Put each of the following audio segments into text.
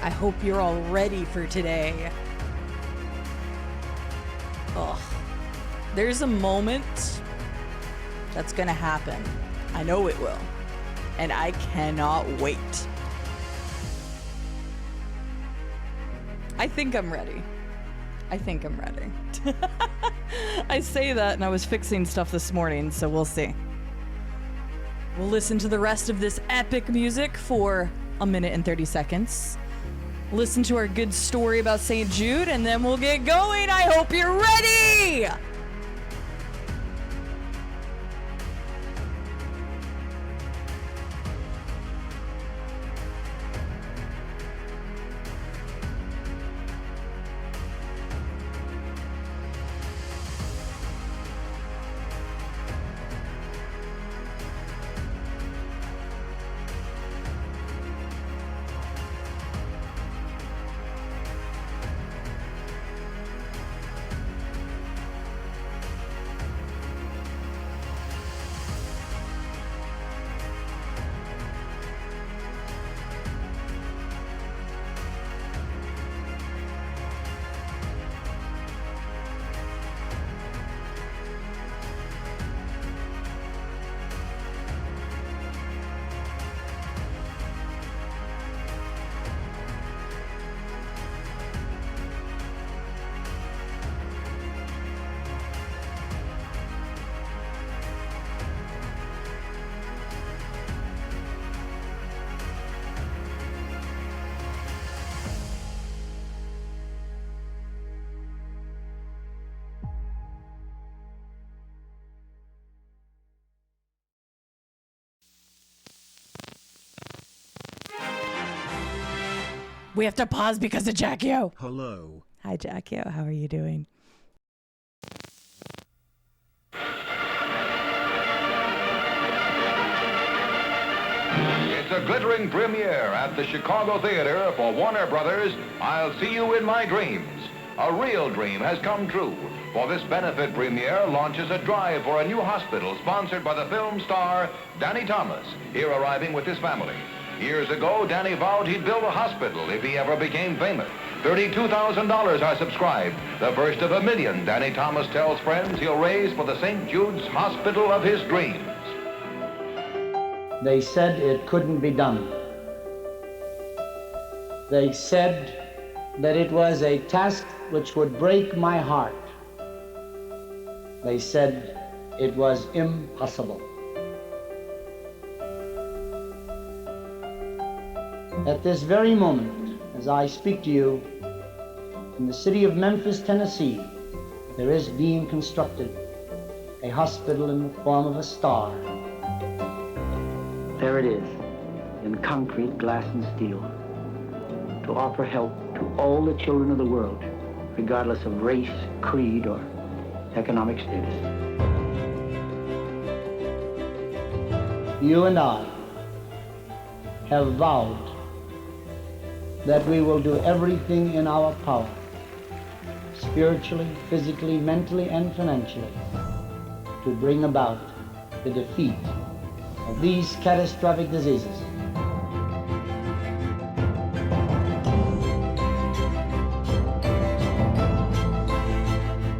I hope you're all ready for today. Ugh. There's a moment that's gonna happen. I know it will. And I cannot wait. I think I'm ready. I think I'm ready. I say that and I was fixing stuff this morning, so we'll see. We'll listen to the rest of this epic music for a minute and 30 seconds. Listen to our good story about St. Jude, and then we'll get going. I hope you're ready! We have to pause because of Jackio. Hello. Hi, Jackio. How are you doing? It's a glittering premiere at the Chicago Theater for Warner Brothers' I'll See You in My Dreams. A real dream has come true, for this benefit premiere launches a drive for a new hospital sponsored by the film star Danny Thomas, here arriving with his family. Years ago, Danny vowed he'd build a hospital if he ever became famous. $32,000 are subscribed, the first of $1 million Danny Thomas tells friends he'll raise for the St. Jude's Hospital of his dreams. They said it couldn't be done. They said that it was a task which would break my heart. They said it was impossible. At this very moment, as I speak to you, in the city of Memphis, Tennessee, there is being constructed a hospital in the form of a star. There it is, in concrete, glass, and steel, to offer help to all the children of the world, regardless of race, creed, or economic status. You and I have vowed that we will do everything in our power, spiritually, physically, mentally, and financially, to bring about the defeat of these catastrophic diseases.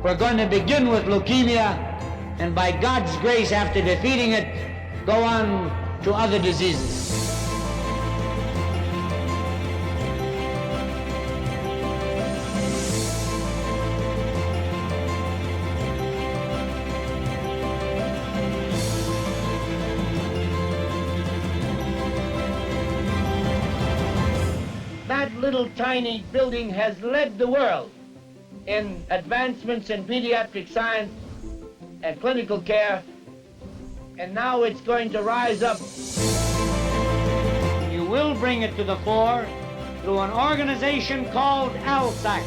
We're going to begin with leukemia, and by God's grace, after defeating it, go on to other diseases. That little tiny building has led the world in advancements in pediatric science and clinical care, and now it's going to rise up. You will bring it to the fore through an organization called ALSAC.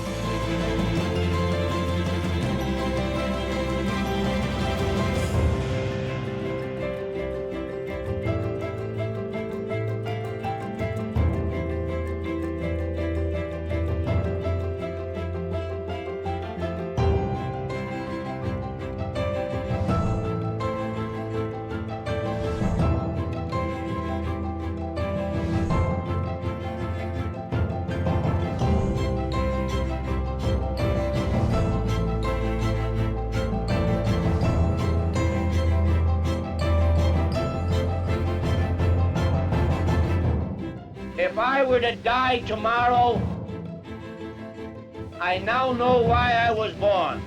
If I were to die tomorrow, I now know why I was born.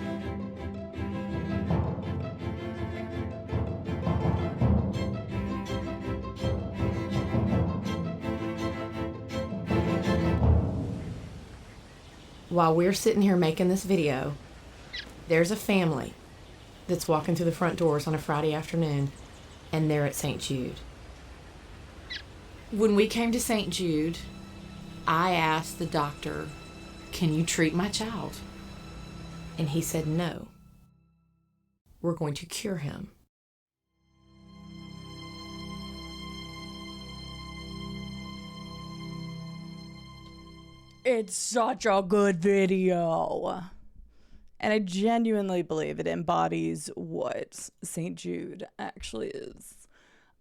While we're sitting here making this video, there's a family that's walking through the front doors on a Friday afternoon, and they're at St. Jude. When we came to St. Jude, I asked the doctor, "Can you treat my child?" And he said, "No. We're going to cure him." It's such a good video. And I genuinely believe it embodies what St. Jude actually is.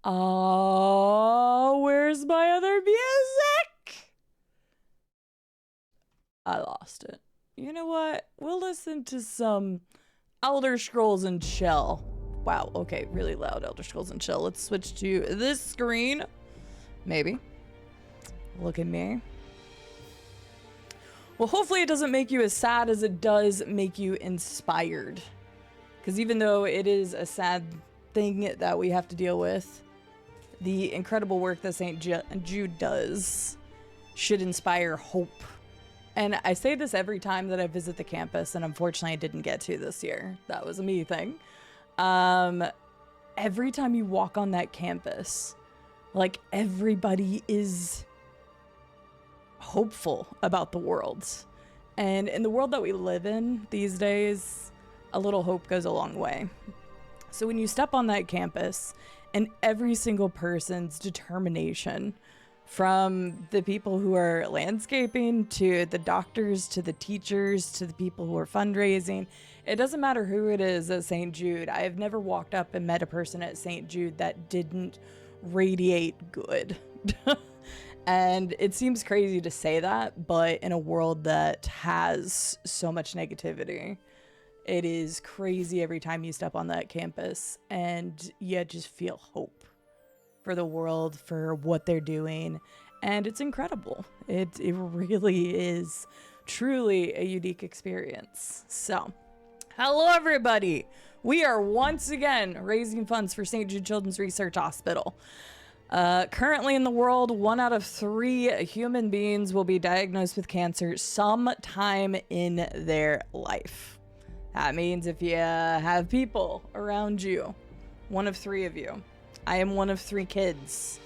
Oh, where's my other music? I lost it. You know what? We'll listen to some Elder Scrolls and Chill. Wow, okay, really loud Elder Scrolls and Chill. Let's switch to this screen. Maybe. Look at me. Well, hopefully it doesn't make you as sad as it does make you inspired. Because even though it is a sad thing that we have to deal with, the incredible work that St. Jude does should inspire hope. And I say this every time that I visit the campus, and unfortunately I didn't get to this year. That was a me thing. Every time you walk on that campus, like, everybody is hopeful about the world. And in the world that we live in these days, a little hope goes a long way. So when you step on that campus and every single person's determination, from the people who are landscaping to the doctors to the teachers to the people who are fundraising, it doesn't matter who it is at St. Jude. I have never walked up and met a person at St. Jude that didn't radiate good. And it seems crazy to say that, but in a world that has so much negativity, it is crazy every time you step on that campus and you just feel hope for the world, for what they're doing. And it's incredible. It really is truly a unique experience. So, hello everybody. We are once again raising funds for St. Jude Children's Research Hospital. Currently in the world, 1 out of 3 human beings will be diagnosed with cancer sometime in their life. That means if you have people around you, 1 of 3 of you. I am 1 of 3 kids.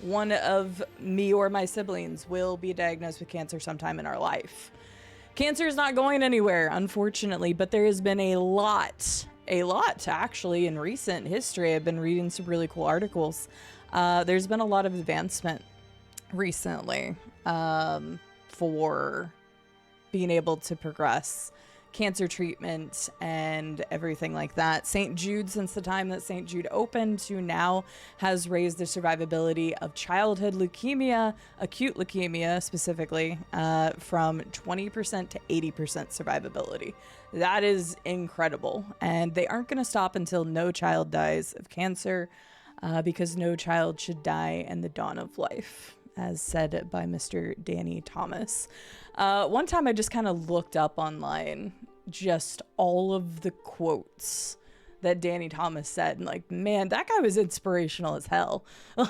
1 of me or my siblings will be diagnosed with cancer sometime in our life. Cancer is not going anywhere, unfortunately, but there has been a lot actually in recent history. I've been reading some really cool articles. There's been a lot of advancement recently for being able to progress cancer treatment and everything like that. St. Jude, since the time that St. Jude opened to now, has raised the survivability of childhood leukemia, acute leukemia specifically, from 20% to 80% survivability. That is incredible. And they aren't going to stop until no child dies of cancer, because no child should die in the dawn of life, as said by Mr. Danny Thomas. One time I just kind of looked up online just all of the quotes that Danny Thomas said, and like, man, that guy was inspirational as hell.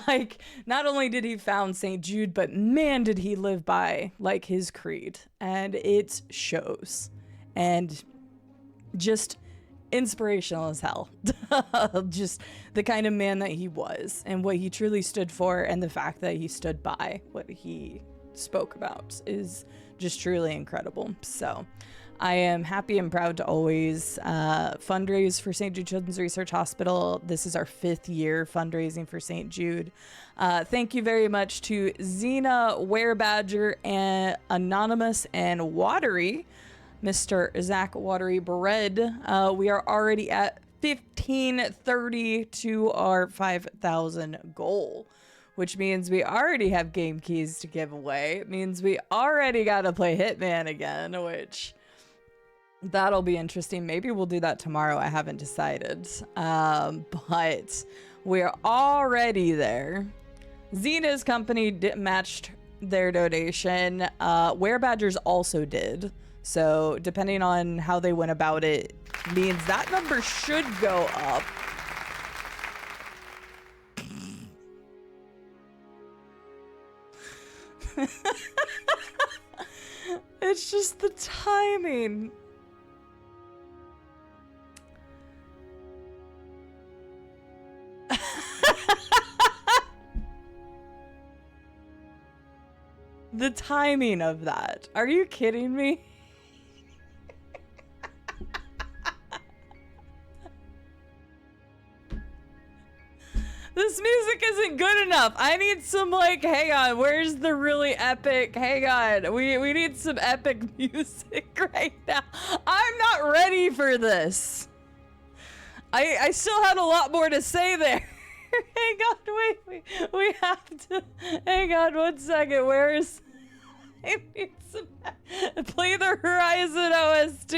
Like, not only did he found St. Jude, but man, did he live by like his creed, and it shows. And just inspirational as hell. Just the kind of man that he was and what he truly stood for, and the fact that he stood by what he spoke about is just truly incredible. So I am happy and proud to always fundraise for St. Jude Children's Research Hospital. This is our 5th year fundraising for St. Jude. Thank you very much to Xena, Werebadger, and Anonymous, and Watery, Mr. Zach Watery Bread. We are already at 1530 to our 5,000 goal, which means we already have game keys to give away. It means we already got to play Hitman again, which that'll be interesting. Maybe we'll do that tomorrow. I haven't decided, but we're already there. Xena's company matched their donation. Werebadgers also did. So depending on how they went about it, means that number should go up. It's just the timing. The timing of that. Are you kidding me? This music isn't good enough. I need some, like, hang on, where's the really epic, hang on. We need some epic music right now. I'm not ready for this. I still had a lot more to say there. Hang on, wait, we have to, hang on 1 second, where's, I need some, play the Horizon OST.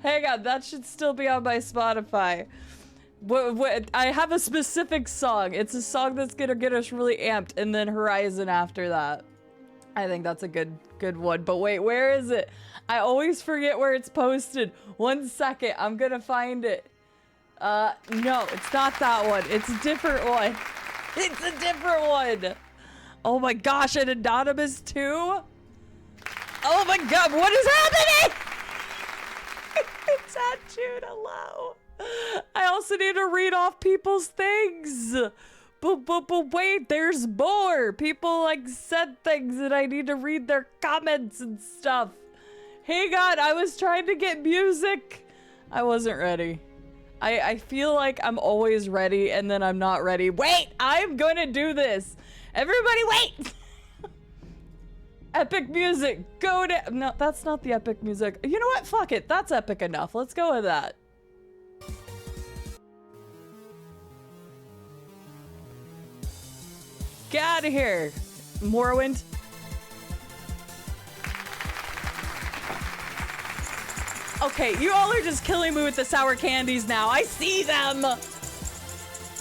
Hang on, that should still be on my Spotify. What, I have a specific song. It's a song that's gonna get us really amped, and then Horizon after that. I think that's a good one. But wait, where is it? I always forget where it's posted. 1 second, I'm gonna find it. No, it's not that one. It's a different one. It's a different one. Oh my gosh, an anonymous too? Oh my god, what is happening? It's at Jude, hello. I also need to read off people's things. But wait, there's more. People like said things and I need to read their comments and stuff. Hang on, I was trying to get music. I wasn't ready. I feel like I'm always ready and then I'm not ready. Wait, I'm gonna do this. Everybody wait. Epic music, go to, no, that's not the epic music. You know what, fuck it, that's epic enough. Let's go with that. Get out of here, Morrowind. Okay, you all are just killing me with the sour candies now. I see them.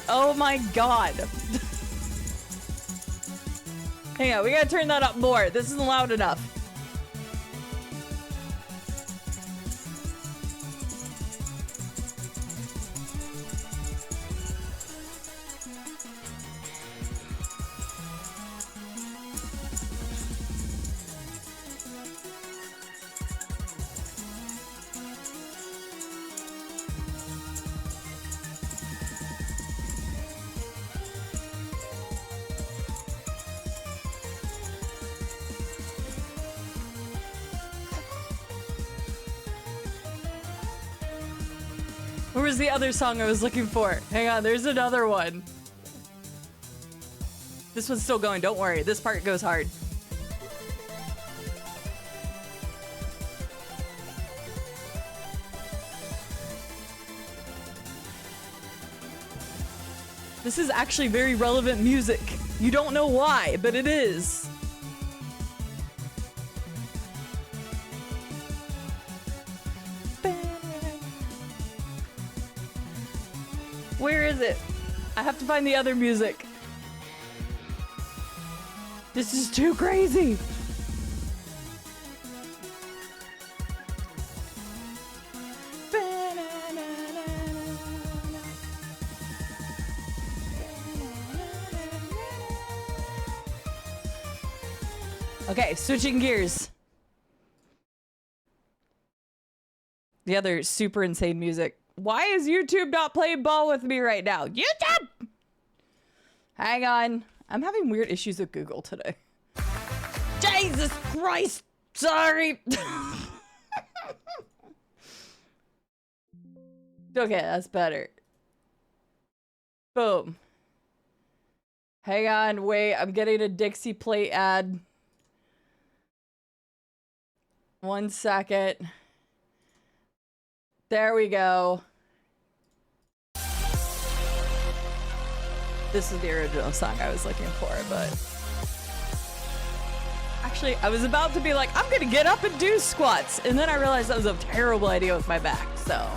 Oh my god. Hang on, we gotta turn that up more. This isn't loud enough. Where was the other song I was looking for? Hang on, there's another one. This one's still going, don't worry. This part goes hard. This is actually very relevant music. You don't know why, but it is. Where is it? I have to find the other music. This is too crazy. Okay, switching gears. The other super insane music. Why is YouTube not playing ball with me right now? YouTube! Hang on. I'm having weird issues with Google today. Jesus Christ! Sorry! Okay, that's better. Boom. Hang on, wait. I'm getting a Dixie plate ad. 1 second. There we go. This is the original song I was looking for, but... Actually, I was about to be like, I'm gonna get up and do squats, and then I realized that was a terrible idea with my back, so...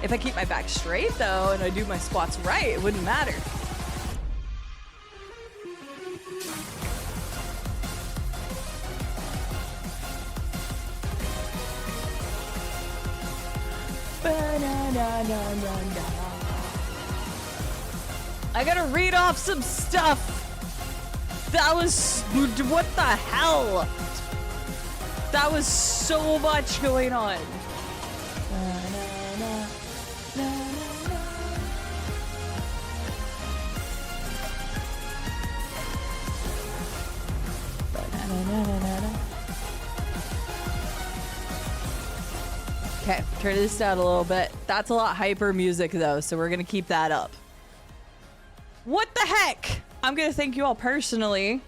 If I keep my back straight, though, and I do my squats right, it wouldn't matter. I gotta read off some stuff. That was, what the hell? That was so much going on. Okay, turn this down a little bit. That's a lot hyper music though, so we're gonna keep that up. What the heck? I'm gonna thank you all personally.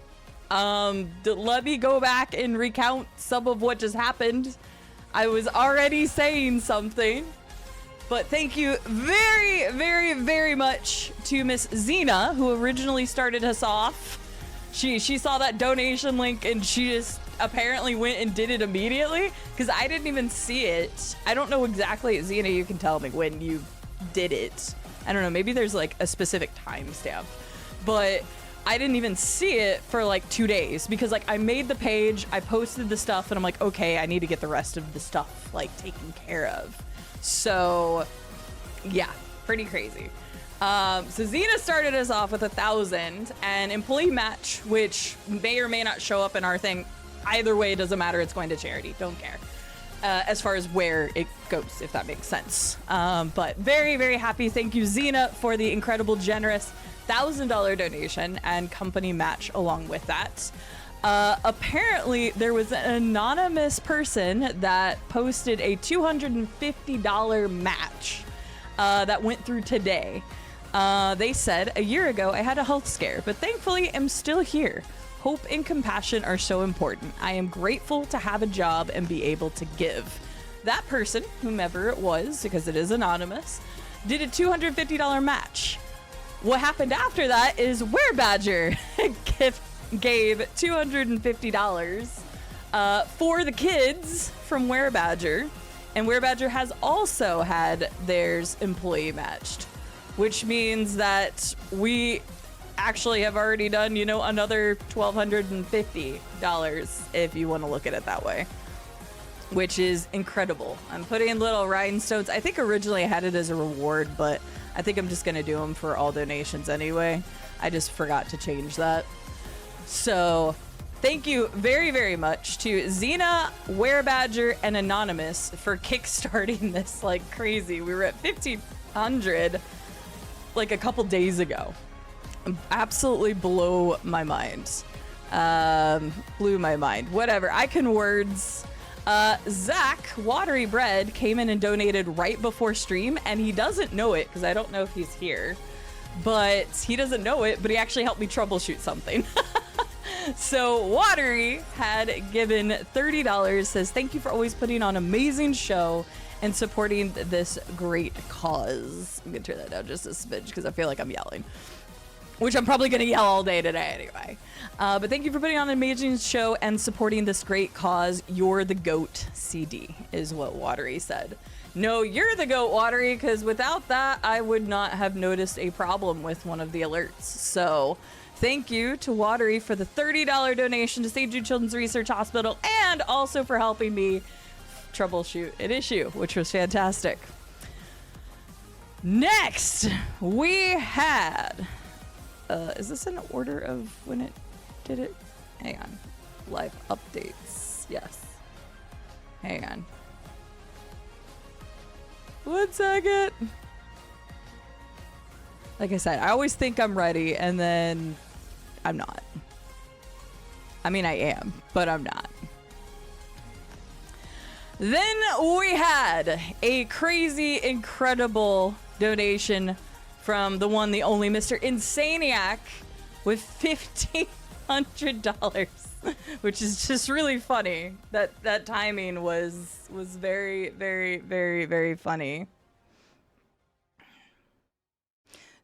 Let me go back and recount some of what just happened. I was already saying something, but thank you very, very, very much to Miss Xena, who originally started us off. She saw that donation link and she just apparently went and did it immediately because I didn't even see it. I don't know exactly. Xena, you can tell me when you did it. I don't know. Maybe there's like a specific timestamp, but I didn't even see it for like 2 days because like I made the page, I posted the stuff, and I'm like, okay, I need to get the rest of the stuff like taken care of. So yeah, pretty crazy. So Xena started us off with 1,000 and employee match, which may or may not show up in our thing. Either way, it doesn't matter. It's going to charity. Don't care. As far as where it goes, if that makes sense. But very, very happy. Thank you, Xena, for the incredible, generous $1,000 donation and company match along with that. Apparently, there was an anonymous person that posted a $250 match that went through today. They said, a year ago, I had a health scare, but thankfully am still here. Hope and compassion are so important. I am grateful to have a job and be able to give. That person, whomever it was, because it is anonymous, did a $250 match. What happened after that is Werebadger gave $250 for the kids from Werebadger, and Werebadger has also had theirs employee matched, which means that we actually have already done, you know, another $1,250 if you want to look at it that way, which is incredible. I'm putting in little rhinestones. I think originally I had it as a reward, but I think I'm just going to do them for all donations anyway. I just forgot to change that. So thank you very, very much to Xena, Werebadger, and Anonymous for kickstarting this like crazy. We were at 1,500 like a couple days ago. Absolutely blow my mind. Blew my mind. Whatever. I can words. Zach, Watery Bread, came in and donated right before stream, and he doesn't know it because I don't know if he's here, but he doesn't know it, but he actually helped me troubleshoot something. So Watery had given $30, says, thank you for always putting on an amazing show and supporting this great cause. I'm gonna turn that down just a smidge because I feel like I'm yelling, which I'm probably gonna yell all day today anyway. But thank you for putting on an amazing show and supporting this great cause. You're the GOAT, CD, is what Watery said. No, you're the GOAT, Watery, because without that, I would not have noticed a problem with one of the alerts. So thank you to Watery for the $30 donation to St. Jude Children's Research Hospital and also for helping me troubleshoot an issue, which was fantastic. Next, we had... is this in order of when it did it? Hang on. Live updates. Yes. Hang on. 1 second. Like I said, I always think I'm ready and then I'm not. I mean, I am, but I'm not. Then we had a crazy, incredible donation from the one, the only Mr. Insaniac with $1,500, which is just really funny. That timing was very, very, very, very funny.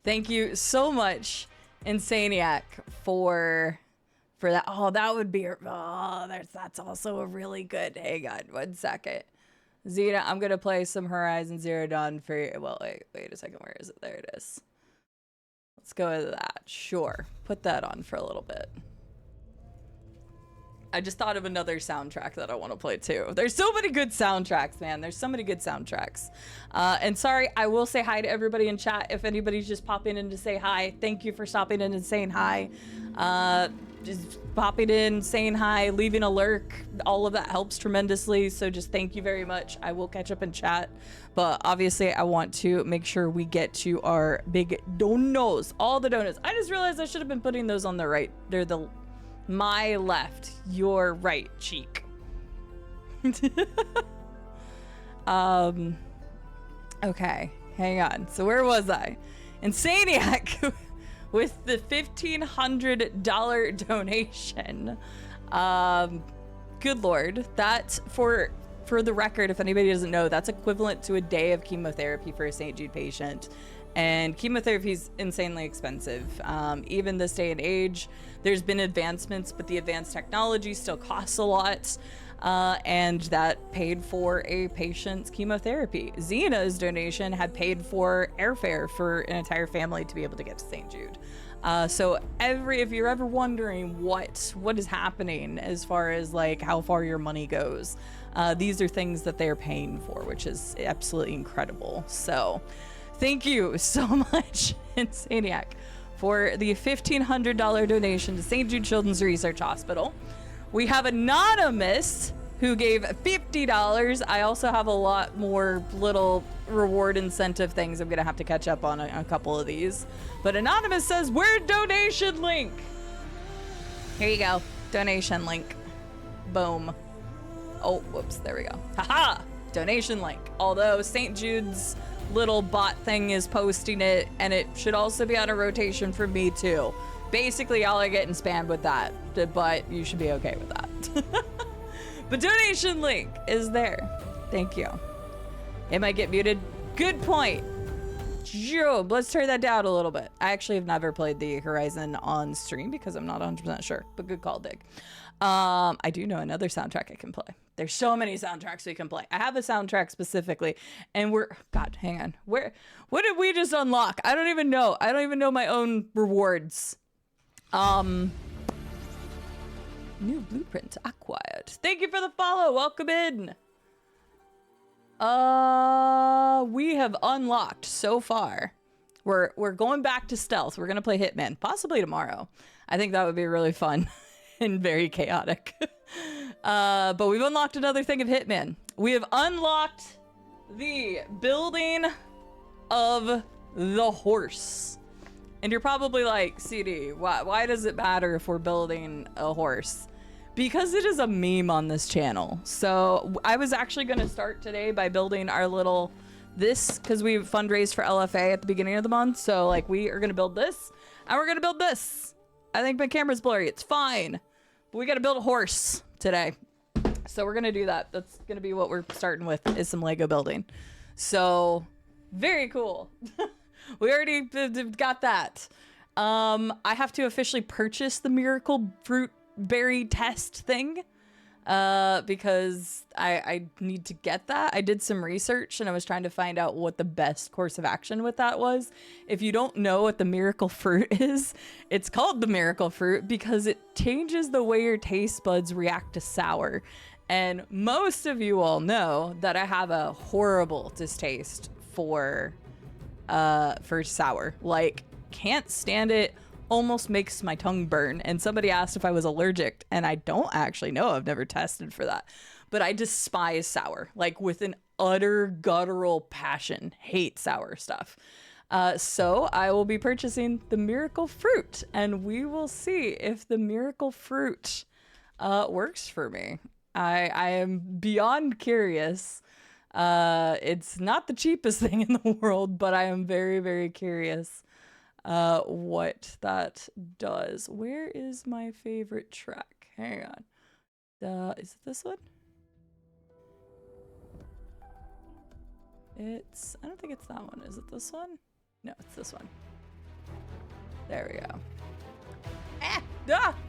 Thank you so much, Insaniac, for that. Oh, that would be, that's also a really good, hang on 1 second. Xena, I'm gonna play some Horizon Zero Dawn for you. Well, wait a second, where is it? There it is. Let's go with that. Sure, put that on for a little bit. I just thought of another soundtrack that I want to play too. There's so many good soundtracks, man. There's so many good soundtracks. And sorry, I will say hi to everybody in chat. If anybody's just popping in to say hi, thank you for stopping in and saying hi. Just popping in, saying hi, leaving a lurk, all of that helps tremendously. So just thank you very much. I will catch up in chat. But obviously I want to make sure we get to our big donos, all the donuts. I just realized I should have been putting those on the right. They're my left, your right cheek. Okay, hang on. So where was I? Insaniac with the $1,500 donation. Good Lord. That's for the record, if anybody doesn't know, that's equivalent to a day of chemotherapy for a St. Jude patient. And chemotherapy is insanely expensive. Even this day and age, there's been advancements, but the advanced technology still costs a lot. And that paid for a patient's chemotherapy. Zena's donation had paid for airfare for an entire family to be able to get to St. Jude. So if you're ever wondering what is happening as far as like how far your money goes, these are things that they're paying for, which is absolutely incredible. So thank you so much, Insaniac, for the $1,500 donation to St. Jude Children's Research Hospital. We have Anonymous, who gave $50. I also have a lot more little reward incentive things. I'm going to have to catch up on a couple of these. But Anonymous says, where's donation link? Here you go. Donation link. Boom. Oh, whoops. There we go. Haha. Donation link. Although St. Jude's little bot thing is posting it, and it should also be on a rotation for me too. Basically, y'all are getting spammed with that, but you should be okay with that. But donation link is there. Thank you. It might get muted. Good point. Job, let's turn that down a little bit. I actually have never played the Horizon on stream because I'm not 100% sure, but good call, Dig. I do know another soundtrack I can play. There's so many soundtracks we can play. I have a soundtrack specifically, and God, hang on. What did we just unlock? I don't even know. I don't even know my own rewards. New blueprint acquired. Thank you for the follow. Welcome in. We have unlocked so far. We're going back to stealth. We're gonna play Hitman, possibly tomorrow. I think that would be really fun and very chaotic. But we've unlocked another thing of Hitman. We have unlocked the building of the horse. And you're probably like, CD, why does it matter if we're building a horse? Because it is a meme on this channel. So I was actually going to start today by building our little because we fundraised for LFA at the beginning of the month. So like we are going to build this and we're going to build this. I think my camera's blurry. It's fine. But we got to build a horse today. So we're going to do that. That's going to be what we're starting with, is some Lego building. So very cool. We already got that. I have to officially purchase the miracle fruit berry test thing because I need to get that. I did some research and I was trying to find out what the best course of action with that was. If you don't know what the miracle fruit is, it's called the miracle fruit because it changes the way your taste buds react to sour. And most of you all know that I have a horrible distaste for sour. Like, can't stand it, almost makes my tongue burn. And somebody asked if I was allergic, and I don't actually know. I've never tested for that. But I despise sour, like with an utter guttural passion. Hate sour stuff. So I will be purchasing the miracle fruit, and we will see if the miracle fruit works for me. I am beyond curious. It's not the cheapest thing in the world, but I am very, very curious what that does. Where is my favorite track? Hang on. Is it this one? I don't think it's that one. Is it this one? No, it's this one. There we go.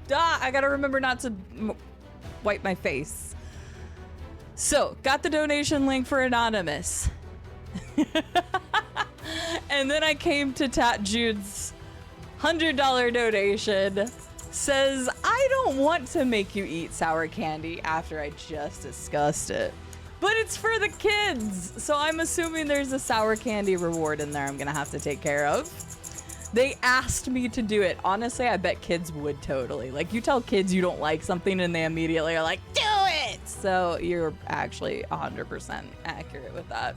I gotta remember not to wipe my face. So, got the donation link for Anonymous. And then I came to Jude's $100 donation. Says, I I don't want to make you eat sour candy after I just discussed it. But it's for the kids, so I'm assuming there's a sour candy reward in there I'm gonna have to take care of. They asked me to do it. Honestly, I bet kids would totally. Like, you tell kids you don't like something and they immediately are like, do it! So you're actually 100% accurate with that.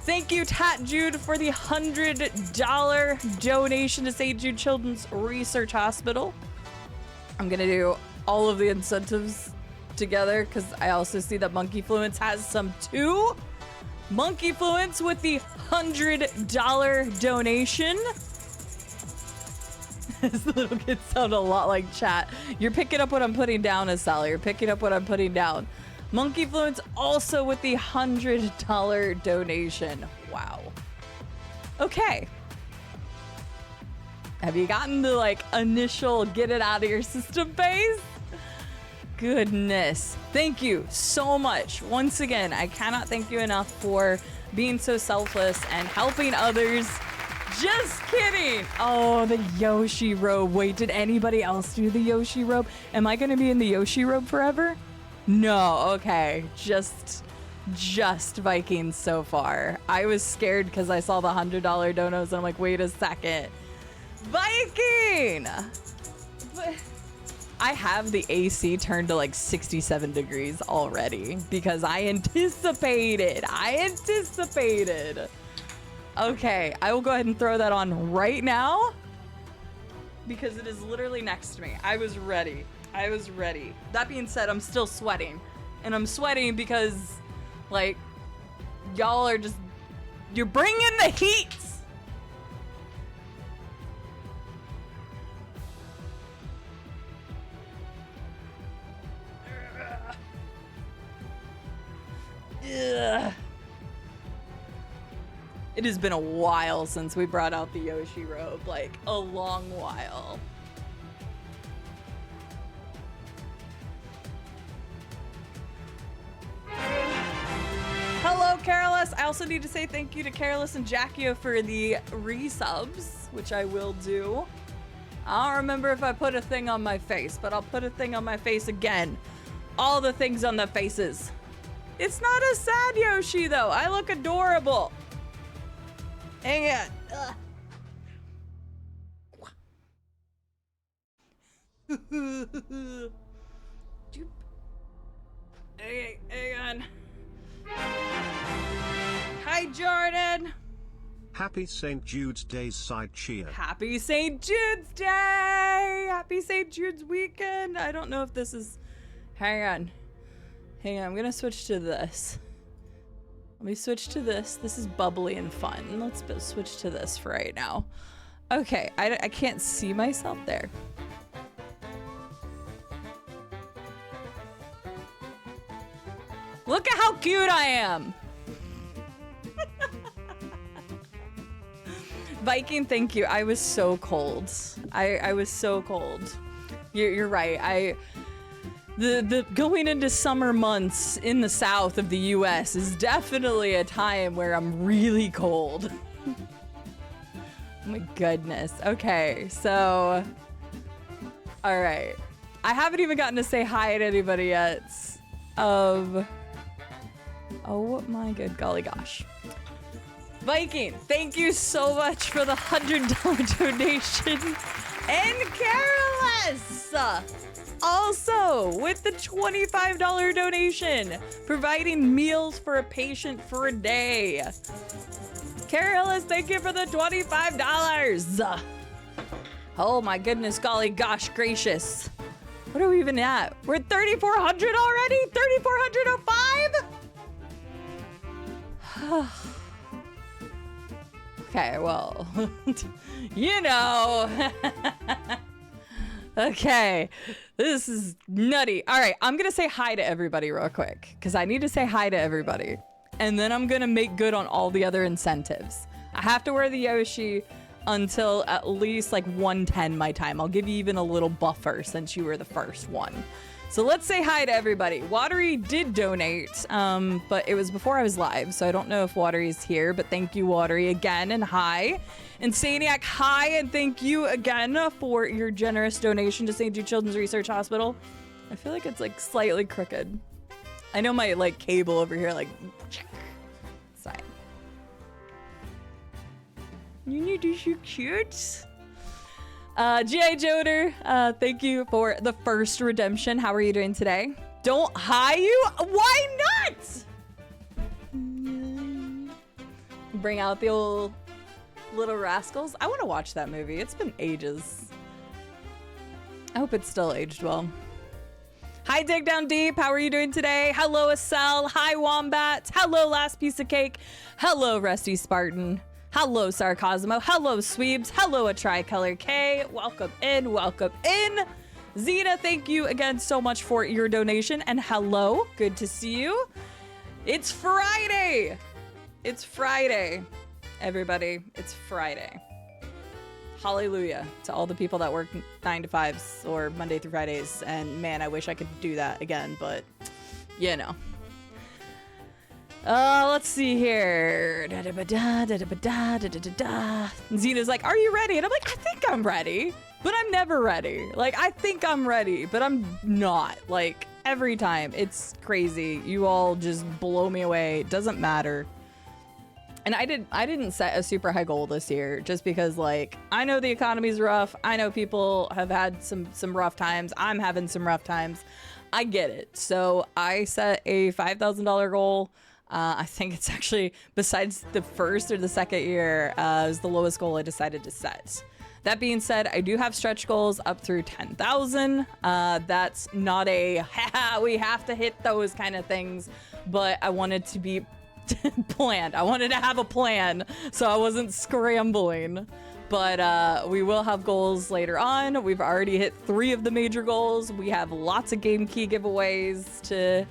Thank you, Tat Jude, for the $100 donation to St. Jude Children's Research Hospital. I'm gonna do all of the incentives together because I also see that Monkey Fluence has some too. Monkey Fluence with the $100 donation. This little kid sound a lot like chat. You're picking up what I'm putting down, Estelle. You're picking up what I'm putting down. Monkey Fluence also with the $100 donation. Wow. Okay. Have you gotten the like initial get it out of your system phase? Goodness. Thank you so much. Once again, I cannot thank you enough for being so selfless and helping others. Just kidding. Oh, the Yoshi robe. Wait, did anybody else do the Yoshi robe? Am I going to be in the Yoshi robe forever? No. Okay. Just Vikings so far. I was scared because I saw the $100 donos and I'm like, wait a second. Viking! But I have the AC turned to like 67 degrees already because I anticipated. Okay, I will go ahead and throw that on right now because it is literally next to me. I was ready. That being said, I'm still sweating. And I'm sweating because, like, y'all are just, you're bringing the heat. Ugh. It has been a while since we brought out the Yoshi robe, like a long while. Hello, Careless. I also need to say thank you to Careless and Jackio for the resubs, which I will do. I don't remember if I put a thing on my face, but I'll put a thing on my face again. All the things on the faces. It's not a sad Yoshi, though. I look adorable. Hang on. Hang on. Hi, Jordan. Happy St. Jude's Day's side cheer. Happy St. Jude's Day. Happy St. Jude's weekend. I don't know if this is... Hang on. I'm gonna switch to this. Let me switch to this. This is bubbly and fun. Let's switch to this for right now. Okay, I can't see myself there. Look at how cute I am. Viking, thank you. I was so cold. I was so cold. You're right. The going into summer months in the south of the US is definitely a time where I'm really cold. Oh my goodness. Okay, so all right. I haven't even gotten to say hi to anybody yet. Oh my good golly gosh. Viking, thank you so much for the $100 donation. And Careless! Also, with the $25 donation, providing meals for a patient for a day. Careless, thank you for the $25. Oh my goodness, golly gosh gracious. What are we even at? We're at 3,400 already? 3,405? Okay, well, you know. Okay, this is nutty. All right, I'm gonna say hi to everybody real quick because I need to say hi to everybody. And then I'm gonna make good on all the other incentives. I have to wear the Yoshi until at least like 1:10 my time. I'll give you even a little buffer since you were the first one. So let's say hi to everybody. Watery did donate, but it was before I was live, so I don't know if Watery's here, but thank you, Watery, again, and hi. And Saniac, hi, and thank you again for your generous donation to St. Jude Children's Research Hospital. I feel like it's like slightly crooked. I know my like cable over here, like, side. You need to shoot cute. G.I. Joder, thank you for the first redemption. How are you doing today? Don't hi you? Why not? Bring out the old Little Rascals. I want to watch that movie. It's been ages. I hope it's still aged well. Hi, Dig Down Deep. How are you doing today? Hello, Acel. Hi, Wombat. Hello, Last Piece of Cake. Hello, Rusty Spartan. Hello, Sarcosmo. Hello, Sweebs. Hello, A Tricolor K. Welcome in. Welcome in. Zeta, thank you again so much for your donation. And hello. Good to see you. It's Friday. It's Friday, everybody. It's Friday. Hallelujah to all the people that work 9 to 5s or Monday through Fridays. And man, I wish I could do that again, but you know. Let's see here. Zena's like, are you ready? And I'm like, I think I'm ready, but I'm never ready. Like, I think I'm ready, but I'm not. Like, every time. It's crazy. You all just blow me away. It doesn't matter. And I didn't set a super high goal this year just because, like, I know the economy's rough. I know people have had some rough times. I'm having some rough times. I get it. So I set a $5,000 goal. I think it's actually, besides the first or the second year, is the lowest goal I decided to set. That being said, I do have stretch goals up through 10,000. That's not a, we have to hit those kind of things, but I wanted to be planned. I wanted to have a plan, so I wasn't scrambling. But we will have goals later on. We've already hit 3 of the major goals. We have lots of game key giveaways to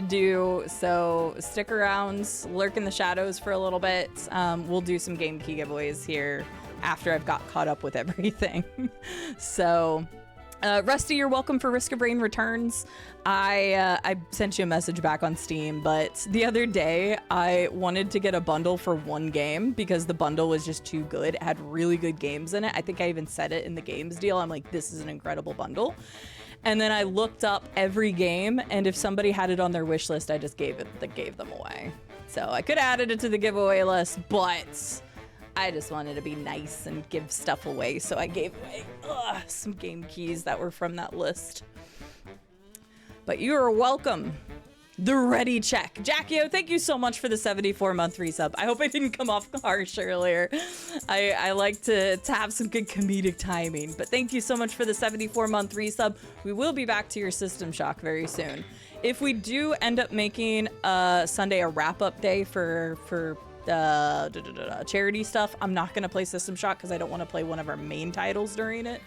do, so stick around, lurk in the shadows for a little bit. We'll do some game key giveaways here after I've got caught up with everything. So Rusty, you're welcome for Risk of Rain returns. I sent you a message back on Steam, but the other day I wanted to get a bundle for one game because the bundle was just too good. It had really good games in it. I think I even said it in the games deal. I'm like, this is an incredible bundle. And then I looked up every game, and if somebody had it on their wish list, I just gave them away. So I could have added it to the giveaway list, but I just wanted to be nice and give stuff away. So I gave away some game keys that were from that list. But you are welcome. The Ready Check. Jackie-O, thank you so much for the 74-month resub. I hope I didn't come off harsh earlier. I like to have some good comedic timing. But thank you so much for the 74-month resub. We will be back to your System Shock very soon. If we do end up making Sunday a wrap-up day for charity stuff, I'm not going to play System Shock because I don't want to play one of our main titles during it.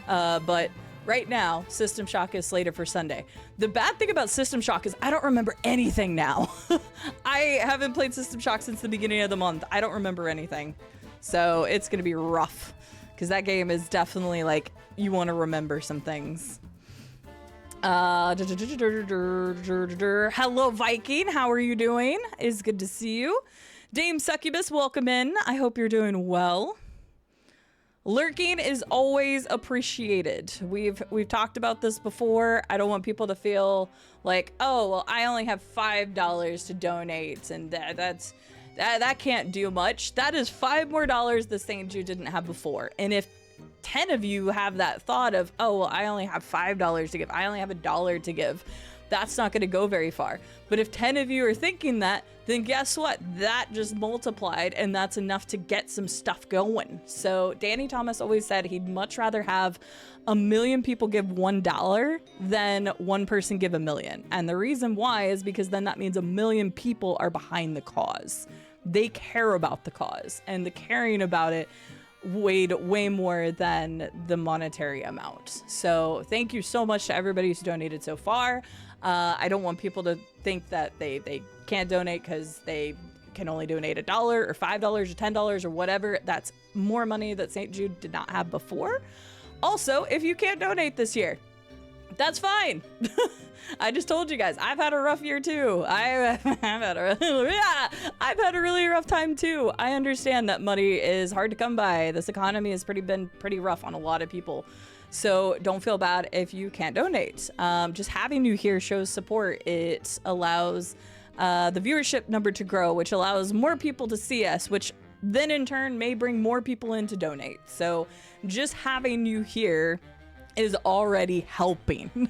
But right now, System Shock is slated for Sunday. The bad thing about System Shock is I don't remember anything now. I haven't played System Shock since the beginning of the month. I don't remember anything. So it's going to be rough because that game is definitely like, you want to remember some things. Hello, Viking. How are you doing? It's good to see you. Dame Succubus, welcome in. I hope you're doing well. Lurking is always appreciated. We've talked about this before. I don't want people to feel like, oh, well, I only have $5 to donate, and that can't do much. That is $5 more the St. Jude didn't have before. And if 10 of you have that thought of, oh, well, I only have $5 to give, I only have $1 to give, that's not going to go very far. But if 10 of you are thinking that, then guess what? That just multiplied, and that's enough to get some stuff going. So Danny Thomas always said he'd much rather have 1 million people give $1 than one person give 1 million. And the reason why is because then that means 1 million people are behind the cause. They care about the cause, and the caring about it weighed way more than the monetary amount. So thank you so much to everybody who's donated so far. I don't want people to think that they can't donate because they can only donate $1 or $5 or $10 or whatever. That's more money that St. Jude did not have before. Also, if you can't donate this year, That's fine. I just told you guys, I've had a rough year too. I've had a really rough time too. I understand that money is hard to come by. This economy has been pretty rough on a lot of people. So don't feel bad if you can't donate. Just having you here shows support. It allows the viewership number to grow, which allows more people to see us, which then in turn may bring more people in to donate. So just having you here is already helping.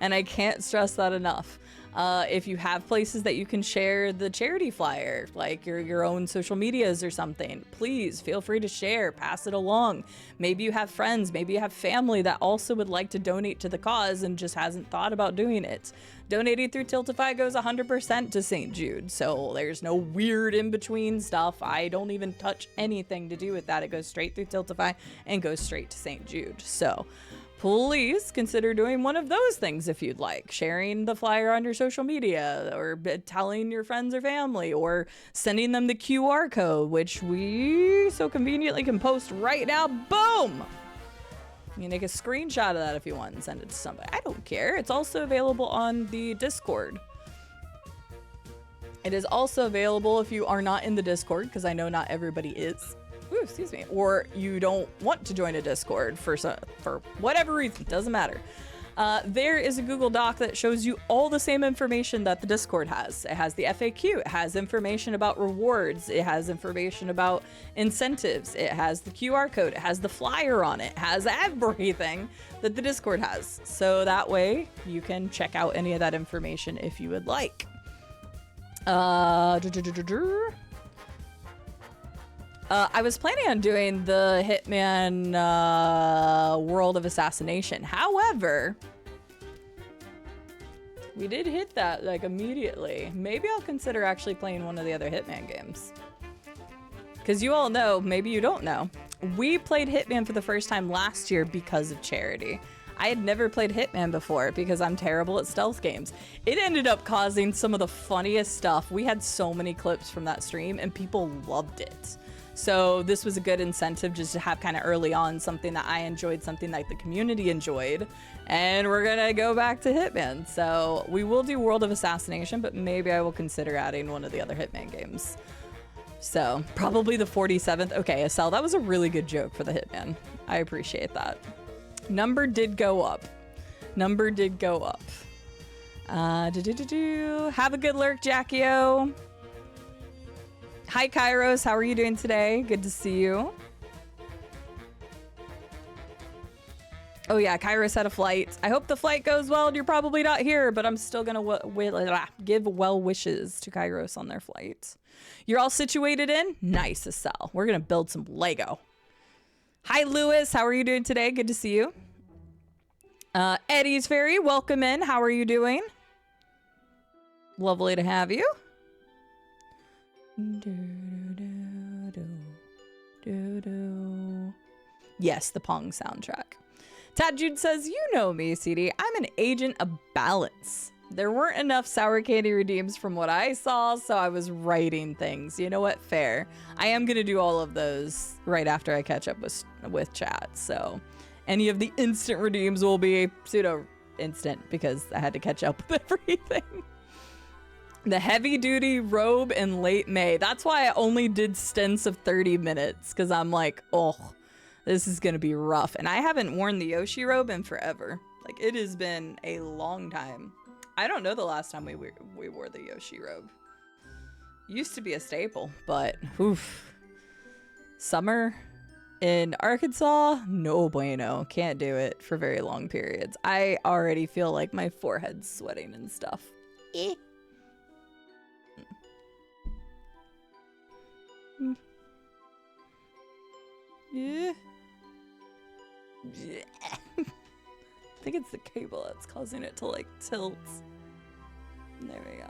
And I can't stress that enough. If you have places that you can share the charity flyer, like your own social medias or something, please feel free to share, pass it along. Maybe you have friends, maybe you have family that also would like to donate to the cause and just hasn't thought about doing it. Donating through Tiltify goes 100% to St. Jude, so there's no weird in-between stuff. I don't even touch anything to do with that. It goes straight through Tiltify and goes straight to St. Jude. So please consider doing one of those things if you'd like. Sharing the flyer on your social media, or telling your friends or family, or sending them the QR code, which we so conveniently can post right now. Boom! You can take a screenshot of that if you want and send it to somebody. I don't care. It's also available on the Discord. It is also available if you are not in the Discord, because I know not everybody is. Ooh, excuse me. Or you don't want to join a Discord for whatever reason, doesn't matter. There is a Google Doc that shows you all the same information that the Discord has. It has the FAQ, it has information about rewards, it has information about incentives, it has the QR code, it has the flyer on it, it has everything that the Discord has. So that way you can check out any of that information if you would like. I was planning on doing the Hitman World of Assassination. However, we did hit that like immediately. Maybe I'll consider actually playing one of the other Hitman games. Because you all know, maybe you don't know, we played Hitman for the first time last year because of charity. I had never played Hitman before because I'm terrible at stealth games. It ended up causing some of the funniest stuff. We had so many clips from that stream and people loved it. So this was a good incentive just to have kind of early on something that I enjoyed, something that the community enjoyed, and we're gonna go back to Hitman. So we will do World of Assassination, but maybe I will consider adding one of the other Hitman games. So probably the 47th. Okay, Estelle, that was a really good joke for the Hitman. I appreciate that. Number did go up. Number did go up. Have a good lurk, Jackie-O. Hi, Kairos. How are you doing today? Good to see you. Oh, yeah. Kairos had a flight. I hope the flight goes well. You're probably not here, but I'm still going to give well wishes to Kairos on their flight. You're all situated in? Nice, Estelle. We're going to build some Lego. Hi, Lewis. How are you doing today? Good to see you. Eddie's Fairy, welcome in. How are you doing? Lovely to have you. Yes, the Pong soundtrack. Tad Jude says, you know me, Cide. I'm an agent of balance. There weren't enough sour candy redeems from what I saw, so I was writing things. You know what? Fair. I am going to do all of those right after I catch up with chat. So any of the instant redeems will be pseudo instant because I had to catch up with everything. The heavy duty robe in late May. That's why I only did stints of 30 minutes because I'm like, oh, this is going to be rough. And I haven't worn the Yoshi robe in forever. Like, it has been a long time. I don't know the last time we wore the Yoshi robe. Used to be a staple, but oof. Summer in Arkansas, no bueno. Can't do it for very long periods. I already feel like my forehead's sweating and stuff. Eh. Yeah. I think it's the cable that's causing it to like tilt. There we go.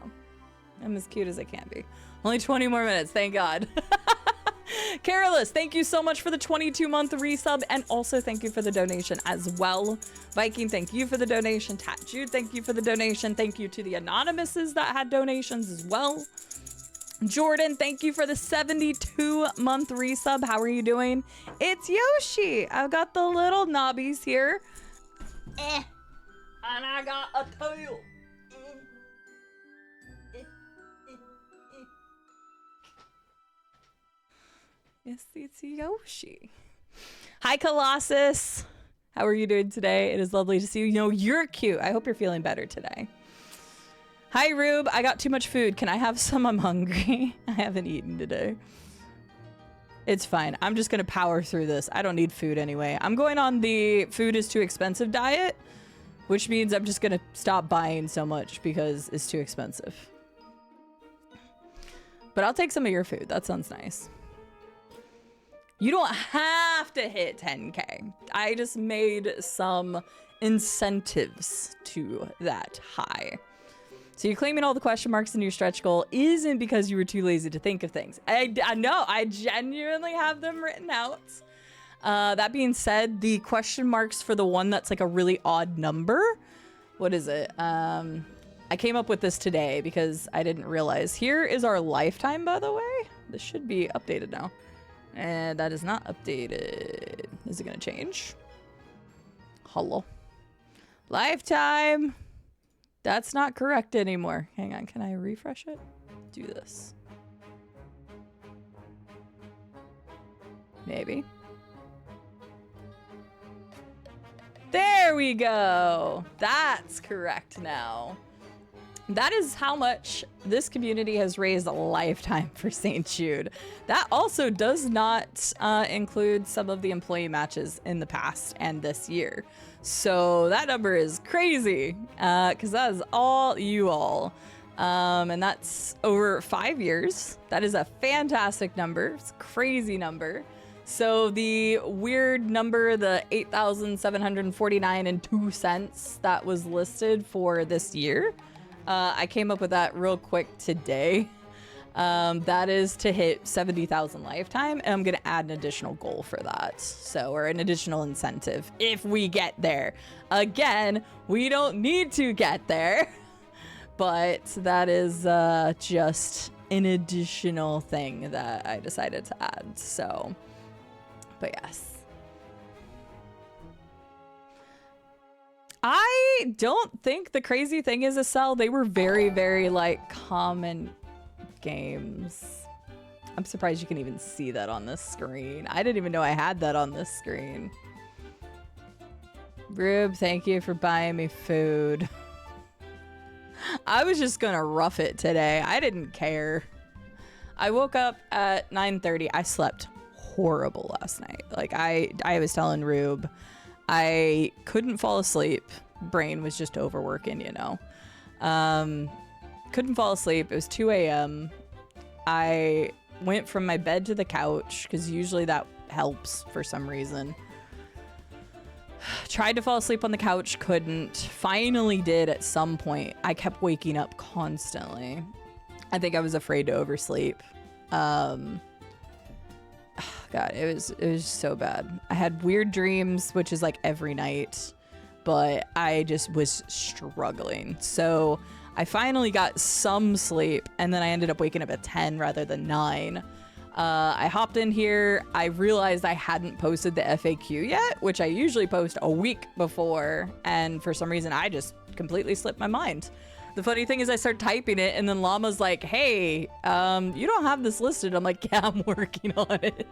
I'm as cute as I can be. Only 20 more minutes, thank God. Carolus, thank you so much for the 22-month resub, and also thank you for the donation as well. Viking, thank you for the donation. Tat Jude, thank you for the donation. Thank you to the anonymouses that had donations as well. Jordan, thank you for the 72-month resub. How are you doing? It's Yoshi. I've got the little knobbies here. and I got a tail. Yes, it's Yoshi. Hi, Colossus. How are you doing today? It is lovely to see you. You know, you're cute. I hope you're feeling better today. Hi, Rube. I got too much food. Can I have some? I'm hungry. I haven't eaten today. It's fine. I'm just going to power through this. I don't need food anyway. I'm going on the food is too expensive diet, which means I'm just going to stop buying so much because it's too expensive. But I'll take some of your food. That sounds nice. You don't have to hit 10K. I just made some incentives to that high. So you're claiming all the question marks in your stretch goal isn't because you were too lazy to think of things. I know, I genuinely have them written out. That being said, the question marks for the one that's like a really odd number, what is it? I came up with this today because I didn't realize. Here is our lifetime, by the way. This should be updated now. And that is not updated. Is it gonna change? Hello. Lifetime. That's not correct anymore. Hang on, can I refresh it? Do this. Maybe. There we go. That's correct now. That is how much this community has raised a lifetime for St. Jude. That also does not include some of the employee matches in the past and this year. So that number is crazy because that is all you all. And that's over 5 years. That is a fantastic number. It's a crazy number. So the weird number, the 8,749.02 that was listed for this year, I came up with that real quick today. That is to hit 70,000 lifetime, and I'm gonna add an additional goal for that. So, or an additional incentive if we get there. Again, we don't need to get there, but that is just an additional thing that I decided to add. So, but yes. I don't think the crazy thing is, Estelle, they were very, very like common games. I'm surprised you can even see that on this screen. I didn't even know I had that on this screen. Rube, thank you for buying me food. I was just gonna rough it today. I didn't care. I woke up at 9:30. I slept horrible last night. Like I was telling Rube, I couldn't fall asleep. Brain was just overworking, you know. Couldn't fall asleep. It was 2 a.m. I went from my bed to the couch because usually that helps for some reason. Tried to fall asleep on the couch, couldn't. Finally did at some point. I kept waking up constantly. I think I was afraid to oversleep. God, it was so bad. I had weird dreams, which is like every night, but I just was struggling. So I finally got some sleep, and then I ended up waking up at 10 rather than 9. I hopped in here. I realized I hadn't posted the FAQ yet, which I usually post a week before, and for some reason I just completely slipped my mind. The funny thing is I start typing it, and then Llama's like, hey, you don't have this listed. I'm like, yeah, I'm working on it.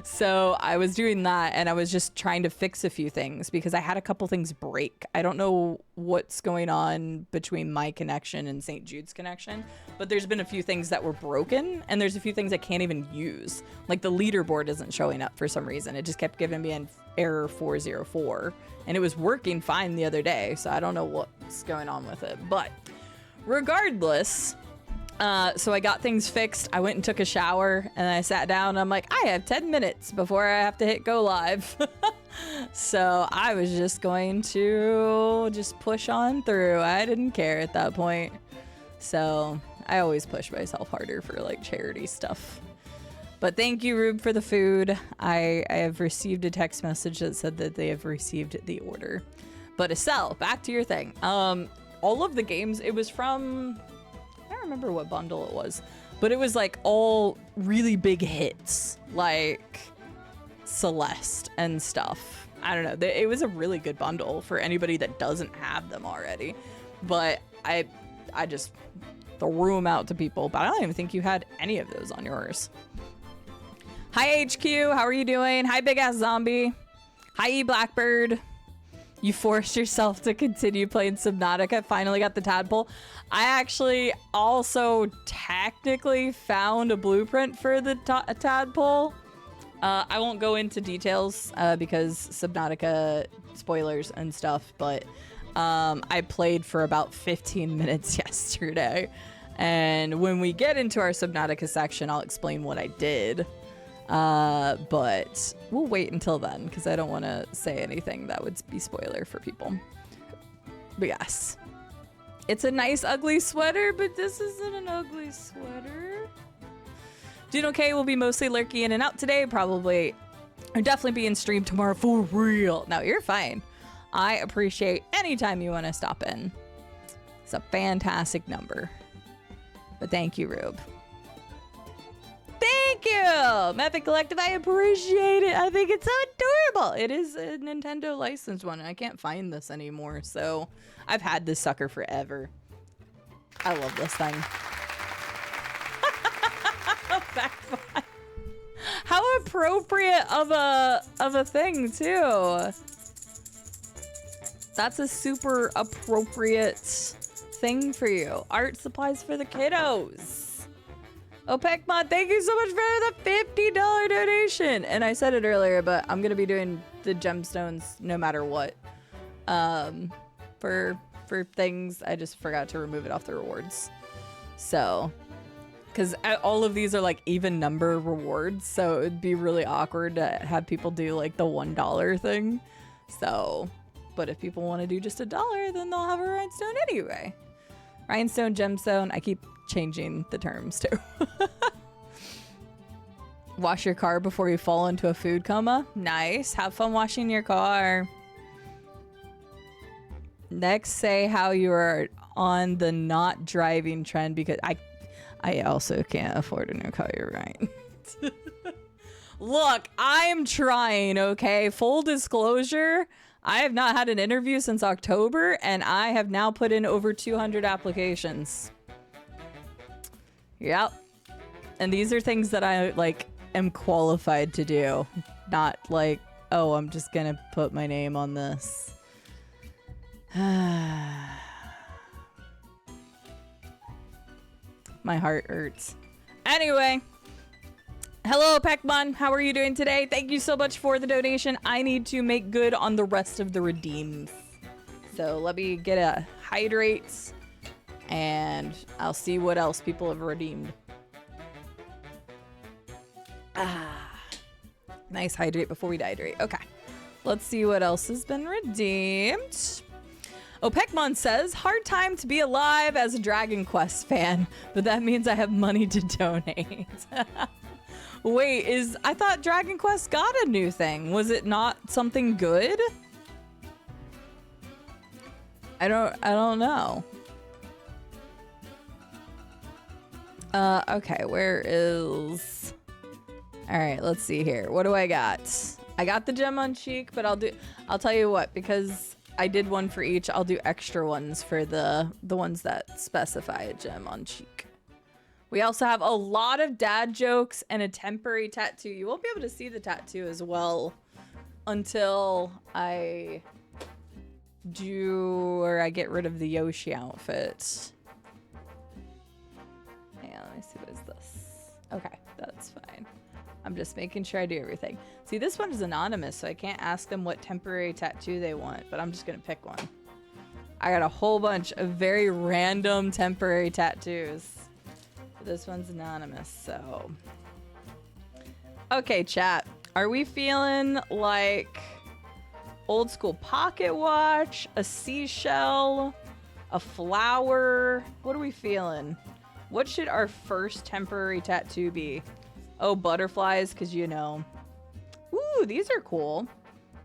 So I was doing that, and I was just trying to fix a few things because I had a couple things break. I don't know what's going on between my connection and St. Jude's connection, but there's been a few things that were broken, and there's a few things I can't even use. Like the leaderboard isn't showing up for some reason. It just kept giving me an error 404, and it was working fine the other day, so I don't know what's going on with it. But regardless, so I got things fixed. I went and took a shower, and I sat down, and I'm like, I have 10 minutes before I have to hit go live. So I was just going to just push on through. I didn't care at that point. So I always push myself harder for like charity stuff. But thank you, Rube, for the food. I have received a text message that said that they have received the order. But Estelle, back to your thing. All of the games, it was from, I don't remember what bundle it was, but it was like all really big hits, like Celeste and stuff. I don't know. It was a really good bundle for anybody that doesn't have them already. But I just threw them out to people. But I don't even think you had any of those on yours. Hi, HQ. How are you doing? Hi, Big Ass Zombie. Hi, E Blackbird. You forced yourself to continue playing Subnautica. Finally got the tadpole. I actually also technically found a blueprint for the tadpole. I won't go into details because Subnautica spoilers and stuff, but I played for about 15 minutes yesterday. And when we get into our Subnautica section, I'll explain what I did. But we'll wait until then because I don't want to say anything that would be spoiler for people. But yes, it's a nice ugly sweater, but this isn't an ugly sweater. Doing okay. We'll be mostly lurky in and out today. Probably or definitely be in stream tomorrow for real. No, you're fine. I appreciate any time you want to stop in. It's a fantastic number. But thank you, Rube. Thank you, Method Collective. I appreciate it. I think it's so adorable. It is a Nintendo licensed one. I can't find this anymore, so I've had this sucker forever. I love this thing. How appropriate of a thing too. That's a super appropriate thing for you. Art supplies for the kiddos. OPEC Mod, thank you so much for the $50 donation. And I said it earlier, but I'm gonna be doing the gemstones no matter what. For things, I just forgot to remove it off the rewards. So, because all of these are like even number rewards, so it'd be really awkward to have people do like the $1 thing. So, but if people want to do just $1, then they'll have a rhinestone anyway. Rhinestone, gemstone. I keep changing the terms too. Wash your car before you fall into a food coma. Nice. Have fun washing your car. Next, say how you are on the not driving trend because I also can't afford a new car. You're right. Look, I'm trying, okay? Full disclosure, I have not had an interview since October, and I have now put in over 200 applications. Yep. And these are things that I, like, am qualified to do. Not like, oh, I'm just gonna put my name on this. My heart hurts. Anyway. Hello, Pekman. How are you doing today? Thank you so much for the donation. I need to make good on the rest of the redeems. So let me get a hydrate, and I'll see what else people have redeemed. Nice hydrate before we dehydrate. Okay. Let's see what else has been redeemed. Opekmon says, hard time to be alive as a Dragon Quest fan, but that means I have money to donate. Wait, I thought Dragon Quest got a new thing. Was it not something good? I don't know. Okay, where is... All right, let's see here. What do I got? I got the gem on cheek, but I'll tell you what, because I did one for each, I'll do extra ones for the ones that specify a gem on cheek. We also have a lot of dad jokes and a temporary tattoo. You won't be able to see the tattoo as well until I get rid of the Yoshi outfit. Hang on, let me see, what is this? Okay, that's fine. I'm just making sure I do everything. See, this one is anonymous, so I can't ask them what temporary tattoo they want, but I'm just gonna pick one. I got a whole bunch of very random temporary tattoos. This one's anonymous, so. Okay, chat. Are we feeling like old school pocket watch, a seashell, a flower? What are we feeling? What should our first temporary tattoo be? Oh, butterflies, because you know. Ooh, these are cool.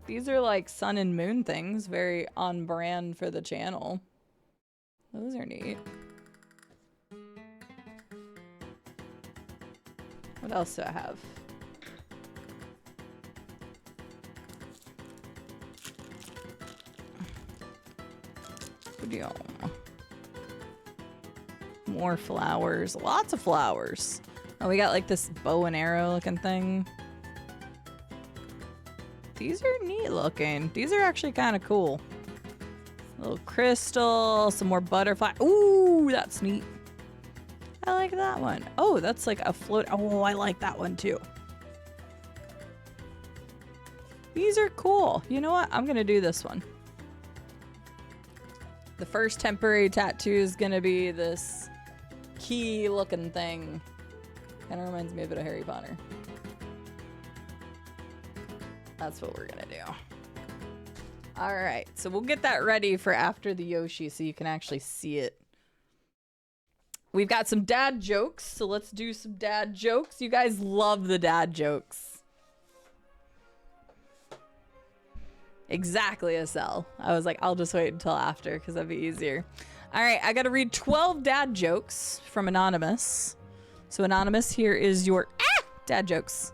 These are like sun and moon things, very on brand for the channel. Those are neat. What else do I have? More flowers. Lots of flowers. Oh, we got like this bow and arrow looking thing. These are neat looking. These are actually kind of cool. A little crystal, some more butterfly. Ooh, that's neat. I like that one. Oh, that's like a float. Oh, I like that one too. These are cool. You know what? I'm going to do this one. The first temporary tattoo is going to be this key looking thing. Kind of reminds me a bit of Harry Potter. That's what we're going to do. All right. So we'll get that ready for after the Yoshi so you can actually see it. We've got some dad jokes. So let's do some dad jokes. You guys love the dad jokes. Exactly, Estelle. I was like, I'll just wait until after because that'd be easier. All right, I got to read 12 dad jokes from Anonymous. So Anonymous, here is your dad jokes.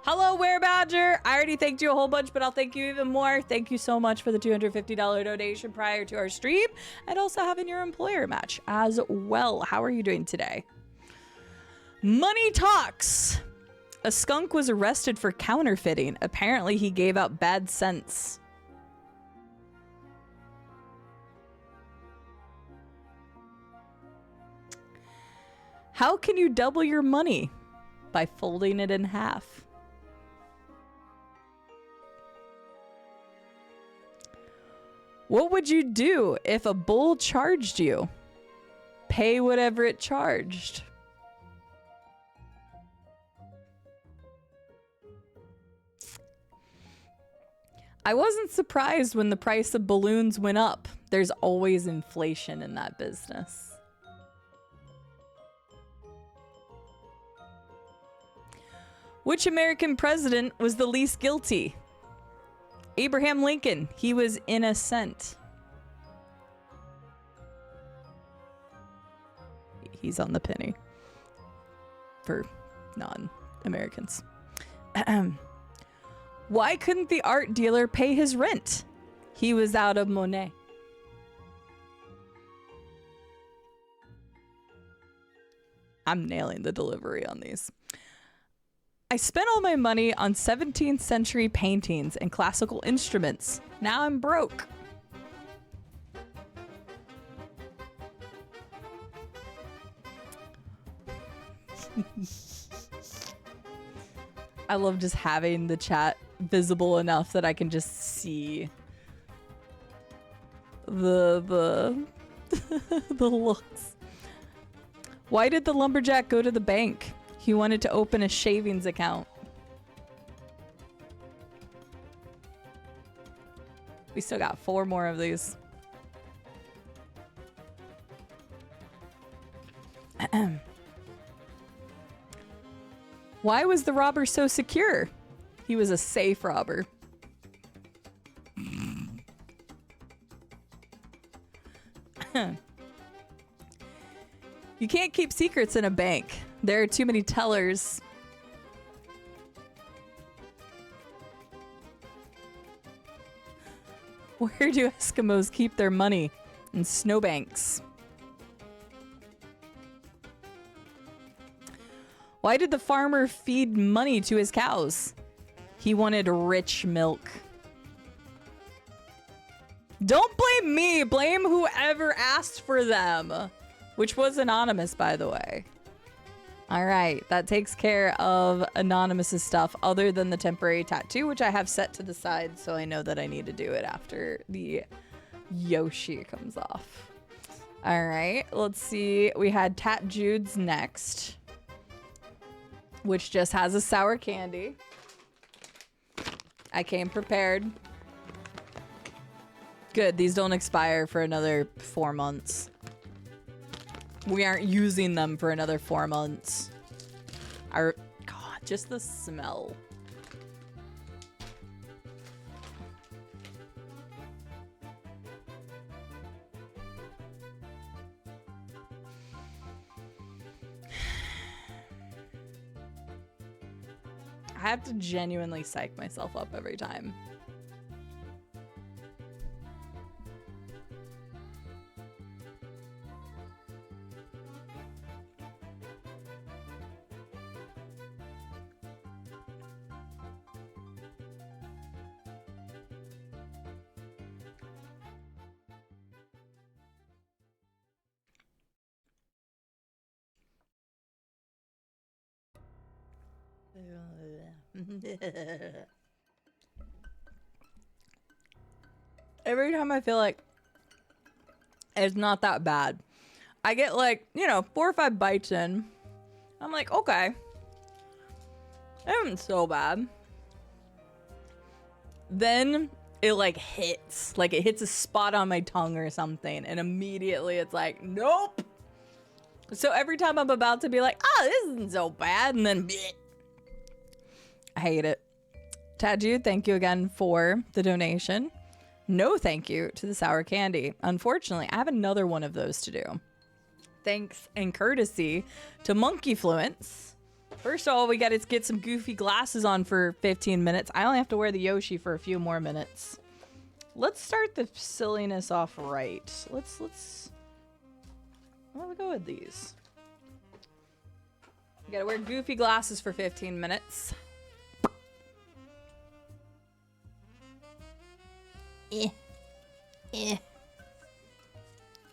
Hello, Were Badger. I already thanked you a whole bunch, but I'll thank you even more. Thank you so much for the $250 donation prior to our stream and also having your employer match as well. How are you doing today? Money talks. A skunk was arrested for counterfeiting. Apparently, he gave out bad scents. How can you double your money? By folding it in half. What would you do if a bull charged you? Pay whatever it charged. I wasn't surprised when the price of balloons went up. There's always inflation in that business. Which American president was the least guilty? Abraham Lincoln. He was innocent. He's on the penny. For non-Americans. Why couldn't the art dealer pay his rent? He was out of money. I'm nailing the delivery on these. I spent all my money on 17th century paintings and classical instruments. Now I'm broke. I love just having the chat visible enough that I can just see the the looks. Why did the lumberjack go to the bank? He wanted to open a shavings account. We still got 4 more of these. Why was the robber so secure? He was a safe robber. You can't keep secrets in a bank. There are too many tellers. Where do Eskimos keep their money? In snowbanks. Why did the farmer feed money to his cows? He wanted rich milk. Don't blame me. Blame whoever asked for them. Which was anonymous, by the way. All right, that takes care of Anonymous's stuff other than the temporary tattoo, which I have set to the side so I know that I need to do it after the Yoshi comes off. All right, let's see. We had Tat Jude's next, which just has a sour candy. I came prepared. Good, these don't expire for another 4 months. We aren't using them for another 4 months. God, just the smell. I have to genuinely psych myself up every time. Every time I feel like it's not that bad, I get like, 4 or 5 bites in. I'm like, okay, it isn't so bad. Then it like hits a spot on my tongue or something, and immediately it's like, nope. So every time I'm about to be like, this isn't so bad, and then bleh, I hate it. Jude, thank you again for the donation. No thank you to the sour candy. Unfortunately, I have another one of those to do. Thanks and courtesy to Monkey Fluence. First of all, we got to get some goofy glasses on for 15 minutes. I only have to wear the Yoshi for a few more minutes. Let's start the silliness off right. Let's go with these. We got to wear goofy glasses for 15 minutes.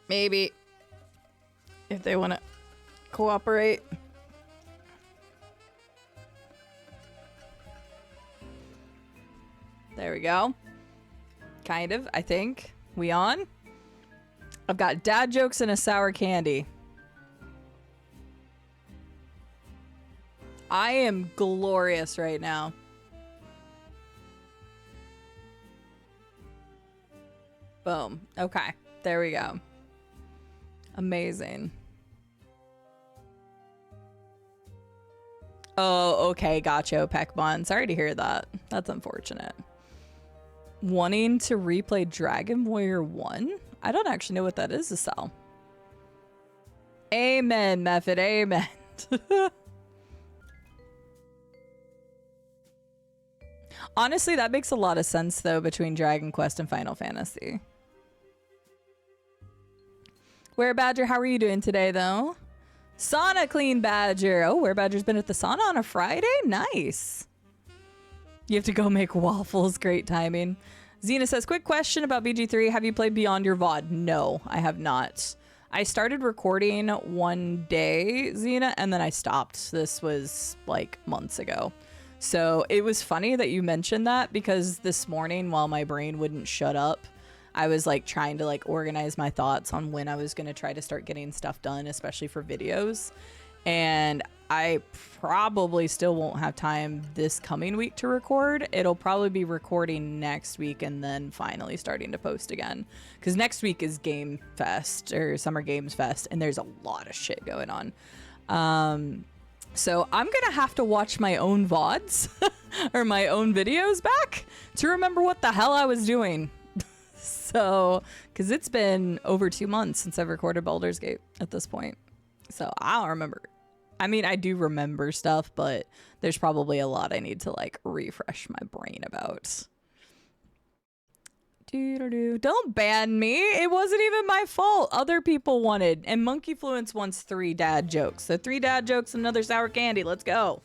Maybe if they want to cooperate. There we go. Kind of, I think. We on? I've got dad jokes and a sour candy. I am glorious right now. Boom. Okay. There we go. Amazing. Oh, okay. Gotcha, Pekmon. Sorry to hear that. That's unfortunate. Wanting to replay Dragon Warrior 1? I don't actually know what that is, Estelle. Amen, Method. Amen. Honestly, that makes a lot of sense, though, between Dragon Quest and Final Fantasy. Where Badger, how are you doing today, though? Sauna Clean Badger. Oh, Where Badger's been at the sauna on a Friday? Nice. You have to go make waffles. Great timing. Xena says, quick question about BG3. Have you played Beyond Your VOD? No, I have not. I started recording one day, Xena, and then I stopped. This was like months ago. So it was funny that you mentioned that, because this morning while my brain wouldn't shut up, I was like trying to like organize my thoughts on when I was going to try to start getting stuff done, especially for videos. And I probably still won't have time this coming week to record. It'll probably be recording next week and then finally starting to post again. Because next week is Game Fest or Summer Games Fest, and there's a lot of shit going on. So I'm going to have to watch my own VODs or my own videos back to remember what the hell I was doing. So, because it's been over 2 months since I've recorded Baldur's Gate at this point. So I don't remember. I mean, I do remember stuff, but there's probably a lot I need to like refresh my brain about. Don't ban me. It wasn't even my fault. Other people wanted. And Monkey Fluence wants 3 dad jokes. So 3 dad jokes and another sour candy. Let's go.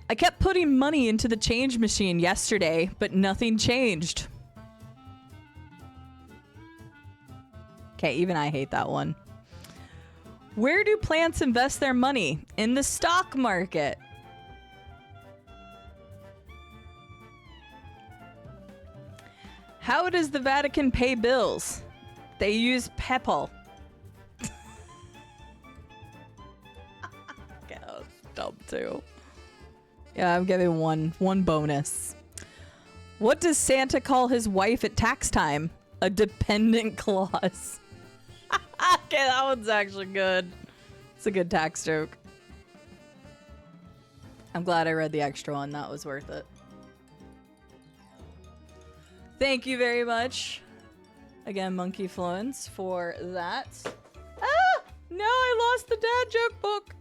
I kept putting money into the change machine yesterday, but nothing changed. Okay, even I hate that one. Where do plants invest their money? In the stock market. How does the Vatican pay bills? They use PayPal. Okay, that was dumb too. Yeah, I'm giving one bonus. What does Santa call his wife at tax time? A dependent clause. Okay, that one's actually good. It's a good tax joke. I'm glad I read the extra one. That was worth it. Thank you very much. Again, Monkey Fluence, for that. Ah! No, I lost the dad joke book.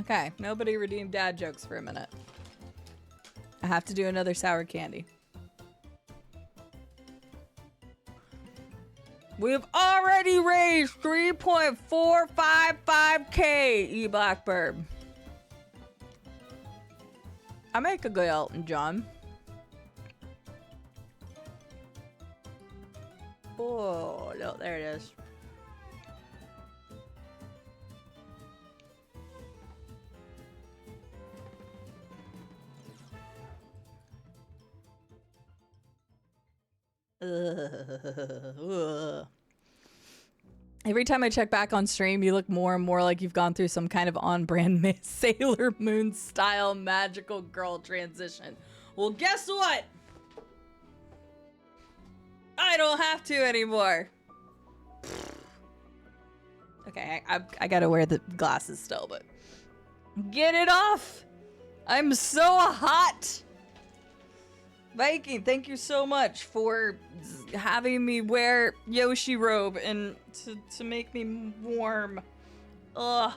Okay, nobody redeemed dad jokes for a minute. I have to do another sour candy. We've already raised 3.455K, E Blackbird. I make a good Elton John. Oh, no, there it is. Ugh. Every time I check back on stream, you look more and more like you've gone through some kind of on-brand Sailor Moon style magical girl transition. Well, guess what? I don't have to anymore. Okay, I gotta wear the glasses still, but get it off. I'm so hot. Viking, thank you so much for having me wear Yoshi robe and to make me warm. Ugh.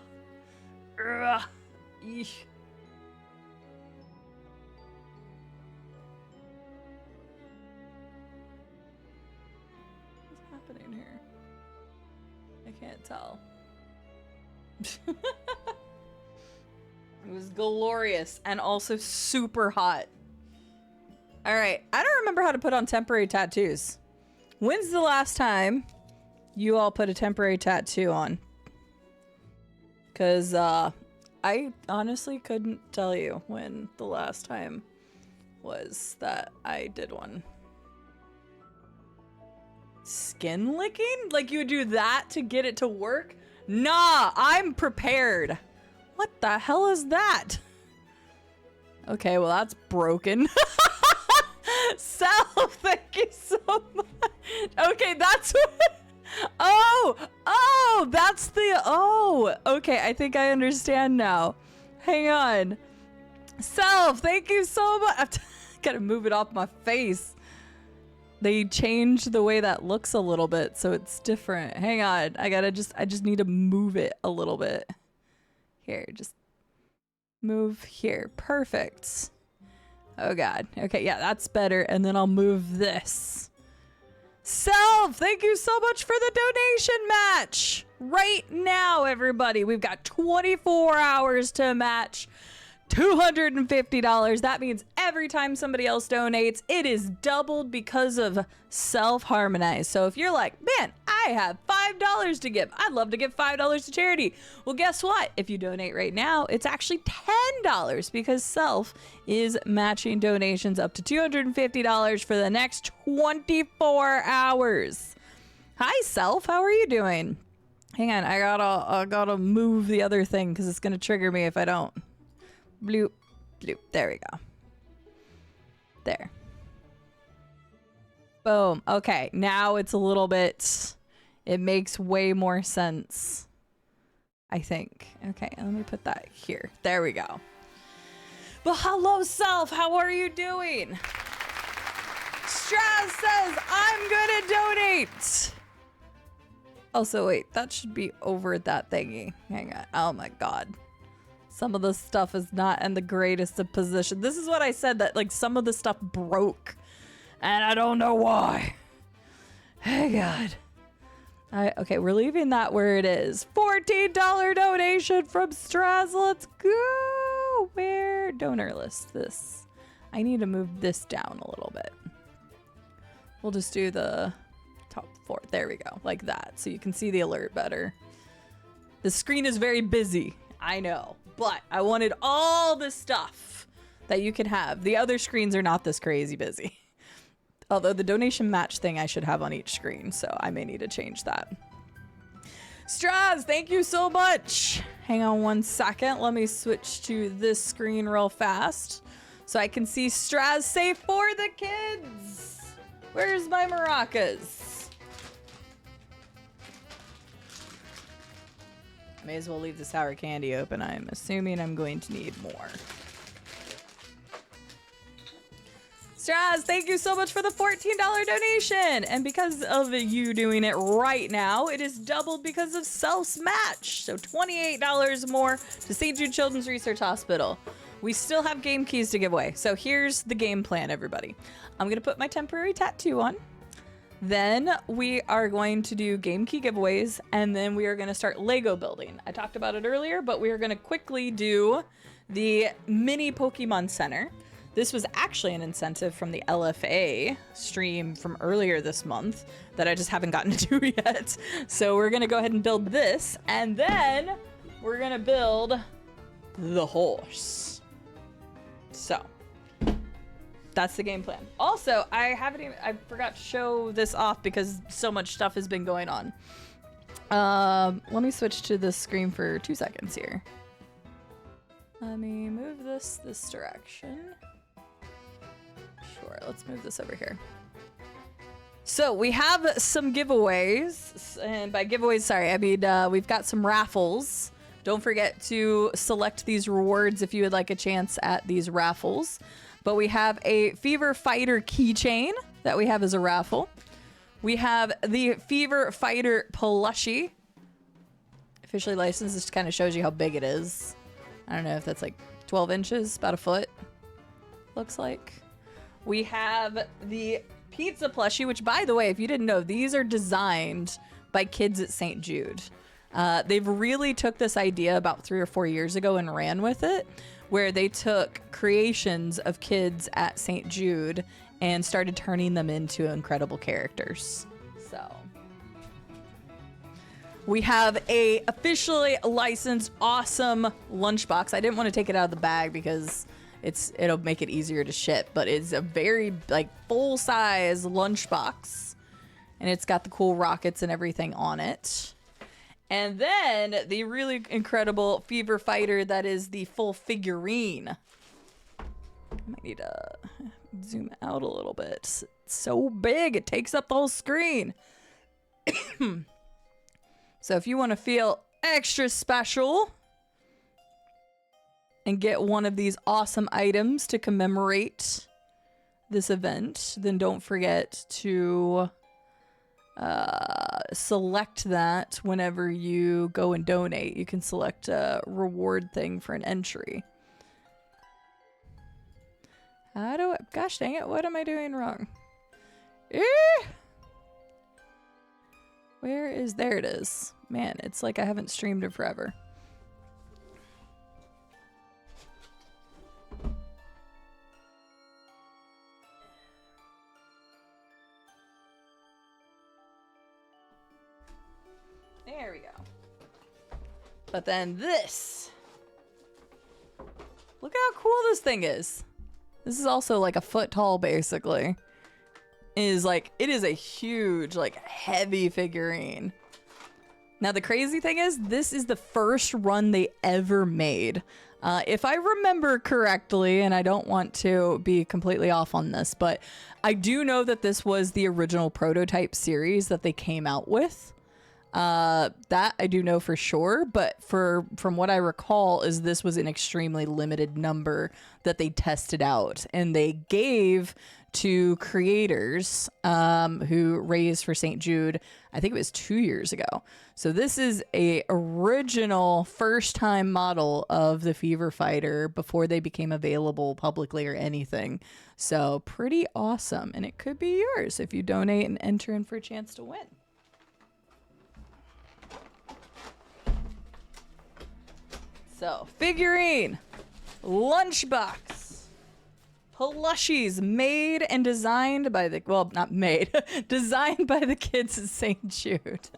Ugh. Eesh. What's happening here? I can't tell. It was glorious and also super hot. All right, I don't remember how to put on temporary tattoos. When's the last time you all put a temporary tattoo on? Because I honestly couldn't tell you when the last time was that I did one. Skin licking? Like you would do that to get it to work? Nah, I'm prepared. What the hell is that? Okay, well that's broken. Self, thank you so much. Okay, that's what. Oh, that's the. Oh, okay. I think I understand now. Hang on. Self, thank you so much. I've gotta move it off my face. They changed the way that looks a little bit, so it's different. Hang on. I just need to move it a little bit. Here, just move here. Perfect. Oh God. Okay, yeah, that's better. And then I'll move this. Self, thank you so much for the donation match. Right now, everybody, we've got 24 hours to match $250. That means every time somebody else donates, it is doubled because of self-harmonize. So if you're like, man, I have $5 to give, I'd love to give $5 to charity. Well, guess what? If you donate right now, it's actually $10 because Self is matching donations up to $250 for the next 24 hours. Hi, Self. How are you doing? Hang on. I gotta move the other thing because it's going to trigger me if I don't. Bloop, bloop. There we go. There. Boom. Okay, now it's a little bit, it makes way more sense, I think. Okay, let me put that here. There we go. But hello, Self. How are you doing? Straz says, I'm gonna donate. Also, wait, that should be over that thingy. Hang on. Oh my God. Some of the stuff is not in the greatest of position. This is what I said, that like some of the stuff broke and I don't know why. Hey God. Okay, we're leaving that where it is. $14 donation from Straz. Let's go. Where? Donor list. This. I need to move this down a little bit. We'll just do the top 4. There we go. Like that. So you can see the alert better. The screen is very busy. I know. But I wanted all the stuff that you can have. The other screens are not this crazy busy. Although the donation match thing I should have on each screen, so I may need to change that. Straz, thank you so much. Hang on one second. Let me switch to this screen real fast so I can see Straz say for the kids. Where's my maracas? May as well leave the sour candy open. I'm assuming I'm going to need more. Straz, thank you so much for the $14 donation. And because of you doing it right now, it is doubled because of Self's match. So $28 more to St. Jude Children's Research Hospital. We still have game keys to give away. So here's the game plan, everybody. I'm going to put my temporary tattoo on. Then we are going to do game key giveaways, and then we are going to start Lego building. I talked about it earlier, but we are going to quickly do the mini Pokemon Center. This was actually an incentive from the LFA stream from earlier this month that I just haven't gotten to do yet. So we're going to go ahead and build this, and then we're going to build the horse. So that's the game plan. Also, I forgot to show this off because so much stuff has been going on. Let me switch to the screen for 2 seconds here. Let me move this direction. Sure, let's move this over here. So we have some giveaways, and by giveaways, sorry, I mean we've got some raffles. Don't forget to select these rewards if you would like a chance at these raffles. But we have a Fever Fighter keychain that we have as a raffle. We have the Fever Fighter plushie. Officially licensed. This kind of shows you how big it is. I don't know if that's like 12 inches, about a foot, looks like. We have the pizza plushie, which, by the way, if you didn't know, these are designed by kids at St. Jude. They've really took this idea about 3 or 4 years ago and ran with it, where they took creations of kids at St. Jude and started turning them into incredible characters. So we have a officially licensed awesome lunchbox. I didn't want to take it out of the bag because it'll make it easier to ship, but it's a very like full-size lunchbox, and it's got the cool rockets and everything on it. And then the really incredible Fever Fighter that is the full figurine. I might need to zoom out a little bit. It's so big, it takes up the whole screen. So if you want to feel extra special and get one of these awesome items to commemorate this event, then don't forget to select that whenever you go and donate. You can select a reward thing for an entry. Gosh dang it, what am I doing wrong? There it is. Man, it's like I haven't streamed in forever. There we go. But then this. Look how cool this thing is. This is also like a foot tall, basically. It is a huge, like, heavy figurine. Now, the crazy thing is, this is the first run they ever made. If I remember correctly, and I don't want to be completely off on this, but I do know that this was the original prototype series that they came out with. That I do know for sure, but from what I recall is this was an extremely limited number that they tested out, and they gave to creators who raised for St. Jude. I think it was 2 years ago. So this is a original first time model of the Fever Fighter before they became available publicly or anything. So pretty awesome, and it could be yours if you donate and enter in for a chance to win. So, figurine, lunchbox, plushies made and designed by the, well, not made, designed by the kids at St. Jude.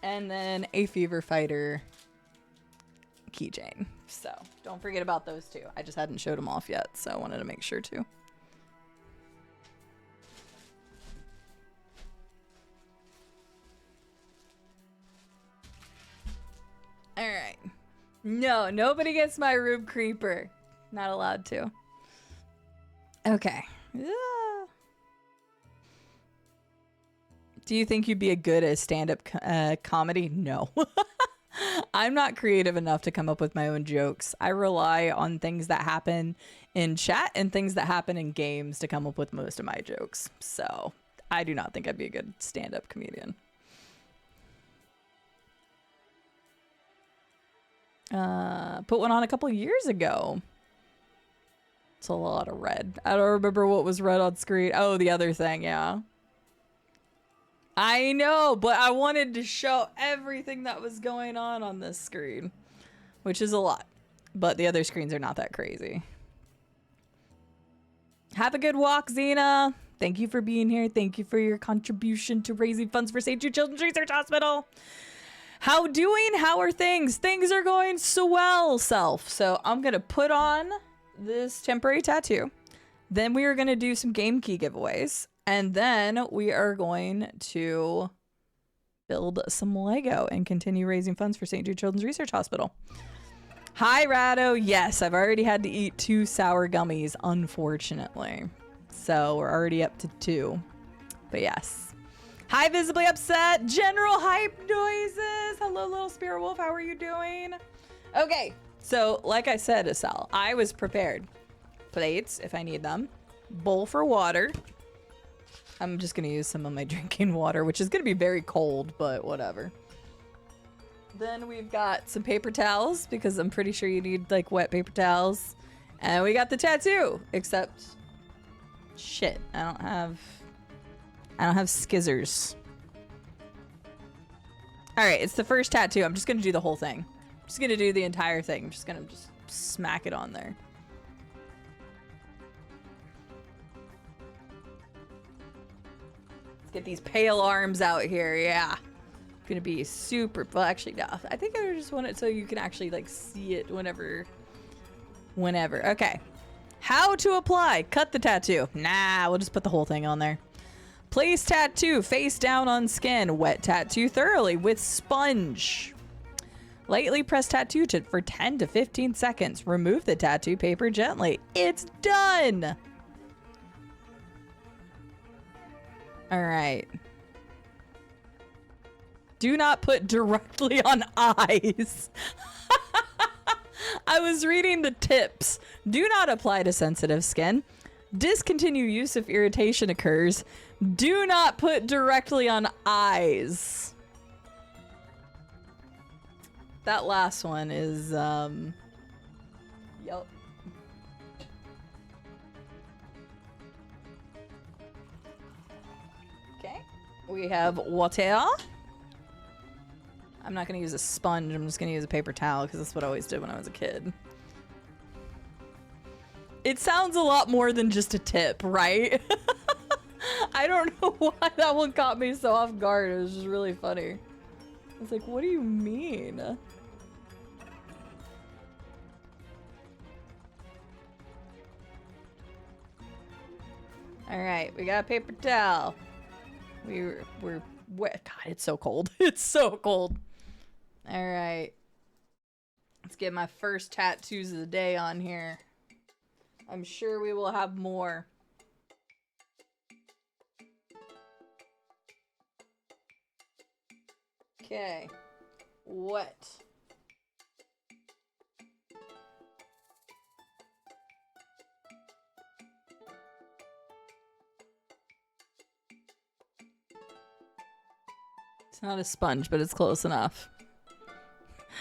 And then a Fever Fighter keychain. So, don't forget about those two. I just hadn't showed them off yet, so I wanted to make sure to. All right. No, nobody gets my Rube Creeper. Not allowed to. Okay. Do you think you'd be a good at stand-up comedy? No. I'm not creative enough to come up with my own jokes. I rely on things that happen in chat and things that happen in games to come up with most of my jokes. So I do not think I'd be a good stand-up comedian. Put one on a couple years ago. It's a lot of red. I don't remember what was red on screen. Oh, the other thing, yeah. I know, but I wanted to show everything that was going on this screen, which is a lot. But the other screens are not that crazy. Have a good walk, Xena. Thank you for being here. Thank you for your contribution to raising funds for St. Jude Children's Research Hospital. How are things? Things are going so well, self. So I'm going to put on this temporary tattoo. Then we are going to do some game key giveaways. And then we are going to build some Lego and continue raising funds for St. Jude Children's Research Hospital. Hi, Rado. Yes, I've already had to eat 2 sour gummies, unfortunately. So we're already up to 2. But yes. Hi, Visibly Upset. General Hype Noises. Hello, little Spirit Wolf. How are you doing? Okay. So, like I said, Asal, I was prepared. Plates, if I need them. Bowl for water. I'm just going to use some of my drinking water, which is going to be very cold, but whatever. Then we've got some paper towels, because I'm pretty sure you need, like, wet paper towels. And we got the tattoo, except... shit, I don't have skizzers. Alright, it's the first tattoo. I'm just going to do the whole thing. I'm just going to do the entire thing. I'm just going to smack it on there. Let's get these pale arms out here, yeah. Gonna be super, well actually no. I think I just want it so you can actually like see it whenever. Okay. How to apply. Cut the tattoo. Nah, we'll just put the whole thing on there. Place tattoo face down on skin. Wet tattoo thoroughly with sponge. Lightly press tattoo tip for 10 to 15 seconds. Remove the tattoo paper gently. It's done. All right. Do not put directly on eyes. I was reading the tips. Do not apply to sensitive skin. Discontinue use if irritation occurs. Do not put directly on eyes. That last one is, yep. Okay. We have water. I'm not going to use a sponge. I'm just going to use a paper towel because that's what I always did when I was a kid. It sounds a lot more than just a tip, right? I don't know why that one caught me so off guard. It was just really funny. I was like, what do you mean? All right, we got a paper towel. We're wet. God, it's so cold. It's so cold. All right. Let's get my first tattoos of the day on here. I'm sure we will have more. Okay. Wet. It's not a sponge, but it's close enough.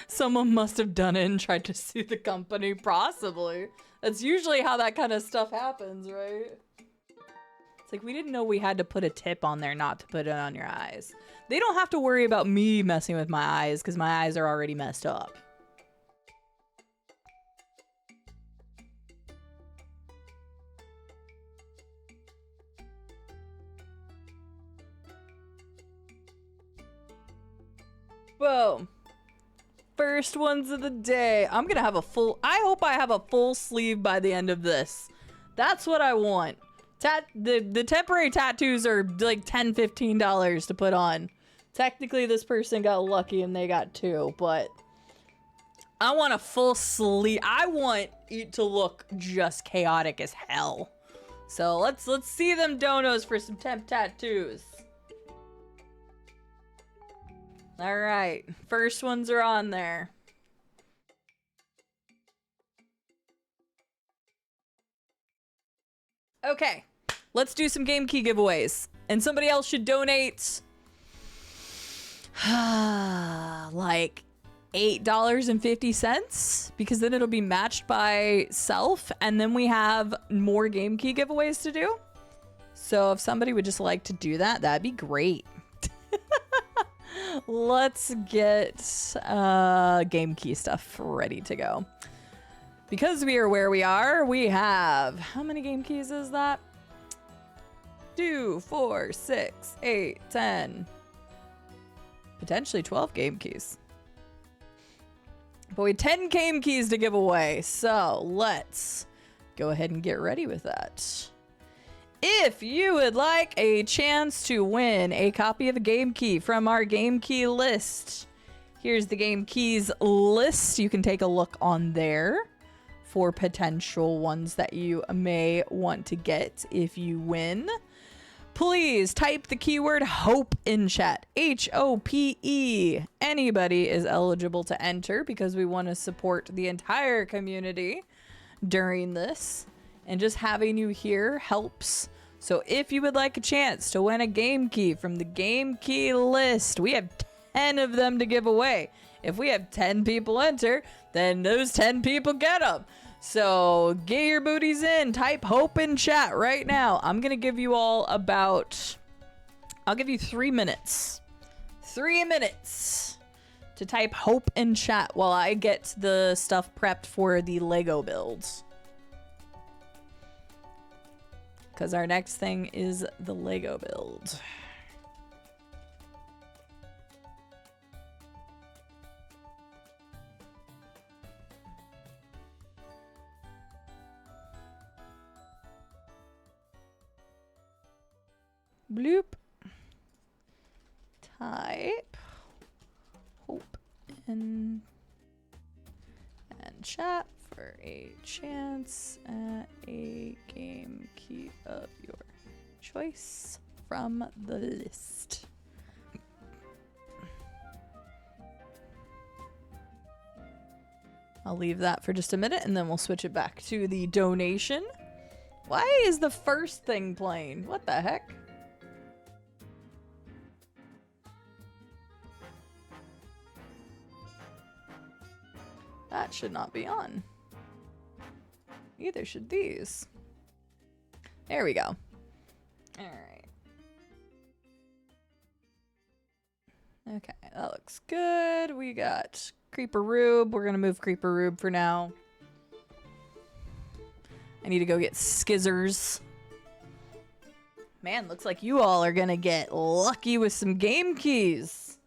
Someone must have done it and tried to sue the company, possibly. That's usually how that kind of stuff happens, right? It's like, we didn't know we had to put a tip on there not to put it on your eyes. They don't have to worry about me messing with my eyes because my eyes are already messed up. Boom. First ones of the day. I'm gonna have a full, I hope I have a full sleeve by the end of this. That's what I want. The temporary tattoos are like $10, $15 to put on. Technically this person got lucky and they got 2, but I want a full sleeve. I want it to look just chaotic as hell. So let's see them donos for some temp tattoos. All right, first ones are on there. Okay, let's do some game key giveaways. And somebody else should donate like $8.50 because then it'll be matched by self. And then we have more game key giveaways to do. So if somebody would just like to do that, that'd be great. Let's get game key stuff ready to go. Because we are where we are, we have, how many game keys is that? 2, 4, 6, 8, 10. Potentially 12 game keys. But we have 10 game keys to give away. So let's go ahead and get ready with that. If you would like a chance to win a copy of a game key from our game key list, here's the game keys list. You can take a look on there for potential ones that you may want to get if you win. Please type the keyword HOPE in chat. HOPE. Anybody is eligible to enter because we want to support the entire community during this. And just having you here helps. So if you would like a chance to win a game key from the game key list, we have 10 of them to give away. If we have 10 people enter, then those 10 people get them. So get your booties in. Type HOPE in chat right now. I'm going to give you all I'll give you 3 minutes. 3 minutes to type HOPE in chat while I get the stuff prepped for the Lego builds. Because our next thing is the Lego build. Bloop. Type HOPE in and chat for a chance at a game key of your choice from the list. I'll leave that for just a minute and then we'll switch it back to the donation. Why is the first thing playing? What the heck? That should not be on. Neither should these. There we go. Alright. Okay, that looks good. We got Creeper Rube. We're going to move Creeper Rube for now. I need to go get Skizzers. Man, looks like you all are going to get lucky with some game keys.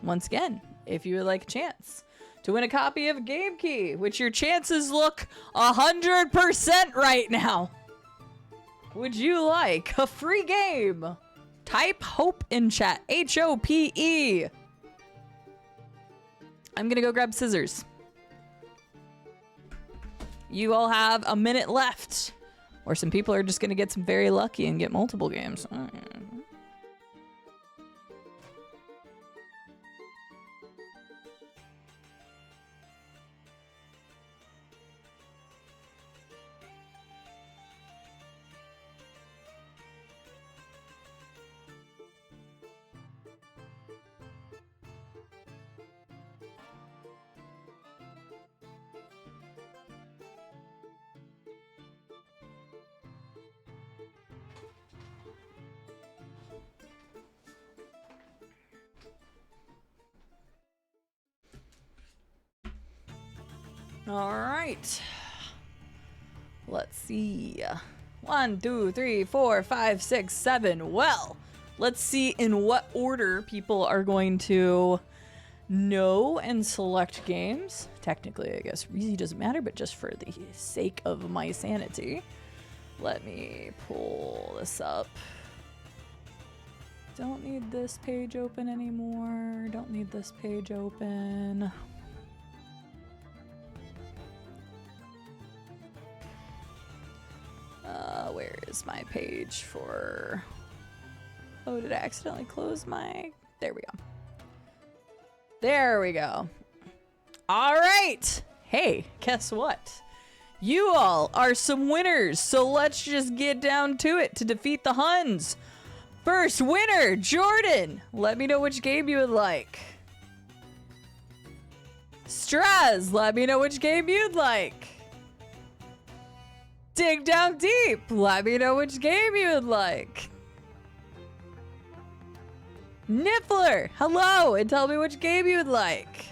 Once again, if you would like a chance to win a copy of a game key, which your chances look 100% right now. Would you like a free game? Type HOPE in chat. HOPE. I'm gonna go grab scissors. You all have a minute left. Or some people are just gonna get some very lucky and get multiple games. All right. Let's see. 1, 2, 3, 4, 5, 6, 7. Well, let's see in what order people are going to know and select games. Technically, I guess really doesn't matter, but just for the sake of my sanity, let me pull this up. Don't need this page open anymore. Don't need this page open. Where is my page for... Oh, did I accidentally close my... There we go. There we go. All right. Hey, guess what? You all are some winners, so let's just get down to it to defeat the Huns. First winner, Jordan. Let me know which game you would like. Straz, let me know which game you'd like. Dig Down Deep, let me know which game you would like. Niffler, hello, and tell me which game you would like.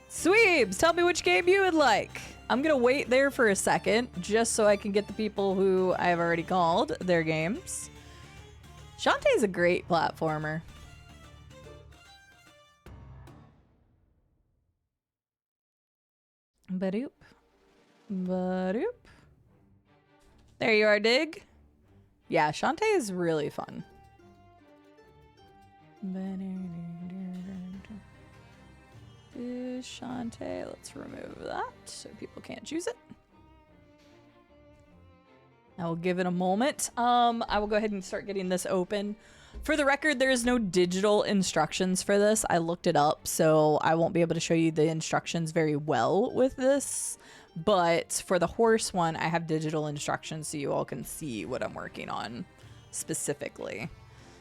Sweebs, tell me which game you would like. I'm gonna wait there for a second, just so I can get the people who I've already called their games. Shantae's a great platformer. Badoop. Badoop. There you are, Dig. Yeah, Shantae is really fun. Is Shantae. Let's remove that so people can't choose it. I will give it a moment. I will go ahead and start getting this open. For the record, there is no digital instructions for this. I looked it up, so I won't be able to show you the instructions very well with this. But for the horse one, I have digital instructions so you all can see what I'm working on specifically.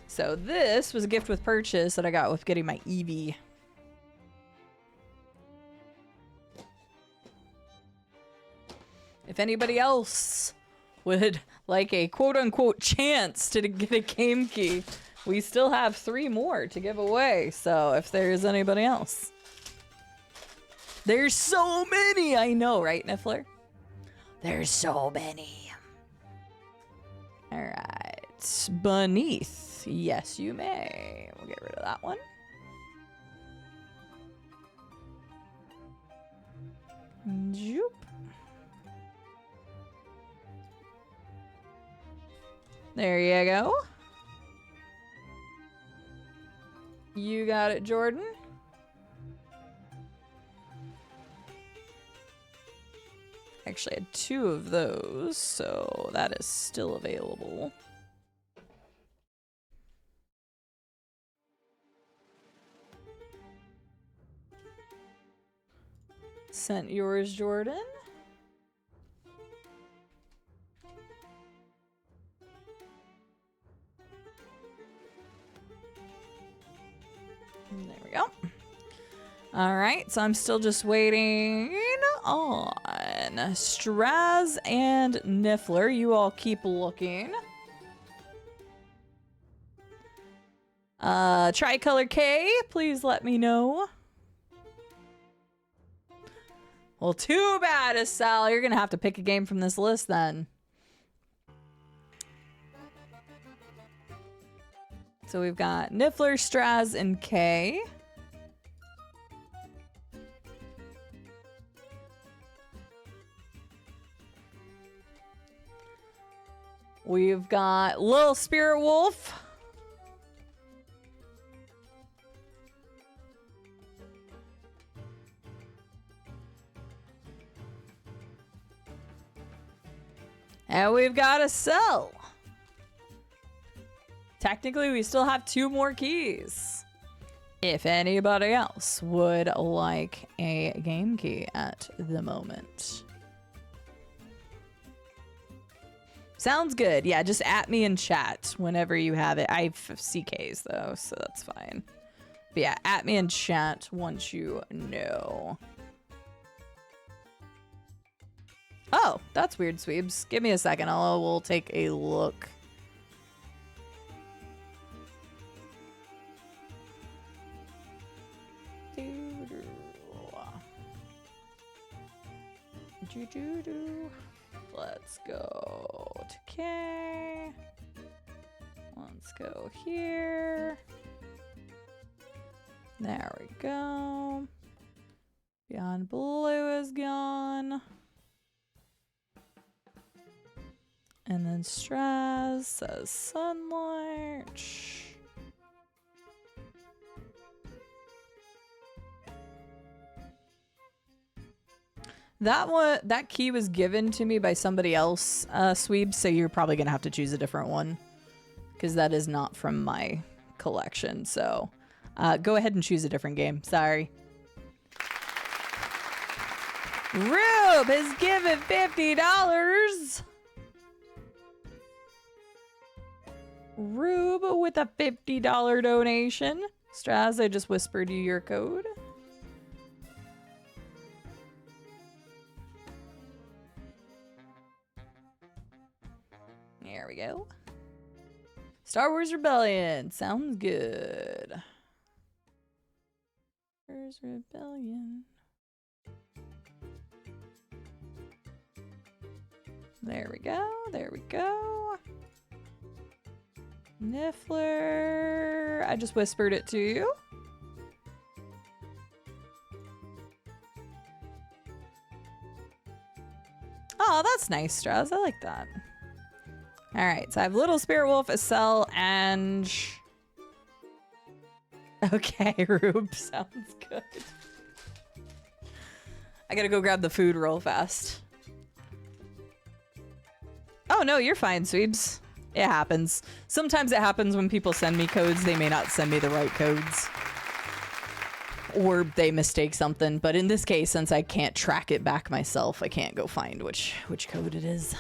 So this was a gift with purchase that I got with getting my Eevee. If anybody else would like a quote-unquote chance to get a game key, we still have 3 more to give away. So if there's anybody else. There's so many! I know, right, Niffler? There's so many. Alright. Beneath. Yes, you may. We'll get rid of that one. Joop. There you go. You got it, Jordan. Actually, I had 2 of those, so that is still available. Sent yours, Jordan. There we go. All right, so I'm still just waiting on Straz and Niffler. You all keep looking. Tricolor K, please let me know. Well, too bad, Estelle. You're gonna have to pick a game from this list then. So we've got Niffler, Straz, and K. We've got Lil Spirit Wolf. And we've got a Cell. Technically, we still have 2 more keys. If anybody else would like a game key at the moment. Sounds good. Yeah, just at me in chat whenever you have it. I have CKs though, so that's fine. But yeah, at me in chat once you know. Oh, that's weird, Sweebs. Give me a second. We'll take a look. Let's go to K. Let's go here. There we go. Beyond Blue is gone. And then Straz says Sunlight. That key was given to me by somebody else, Sweeb, so you're probably gonna have to choose a different one. Because that is not from my collection, so go ahead and choose a different game. Sorry. Rube has given $50. Rube with a $50 donation. Straz, I just whispered you your code. There we go. Star Wars Rebellion. Sounds good. Where's Rebellion? There we go. There we go. Niffler. I just whispered it to you. Oh, that's nice, Strauss. I like that. All right, so I have Little Spirit Wolf, Estelle, and... Okay, Rube, sounds good. I gotta go grab the food real fast. Oh, no, you're fine, Sweebs. It happens. Sometimes it happens when people send me codes, they may not send me the right codes. Or they mistake something, but in this case, since I can't track it back myself, I can't go find which code it is.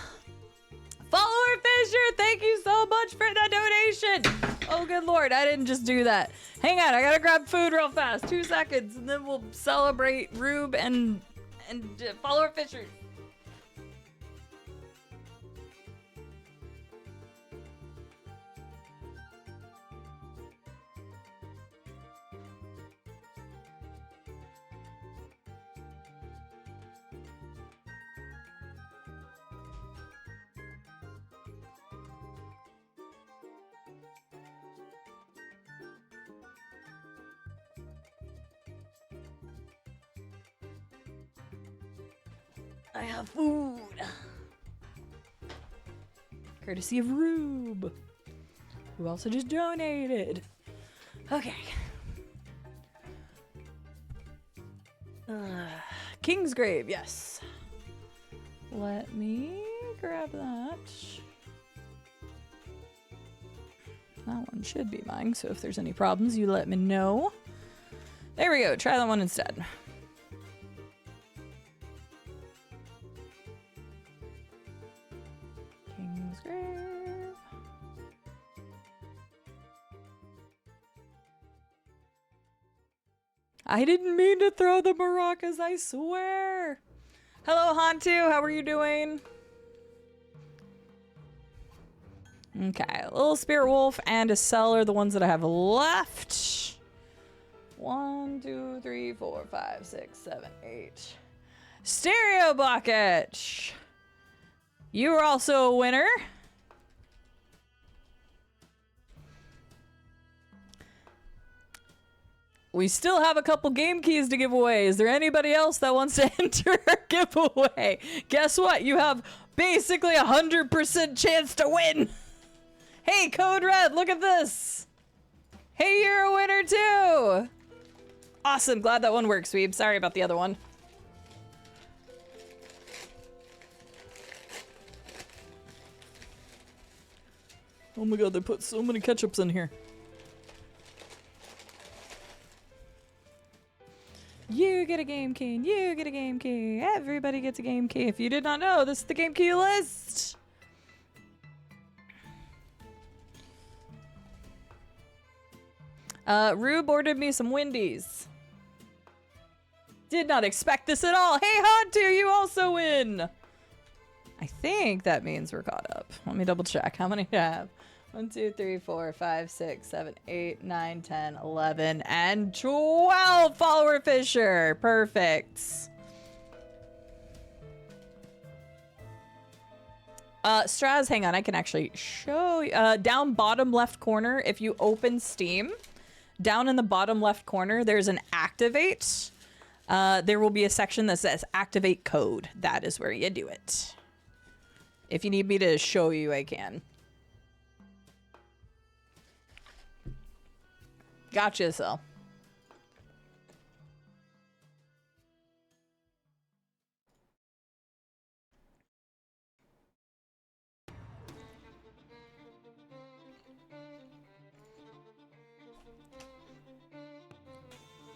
Follower Fisher, thank you so much for the donation. Oh, good Lord, I didn't just do that. Hang on, I gotta grab food real fast. 2 seconds, and then we'll celebrate Rube and Follower Fisher. I have food. Courtesy of Rube, who also just donated. Okay. Kingsgrave, yes. Let me grab that. That one should be mine, so if there's any problems, you let me know. There we go, try that one instead. Kingsgrave. I didn't mean to throw the maracas, I swear. Hello, Hantu, how are you doing? Okay, Little Spirit Wolf and a Cell are the ones that I have left. 1, 2, 3, 4, 5, 6, 7, 8. Stereo Bucket! You are also a winner. We still have a couple game keys to give away. Is there anybody else that wants to enter our giveaway? Guess what? You have basically 100% chance to win. Hey, Code Red, look at this. Hey, you're a winner too. Awesome, glad that one works, Weeb. Sorry about the other one. Oh my god, they put so many ketchups in here. You get a game key, and you get a game key. Everybody gets a game key. If you did not know, this is the game key list. Rube ordered me some Wendy's. Did not expect this at all. Hey, Hantu, you also win. I think that means we're caught up. Let me double check. How many do I have? 1, 2, 3, 4, 5, 6, 7, 8, 9, 10, 11, and 12 Follower Fisher. Perfect. Straz, hang on. I can actually show you. Down bottom left corner, if you open Steam, down in the bottom left corner, there's an activate. There will be a section that says activate code. That is where you do it. If you need me to show you, I can. Gotcha, Cell.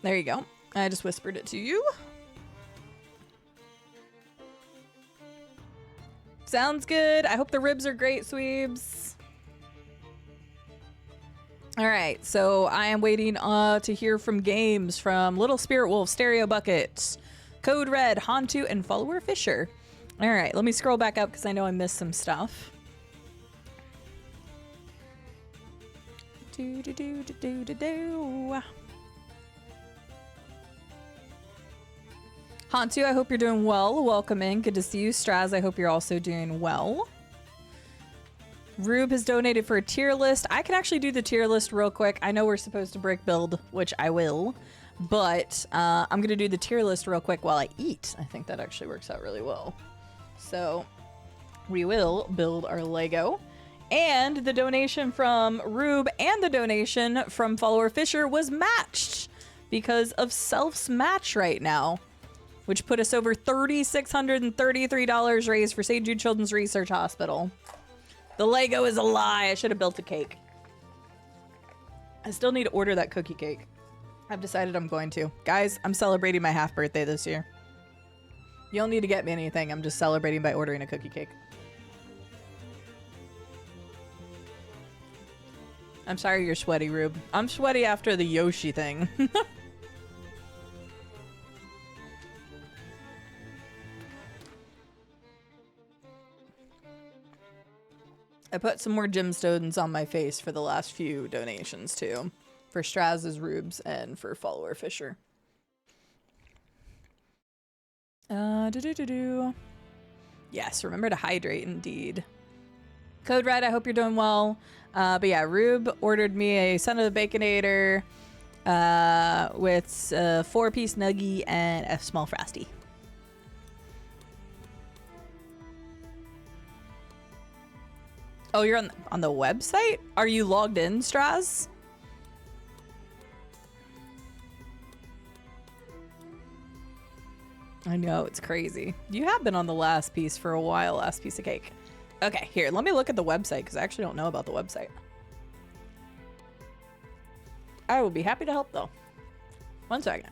There you go. I just whispered it to you. Sounds good. I hope the ribs are great, Sweebs. All right, so I am waiting to hear from games from Little Spirit Wolf, Stereo Bucket, Code Red, Hantu, and Follower Fisher. All right, let me scroll back up because I know I missed some stuff. Hantu, I hope you're doing well. Welcome in. Good to see you. Straz, I hope you're also doing well. Rube has donated for a tier list. I can actually do the tier list real quick. I know we're supposed to break build, which I will, but I'm going to do the tier list real quick while I eat. I think that actually works out really well. So we will build our Lego. And the donation from Rube and the donation from follower Fisher was matched because of Self's match right now, which put us over $3,633 raised for St. Jude Children's Research Hospital. The Lego is a lie. I should have built a cake. I still need to order that cookie cake. I've decided I'm going to. Guys, I'm celebrating my half birthday this year. You don't need to get me anything. I'm just celebrating by ordering a cookie cake. I'm sorry you're sweaty, Rube. I'm sweaty after the Yoshi thing. I put some more gemstones on my face for the last few donations too. For Straz's, Rube's, and for follower Fisher. Yes, remember to hydrate indeed. Code Red, I hope you're doing well. But yeah, Rube ordered me a Son of the Baconator with a 4-piece nuggie and a small frosty. Oh, you're on the website? Are you logged in, Straz? I know, it's crazy. You have been on the last piece for a while, last piece of cake. Okay, here, let me look at the website because I actually don't know about the website. I will be happy to help though. 1 second.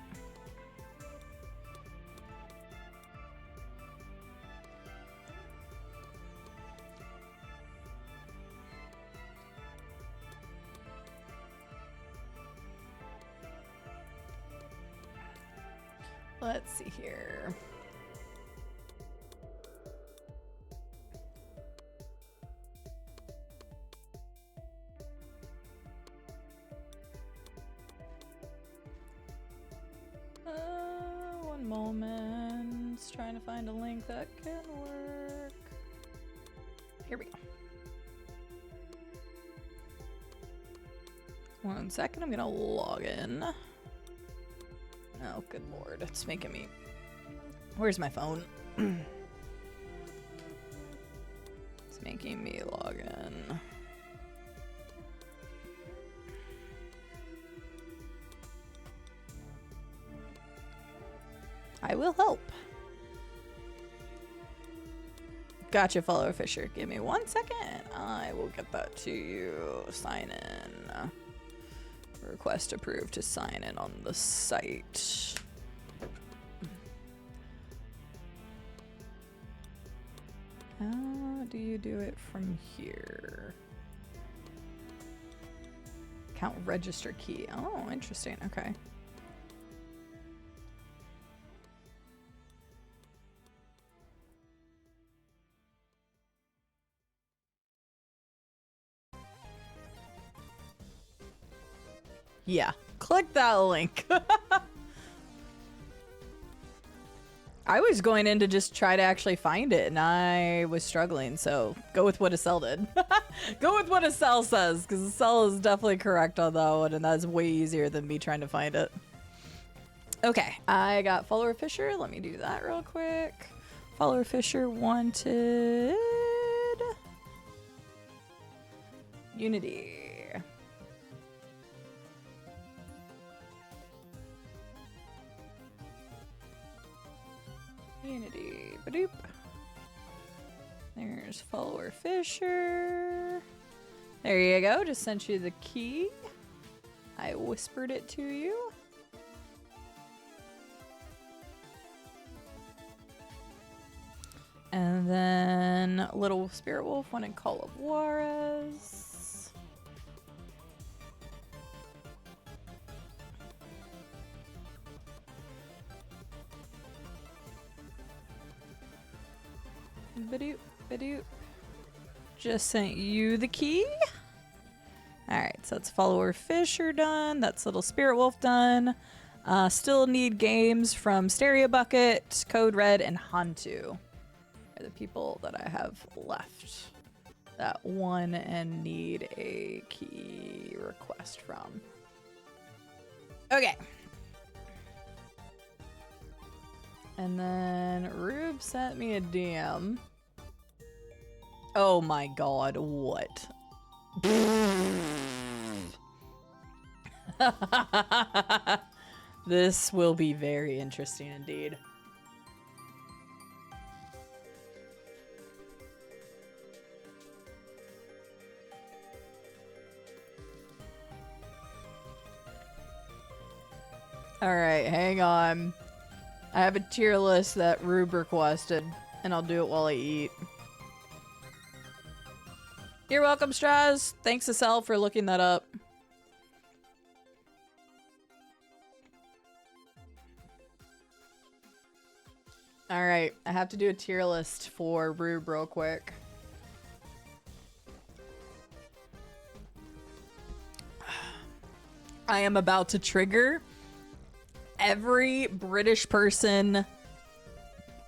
Let's see here. One moment. Just trying to find a link that can work. Here we go. 1 second, I'm gonna log in. Oh, good lord, it's making me... Where's my phone? It's making me log in. I will help. Gotcha, follower Fisher. Give me 1 second. I will get that to you. Sign in. Request approved to sign in on the site. How do you do it from here? Account register key. Oh, interesting. Okay. Yeah, click that link. I was going in to just try to actually find it, and I was struggling, so go with what Estelle did. Go with what Estelle says, because Estelle is definitely correct on that one, and that's way easier than me trying to find it. Okay, I got follower Fisher. Let me do that real quick. Follower Fisher wanted... Unity. Unity. Badoop. There's follower Fisher. There you go. Just sent you the key. I whispered it to you. And then Little Spirit Wolf wanted Call of Juarez. Badoop, badoop. Just sent you the key. Alright, so that's follower Fisher done. That's Little Spirit Wolf done. Still need games from Stereo Bucket, Code Red, and Hantu. Are the people that I have left that won and need a key request from. Okay. And then Rube sent me a DM. Oh my god, what? This will be very interesting indeed. Alright, hang on. I have a tier list that Rube requested, and I'll do it while I eat. You're welcome, Straz. Thanks to Sal for looking that up. Alright, I have to do a tier list for Rube real quick. I am about to trigger every British person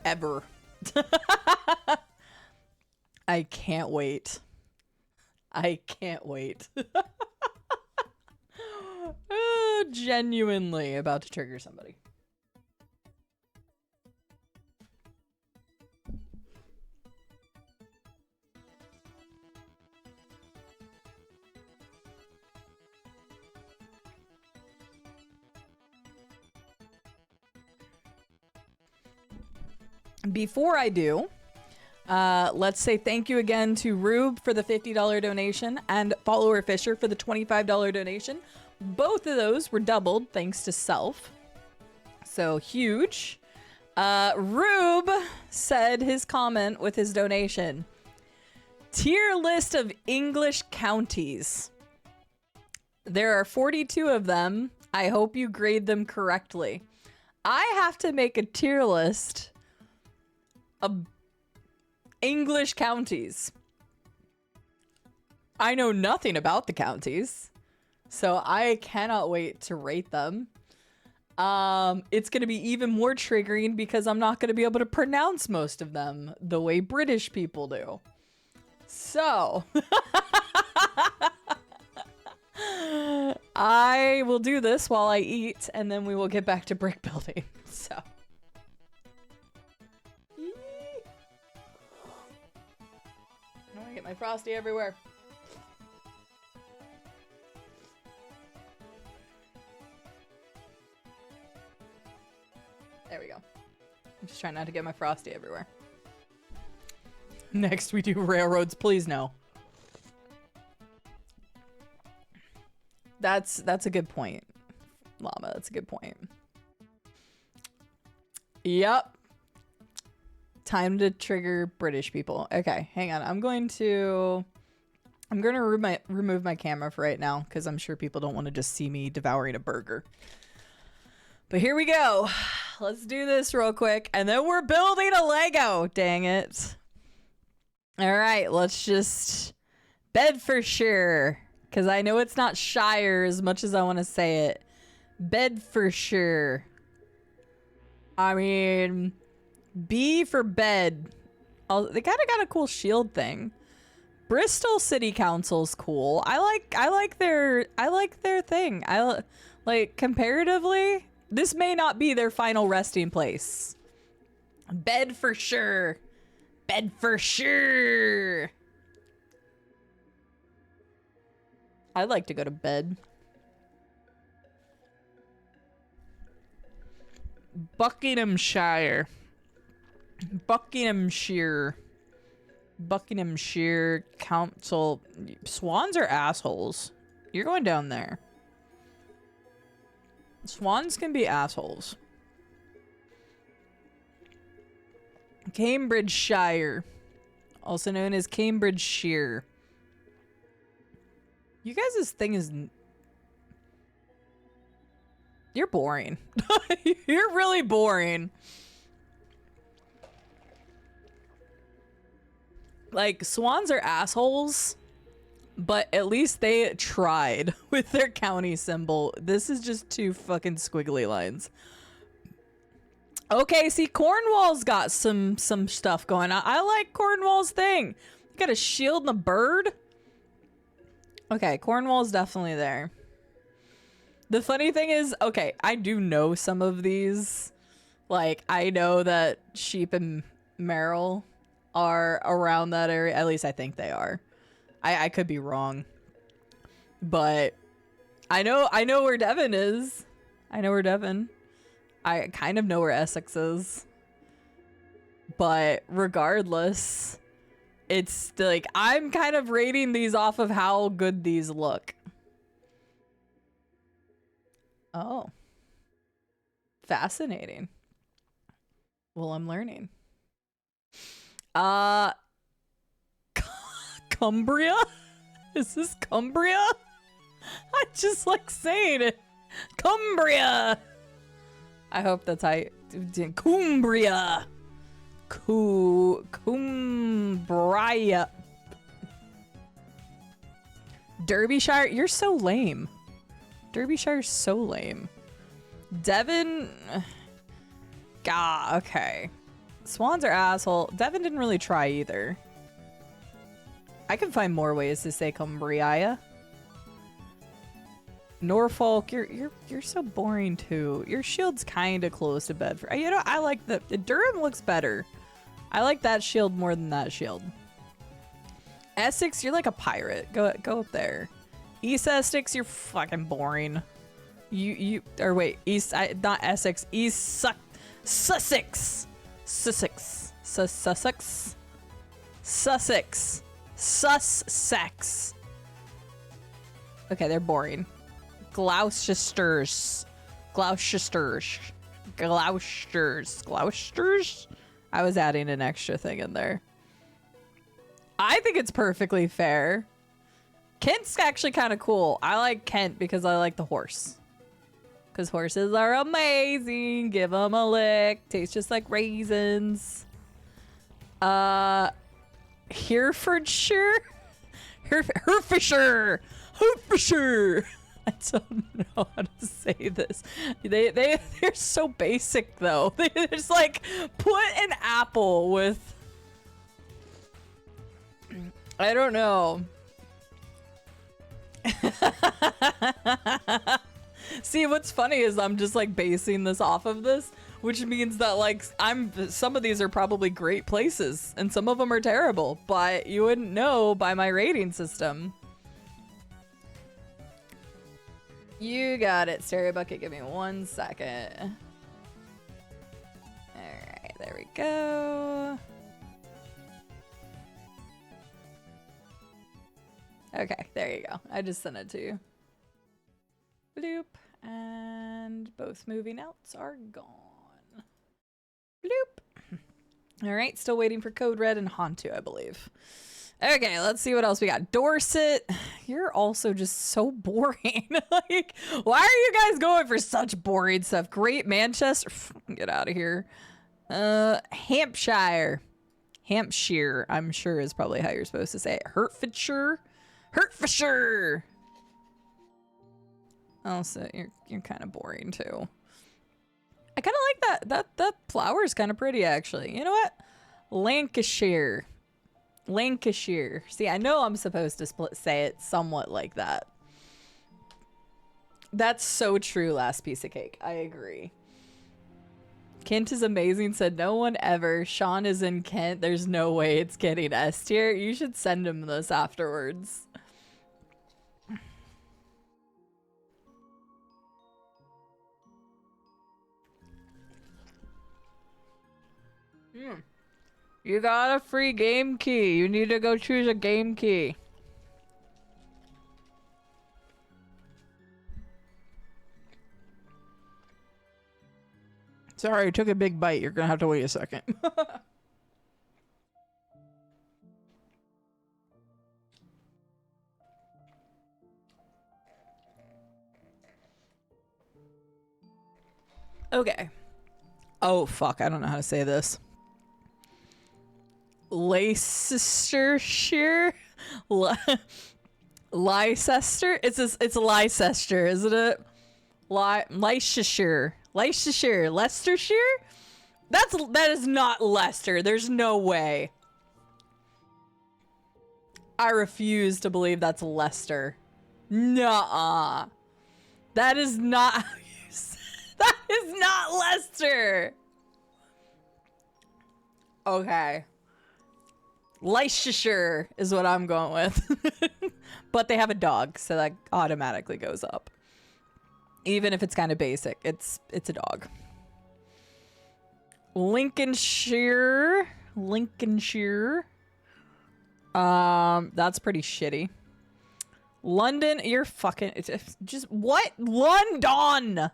ever. I can't wait. I can't wait. Genuinely about to trigger somebody. Before I do, let's say thank you again to Rube for the $50 donation and Follower Fisher for the $25 donation. Both of those were doubled thanks to Self. So huge. Rube said his comment with his donation. Tier list of English counties. There are 42 of them. I hope you grade them correctly. I have to make a tier list of English counties. I know nothing about the counties, so I cannot wait to rate them. It's going to be even more triggering because I'm not going to be able to pronounce most of them the way British people do. So, I will do this while I eat, and then we will get back to brick building. So. I get my Frosty everywhere. There we go. I'm just trying not to get my Frosty everywhere. Next we do railroads, please no. That's a good point, Llama. That's a good point. Yep. Time to trigger British people. Okay, hang on. I'm going to remove my camera for right now because I'm sure people don't want to just see me devouring a burger. But here we go. Let's do this real quick. And then we're building a Lego. Dang it. All right, let's just Bedfordshire. Because I know it's not Shire as much as I want to say it. Bedfordshire. I mean, B for bed. They kind of got a cool shield thing. Bristol City Council's cool. I like their thing. Like comparatively, this may not be their final resting place. Bedfordshire. Bedfordshire. I'd like to go to bed. Buckinghamshire. Buckinghamshire Council. Swans are assholes. You're going down there. Swans can be assholes. Cambridgeshire, also known as Cambridgeshire. You guys' thing is... You're boring. You're really boring. Like, swans are assholes, but at least they tried with their county symbol. This is just two fucking squiggly lines. Okay, see, Cornwall's got some stuff going on. I like Cornwall's thing. You got a shield and a bird. Okay, Cornwall's definitely there. The funny thing is, okay, I do know some of these Like, I know that Sheep and Merrill are around that area. At least I think they are. I could be wrong. But I know where Devon is. I know where Devon. I kind of know where Essex is. But regardless, it's like I'm kind of rating these off of how good these look. Oh. Fascinating. Well, I'm learning. Cumbria? Is this Cumbria? I just like saying it. Cumbria! I hope that's how you... Cumbria! Cumbria. Derbyshire? You're so lame. Derbyshire's so lame. Devon... Gah, okay. Swans are asshole. Devon didn't really try either. I can find more ways to say Cumbria. Norfolk, you're so boring too. Your shield's kind of close to Bedford. You know, I like the Durham looks better. I like that shield more than that shield. Essex, you're like a pirate. Go up there. East Essex, you're fucking boring. Or wait, not Essex. East Sussex. Sussex. Sussex. Sussex. Sussex. Okay, they're boring. Gloucesters. Gloucesters. Gloucesters. I was adding an extra thing in there. I think it's perfectly fair. Kent's actually kind of cool. I like Kent because I like the horse. Because horses are amazing. Give them a lick. Tastes just like raisins. Herefordshire? Herefordshire. Herefordshire. I don't know how to say this. They're so basic though. They just like put an apple with... I don't know. See, what's funny is I'm just like basing this off of this, which means that like some of these are probably great places and some of them are terrible, but you wouldn't know by my rating system. You got it, Stereo Bucket. Give me 1 second. Alright, there we go. Okay, there you go. I just sent it to you. Bloop. And both moving outs are gone. Bloop. Alright, still waiting for Code Red and Hantu, I believe. Okay, let's see what else we got. Dorset, you're also just so boring. Like, why are you guys going for such boring stuff? Great Manchester, get out of here. Hampshire, I'm sure is probably how you're supposed to say it. Hertfordshire. Also, you're kind of boring too. I kind of like that flower is kind of pretty actually. You know what? Lancashire. See, I know I'm supposed to say it somewhat like that. That's so true, last piece of cake. I agree. Kent is amazing, said no one ever. Sean is in Kent. There's no way it's getting S tier. You should send him this afterwards. You got a free game key. You need to go choose a game key. Sorry, I took a big bite. You're gonna have to wait a second. Okay. Oh, fuck. I don't know how to say this. Leicestershire? Leicester? It's Leicester, isn't it? Leicestershire. Leicestershire? That is not Leicester. There's no way. I refuse to believe that's Leicester. Nuh-uh. That is not how you say. That is not Leicester. Okay. Leicestershire is what I'm going with. But they have a dog, so that automatically goes up. Even if it's kind of basic, it's a dog. Lincolnshire. That's pretty shitty. London, you're fucking, it's just, what? London!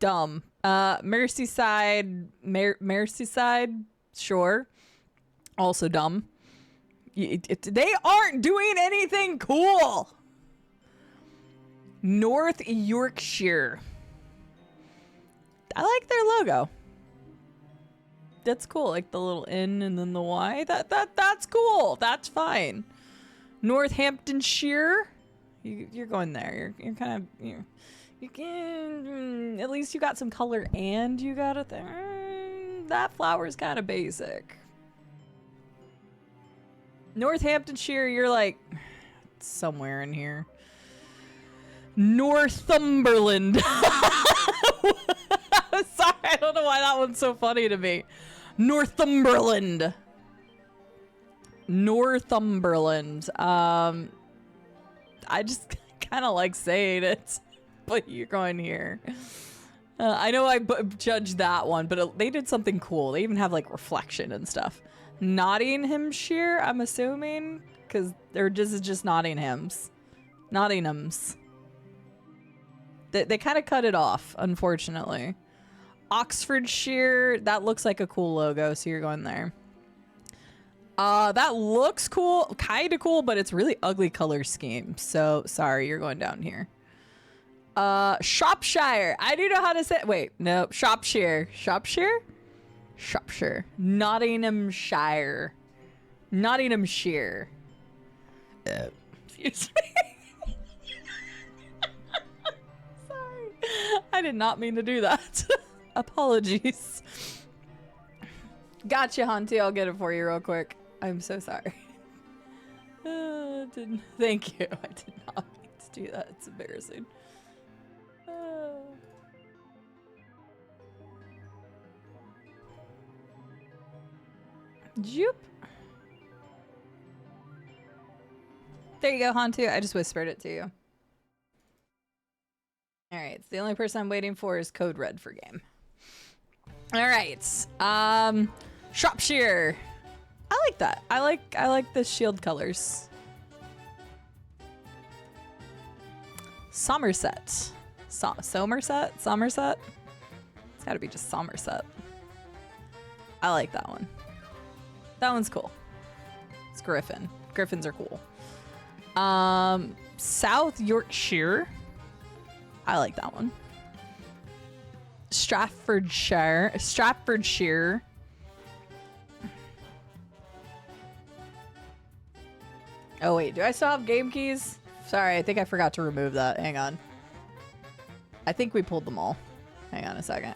Dumb. Merseyside, Merseyside, sure. Also dumb. They aren't doing anything cool. North Yorkshire. I like their logo. That's cool, like the little N and then the Y. That's cool. That's fine. Northamptonshire. You're going there. You're kind of you can at least you got some color and you got a thing. That flower's kind of basic. Northamptonshire, you're like somewhere in here. Northumberland. I'm sorry, I don't know why that one's so funny to me. Northumberland. I just kind of like saying it, but you're going here. I know I judged that one, but they did something cool. They even have like reflection and stuff. Nottinghamshire, I'm assuming, because this is just Nottingham's. Nottingham's. They kind of cut it off, unfortunately. Oxfordshire, that looks like a cool logo, so you're going there. That looks cool, kind of cool, but it's really ugly color scheme. So sorry, you're going down here. Shropshire. I do know how to say. Wait, no, Shropshire. Shropshire. Shropshire. Nottinghamshire. Nottinghamshire. Excuse me. Sorry, I did not mean to do that. Apologies. Gotcha, Hunty. I'll get it for you real quick. I'm so sorry. Thank you. I did not mean to do that. It's embarrassing. Joop. There you go, Hantu. I just whispered it to you. Alright, the only person I'm waiting for is Code Red for game. Alright. Shropshire. I like that. I like the shield colors. Somerset. Somerset? Somerset? It's gotta be just Somerset. I like that one. That one's cool. It's Griffin. Griffins are cool. South Yorkshire. I like that one. Staffordshire. Oh wait, do I still have game keys? Sorry, I think I forgot to remove that. Hang on. I think we pulled them all. Hang on a second.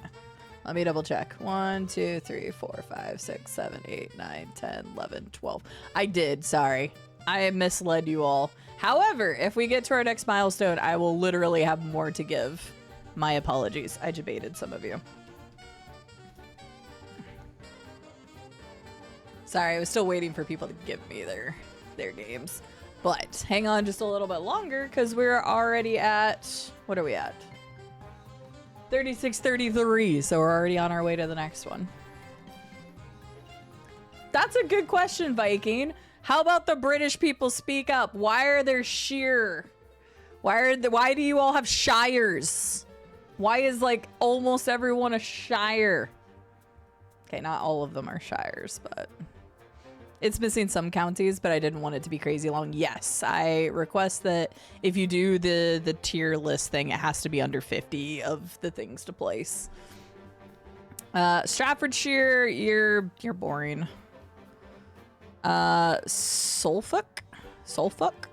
Let me double check. 1, 2, 3, 4, 5, 6, 7, 8, 9, 10, 11, 12. I did, sorry. I misled you all. However, if we get to our next milestone, I will literally have more to give. My apologies. I debated some of you. Sorry, I was still waiting for people to give me their games. But hang on just a little bit longer because we're already at... What are we at? 36:33, so we're already on our way to the next one. That's a good question, Viking. How about the British people speak up? Why are there shire? Why do you all have shires? Why is like almost everyone a shire? Okay, not all of them are shires, but it's missing some counties, but I didn't want it to be crazy long. Yes, I request that if you do the tier list thing, it has to be under 50 of the things to place. Staffordshire, you're boring. Suffolk? Suffolk?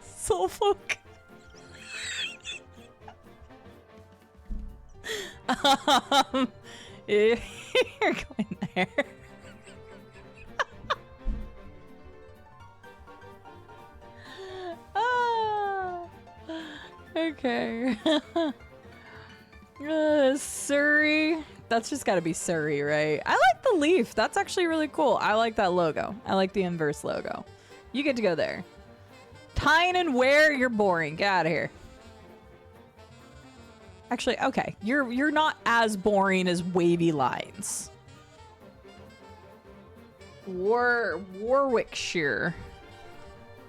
Suffolk? You're going there. Okay. Surrey, That's just gotta be Surrey, right? I like the leaf. That's actually really cool. I like that logo. I like the inverse logo. You get to go there. Tyne and Ware, you're boring. Get out of here. Actually, okay. You're not as boring as Wavy Lines. Warwickshire.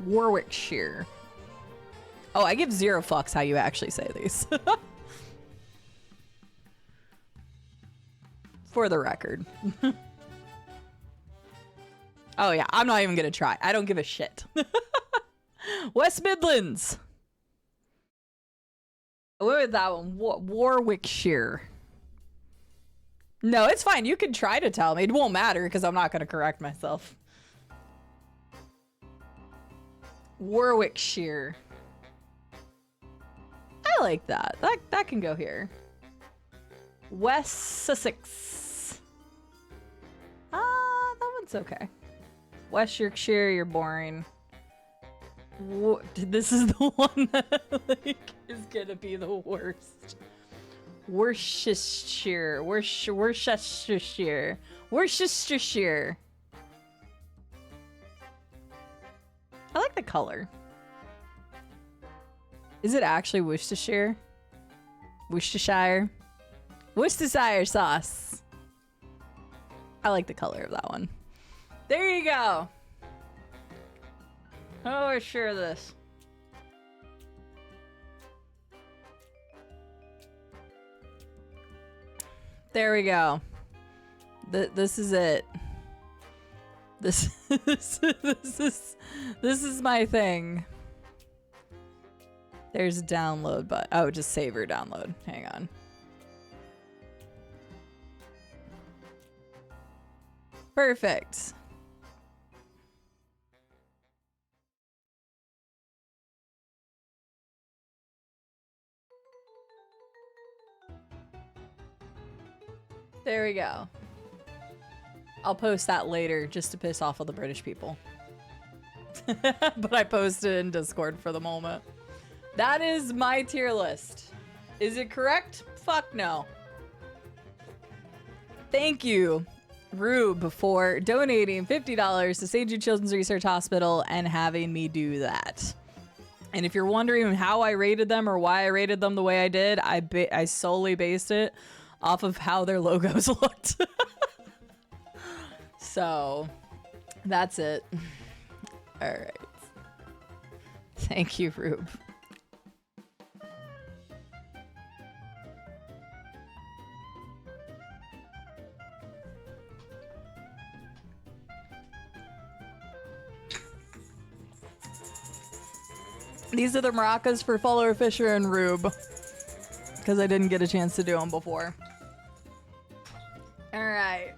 Warwickshire. Oh, I give 0 fucks how you actually say these. For the record. Oh yeah, I'm not even gonna try. I don't give a shit. West Midlands. What was that one? Warwickshire. No, it's fine. You can try to tell me. It won't matter because I'm not gonna correct myself. Warwickshire. I like that. That can go here. West Sussex. That one's okay. West Yorkshire, you're boring. This is the one that like is gonna be the worst. Worcestershire. Worcestershire. Worcestershire. I like the color. Is it actually Worcestershire? Worcestershire? Worcestershire sauce. I like the color of that one. There you go. Oh, we're sure of this. There we go. This is it. This is my thing. There's a download button. Oh, just save or download. Hang on. Perfect. There we go. I'll post that later just to piss off all the British people. But I posted it in Discord for the moment. That is my tier list. Is it correct? Fuck no. Thank you, Rube, for donating $50 to St. Jude Children's Research Hospital and having me do that. And if you're wondering how I rated them or why I rated them the way I did, I solely based it off of how their logos looked. So, that's it. All right. Thank you, Rube. These are the maracas for Follower Fisher and Rube, because I didn't get a chance to do them before. All right.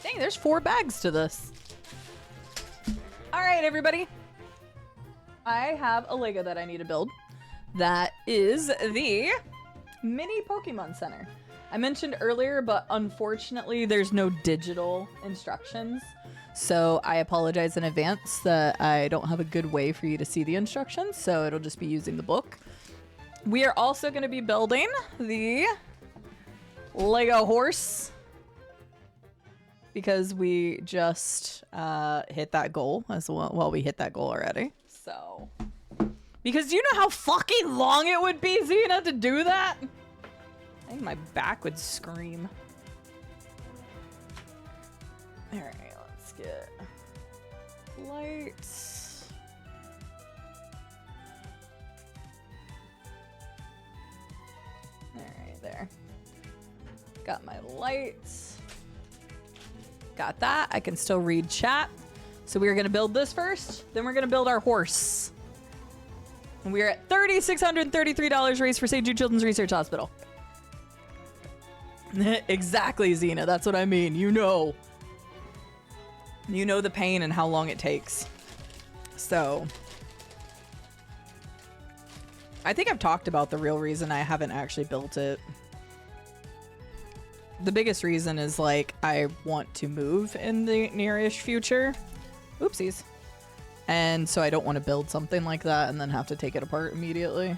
Dang, there's 4 bags to this. All right, everybody. I have a Lego that I need to build. That is the mini Pokemon Center. I mentioned earlier, but unfortunately there's no digital instructions. So I apologize in advance that I don't have a good way for you to see the instructions. So it'll just be using the book. We are also going to be building the Lego horse, because we just hit that goal as well. Well, we hit that goal already. So, because you know how fucking long it would be, Xena, to do that? I think my back would scream. All right, let's get lights. All right, there. Got my lights. Got that. I can still read chat. So we're gonna build this first, then we're gonna build our horse. And we are at $3,633 raised for St. Jude Children's Research Hospital. Exactly, Xena. That's what I mean. You know the pain and how long it takes. So I think I've talked about the real reason I haven't actually built it. The biggest reason is like I want to move in the nearish future. Oopsies. And so I don't want to build something like that and then have to take it apart immediately.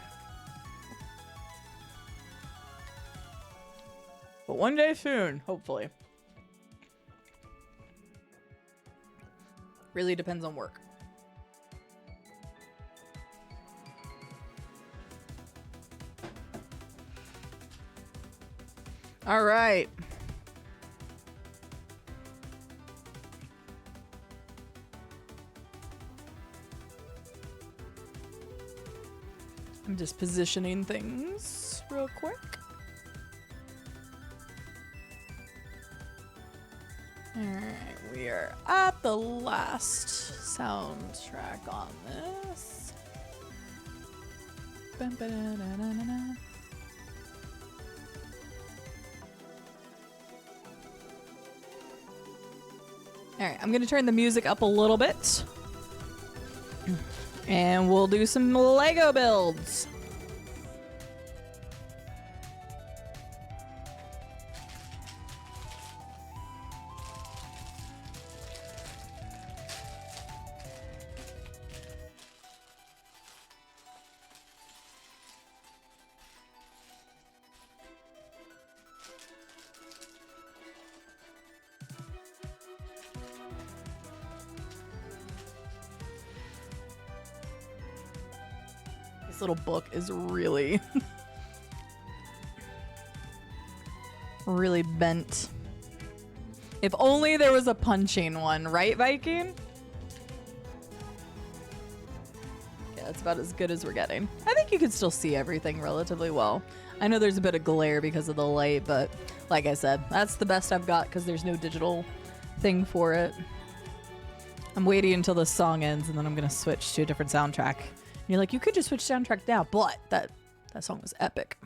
But one day soon, hopefully. Really depends on work. All right. I'm just positioning things real quick. Alright, we are at the last soundtrack on this. Bum-ba-da-da-da-da-da. Alright, I'm gonna turn the music up a little bit. And we'll do some Lego builds. This little book is really really bent. If only there was a punching one, right, Viking? Yeah, that's about as good as we're getting. I think you can still see everything relatively well. I know there's a bit of glare because of the light, but like I said, that's the best I've got because there's no digital thing for it. I'm waiting until the song ends and then I'm gonna switch to a different soundtrack. You're like, you could just switch soundtrack now, but that song was epic.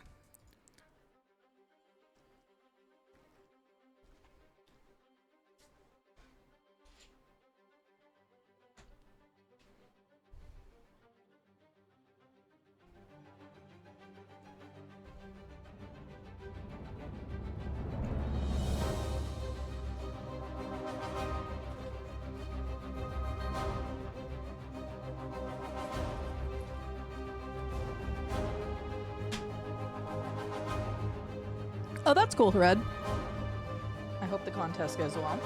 Oh, that's cool, Red. I hope the contest goes well.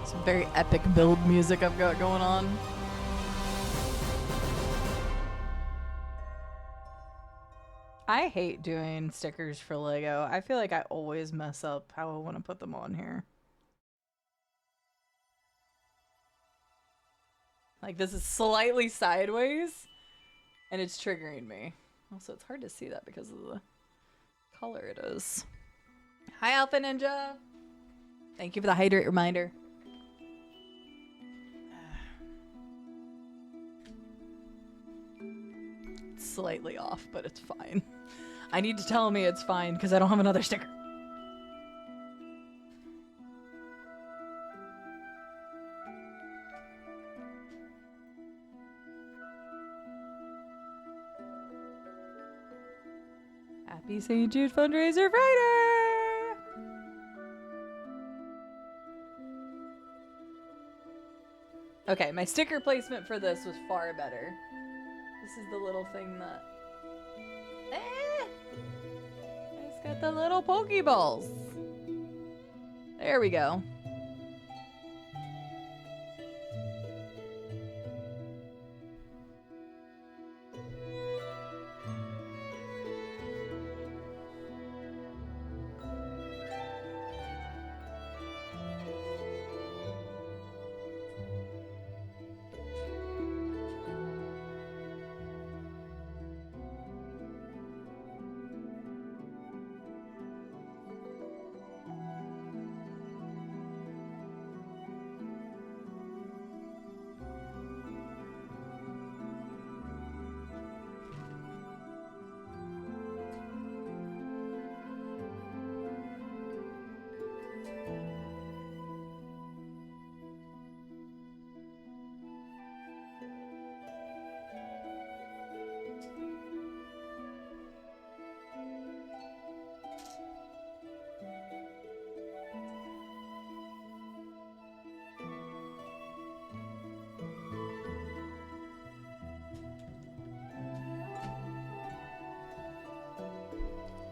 Some very epic build music I've got going on. I hate doing stickers for Lego. I feel like I always mess up how I want to put them on here. Like this is slightly sideways and it's triggering me. Also, it's hard to see that because of the color it is. Hi, Alpha Ninja. Thank you for the hydrate reminder. It's slightly off, but it's fine. I need to tell me it's fine because I don't have another sticker. Happy St. Jude Fundraiser Friday! Okay, my sticker placement for this was far better. This is the little thing that... It's got the little Pokeballs. There we go.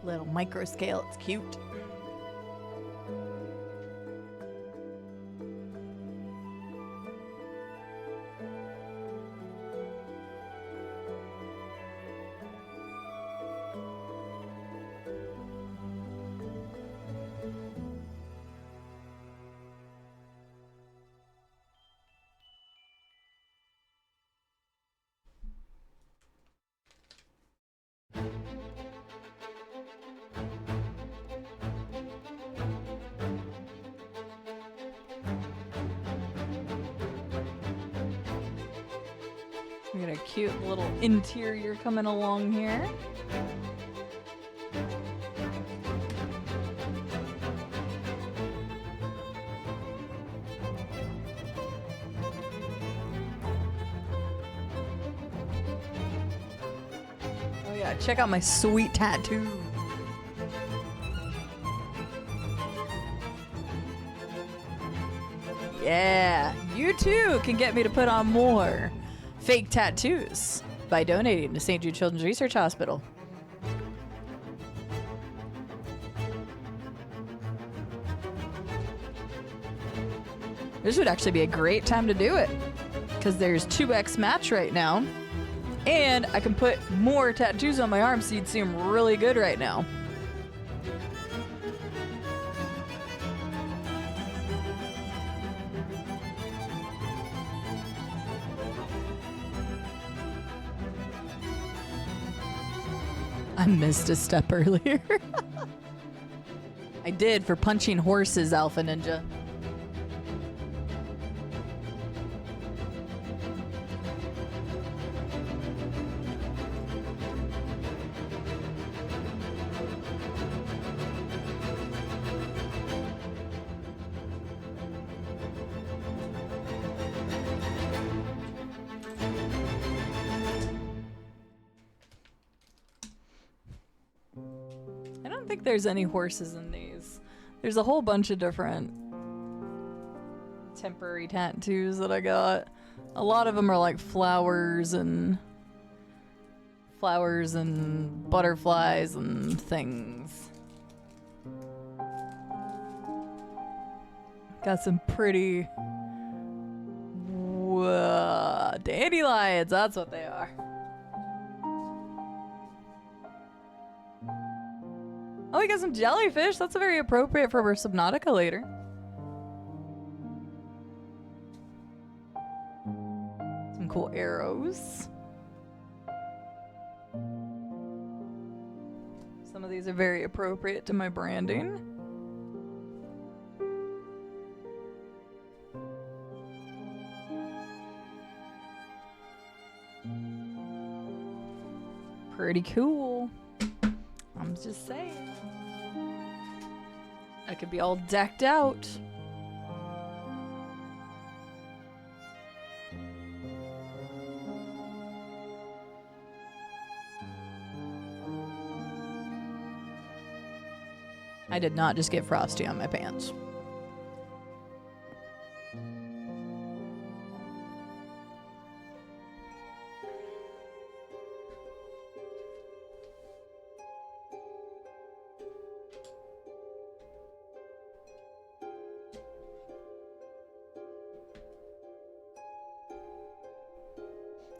Little micro scale, it's cute. We got a cute little interior coming along here. Oh yeah, check out my sweet tattoo. Yeah, you too can get me to put on more fake tattoos by donating to St. Jude Children's Research Hospital. This would actually be a great time to do it because there's 2x match right now and I can put more tattoos on my arm so you'd see them really good right now. I missed a step earlier. I did for punching horses, Alpha Ninja. I don't think there's any horses in these. There's a whole bunch of different temporary tattoos that I got. A lot of them are like flowers and butterflies and things. Got some pretty dandelions, that's what they are. Oh, we got some jellyfish. That's very appropriate for our Subnautica later. Some cool arrows. Some of these are very appropriate to my branding. Pretty cool. I'm just saying. I could be all decked out. I did not just get frosty on my pants.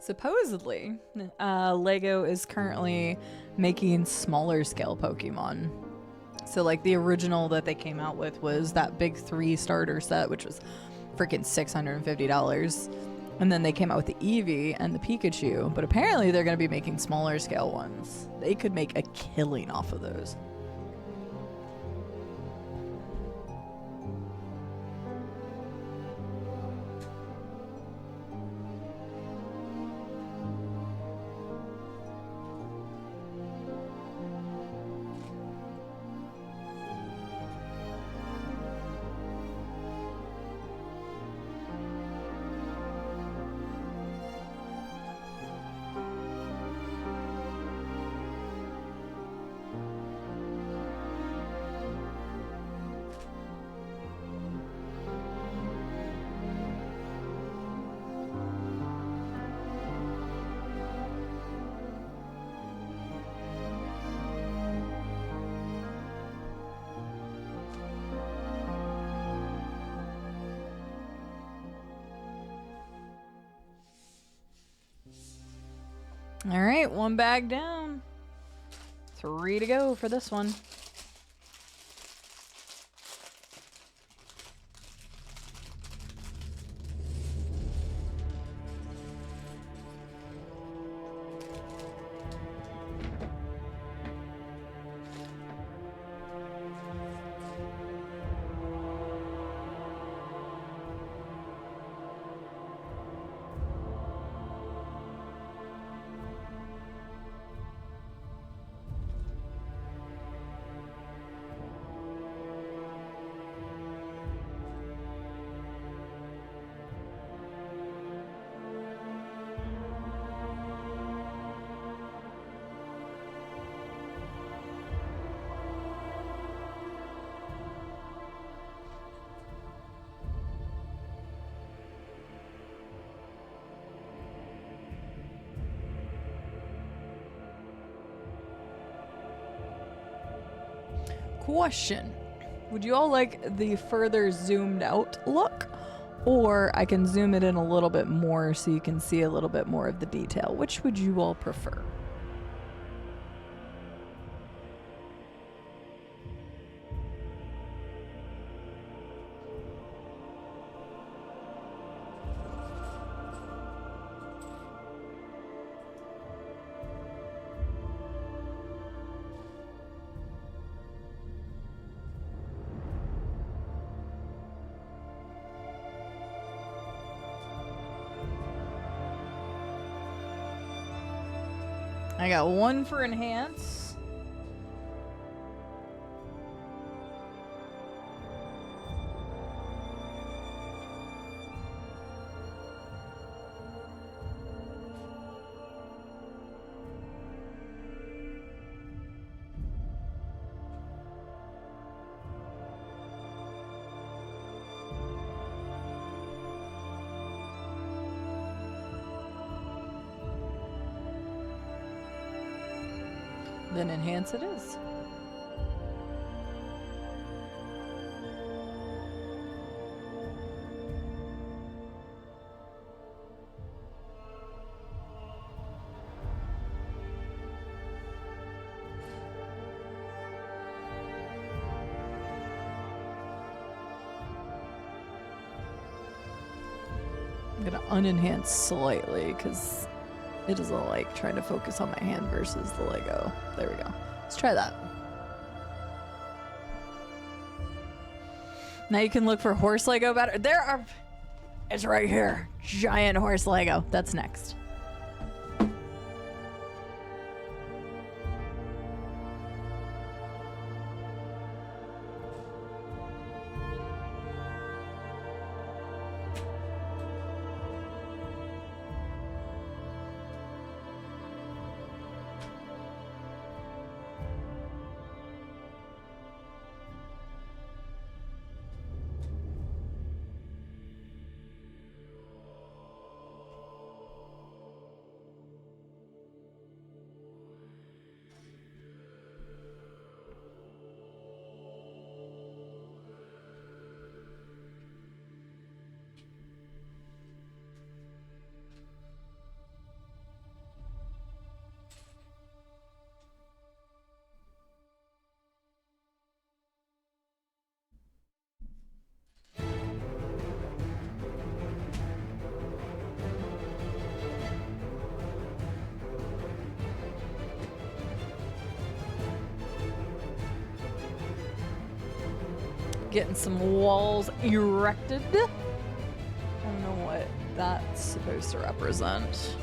Supposedly, Lego is currently making smaller scale Pokemon. So like the original that they came out with was that big 3 starter set, which was freaking $650. And then they came out with the Eevee and the Pikachu, but apparently they're going to be making smaller scale ones. They could make a killing off of those. All right, 1 bag down. 3 to go for this one. Question. Would you all like the further zoomed out look? Or I can zoom it in a little bit more so you can see a little bit more of the detail. Which would you all prefer? I got 1 for enhance. Then enhance it is. I'm gonna unenhance slightly because it doesn't like trying to focus on my hand versus the Lego. There we go. Let's try that. Now you can look for horse Lego better. It's right here. Giant horse Lego. That's next. Getting some walls erected. I don't know what that's supposed to represent.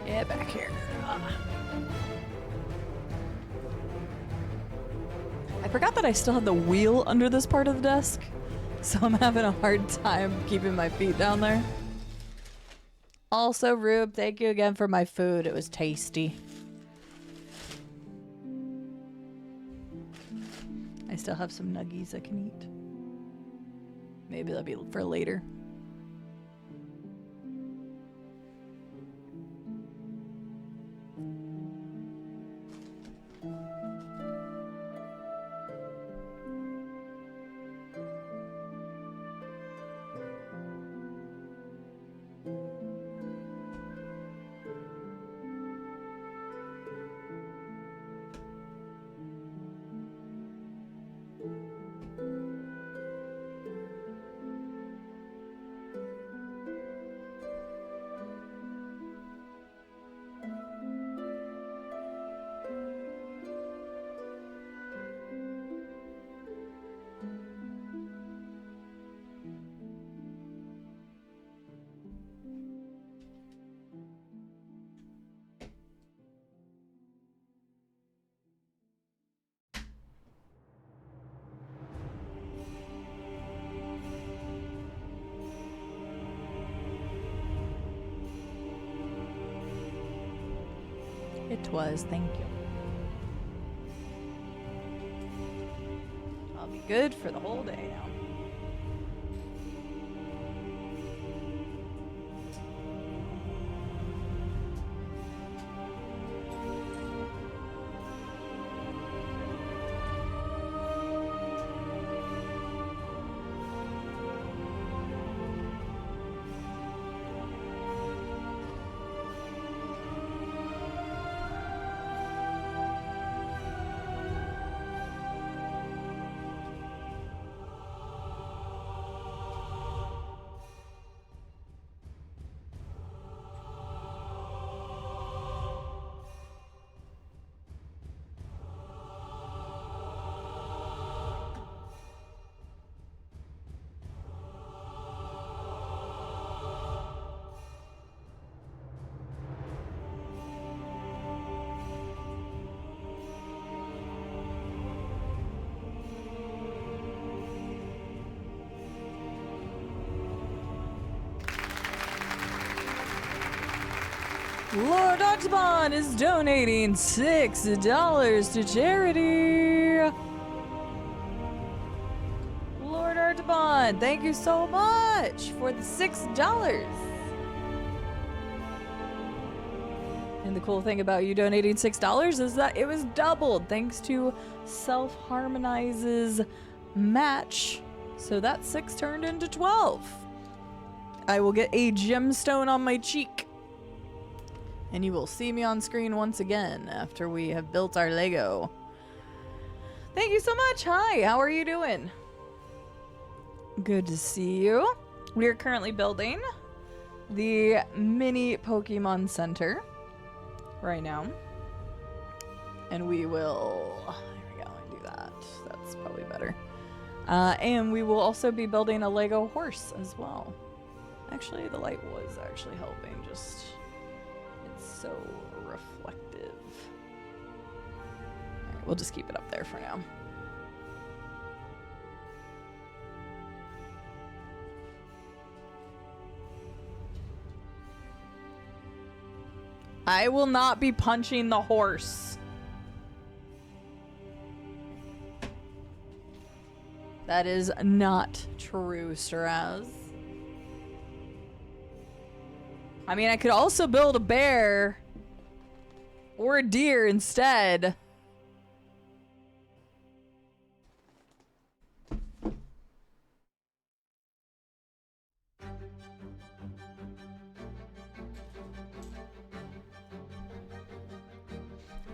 Yeah, back here. I forgot that I still had the wheel under this part of the desk, so I'm having a hard time keeping my feet down there. Also, Rube, thank you again for my food. It was tasty. I still have some nuggies I can eat. Maybe that'll be for later. It was, thank you. I'll be good for the whole day now. Lord Octobon is donating $6 to charity. Lord Octobon, thank you so much for the $6. And the cool thing about you donating $6 is that it was doubled thanks to Self Harmonize's match. So that 6 turned into 12. I will get a gemstone on my cheek. And you will see me on screen once again after we have built our Lego. Thank you so much. Hi, how are you doing? Good to see you. We are currently building the mini Pokemon Center right now. And we will, there we go, and do that. That's probably better. And we will also be building a Lego horse as well. Actually, the light was actually helping. Just, it's so reflective. All right, we'll just keep it up there for now. I will not be punching the horse. That is not true, Shiraz. I mean, I could also build a bear or a deer instead.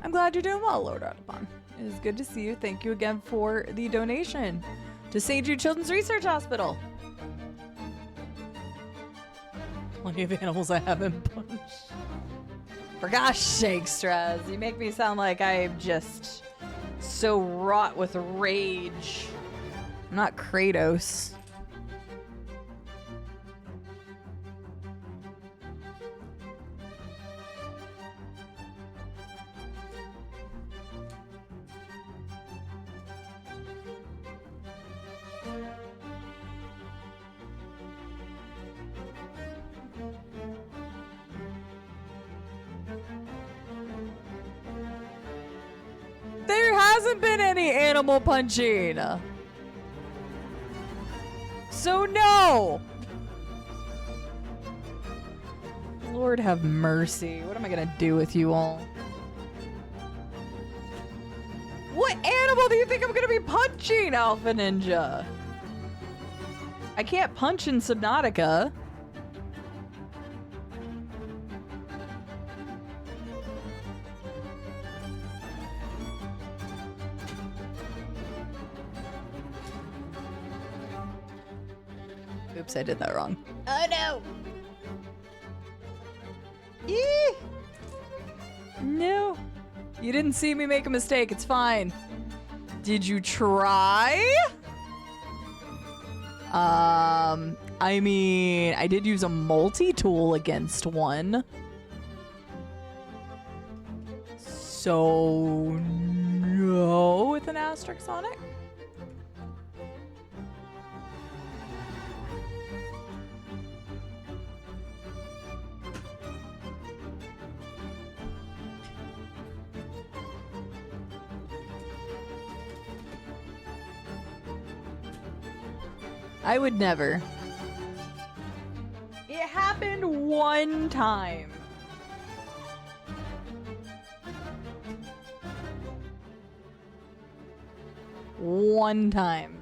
I'm glad you're doing well, Lord Audubon. It is good to see you. Thank you again for the donation to St. Jude Children's Research Hospital. Plenty of animals I haven't punched. For gosh sakes, Straz, you make me sound like I'm just so wrought with rage. I'm not Kratos. There hasn't been any animal punching. So no. Lord have mercy. What am I gonna do with you all? What animal do you think I'm gonna be punching, Alpha Ninja? I can't punch in Subnautica. Oops, I did that wrong. Oh no! Eee! No. You didn't see me make a mistake. It's fine. Did you try? I mean, I did use a multi-tool against one. So, no with an asterisk on it. I would never. It happened one time. One time.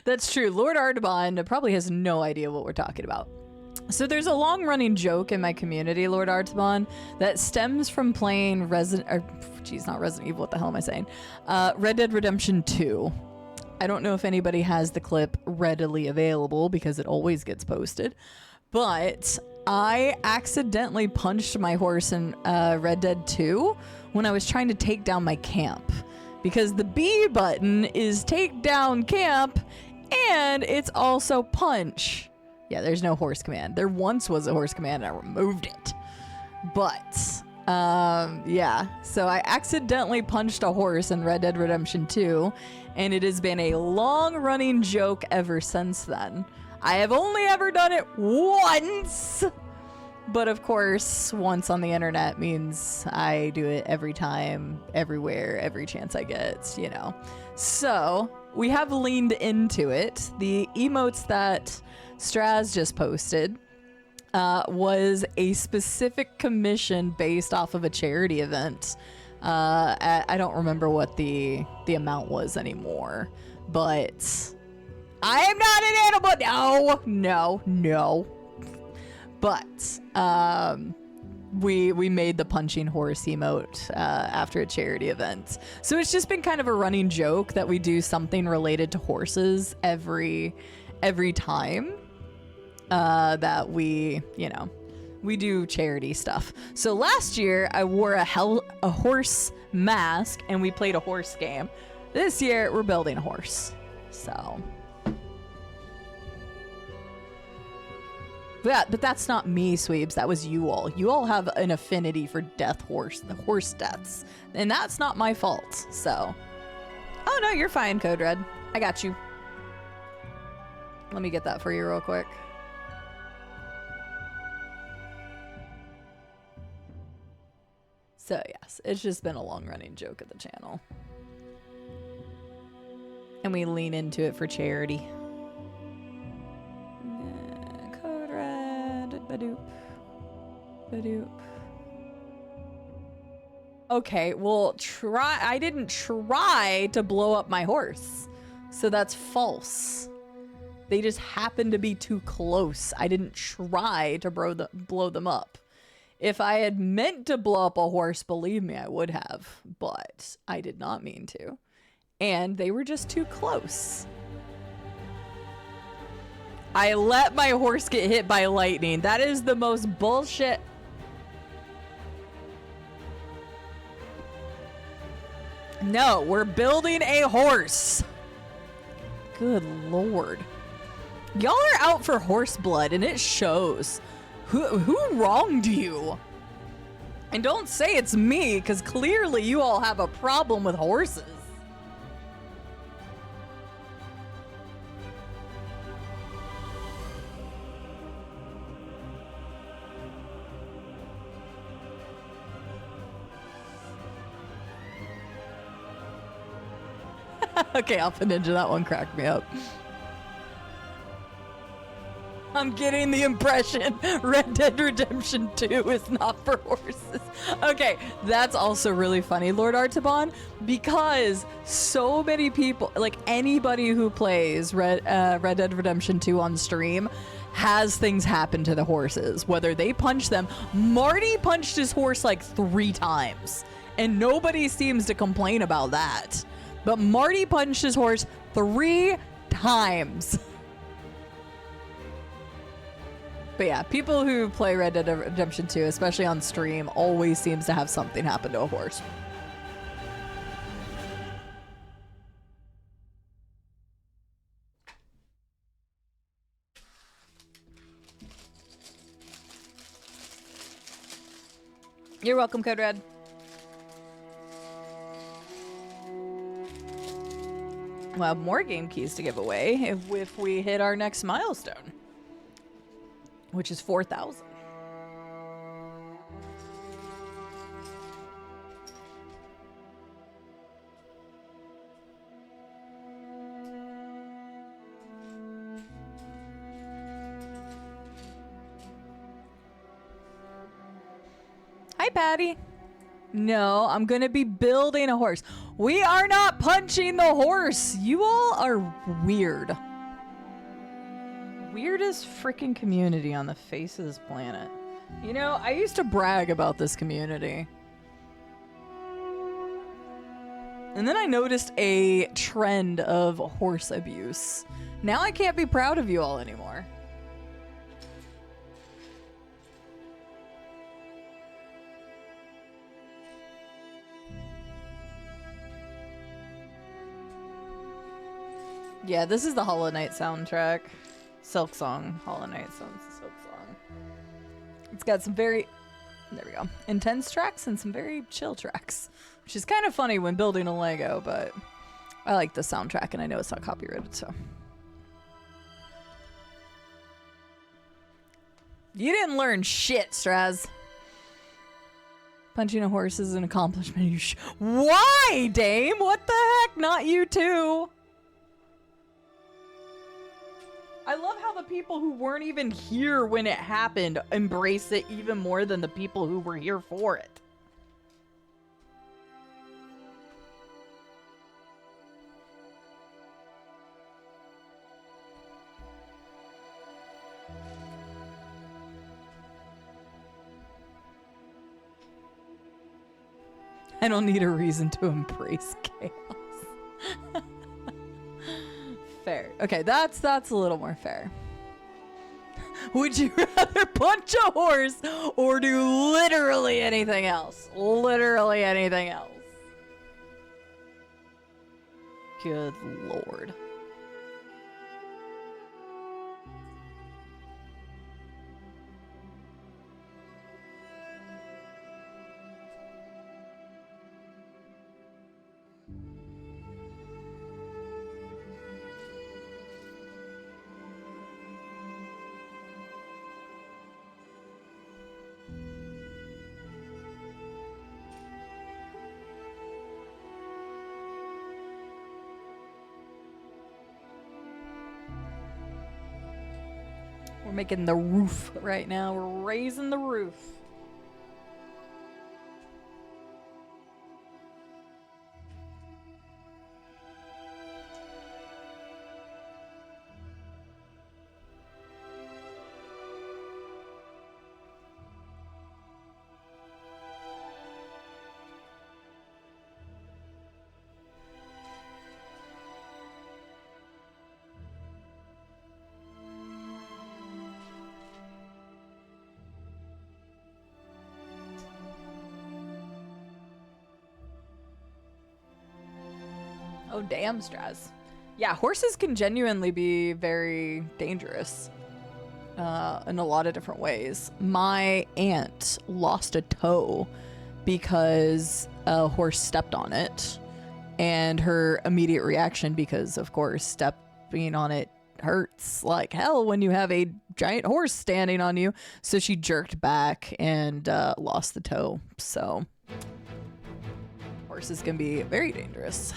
That's true. Lord Artaban probably has no idea what we're talking about. So there's a long-running joke in my community, Lord Artaban, that stems from playing not Resident Evil, what the hell am I saying? Red Dead Redemption 2. I don't know if anybody has the clip readily available because it always gets posted, but I accidentally punched my horse in Red Dead 2 when I was trying to take down my camp. Because the B button is take down camp, and it's also punch. Yeah, there's no horse command. There once was a horse command, and I removed it. But, yeah. So I accidentally punched a horse in Red Dead Redemption 2, and it has been a long-running joke ever since then. I have only ever done it once! But of course, once on the internet means I do it every time, everywhere, every chance I get, you know. So, we have leaned into it. The emotes that Straz just posted was a specific commission based off of a charity event. I don't remember what the amount was anymore, but I am not an animal. No. But we made the punching horse emote after a charity event. So it's just been kind of a running joke that we do something related to horses every time. that we, you know, we do charity stuff. So last year I wore a horse mask and we played a horse game. This year we're building a horse. So but that's not me, Sweebs. That was you all. You all have an affinity for the horse deaths. And that's not my fault. So, oh no, you're fine, Code Red. I got you. Let me get that for you real quick. So yes, it's just been a long running joke of the channel. And we lean into it for charity. Code Red. Badoop. Badoop. Okay, well, I didn't try to blow up my horse. So that's false. They just happened to be too close. I didn't try to blow them up. If I had meant to blow up a horse, believe me, I would have. But I did not mean to. And they were just too close. I let my horse get hit by lightning. That is the most bullshit. No, we're building a horse. Good Lord. Y'all are out for horse blood and it shows. Who wronged you? And don't say it's me, because clearly you all have a problem with horses. Okay, Alpha Ninja, that one cracked me up. I'm getting the impression Red Dead Redemption 2 is not for horses. Okay, that's also really funny, Lord Artaban, because so many people, like anybody who plays Red Dead Redemption 2 on stream, has things happen to the horses, whether they punch them. Marty punched his horse like 3 times, and nobody seems to complain about that. But Marty punched his horse 3 times. But yeah, people who play Red Dead Redemption 2, especially on stream, always seems to have something happen to a horse. You're welcome, Code Red. We'll have more game keys to give away if we hit our next milestone, which is 4,000. Hi, Patty. No, I'm gonna be building a horse. We are not punching the horse. You all are weird. Weirdest freaking community on the face of this planet. You know, I used to brag about this community. And then I noticed a trend of horse abuse. Now I can't be proud of you all anymore. Yeah, this is the Hollow Knight soundtrack. Silk Song. Hollow Knight sounds Silk Song. It's got some very, there we go, intense tracks and some very chill tracks, which is kind of funny when building a Lego, but I like the soundtrack and I know it's not copyrighted, so. You didn't learn shit, Straz. Punching a horse is an accomplishment. Why, Dame? What the heck? Not you too. I love how the people who weren't even here when it happened embrace it even more than the people who were here for it. I don't need a reason to embrace chaos. Fair. Okay, that's a little more fair. Would you rather punch a horse or do literally anything else? Literally anything else. Good lord. We're making the roof right now. We're raising the roof. Oh, damn, Straz. Yeah, horses can genuinely be very dangerous in a lot of different ways. My aunt lost a toe because a horse stepped on it. And her immediate reaction, because, of course, stepping on it hurts like hell when you have a giant horse standing on you. So she jerked back and lost the toe. So horses can be very dangerous.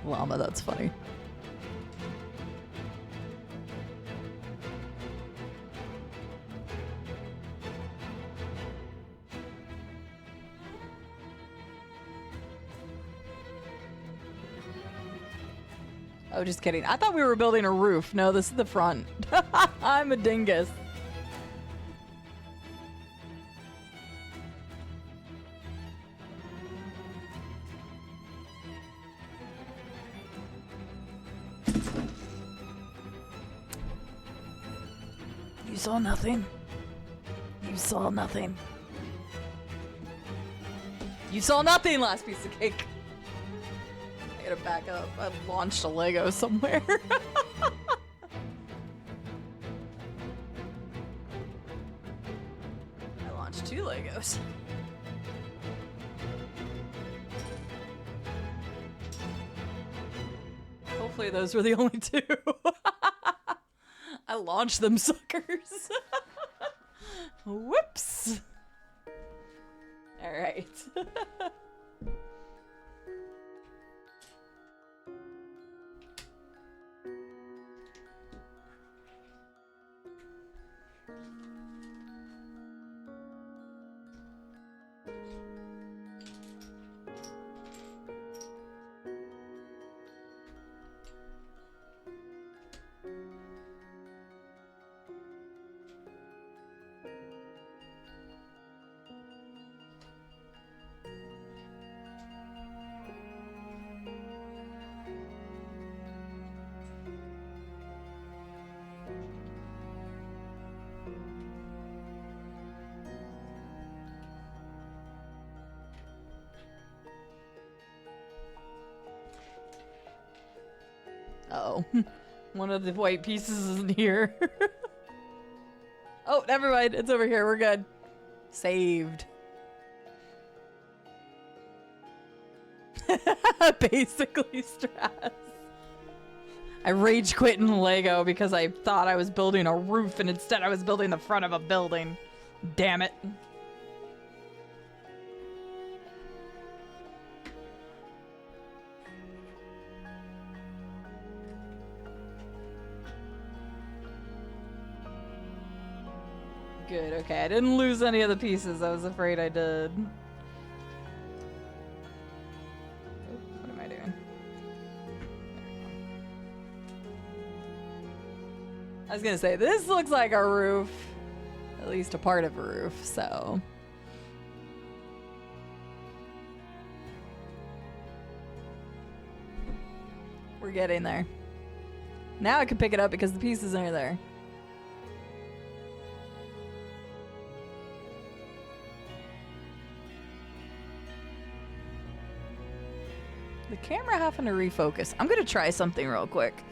Llama, that's funny. Oh, just kidding. I thought we were building a roof. No, this is the front. I'm a dingus. You saw nothing. You saw nothing. You saw nothing, last piece of cake. I gotta back up. I launched a Lego somewhere. I launched 2 Legos. Hopefully those were the only 2. I launched them suckers. Whoops. All right. Uh-oh. One of the white pieces isn't here. Oh, never mind. It's over here. We're good. Saved. Basically, stress. I rage quit in Lego because I thought I was building a roof and instead I was building the front of a building. Damn it. Good, okay. I didn't lose any of the pieces. I was afraid I did. Oh, what am I doing? I was gonna say, this looks like a roof. At least a part of a roof, so. We're getting there. Now I can pick it up because the pieces are there. The camera having to refocus. I'm gonna try something real quick.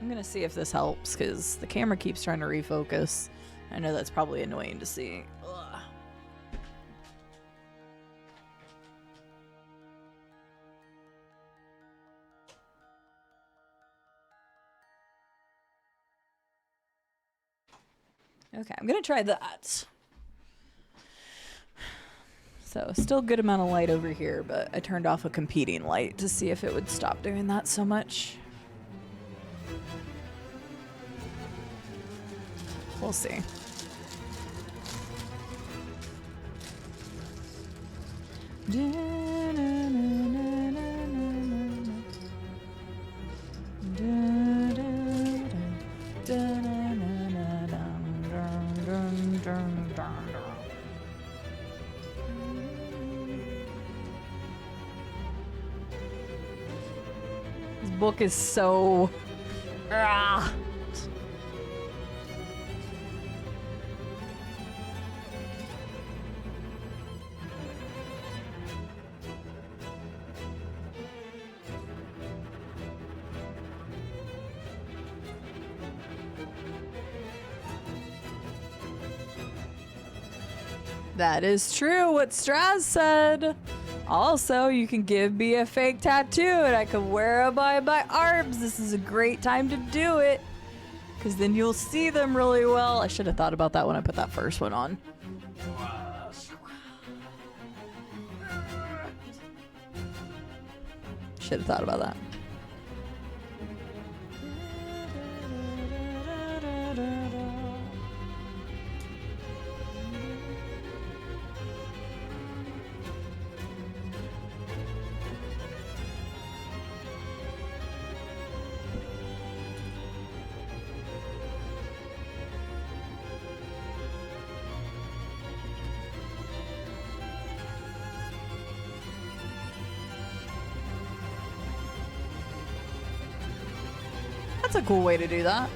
I'm gonna see if this helps because the camera keeps trying to refocus. I know that's probably annoying to see. Ugh. Okay, I'm gonna try that. So still a good amount of light over here, but I turned off a competing light to see if it would stop doing that so much. We'll see. This book is so... Ah. That is true, what Straz said. Also, you can give me a fake tattoo and I can wear it by my arms. This is a great time to do it. Because then you'll see them really well. I should have thought about that when I put that first one on. Should have thought about that. That's a cool way to do that.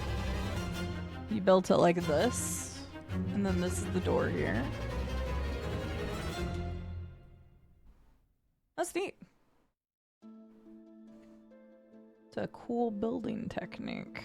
You built it like this, and then this is the door here. That's neat. It's a cool building technique.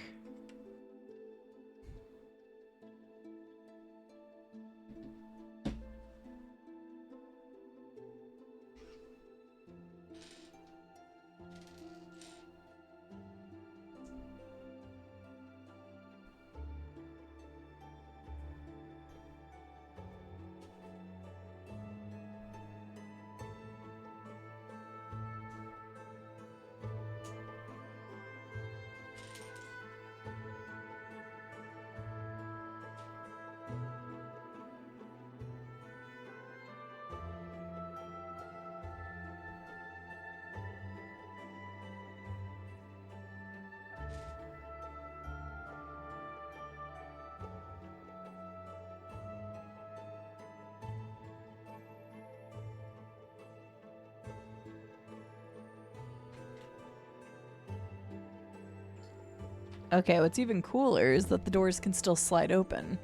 Okay, what's even cooler is that the doors can still slide open.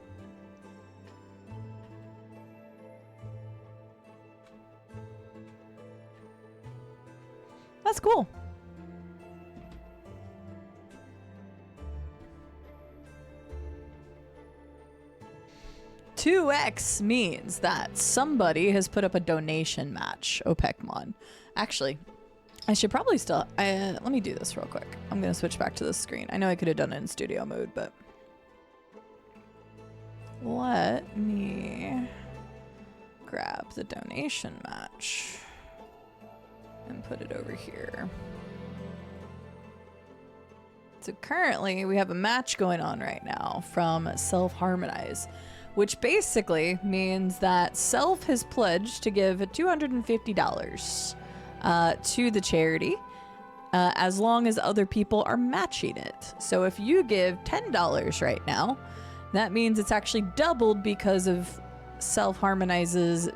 That's cool. $2X means that somebody has put up a donation match, OPECmon. Actually, I should probably still... let me do this real quick. I'm going to switch back to the screen. I know I could have done it in studio mode, but... Let me grab the donation match and put it over here. So currently, we have a match going on right now from Self-Harmonize, which basically means that Self has pledged to give $250 to the charity as long as other people are matching it. So if you give $10 right now, that means it's actually doubled because of Self-Harmonize's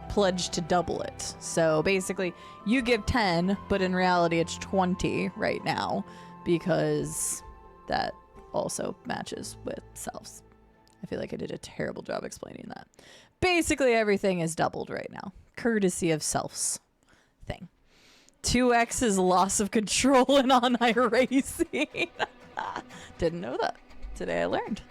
pledged to double it. So basically, you give 10, but in reality, it's 20 right now because that also matches with selves. I feel like I did a terrible job explaining that. Basically, everything is doubled right now, courtesy of selves thing. 2x is loss of control in on iRacing. Didn't know that. Today I learned.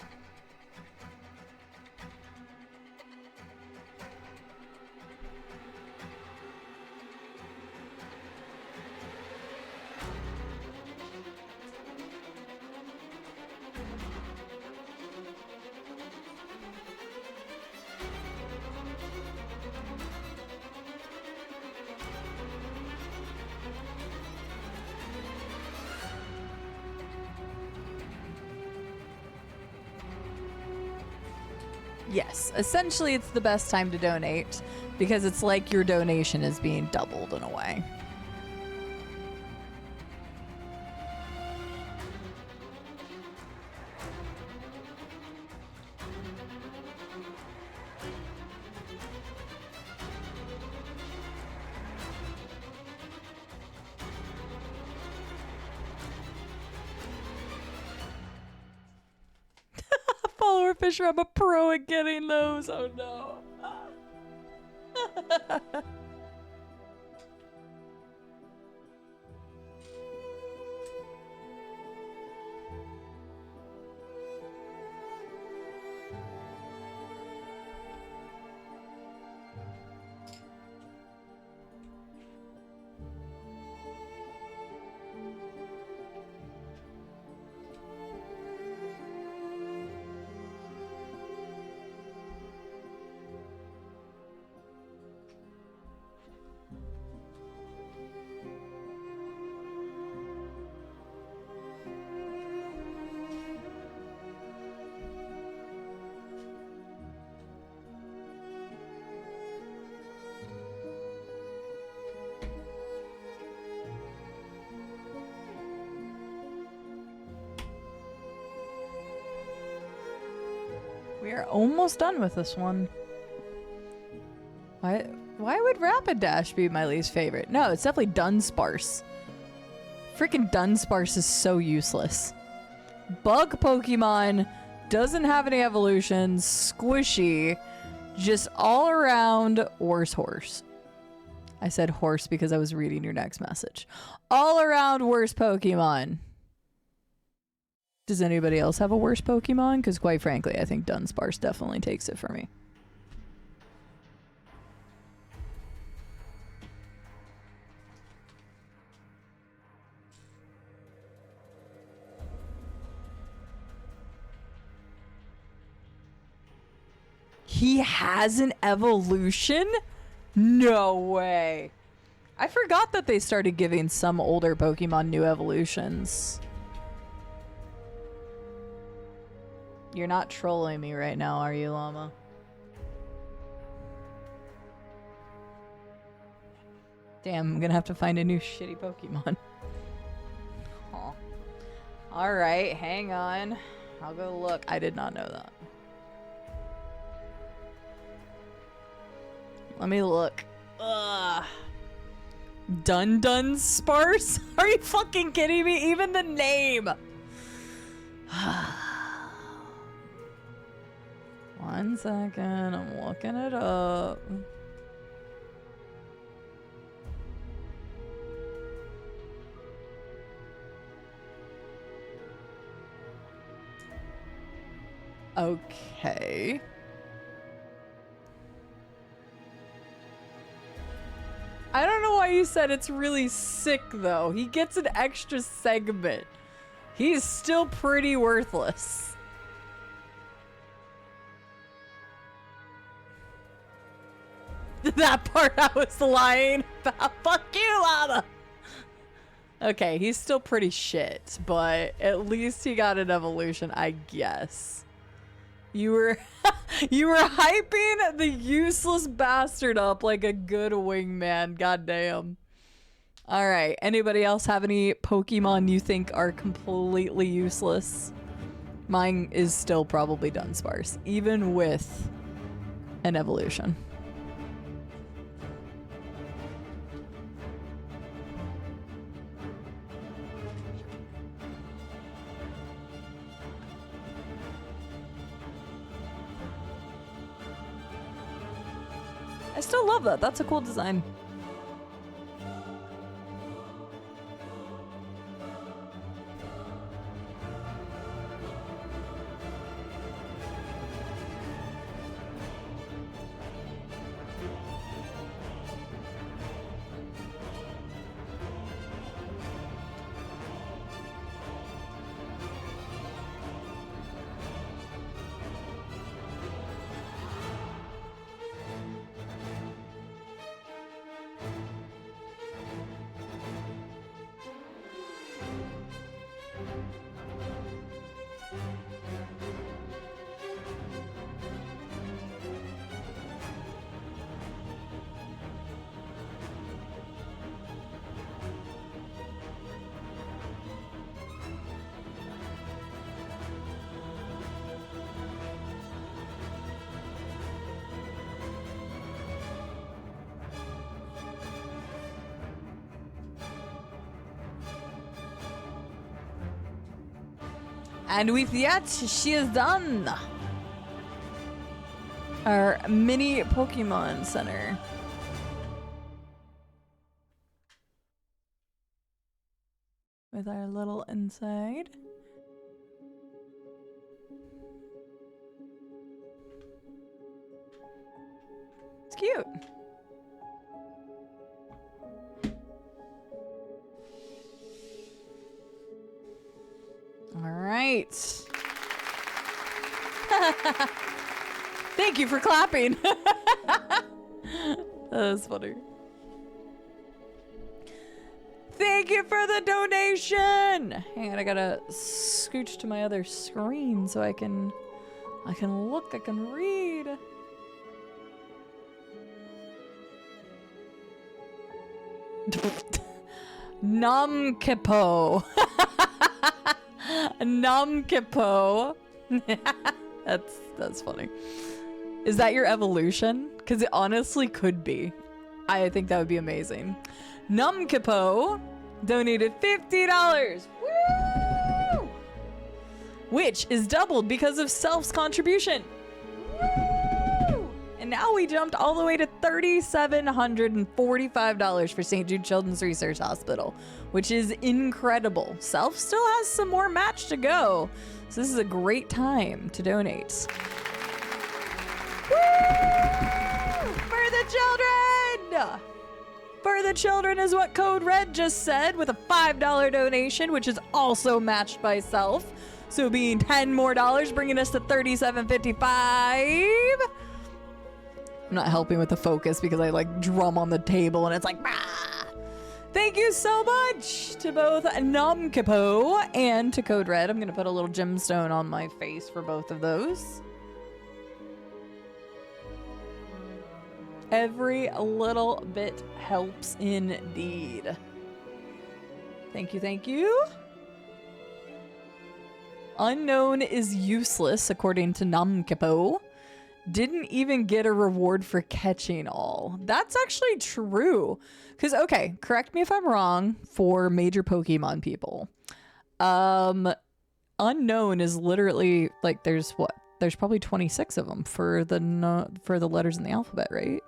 Yes, essentially it's the best time to donate because it's like your donation is being doubled in a way. Follower Fisher, I'm a pro at getting those. Oh no. We are almost done with this one. Why would Rapid Dash be my least favorite? No, it's definitely Dunsparce. Freaking Dunsparce is so useless. Bug Pokemon, doesn't have any evolutions, squishy, just all around worse horse. I said horse because I was reading your next message. All around worse Pokemon. Does anybody else have a worse Pokemon? Because quite frankly, I think Dunsparce definitely takes it for me. He has an evolution? No way. I forgot that they started giving some older Pokemon new evolutions. You're not trolling me right now, are you, Llama? Damn, I'm gonna have to find a new shitty Pokemon. Aw. Alright, hang on. I'll go look. I did not know that. Let me look. Ugh. Dunsparce? Are you fucking kidding me? Even the name! One second, I'm looking it up. Okay. I don't know why you said it's really sick, though. He gets an extra segment. He's still pretty worthless. That part I was lying about. Fuck you, Llama! Okay, he's still pretty shit, but at least he got an evolution, I guess. You were you were hyping the useless bastard up like a good wingman, goddamn. Alright, anybody else have any Pokemon you think are completely useless? Mine is still probably Dunsparce, even with an evolution. I still love that. That's a cool design. And with that, she is done. Our mini Pokemon Center. With our little inside. It's cute. All right. Thank you for clapping. That was funny. Thank you for the donation. Hang on, I gotta scooch to my other screen so I can look, I can read. Namkipo. Namkipo. That's funny. Is that your evolution? Because it honestly could be. I think that would be amazing. Namkipo donated $50. Woo! Which is doubled because of Self's contribution. Woo! And now we jumped all the way to $3,745 for St. Jude Children's Research Hospital, which is incredible. Self still has some more match to go, so this is a great time to donate. Woo! For the children! For the children is what Code Red just said with a $5 donation, which is also matched by Self. So being $10 more, bringing us to $37.55. I'm not helping with the focus because I like drum on the table and it's like, bah! Thank you so much to both Namkipo and to Code Red. I'm gonna put a little gemstone on my face for both of those. Every little bit helps indeed. Thank you, thank you. Unknown is useless, according to Namkipo. Didn't even get a reward for catching all. That's actually true. Because, okay, correct me if I'm wrong for major Pokemon people. Unknown is literally, like, there's what? There's probably 26 of them for the letters in the alphabet, right?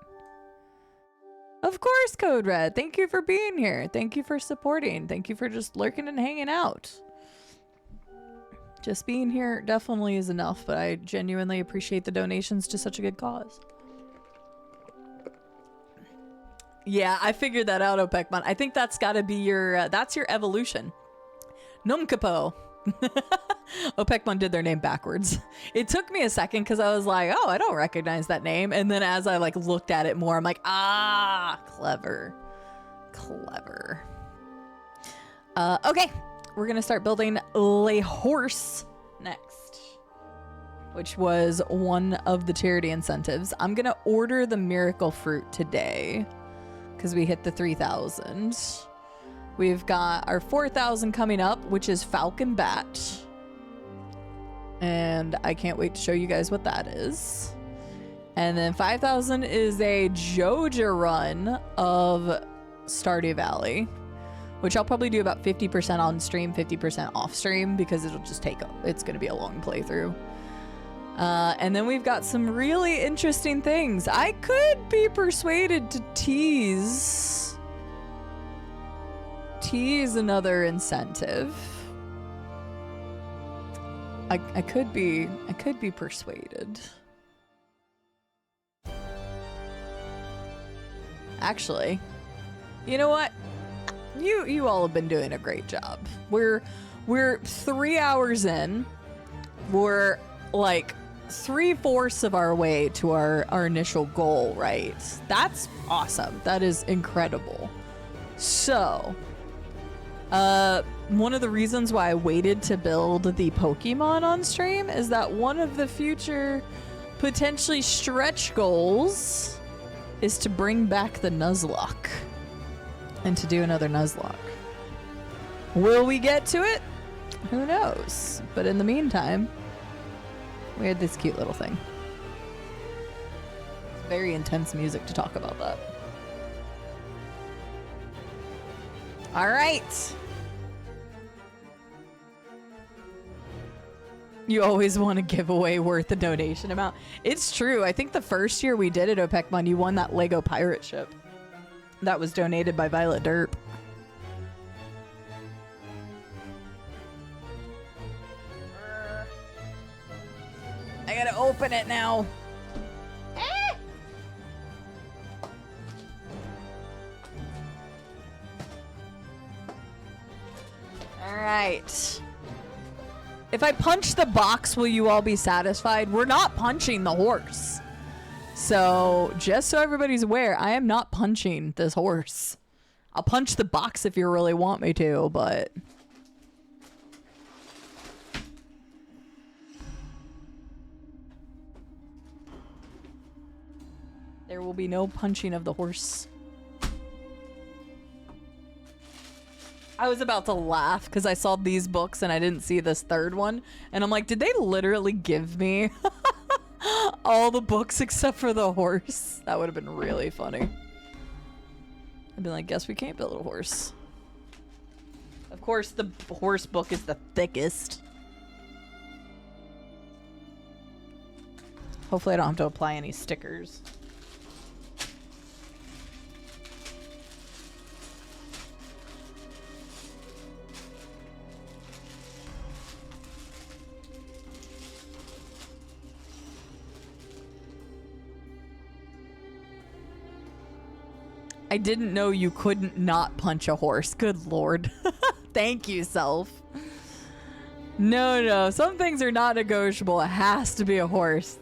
Of course, Code Red. Thank you for being here. Thank you for supporting. Thank you for just lurking and hanging out. Just being here definitely is enough, but I genuinely appreciate the donations to such a good cause. Yeah, I figured that out, Opekmon. I think that's got to be your, that's your evolution. Namkipo. Opekmon did their name backwards. It took me a second because I was like, oh, I don't recognize that name. And then as I like looked at it more, I'm like, ah, clever. Clever. Okay. We're going to start building Le Horse next, which was one of the charity incentives. I'm going to order the miracle fruit today because we hit the 3,000. We've got our 4,000 coming up, which is Falcon Bat. And I can't wait to show you guys what that is. And then 5,000 is a Joja run of Stardew Valley, which I'll probably do about 50% on stream, 50% off stream, because it'll just take, it's going to be a long playthrough. And then we've got some really interesting things. I could be persuaded to tease another incentive. I could be persuaded. Actually, you know what? You all have been doing a great job. We're 3 hours in. We're like 3/4 of our way to our initial goal, right? That's awesome. That is incredible. So, one of the reasons why I waited to build the Pokemon on stream is that one of the future potentially stretch goals is to bring back the Nuzlocke and to do another Nuzlocke. Will we get to it? Who knows? But in the meantime, we had this cute little thing. It's very intense music to talk about that. All right. You always want a giveaway worth the donation amount. It's true. I think the first year we did it, Opekmon, you won that Lego pirate ship. That was donated by Violet Derp. I gotta open it now. All right. If I punch the box, will you all be satisfied? We're not punching the horse. So, just so everybody's aware, I am not punching this horse. I'll punch the box if you really want me to, but... there will be no punching of the horse. I was about to laugh because I saw these books and I didn't see this third one. And I'm like, did they literally give me all the books except for the horse? That would have been really funny. I'd been like, guess we can't build a horse. Of course, the horse book is the thickest. Hopefully I don't have to apply any stickers. I didn't know you couldn't not punch a horse. Good lord. Thank you, self. No, some things are not negotiable. It has to be a horse.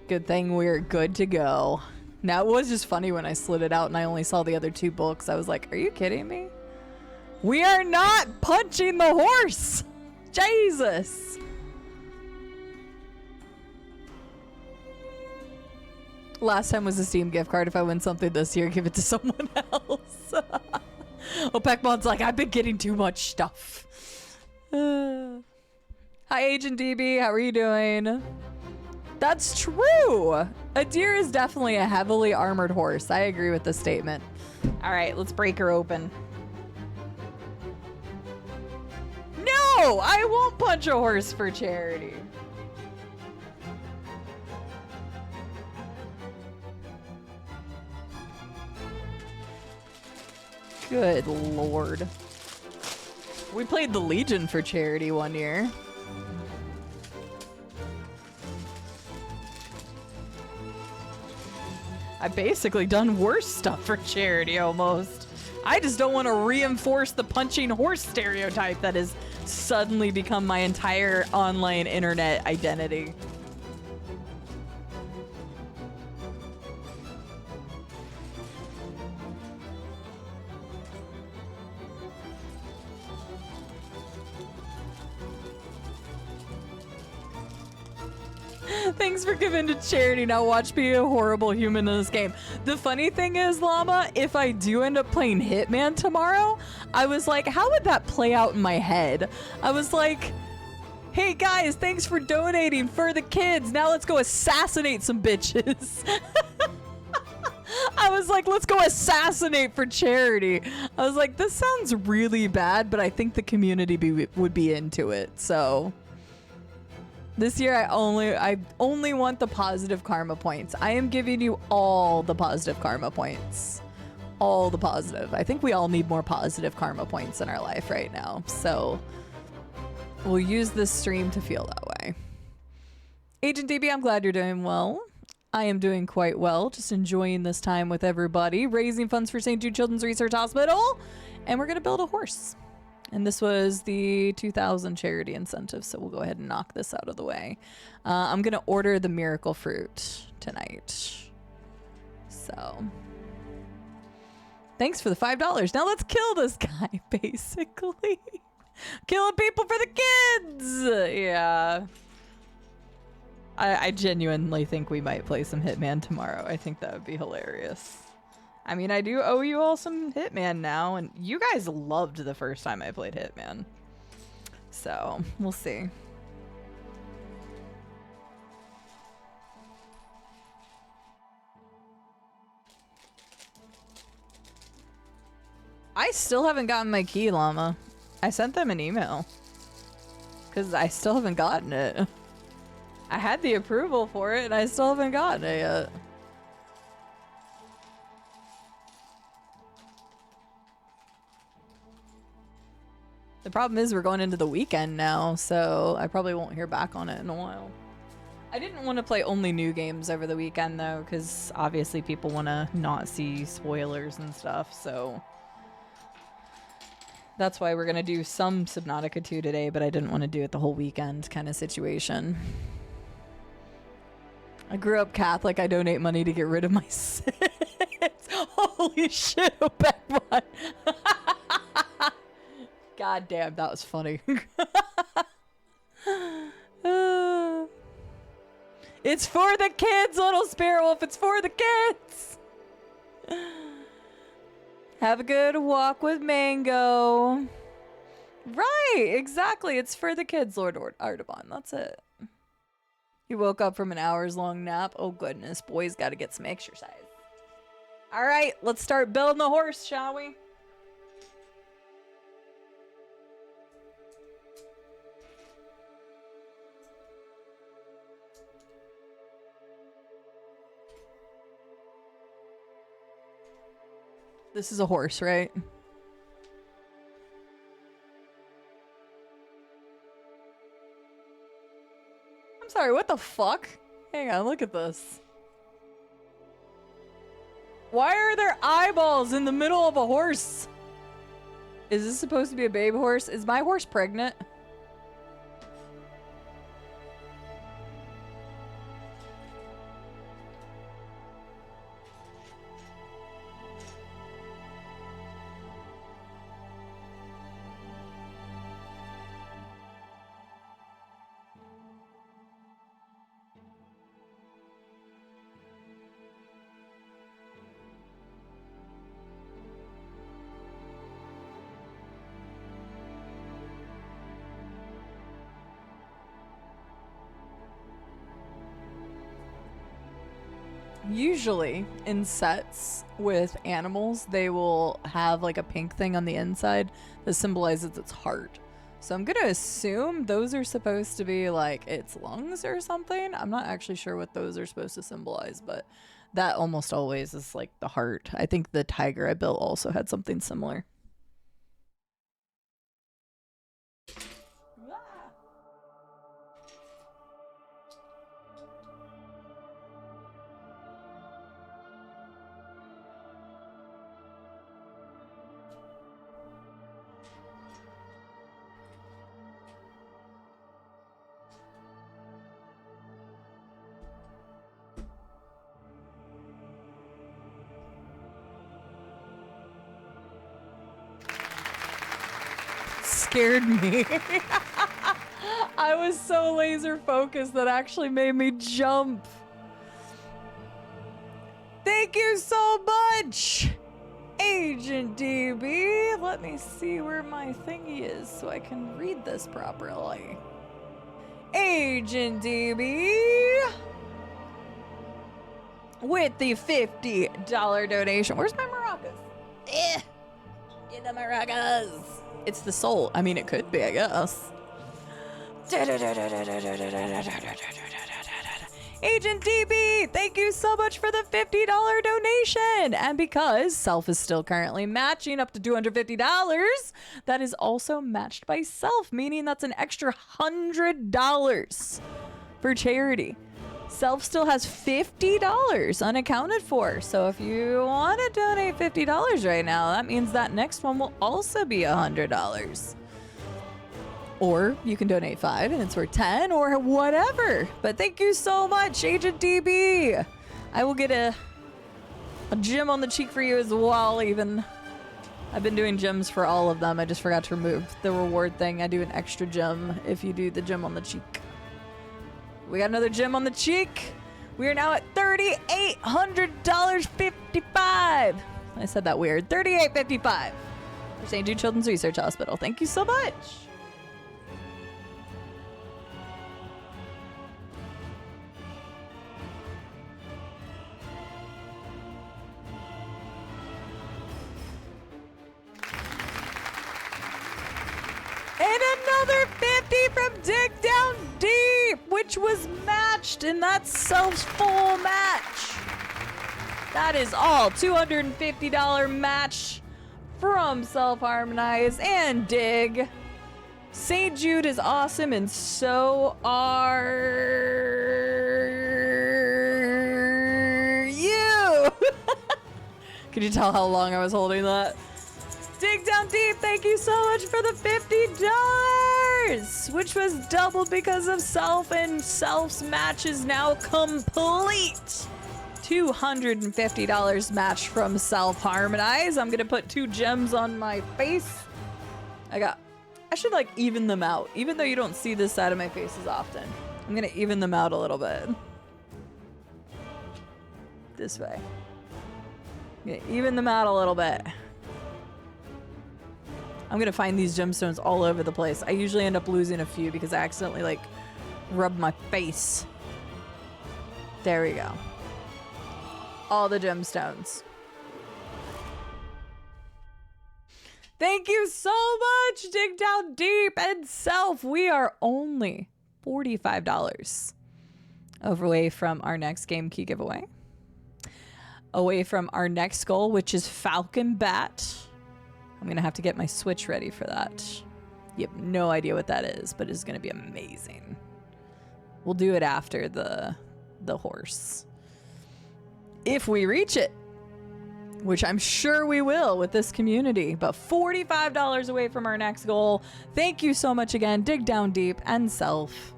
Good thing we're good to go. Now, it was just funny when I slid it out and I only saw the other 2 books. I was like, are you kidding me? We are not punching the horse. Jesus. Last time was a Steam gift card. If I win something this year, give it to someone else. Opekmon's like, I've been getting too much stuff. Hi, Agent DB. How are you doing? That's true. A deer is definitely a heavily armored horse. I agree with this statement. All right, let's break her open. No, I won't punch a horse for charity. Good lord. We played the Legion for charity one year. I've basically done worse stuff for charity almost. I just don't want to reinforce the punching horse stereotype that has suddenly become my entire online internet identity. Thanks for giving to charity. Now watch me be a horrible human in this game. The funny thing is, Llama, if I do end up playing Hitman tomorrow, I was like, how would that play out in my head? I was like, hey guys, thanks for donating for the kids. Now let's go assassinate some bitches. I was like, let's go assassinate for charity. I was like, this sounds really bad, but I think the community would be into it, so... This year, I only want the positive karma points. I am giving you all the positive karma points. All the positive. I think we all need more positive karma points in our life right now. So we'll use this stream to feel that way. Agent DB, I'm glad you're doing well. I am doing quite well. Just enjoying this time with everybody. Raising funds for St. Jude Children's Research Hospital. And we're going to build a horse. And this was the 2000 charity incentive, so we'll go ahead and knock this out of the way. I'm going to order the miracle fruit tonight. So, thanks for the $5. Now let's kill this guy, basically. Killing people for the kids! Yeah. I genuinely think we might play some Hitman tomorrow. I think that would be hilarious. I mean, I do owe you all some Hitman now, and you guys loved the first time I played Hitman. So, we'll see. I still haven't gotten my key, Llama. I sent them an email. Because I still haven't gotten it. I had the approval for it, and I still haven't gotten it yet. The problem is we're going into the weekend now, so I probably won't hear back on it in a while. I didn't want to play only new games over the weekend, though, because obviously people want to not see spoilers and stuff, so... That's why we're going to do some Subnautica 2 today, but I didn't want to do it the whole weekend kind of situation. I grew up Catholic. I donate money to get rid of my sins. Holy shit, Obekmon. God damn, that was funny. It's for the kids, little Spirit Wolf. It's for the kids. Have a good walk with Mango. Right, exactly. It's for the kids, Lord Artaban. That's it. He woke up from an hours-long nap. Oh, goodness. Boy's got to get some exercise. All right, let's start building the horse, shall we? This is a horse, right? I'm sorry, what the fuck? Hang on, look at this. Why are there eyeballs in the middle of a horse? Is this supposed to be a baby horse? Is my horse pregnant? Usually in sets with animals, they will have like a pink thing on the inside that symbolizes its heart. So I'm gonna assume those are supposed to be like its lungs or something. I'm not actually sure what those are supposed to symbolize, but that almost always is like the heart. I think the tiger I built also had something similar. Scared me. I was so laser focused that actually made me jump. Thank you so much, Agent DB. Let me see where my thingy is so I can read this properly. Agent DB with the $50 donation. Where's my maracas? Get the maracas. It's the soul. I mean, it could be, I guess. Agent DB, thank you so much for the $50 donation. And because Self is still currently matching up to $250, that is also matched by Self, meaning that's an extra $100 for charity. Self still has $50 unaccounted for. So if you want to donate $50 right now, that means that next one will also be $100. Or you can donate $5 and it's worth $10 or whatever. But thank you so much, Agent DB. I will get a gem on the cheek for you as well, even. I've been doing gems for all of them. I just forgot to remove the reward thing. I do an extra gem if you do the gem on the cheek. We got another gem on the cheek. We are now at $3,800.55. I said that weird. $3,855 for St. Jude Children's Research Hospital. Thank you so much. And another 50 from Dig Down Deep, which was matched, and that's Self's full match. That is all $250 match from Self Harmonize and Dig. St. Jude is awesome, and so are you. Could you tell how long I was holding that? Dig Down Deep, thank you so much for the $50, which was doubled because of Self, and Self's match is now complete. $250 match from Self Harmonize. I'm gonna put 2 gems on my face. I should like even them out, even though you don't see this side of my face as often. I'm gonna even them out a little bit. This way. Yeah, even them out a little bit. I'm gonna find these gemstones all over the place. I usually end up losing a few because I accidentally like rub my face. There we go. All the gemstones. Thank you so much, Dig Down Deep and Self. We are only $45 away from our next game key giveaway. Away from our next goal, which is Falcon Bat. I'm gonna have to get my Switch ready for that. You have no idea what that is, but it's gonna be amazing. We'll do it after the horse. If we reach it, which I'm sure we will with this community, but $45 away from our next goal. Thank you so much again, Dig Down Deep and Self.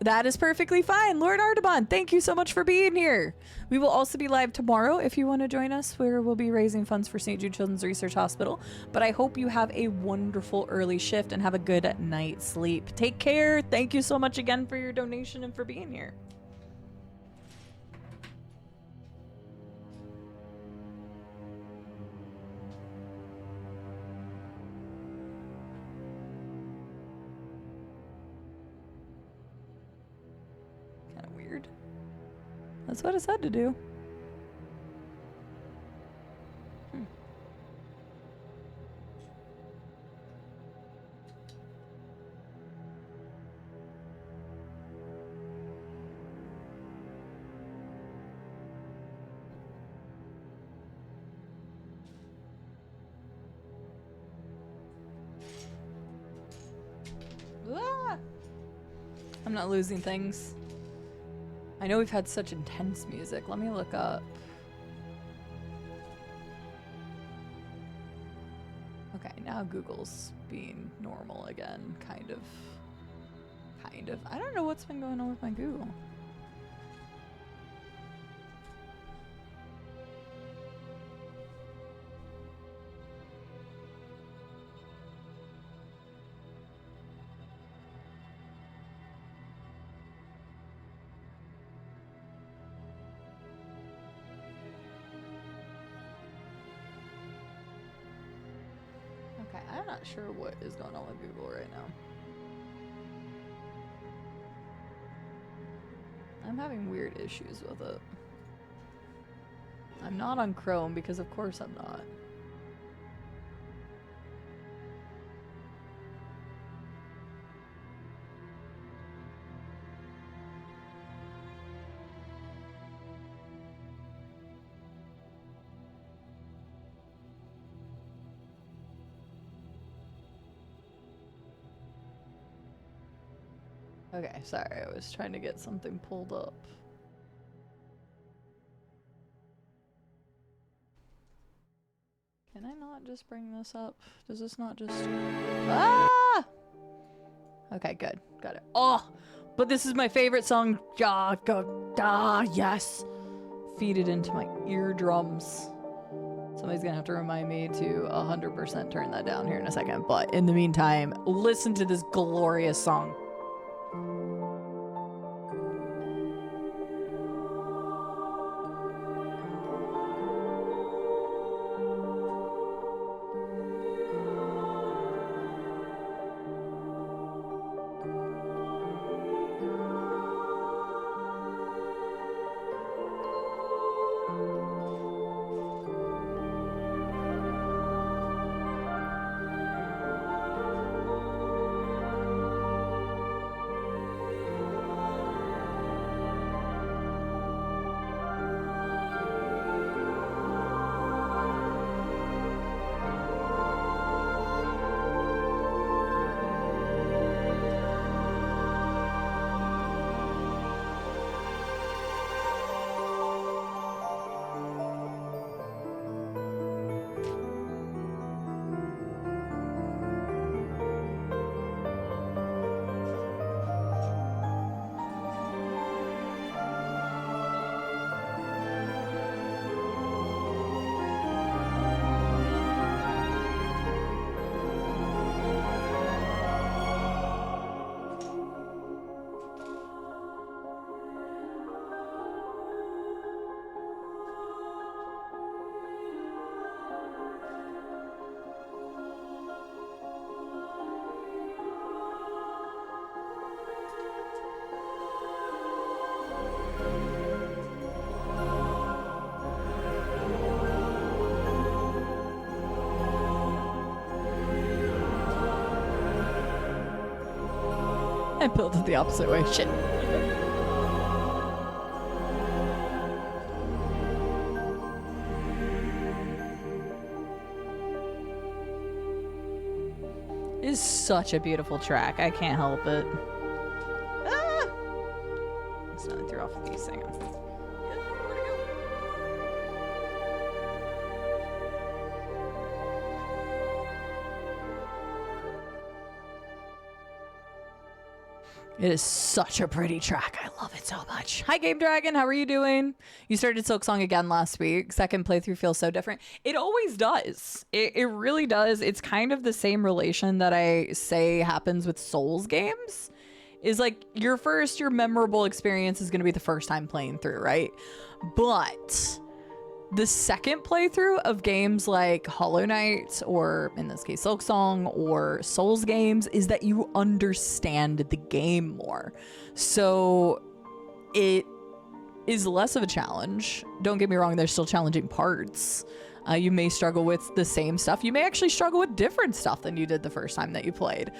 That is perfectly fine. Lord Artaban, thank you so much for being here. We will also be live tomorrow if you want to join us, where we'll be raising funds for St. Jude Children's Research Hospital. But I hope you have a wonderful early shift and have a good night's sleep. Take care. Thank you so much again for your donation and for being here. That's what I said to do. Ah! I'm not losing things. I know we've had such intense music. Let me look up. Okay, now Google's being normal again, kind of. I don't know what's been going on with my Google. I'm not sure what is going on with Google right now. I'm having weird issues with it. I'm not on Chrome because of course I'm not. Okay, sorry, I was trying to get something pulled up. Can I not just bring this up? Does this not just... Ah! Okay, good. Got it. Oh! But this is my favorite song. Yes! Feed it into my eardrums. Somebody's gonna have to remind me to 100% turn that down here in a second. But in the meantime, listen to this glorious song. I built it the opposite way. Shit. It is such a beautiful track. I can't help it. Ah! Accidentally threw off these things. It is such a pretty track. I love it so much. Hi, Game Dragon. How are you doing? You started Silksong again last week. Second playthrough feels so different. It always does. It really does. It's kind of the same relation that I say happens with Souls games. Is like your memorable experience is going to be the first time playing through, right? But the second playthrough of games like Hollow Knight, or in this case Silksong, or Souls games, is that you understand the game more. So it is less of a challenge. Don't get me wrong, there's still challenging parts. You may struggle with the same stuff. You may actually struggle with different stuff than you did the first time that you played.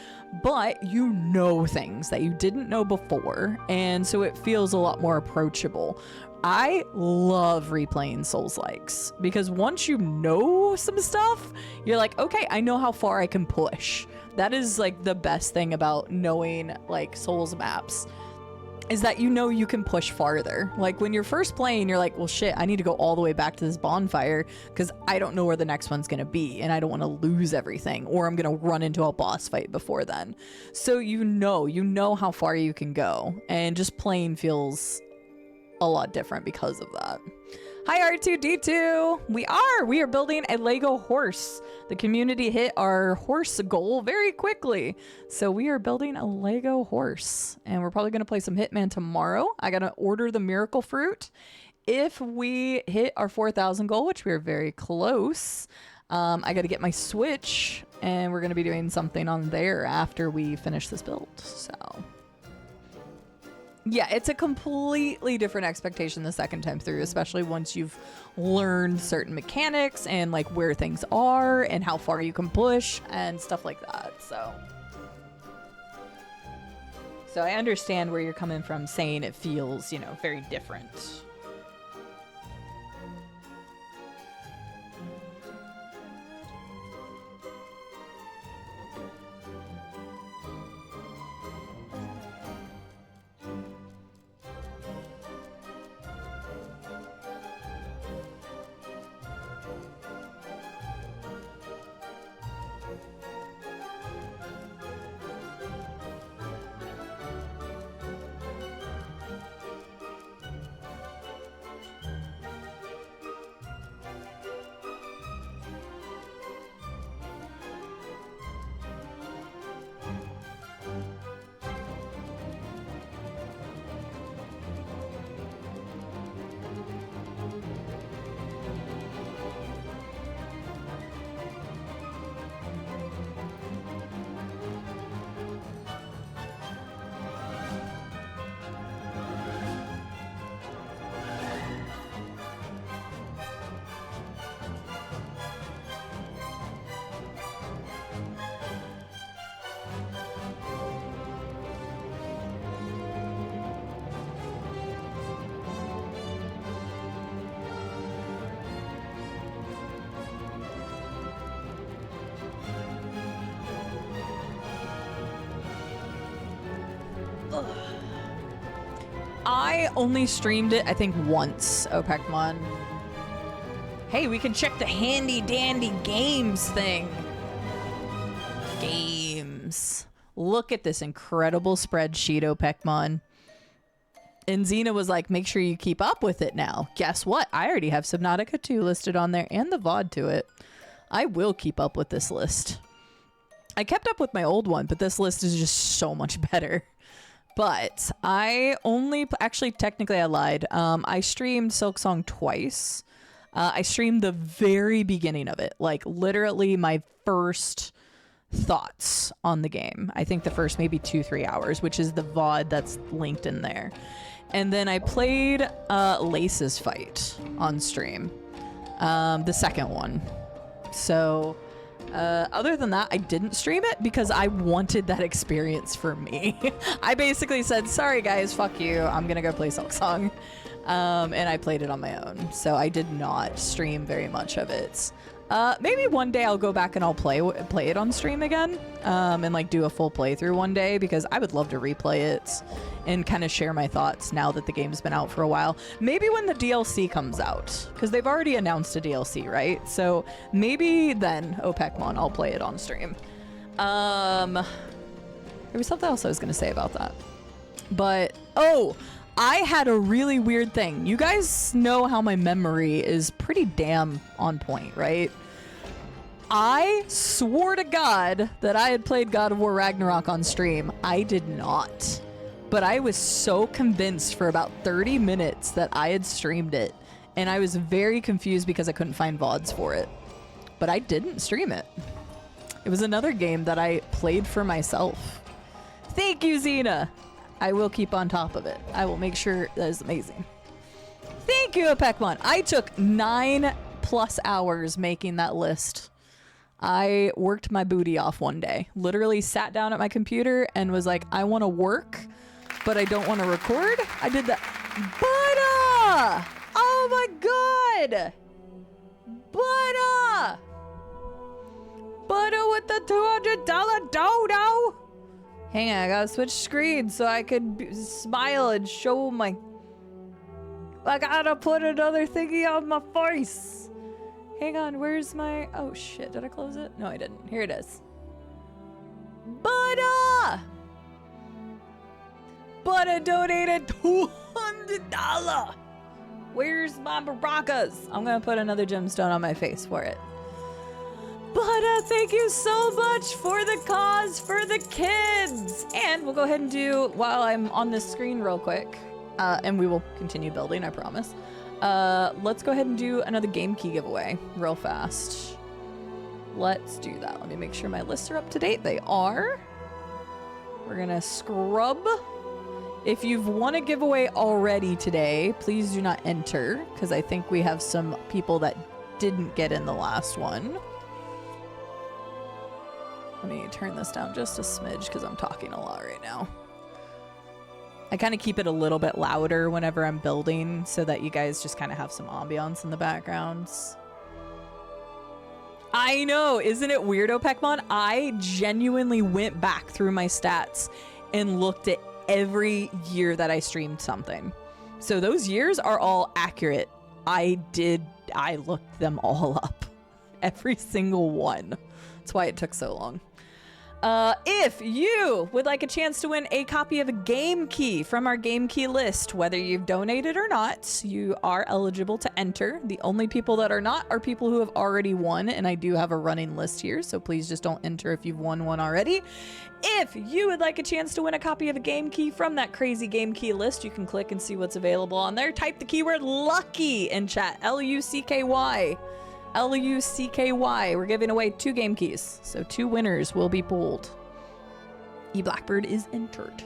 But you know things that you didn't know before, and so it feels a lot more approachable. I love replaying Souls-likes because once you know some stuff, you're like, okay, I know how far I can push. That is like the best thing about knowing like Souls maps, is that you know you can push farther. Like when you're first playing, you're like, well shit, I need to go all the way back to this bonfire because I don't know where the next one's gonna be and I don't want to lose everything, or I'm gonna run into a boss fight before then. So you know how far you can go, and just playing feels a lot different because of that. Hi R2D2. We are building a Lego horse. The community hit our horse goal very quickly, so we are building a Lego horse, and we're probably gonna play some Hitman tomorrow. I gotta order the miracle fruit. If we hit our 4,000 goal, which we are very close, I gotta get my Switch, and we're gonna be doing something on there after we finish this build. So yeah, it's a completely different expectation the second time through, especially once you've learned certain mechanics and like where things are and how far you can push and stuff like that. So I understand where you're coming from saying it feels, you know, very different. I only streamed it, I think, once, Opekmon. Hey, we can check the handy dandy games thing. Games. Look at this incredible spreadsheet, Opekmon. And Xena was like, make sure you keep up with it now. Guess what? I already have Subnautica 2 listed on there and the VOD to it. I will keep up with this list. I kept up with my old one, but this list is just so much better. But I only, actually, technically I lied. I streamed Silksong twice. I streamed the very beginning of it, like literally my first thoughts on the game. I think the first maybe 2-3 hours, which is the VOD that's linked in there. And then I played Lace's fight on stream, the second one. So other than that, I didn't stream it because I wanted that experience for me. I basically said, sorry guys, fuck you, I'm gonna go play Silksong. And I played it on my own, so I did not stream very much of it. Maybe one day I'll go back and I'll play it on stream again, and like do a full playthrough one day, because I would love to replay it and kind of share my thoughts now that the game's been out for a while. Maybe when the DLC comes out, because they've already announced a DLC, right? So maybe then, Opekmon, I'll play it on stream. There was something else I was going to say about that. But, oh, I had a really weird thing. You guys know how my memory is pretty damn on point, right? I swore to God that I had played God of War Ragnarok on stream. I did not. But I was so convinced for about 30 minutes that I had streamed it. And I was very confused because I couldn't find VODs for it. But I didn't stream it. It was another game that I played for myself. Thank you, Xena. I will keep on top of it. I will make sure that is amazing. Thank you, Opekmon. I took 9+ hours making that list. I worked my booty off one day. Literally sat down at my computer and was like, I want to work, but I don't want to record. I did that. Butter! Oh my God! Butter! Butter with the $200 dodo! Hang on, I gotta switch screens so I could smile and show my... I gotta put another thingy on my face. Hang on, where's my... Oh shit, did I close it? No, I didn't. Here it is. Butter! Butter donated $200! Where's my maracas? I'm gonna put another gemstone on my face for it. Butter, thank you so much for the cause for the kids! And we'll go ahead and do, while I'm on this screen real quick, and we will continue building, I promise. Let's go ahead and do another game key giveaway real fast. Let's do that. Let me make sure my lists are up to date. They are. We're gonna scrub. If you've won a giveaway already today, please do not enter, because I think we have some people that didn't get in the last one. Let me turn this down just a smidge because I'm talking a lot right now. I kind of keep it a little bit louder whenever I'm building so that you guys just kind of have some ambiance in the backgrounds. I know, isn't it weird, Opekmon? I genuinely went back through my stats and looked at every year that I streamed something. So those years are all accurate. I looked them all up. Every single one. That's why it took so long. If you would like a chance to win a copy of a game key from our game key list, whether you've donated or not, you are eligible to enter. The only people that are not are people who have already won, and I do have a running list here, so please just don't enter if you've won one already. If you would like a chance to win a copy of a game key from that crazy game key list, you can click and see what's available on there. Type the keyword LUCKY in chat, L-U-C-K-Y. L-U-C-K-Y. We're giving away 2 game keys, so 2 winners will be pulled. E-Blackbird is entered.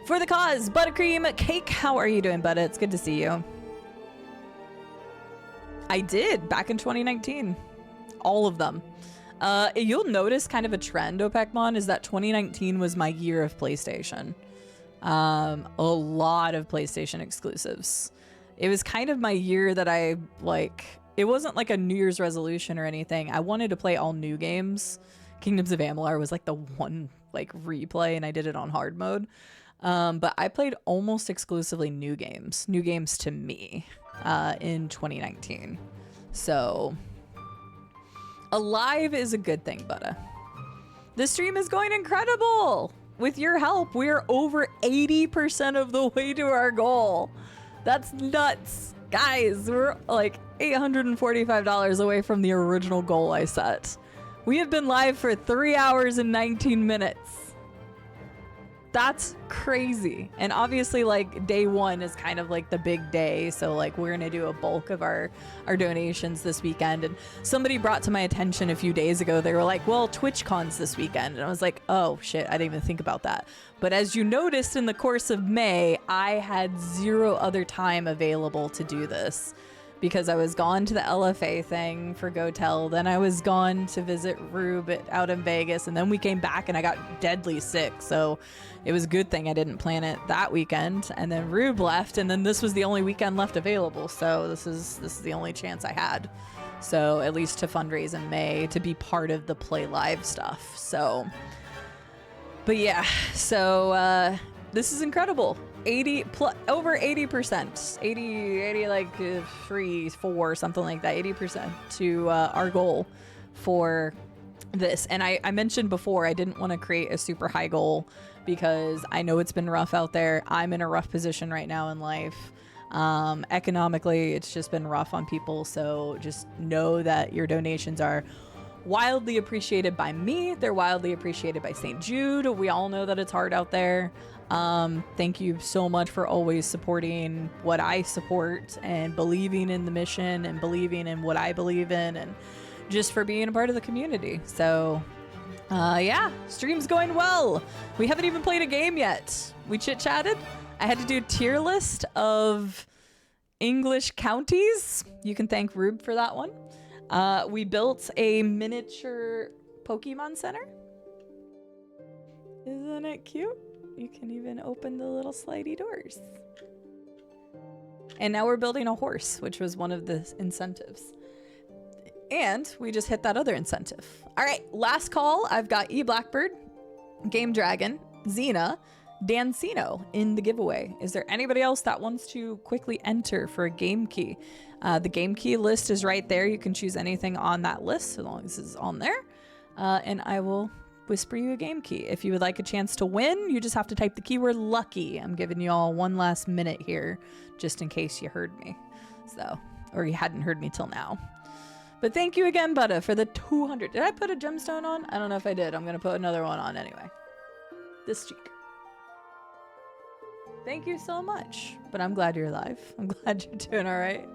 For the cause, Buttercream Cake, how are you doing, Butta? It's good to see you. I did, back in 2019. All of them. You'll notice kind of a trend, Opekmon, is that 2019 was my year of PlayStation. A lot of PlayStation exclusives. It was kind of my year that I, like... It wasn't like a New Year's resolution or anything. I wanted to play all new games. Kingdoms of Amalur was like the one like replay, and I did it on hard mode. But I played almost exclusively new games to me, in 2019. So alive is a good thing, Butta. This stream is going incredible. With your help, we are over 80% of the way to our goal. That's nuts. Guys, we're like $845 away from the original goal I set. We have been live for 3 hours and 19 minutes. That's crazy. And obviously, like, day one is kind of like the big day. So like, we're gonna do a bulk of our donations this weekend. And somebody brought to my attention a few days ago, they were like, well, TwitchCon's this weekend. And I was like, oh shit, I didn't even think about that. But as you noticed in the course of May, I had zero other time available to do this, because I was gone to the LFA thing for GoTel, then I was gone to visit Rube out in Vegas, and then we came back and I got deadly sick. So it was a good thing I didn't plan it that weekend. And then Rube left, and then this was the only weekend left available. So this is the only chance I had. So at least to fundraise in May to be part of the Play Live stuff. So, but yeah, so this is incredible. Over 80%, 80 like 3, 4, something like that, 80% to our goal for this. And I mentioned before, I didn't want to create a super high goal because I know it's been rough out there. I'm in a rough position right now in life. Economically, it's just been rough on people. So just know that your donations are wildly appreciated by me. They're wildly appreciated by St. Jude. We all know that it's hard out there. Thank you so much for always supporting what I support and believing in the mission and believing in what I believe in, and just for being a part of the community. So, yeah, stream's going well. We haven't even played a game yet. We chit-chatted. I had to do a tier list of English counties. You can thank Rube for that one. We built a miniature Pokemon Center. Isn't it cute? You can even open the little slidey doors. And now we're building a horse, which was one of the incentives. And we just hit that other incentive. All right, last call. I've got E Blackbird, Game Dragon, Xena, Dancino in the giveaway. Is there anybody else that wants to quickly enter for a game key? The game key list is right there. You can choose anything on that list so long as it's on there. And I will whisper you a game key. If you would like a chance to win, you just have to type the keyword lucky. I'm giving you all one last minute here, just in case you heard me. So, or you hadn't heard me till now. But thank you again, Butta, for the 200. Did I put a gemstone on? I don't know if I did. I'm going to put another one on anyway. This cheek. Thank you so much. But I'm glad you're alive. I'm glad you're doing all right.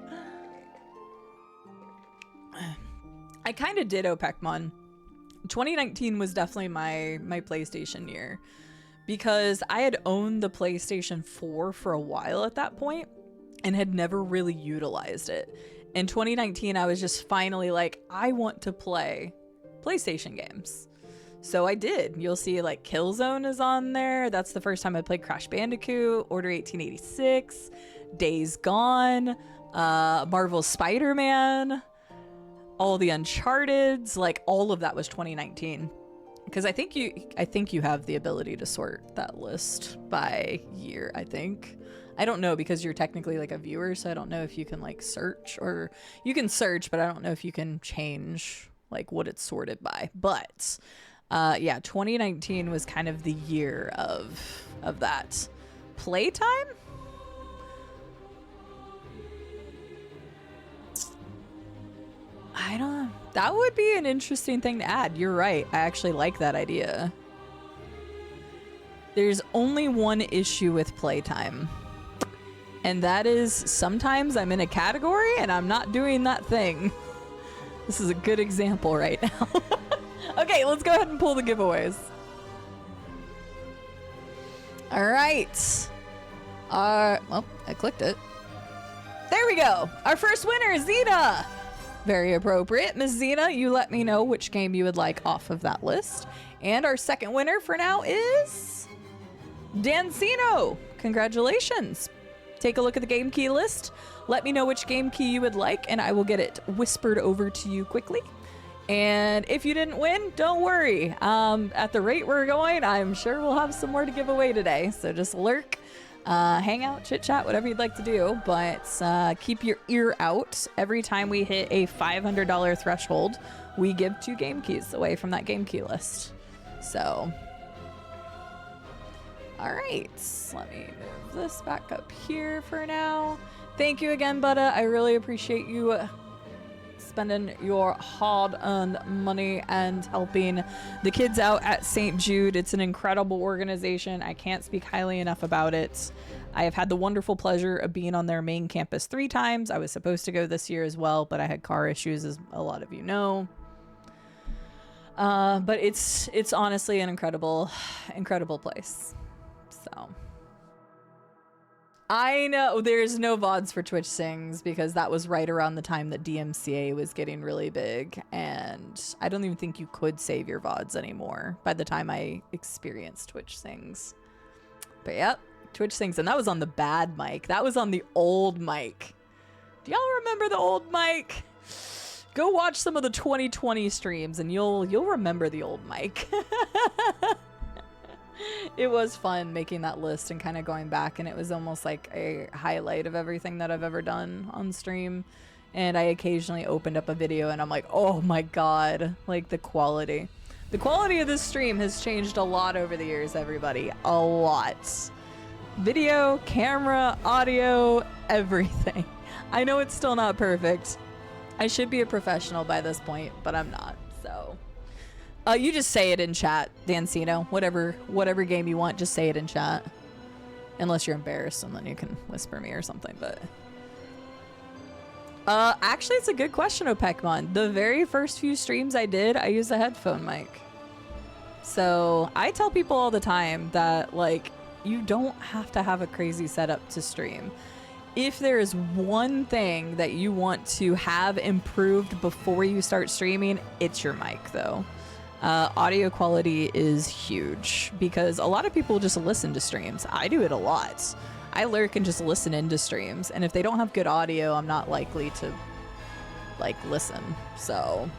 I kind of did Opecmon. 2019 was definitely my PlayStation year, because I had owned the PlayStation 4 for a while at that point and had never really utilized it. In 2019, I was just finally like, I want to play PlayStation games. So I did. You'll see like Killzone is on there. That's the first time I played Crash Bandicoot, Order 1886, Days Gone, Marvel's Spider-Man, all the Uncharted's, like all of that was 2019. Because I think you have the ability to sort that list by year, I think. I don't know, because you're technically like a viewer, so I don't know if you can like search, or you can search, but I don't know if you can change like what it's sorted by. But yeah, 2019 was kind of the year of that. Playtime? I don't know. That would be an interesting thing to add. You're right. I actually like that idea. There's only one issue with playtime. And that is sometimes I'm in a category and I'm not doing that thing. This is a good example right now. Okay, let's go ahead and pull the giveaways. All right. Well, I clicked it. There we go. Our first winner is Xena. Very appropriate. Ms. Xena, you let me know which game you would like off of that list. And our second winner for now is Dancino. Congratulations. Take a look at the game key list. Let me know which game key you would like, and I will get it whispered over to you quickly. And if you didn't win, don't worry. At the rate we're going, I'm sure we'll have some more to give away today. So just lurk, hang out, chit chat, whatever you'd like to do. But keep your ear out. Every time we hit a $500 threshold, we give 2 game keys away from that game key list. So, all right, let me move this back up here for now. Thank you again, Butta. I really appreciate you spending your hard-earned money and helping the kids out at St. Jude. It's an incredible organization. I can't speak highly enough about it. I have had the wonderful pleasure of being on their main campus 3 times. I was supposed to go this year as well, but I had car issues, as a lot of you know. But it's honestly an incredible place. So I know there's no VODs for Twitch Sings because that was right around the time that DMCA was getting really big, and I don't even think you could save your VODs anymore by the time I experienced Twitch Sings. But yep, Twitch Sings, and that was on the bad mic. That was on the old mic. Do y'all remember the old mic? Go watch some of the 2020 streams and you'll remember the old mic. It was fun making that list and kind of going back, and it was almost like a highlight of everything that I've ever done on stream. And I occasionally opened up a video and I'm like, oh my god, like the quality of this stream has changed a lot over the years, everybody. A lot. Video, camera, audio, everything. I know it's still not perfect. I should be a professional by this point, but I'm not. So you just say it in chat, Dancino. Whatever game you want, just say it in chat. Unless you're embarrassed, and then you can whisper me or something. But actually, it's a good question, Opekmon. The very first few streams I did, I used a headphone mic. So I tell people all the time that, like, you don't have to have a crazy setup to stream. If there is one thing that you want to have improved before you start streaming, it's your mic, though. Audio quality is huge because a lot of people just listen to streams. I do it a lot. I lurk and just listen into streams, and if they don't have good audio, I'm not likely to like listen. So,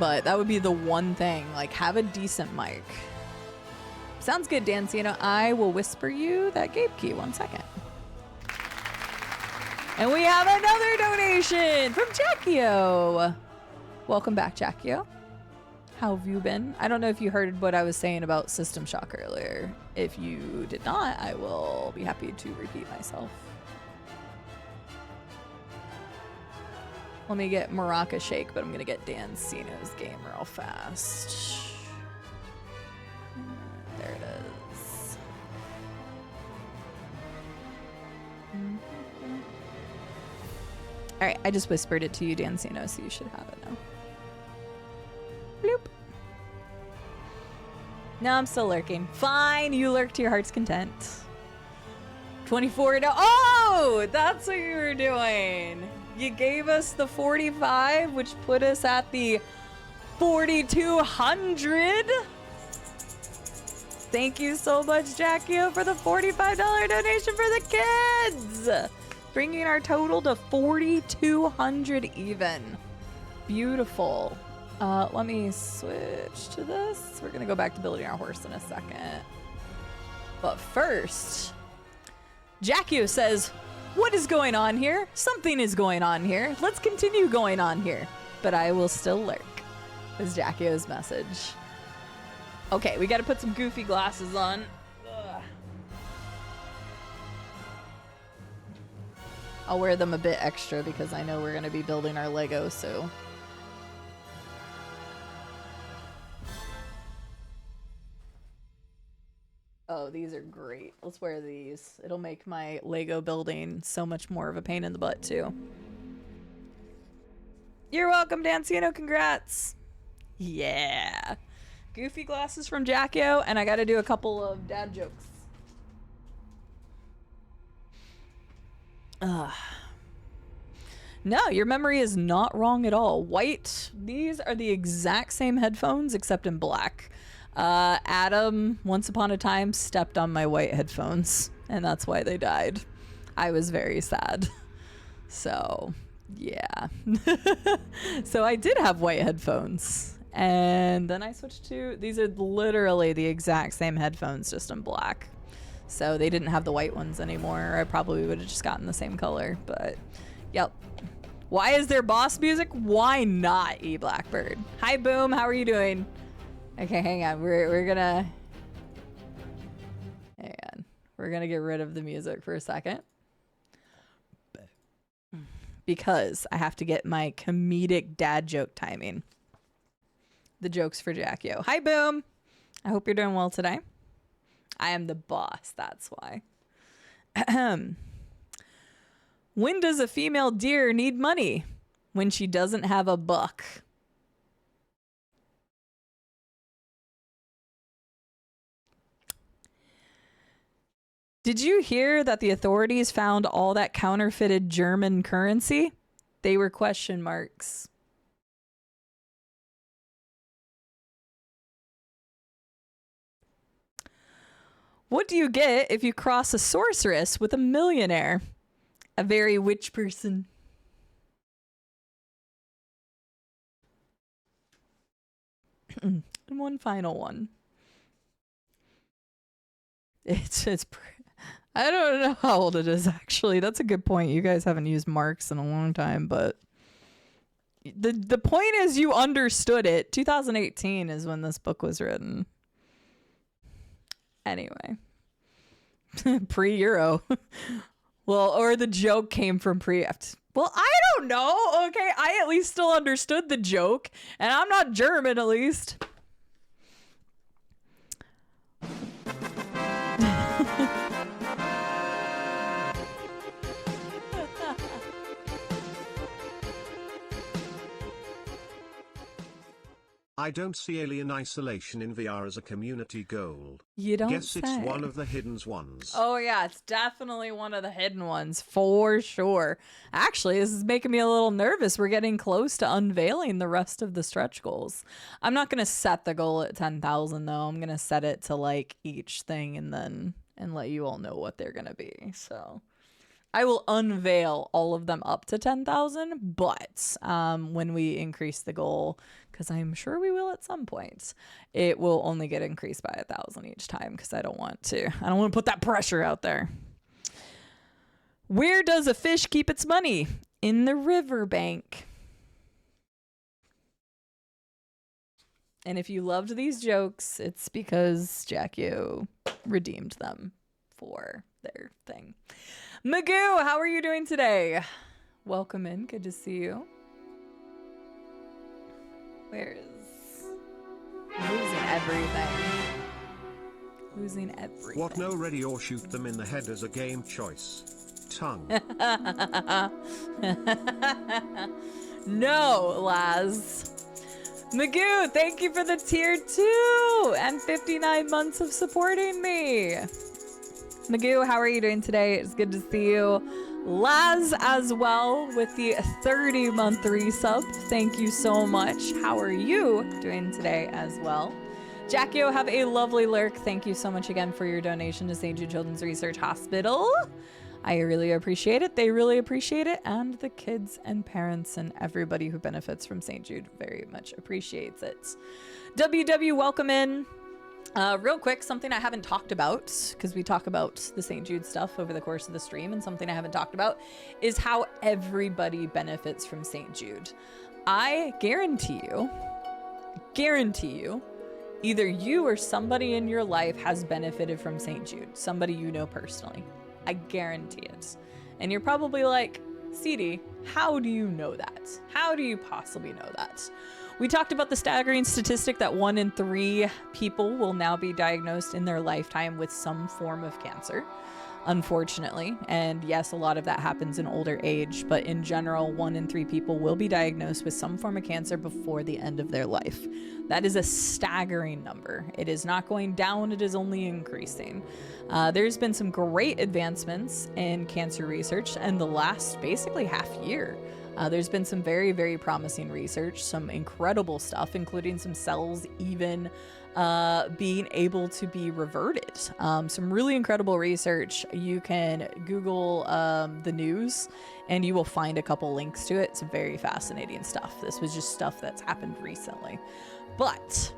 but that would be the one thing, like have a decent mic. Sounds good, Dancino. I will whisper you that game key 1 second. And we have another donation from Jackio. Welcome back, Jackio. How have you been? I don't know if you heard what I was saying about System Shock earlier. If you did not, I will be happy to repeat myself. Let me get Maraca Shake, but I'm going to get Dancino's game real fast. There it is. All right, I just whispered it to you, Dancino, so you should have it now. Bloop. No, I'm still lurking. Fine, you lurk to your heart's content. 24 to... Oh, that's what you were doing. You gave us the 45, which put us at the 4,200. Thank you so much, Jackio, for the $45 donation for the kids. Bringing our total to 4,200 even. Beautiful. Let me switch to this. We're gonna go back to building our horse in a second. But first, Jackio says, what is going on here? Something is going on here. Let's continue going on here. But I will still lurk, is Jackio's message. Okay, we gotta put some goofy glasses on. Ugh. I'll wear them a bit extra because I know we're gonna be building our Lego, so. Oh, these are great. Let's wear these. It'll make my Lego building so much more of a pain in the butt, too. You're welcome, Dancino. Congrats. Yeah. Goofy glasses from Jackio, and I gotta do a couple of dad jokes. No, your memory is not wrong at all. White, these are the exact same headphones except in black. Adam, once upon a time, stepped on my white headphones, and that's why they died. I was very sad. So, Yeah. So I did have white headphones. And then I switched to, these are literally the exact same headphones, just in black. So they didn't have the white ones anymore. I probably would have just gotten the same color, but yep. Why is there boss music? Why not, E Blackbird? Hi, Boom. How are you doing? Okay, hang on. We're gonna get rid of the music for a second because I have to get my comedic dad joke timing. The jokes for Jackio. Hi, Boom. I hope you're doing well today. I am the boss. That's why. When does a female deer need money? When she doesn't have a buck. Did you hear that the authorities found all that counterfeited German currency? They were question marks. What do you get if you cross a sorceress with a millionaire? A very witch person. And one final one. I don't know how old it is, actually. That's a good point. You guys haven't used marks in a long time, but the point is you understood it. 2018 is when this book was written. Anyway. Pre-Euro. Well, or the joke came from pre. Well, I don't know. Okay, I at least still understood the joke, and I'm not German, at least. I don't see Alien Isolation in VR as a community goal. You don't Guess say. it's one of the hidden ones. Oh yeah, it's definitely one of the hidden ones, for sure. Actually, this is making me a little nervous. We're getting close to unveiling the rest of the stretch goals. I'm not going to set the goal at 10,000 though. I'm going to set it to like each thing and let you all know what they're going to be. So I will unveil all of them up to 10,000, but when we increase the goal, because I'm sure we will at some point, it will only get increased by 1,000 each time because I don't want to put that pressure out there. Where does a fish keep its money? In the riverbank. And if you loved these jokes, it's because Jackio redeemed them for their thing. Magoo, how are you doing today? Welcome in. Good to see you. Where is... Losing everything. Losing everything. What, no ready or shoot them in the head as a game choice? Tongue. No, Laz. Magoo, thank you for the tier 2 and 59 months of supporting me. Magoo, how are you doing today? It's good to see you. Laz as well with the 30-month resub. Thank you so much. How are you doing today as well? Jackio, have a lovely lurk. Thank you so much again for your donation to St. Jude Children's Research Hospital. I really appreciate it. They really appreciate it. And the kids and parents and everybody who benefits from St. Jude very much appreciates it. WW, welcome in. Real quick, something I haven't talked about, because we talk about the St. Jude stuff over the course of the stream, and something I haven't talked about is how everybody benefits from St. Jude. I guarantee you, either you or somebody in your life has benefited from St. Jude, somebody you know personally. I guarantee it. And you're probably like, Cide, how do you know that? How do you possibly know that? We talked about the staggering statistic that 1 in 3 people will now be diagnosed in their lifetime with some form of cancer, unfortunately. And yes, a lot of that happens in older age, but in general, 1 in 3 people will be diagnosed with some form of cancer before the end of their life. That is a staggering number. It is not going down, it is only increasing. There's been some great advancements in cancer research in the last basically half year. There's been some very, very promising research, some incredible stuff, including some cells even being able to be reverted. Some really incredible research. You can Google the news and you will find a couple links to it. It's very fascinating stuff. This was just stuff that's happened recently. But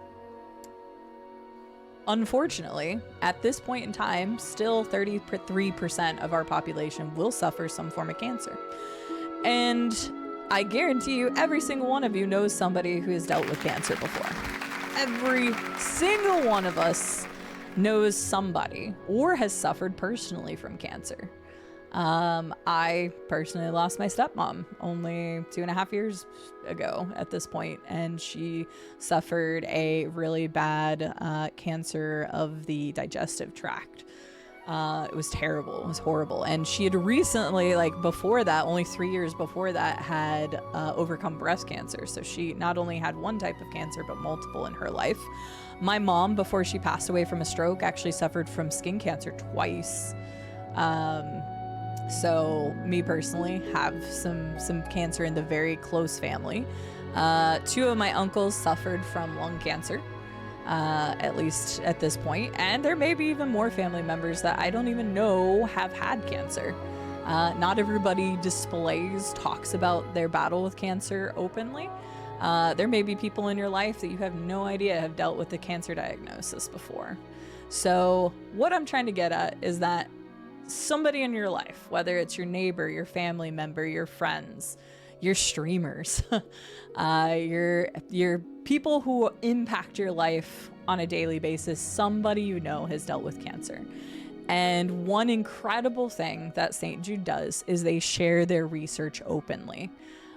unfortunately, at this point in time, still 33% of our population will suffer some form of cancer. And I guarantee you, every single one of you knows somebody who has dealt with cancer before. Every single one of us knows somebody or has suffered personally from cancer. I personally lost my stepmom only 2.5 years ago at this point, and she suffered a really bad cancer of the digestive tract. It was terrible. It was horrible. And she had recently, like before that, only 3 years before that, had overcome breast cancer. So she not only had one type of cancer, but multiple in her life. My mom, before she passed away from a stroke, actually suffered from skin cancer twice. So me personally have some cancer in the very close family. 2 of my uncles suffered from lung cancer. At least at this point. And there may be even more family members that I don't even know have had cancer. Not everybody talks about their battle with cancer openly. There may be people in your life that you have no idea have dealt with the cancer diagnosis before. So what I'm trying to get at is that somebody in your life, whether it's your neighbor, your family member, your friends, your streamers, your people who impact your life on a daily basis, somebody you know has dealt with cancer. And one incredible thing that St. Jude does is they share their research openly.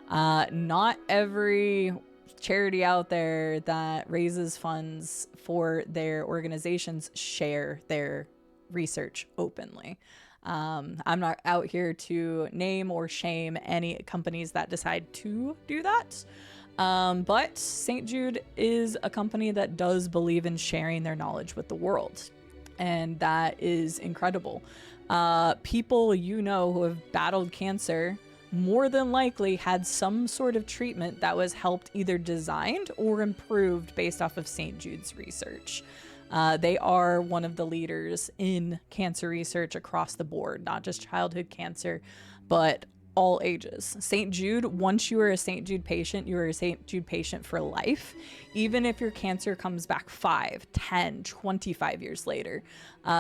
Not every charity out there that raises funds for their organizations share their research openly. I'm not out here to name or shame any companies that decide to do that. But St. Jude is a company that does believe in sharing their knowledge with the world. And that is incredible. People you know who have battled cancer more than likely had some sort of treatment that was helped either designed or improved based off of St. Jude's research. They are one of the leaders in cancer research across the board, not just childhood cancer, but all ages. St. Jude, once you are a St. Jude patient, you are a St. Jude patient for life, even if your cancer comes back 5, 10, 25 years later.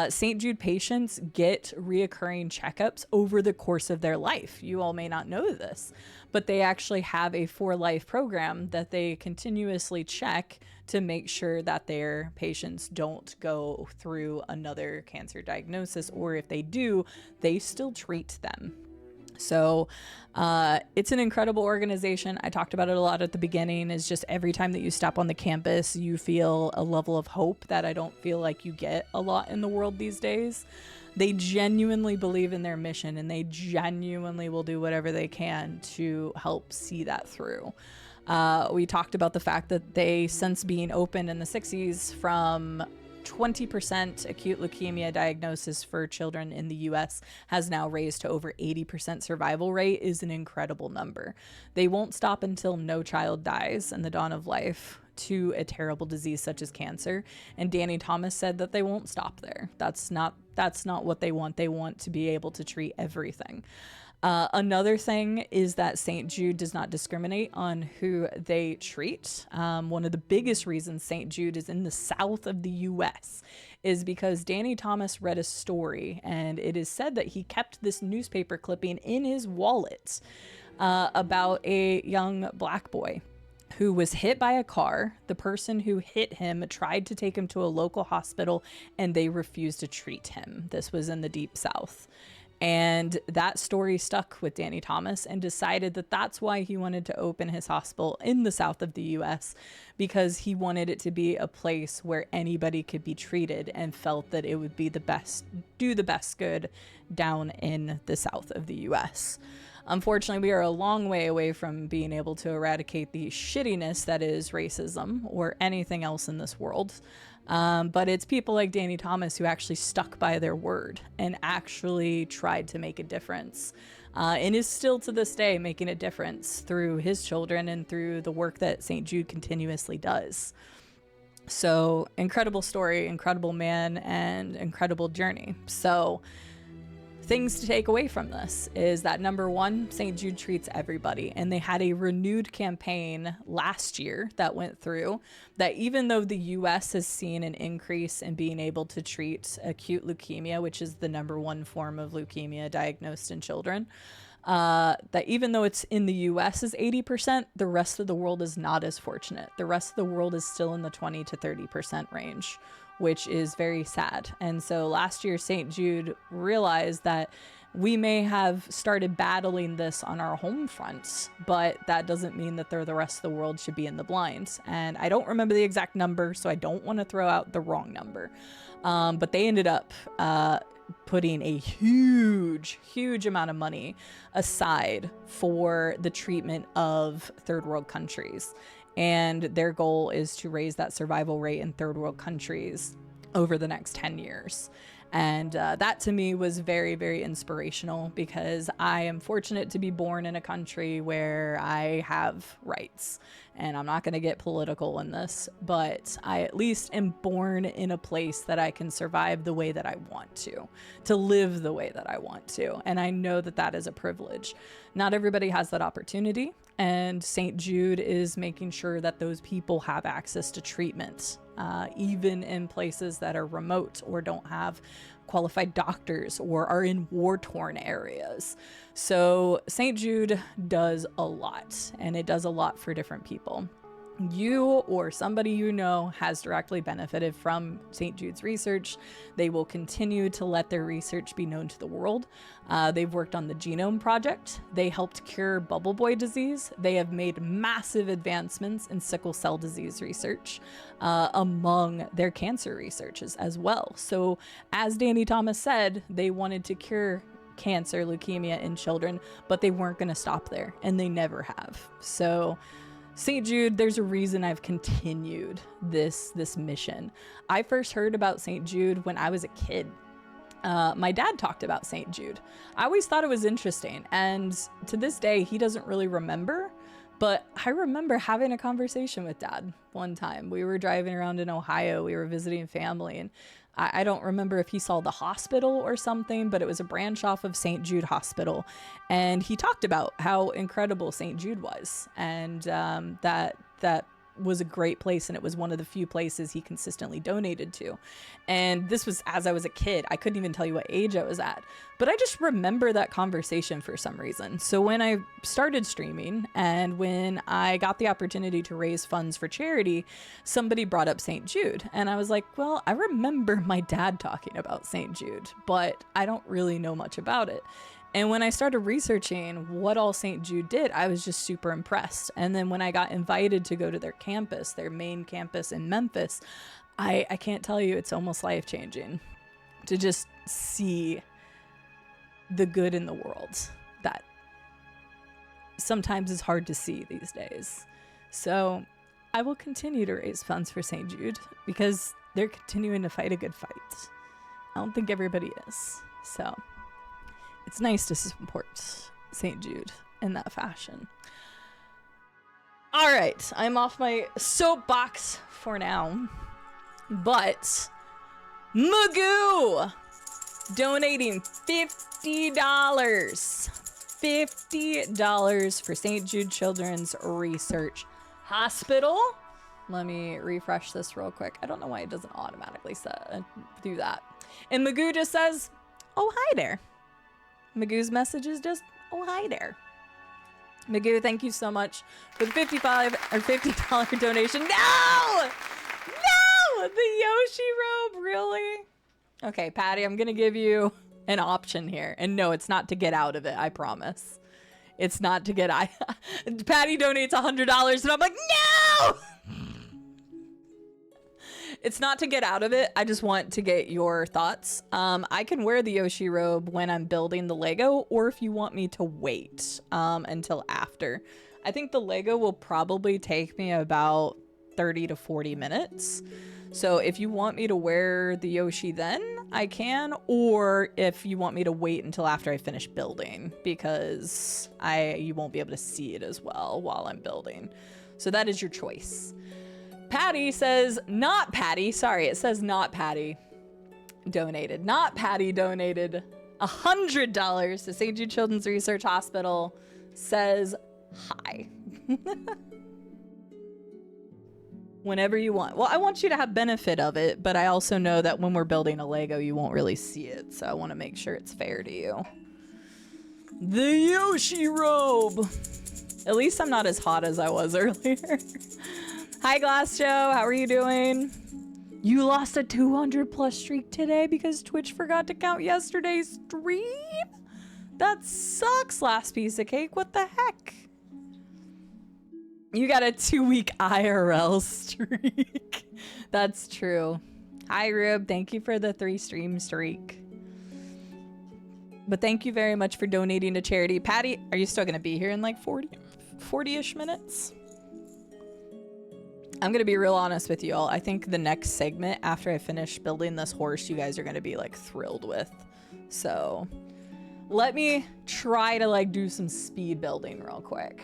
St. Jude patients get reoccurring checkups over the course of their life. You all may not know this, but they actually have a for life program that they continuously check to make sure that their patients don't go through another cancer diagnosis, or if they do, they still treat them. So it's an incredible organization. I talked about it a lot at the beginning. Is just every time that you step on the campus, you feel a level of hope that I don't feel like you get a lot in the world these days. They genuinely believe in their mission, and they genuinely will do whatever they can to help see that through. We talked about the fact that they, since being open in the 60s, from 20% acute leukemia diagnosis for children in the US has now raised to over 80% survival rate is an incredible number. They won't stop until no child dies in the dawn of life to a terrible disease such as cancer. And Danny Thomas said that they won't stop there. That's not what they want. They want to be able to treat everything. Another thing is that St. Jude does not discriminate on who they treat. One of the biggest reasons St. Jude is in the south of the US is because Danny Thomas read a story, and it is said that he kept this newspaper clipping in his wallet about a young black boy who was hit by a car. The person who hit him tried to take him to a local hospital, and they refused to treat him. This was in the Deep South. And that story stuck with Danny Thomas, and decided that that's why he wanted to open his hospital in the south of the US, because he wanted it to be a place where anybody could be treated, and felt that it would be do the best good down in the south of the US. Unfortunately, we are a long way away from being able to eradicate the shittiness that is racism or anything else in this world. But it's people like Danny Thomas who actually stuck by their word and actually tried to make a difference. and is still to this day making a difference through his children and through the work that St. Jude continuously does. So incredible story, incredible man, and incredible journey. So things to take away from this is that, number one, St. Jude treats everybody, and they had a renewed campaign last year that went through that even though the US has seen an increase in being able to treat acute leukemia, which is the number one form of leukemia diagnosed in children, that even though it's in the US is 80%, the rest of the world is not as fortunate. The rest of the world is still in the 20 to 30% range, which is very sad. And so last year, St. Jude realized that we may have started battling this on our home fronts, but that doesn't mean that the rest of the world should be in the blinds. And I don't remember the exact number, so I don't want to throw out the wrong number. But they ended up putting a huge amount of money aside for the treatment of third world countries. And their goal is to raise that survival rate in third world countries over the next 10 years. And that to me was very, very inspirational, because I am fortunate to be born in a country where I have rights. And I'm not going to get political in this, but I at least am born in a place that I can survive the way that I want to live the way that I want to. And I know that that is a privilege. Not everybody has that opportunity. And St. Jude is making sure that those people have access to treatment, even in places that are remote or don't have qualified doctors or are in war-torn areas. So St. Jude does a lot, and it does a lot for different people. You or somebody you know has directly benefited from St. Jude's research. They will continue to let their research be known to the world. They've worked on the Genome Project. They helped cure bubble boy disease. They have made massive advancements in sickle cell disease research among their cancer researches as well. So as Danny Thomas said, they wanted to cure cancer, leukemia in children, but they weren't going to stop there, and they never have. So St. Jude, there's a reason I've continued this mission. I first heard about St. Jude when I was a kid. My dad talked about St. Jude. I always thought it was interesting, and to this day, he doesn't really remember, but I remember having a conversation with Dad one time. We were driving around in Ohio. We were visiting family, and I don't remember if he saw the hospital or something, but it was a branch off of St. Jude Hospital. And he talked about how incredible St. Jude was, and that was a great place, and it was one of the few places he consistently donated to. And this was as I was a kid. I couldn't even tell you what age I was at, but I just remember that conversation for some reason. So when I started streaming and when I got the opportunity to raise funds for charity, somebody brought up St. Jude, and I was like, well, I remember my dad talking about St. Jude, but I don't really know much about it. And when I started researching what all St. Jude did, I was just super impressed. And then when I got invited to go to their campus, their main campus in Memphis, I can't tell you, it's almost life-changing to just see the good in the world that sometimes is hard to see these days. So I will continue to raise funds for St. Jude because they're continuing to fight a good fight. I don't think everybody is. So it's nice to support St. Jude in that fashion. All right, I'm off my soapbox for now, but Magoo donating $50. $50 for St. Jude Children's Research Hospital. Let me refresh this real quick. I don't know why it doesn't automatically do that. And Magoo just says, oh, hi there. Magoo's message is just, oh, hi there. Magoo, thank you so much for the $50 donation. No! The Yoshi robe, really? Okay, Patty, I'm going to give you an option here. And no, it's not to get out of it, I promise. It's not to get... Patty donates $100, and I'm like, no! It's not to get out of it. I just want to get your thoughts. I can wear the Yoshi robe when I'm building the Lego, or if you want me to wait until after. I think the Lego will probably take me about 30 to 40 minutes. So if you want me to wear the Yoshi then, I can, or if you want me to wait until after I finish building, because you won't be able to see it as well while I'm building. So that is your choice. Patty says, not Patty, sorry, it says not Patty donated. Not Patty donated $100 to St. Jude Children's Research Hospital, says hi. Whenever you want. Well, I want you to have benefit of it, but I also know that when we're building a Lego, you won't really see it, so I want to make sure it's fair to you. The Yoshi robe! At least I'm not as hot as I was earlier. Hi, Glass Joe. How are you doing? You lost a 200 plus streak today because Twitch forgot to count yesterday's stream? That sucks, last piece of cake. What the heck? You got a 2-week IRL streak. That's true. Hi, Rube. Thank you for the 3 stream streak. But thank you very much for donating to charity. Patty, are you still going to be here in like 40-ish minutes? I'm going to be real honest with you all. I think the next segment after I finish building this horse, you guys are going to be like thrilled with. So let me try to like do some speed building real quick.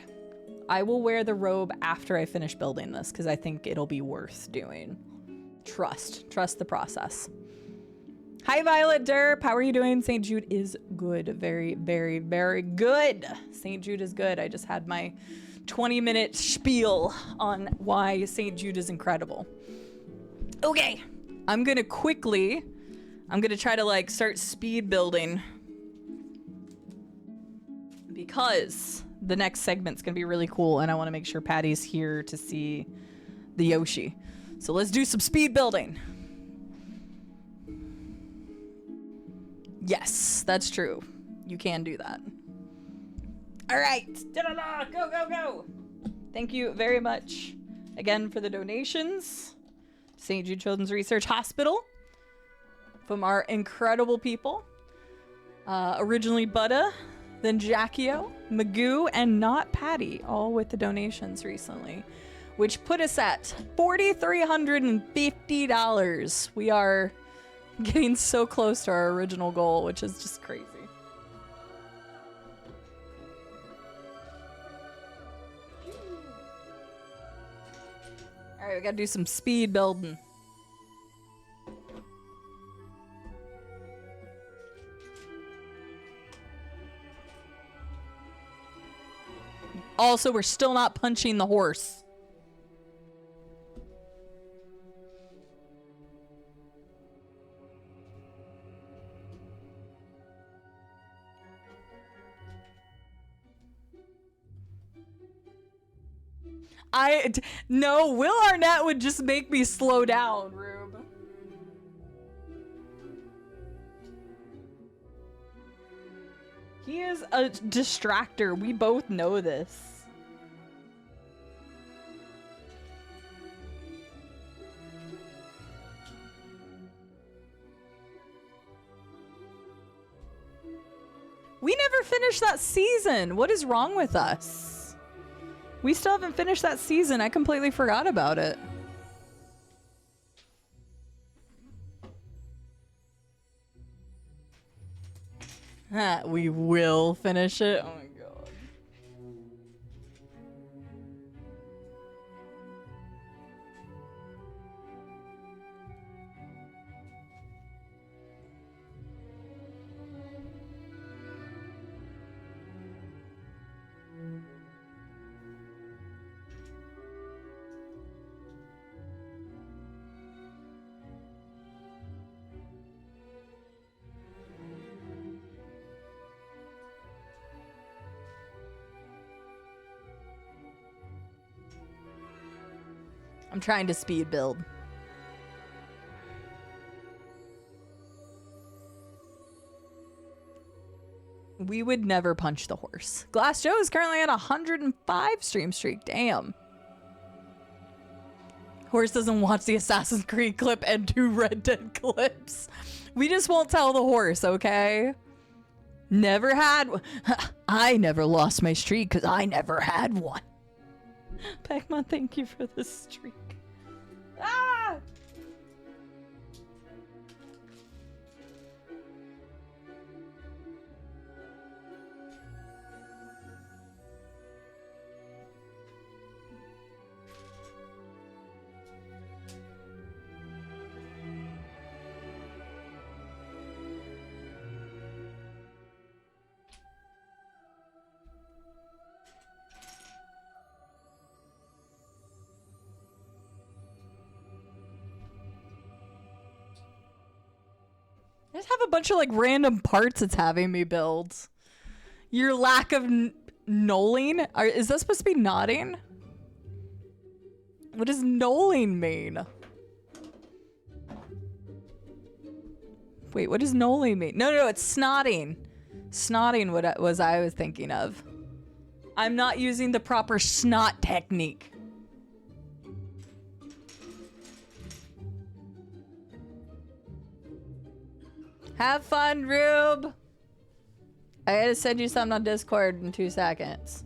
I will wear the robe after I finish building this because I think it'll be worth doing. Trust the process. Hi, Violet Derp. How are you doing? St. Jude is good. Very, very, very good. St. Jude is good. I just had my 20-minute spiel on why St. Jude is incredible. Okay, I'm gonna try to like start speed building because the next segment's gonna be really cool and I want to make sure Patty's here to see the Yoshi. So let's do some speed building. Yes, that's true. You can do that. All right, go, go, go. Thank you very much again for the donations. St. Jude Children's Research Hospital from our incredible people. Originally Butta, then Jackio, Magoo, and Not Patty, all with the donations recently, which put us at $4,350. We are getting so close to our original goal, which is just crazy. All right, we gotta do some speed building. Also, we're still not punching the horse. No, Will Arnett would just make me slow down, Rube. He is a distractor. We both know this. We never finished that season. What is wrong with us? We still haven't finished that season. I completely forgot about it. We will finish it. Oh my god. I'm trying to speed build. We would never punch the horse. Glass Joe is currently at 105 stream streak. Damn. Horse doesn't watch the Assassin's Creed clip and 2 Red Dead clips. We just won't tell the horse, okay? Never had one. I never lost my streak because I never had one. Pac-Man, thank you for the streak. Ah! I just have a bunch of like random parts it's having me build. Your lack of knolling? Is that supposed to be nodding? What does knolling mean? Wait, what does knolling mean? No, it's snotting. Snotting what was I was thinking of. I'm not using the proper snot technique. Have fun, Rube. I gotta send you something on Discord in 2 seconds.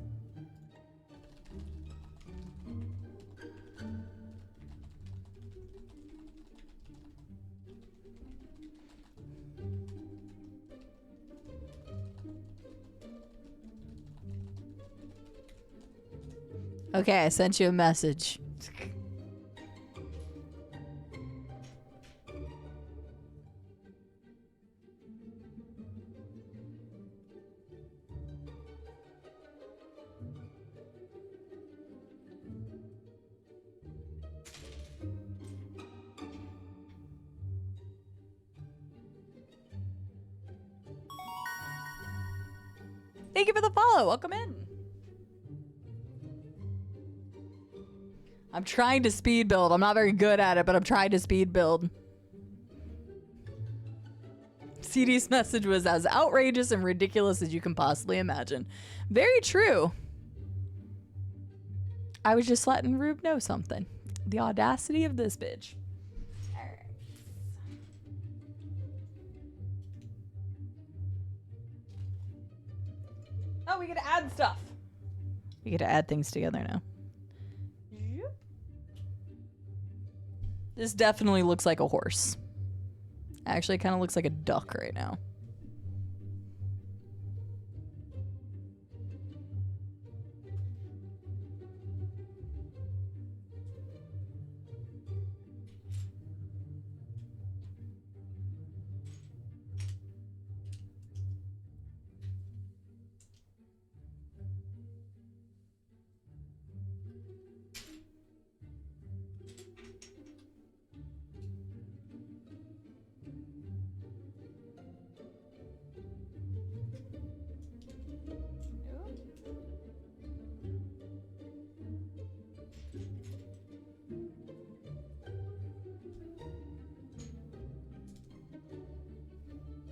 Okay, I sent you a message. Thank you for the follow. Welcome in. I'm trying to speed build. I'm not very good at it, but I'm trying to speed build. CD's message was as outrageous and ridiculous as you can possibly imagine. Very true. I was just letting Rube know something. The audacity of this bitch. Alright. Oh, we get to add stuff. We get to add things together now. This definitely looks like a horse. Actually, it kind of looks like a duck right now.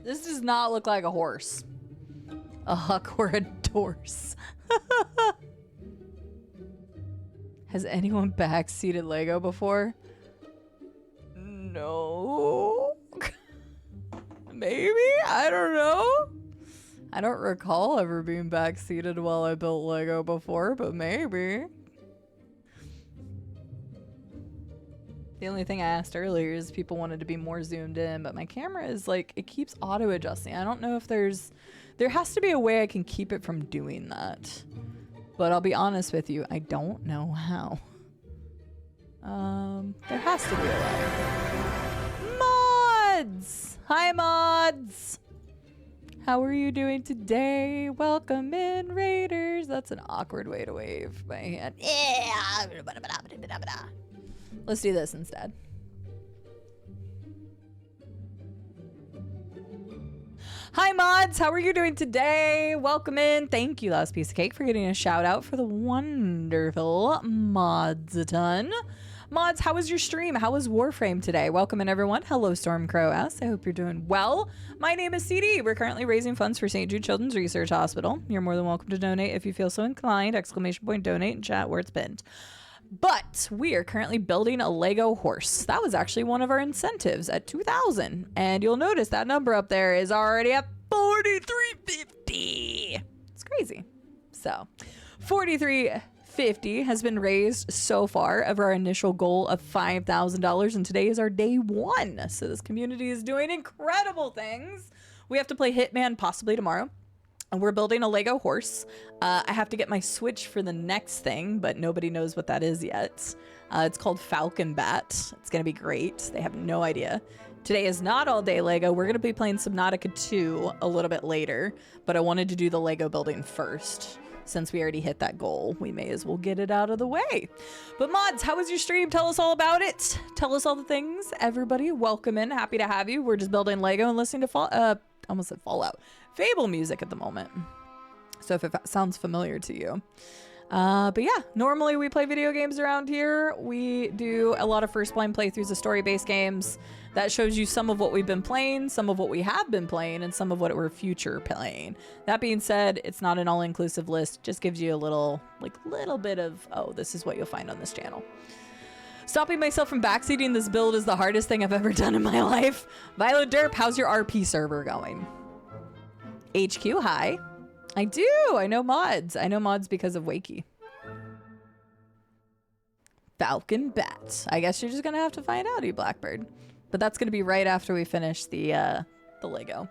This does not look like a horse. A huck or a dorse. Has anyone backseated Lego before? No. Maybe? I don't know. I don't recall ever being backseated while I built Lego before, but maybe. The only thing I asked earlier is people wanted to be more zoomed in, but my camera is like, it keeps auto adjusting. I don't know if there has to be a way I can keep it from doing that. But I'll be honest with you, I don't know how. There has to be a way. Mods! Hi, mods! How are you doing today? Welcome in, Raiders. That's an awkward way to wave my hand. Yeah! Let's do this instead. Hi mods, how are you doing today? Welcome in. Thank you, Last Piece of Cake, for getting a shout out for the wonderful mods-a-ton. Mods, how was your stream? How was Warframe today? Welcome in, everyone. Hello, Stormcrow S. I hope you're doing well. My name is Cide. We're currently raising funds for St. Jude Children's Research Hospital. You're more than welcome to donate if you feel so inclined. ! Donate in chat where it's pinned. But we are currently building a Lego horse. That was actually one of our incentives at 2,000. And you'll notice that number up there is already at 4,350. It's crazy. So 4,350 has been raised so far of our initial goal of $5,000. And today is our day 1. So this community is doing incredible things. We have to play Hitman possibly tomorrow. And we're building a Lego horse. I have to get my Switch for the next thing, but nobody knows what that is yet. It's called Falcon Bat. It's going to be great. They have no idea. Today is not all day Lego. We're going to be playing Subnautica 2 a little bit later, but I wanted to do the Lego building first. since we already hit that goal, we may as well get it out of the way. But mods, how was your stream? Tell us all about it. Tell us all the things. Everybody, welcome in. Happy to have you. We're just building Lego and listening to almost said Fallout. Fable music at the moment. So if it sounds familiar to you. But yeah, normally we play video games around here. We do a lot of first blind playthroughs of story-based games. That shows you some of what we've been playing, some of what we have been playing, and some of what we're future playing. That being said, it's not an all-inclusive list. Just gives you a little bit of, oh, this is what you'll find on this channel. Stopping myself from backseating this build is the hardest thing I've ever done in my life. Violet Derp, how's your RP server going? HQ, hi. I do. I know mods. I know mods because of Wakey. Falcon Bat. I guess you're just gonna have to find out, you Blackbird. But that's gonna be right after we finish the Lego.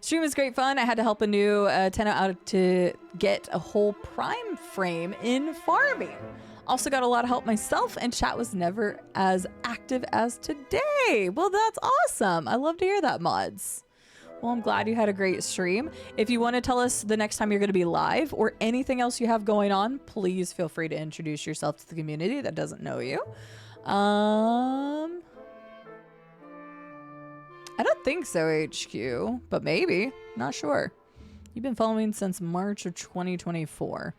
Stream was great fun. I had to help a new tenant out to get a whole prime frame in farming. Also got a lot of help myself, and chat was never as active as today. Well, that's awesome. I love to hear that, mods. Well, I'm glad you had a great stream. If you want to tell us the next time you're going to be live or anything else you have going on, please feel free to introduce yourself to the community that doesn't know you. I don't think so, HQ, but maybe. Not sure. You've been following since March of 2024.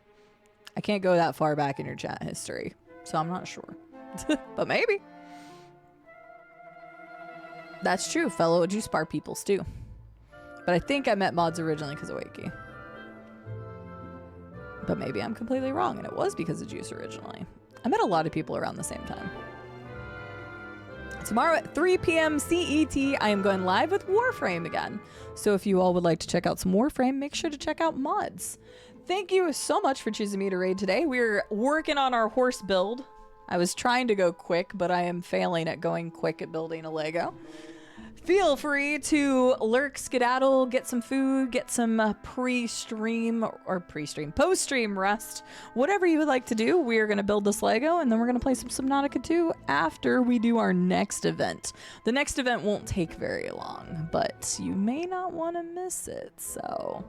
I can't go that far back in your chat history, so I'm not sure. But maybe. That's true. Fellow Juice Bar peoples too. But I think I met mods originally because of Wakey. But maybe I'm completely wrong and it was because of Juice originally. I met a lot of people around the same time. Tomorrow at 3 p.m. CET, I am going live with Warframe again. So if you all would like to check out some Warframe, make sure to check out mods. Thank you so much for choosing me to raid today. We're working on our horse build. I was trying to go quick, but I am failing at going quick at building a Lego. Feel free to lurk, skedaddle, get some food, get some post-stream rest, whatever you would like to do. We are going to build this Lego, and then we're going to play some Subnautica 2 after we do our next event. The next event won't take very long, but you may not want to miss it, so...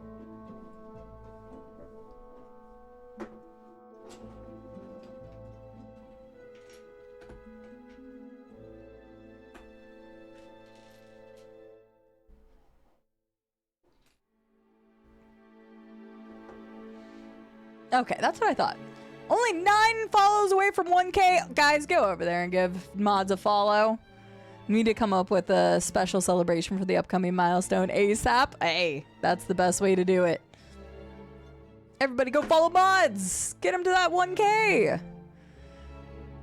Okay, that's what I thought. Only 9 follows away from 1K. Guys, go over there and give mods a follow. We need to come up with a special celebration for the upcoming milestone ASAP. Hey, that's the best way to do it. Everybody go follow mods. Get them to that 1K.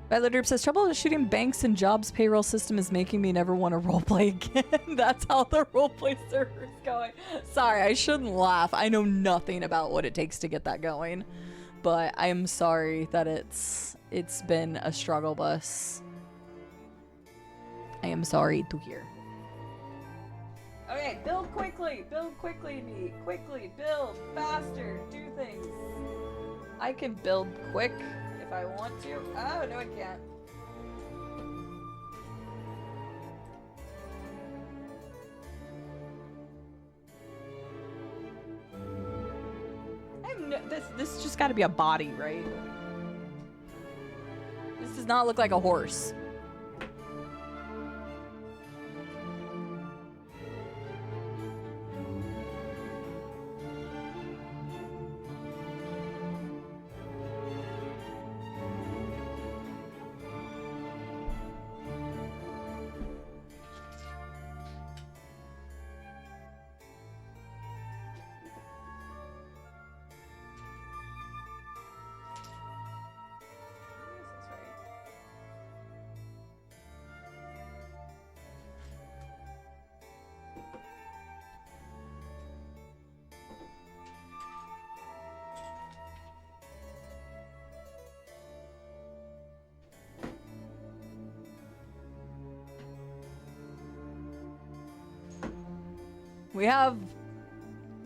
Violet Derp says, troubleshooting banks and jobs payroll system is making me never want to roleplay again. That's how the roleplay server is going. Sorry, I shouldn't laugh. I know nothing about what it takes to get that going. But I am sorry that it's been a struggle bus. I am sorry to hear. Okay, build quickly, me. Quickly, build, faster, do things. I can build quick. If I want to. Oh, no, I can't. This just got to be a body, right? This does not look like a horse. We have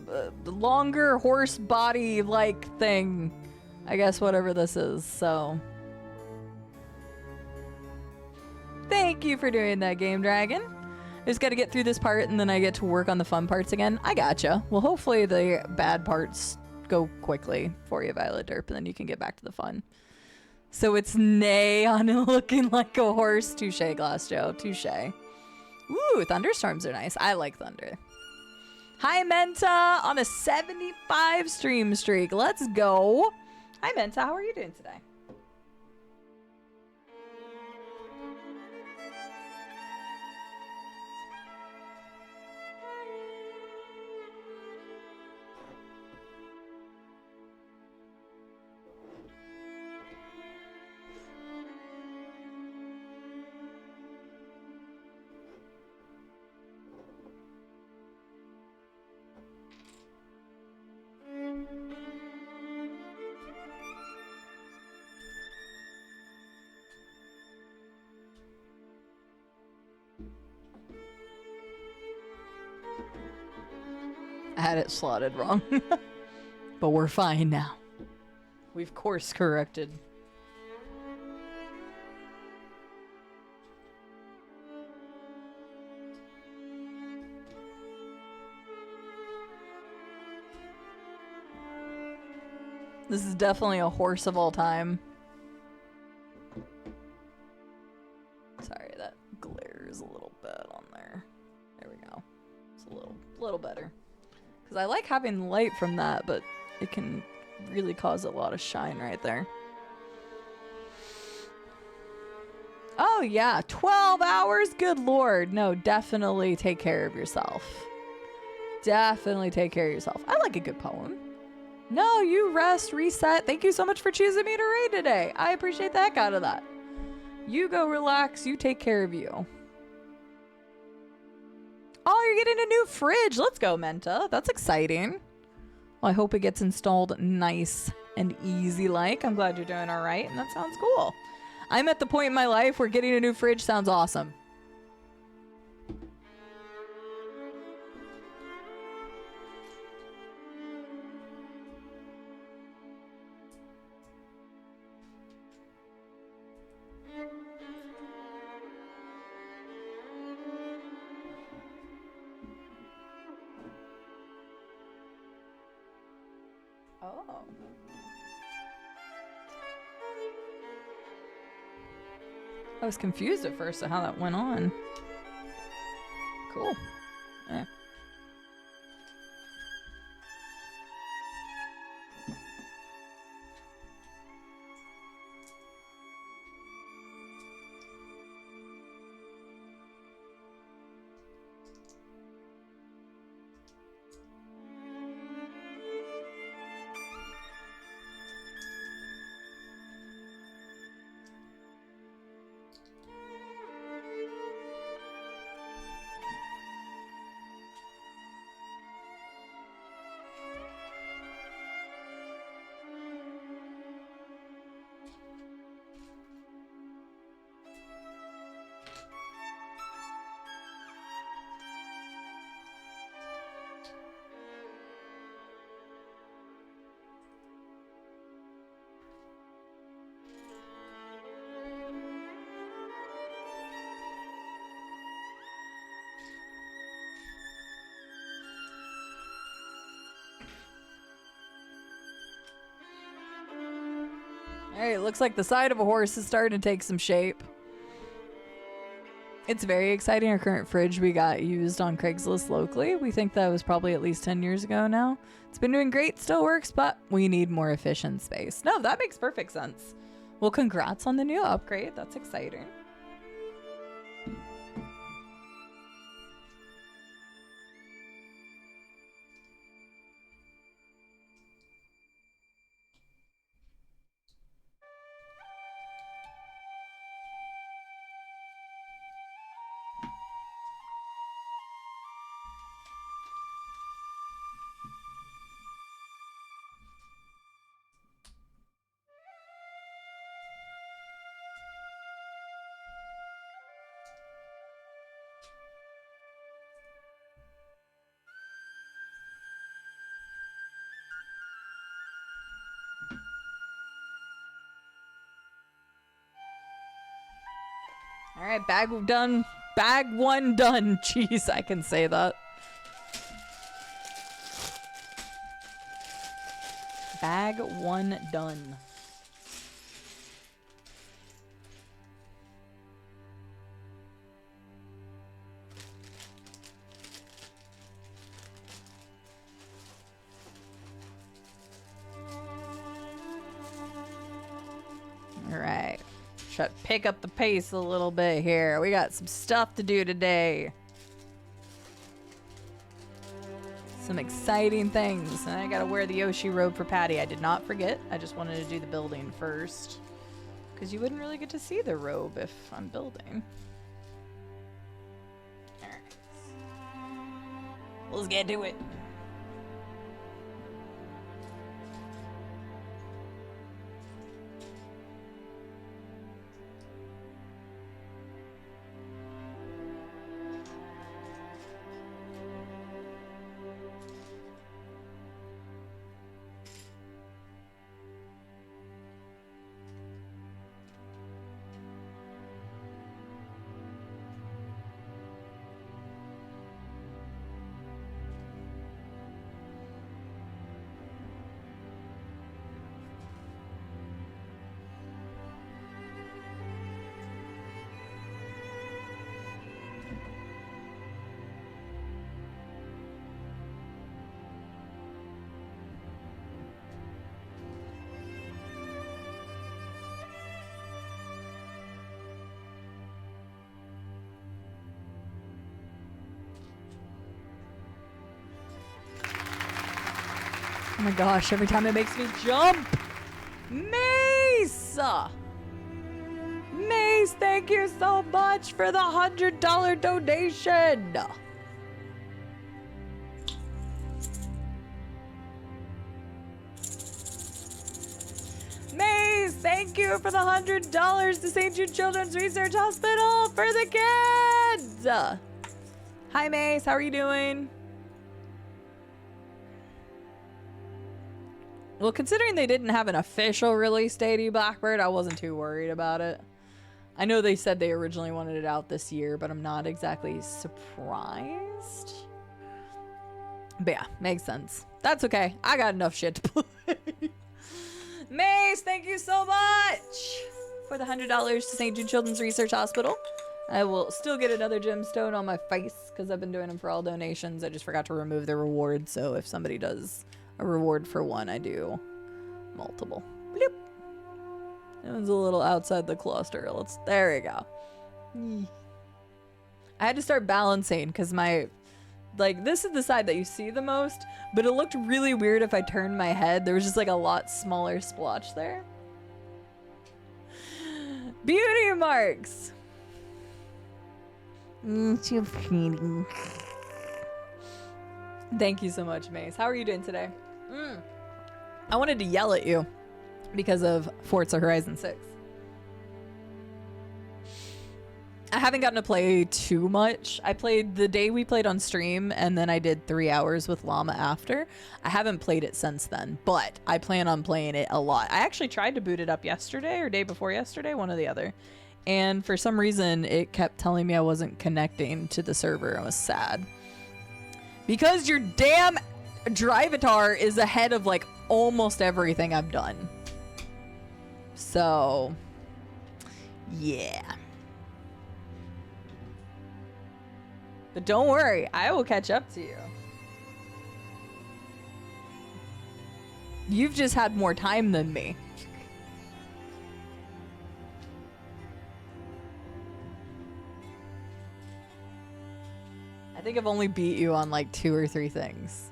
the longer horse body like thing. I guess whatever this is, so. Thank you for doing that, Game Dragon. I just gotta get through this part and then I get to work on the fun parts again. I gotcha. Well, hopefully the bad parts go quickly for you, Violet Derp, and then you can get back to the fun. So it's neigh on looking like a horse. Touche, Glass Joe. Touche. Ooh, thunderstorms are nice. I like thunder. Hi, Menta, on a 75 stream streak. Let's go. Hi, Menta. How are you doing today? I had it slotted wrong. But we're fine now. We've course corrected. This is definitely a horse of all time. Sorry, that glares a little bit on there. There we go. It's a little better. Because I like having light from that, but it can really cause a lot of shine right there. Oh yeah, 12 hours? Good lord. No, definitely take care of yourself. Definitely take care of yourself. I like a good poem. No, you rest, reset. Thank you so much for choosing me to read today. I appreciate the heck out of that. You go relax. You take care of you. Oh, you're getting a new fridge. Let's go, Menta. That's exciting. Well, I hope it gets installed nice and easy like. I'm glad you're doing all right, and that sounds cool. I'm at the point in my life where getting a new fridge sounds awesome. Oh. I was confused at first at how that went on. Cool. Yeah. Hey, it looks like the side of a horse is starting to take some shape. It's very exciting. Our current fridge we got used on Craigslist locally. We think that was probably at least 10 years ago now. It's been doing great, still works, but we need more efficient space. No, that makes perfect sense. Well, congrats on the new upgrade. That's exciting. All right, bag done. Bag one done. Jeez, I can say that. Bag 1 done. All right. Try to pick up the pace a little bit here. We got some stuff to do today. Some exciting things. And I gotta wear the Yoshi robe for Patty. I did not forget. I just wanted to do the building first. Because you wouldn't really get to see the robe if I'm building. Alright. Let's get to it. Oh my gosh, every time it makes me jump! Mace! Mace, thank you so much for the $100 donation! Mace, thank you for the $100 to St. Jude Children's Research Hospital for the kids! Hi Mace, how are you doing? Well, considering they didn't have an official release date, Blackbird, I wasn't too worried about it. I know they said they originally wanted it out this year, but I'm not exactly surprised. But yeah, makes sense. That's okay. I got enough shit to play. Mace, thank you so much for the $100 to St. Jude Children's Research Hospital. I will still get another gemstone on my face because I've been doing them for all donations. I just forgot to remove the reward, so if somebody does a reward for one, I do multiple. Bloop. That one's a little outside the cluster. There we go. I had to start balancing because this is the side that you see the most, but it looked really weird if I turned my head. There was just like a lot smaller splotch there. Beauty marks. So pretty. Thank you so much, Mace. How are you doing today? I wanted to yell at you because of Forza Horizon 6. I haven't gotten to play too much. I played the day we played on stream, and then I did 3 hours with Llama after. I haven't played it since then, but I plan on playing it a lot. I actually tried to boot it up yesterday or day before yesterday, one or the other. And for some reason, it kept telling me I wasn't connecting to the server. I was sad. Because your damn Drivatar is ahead of like almost everything I've done. So, yeah. But don't worry, I will catch up to you. You've just had more time than me. I think I've only beat you on like 2 or 3 things.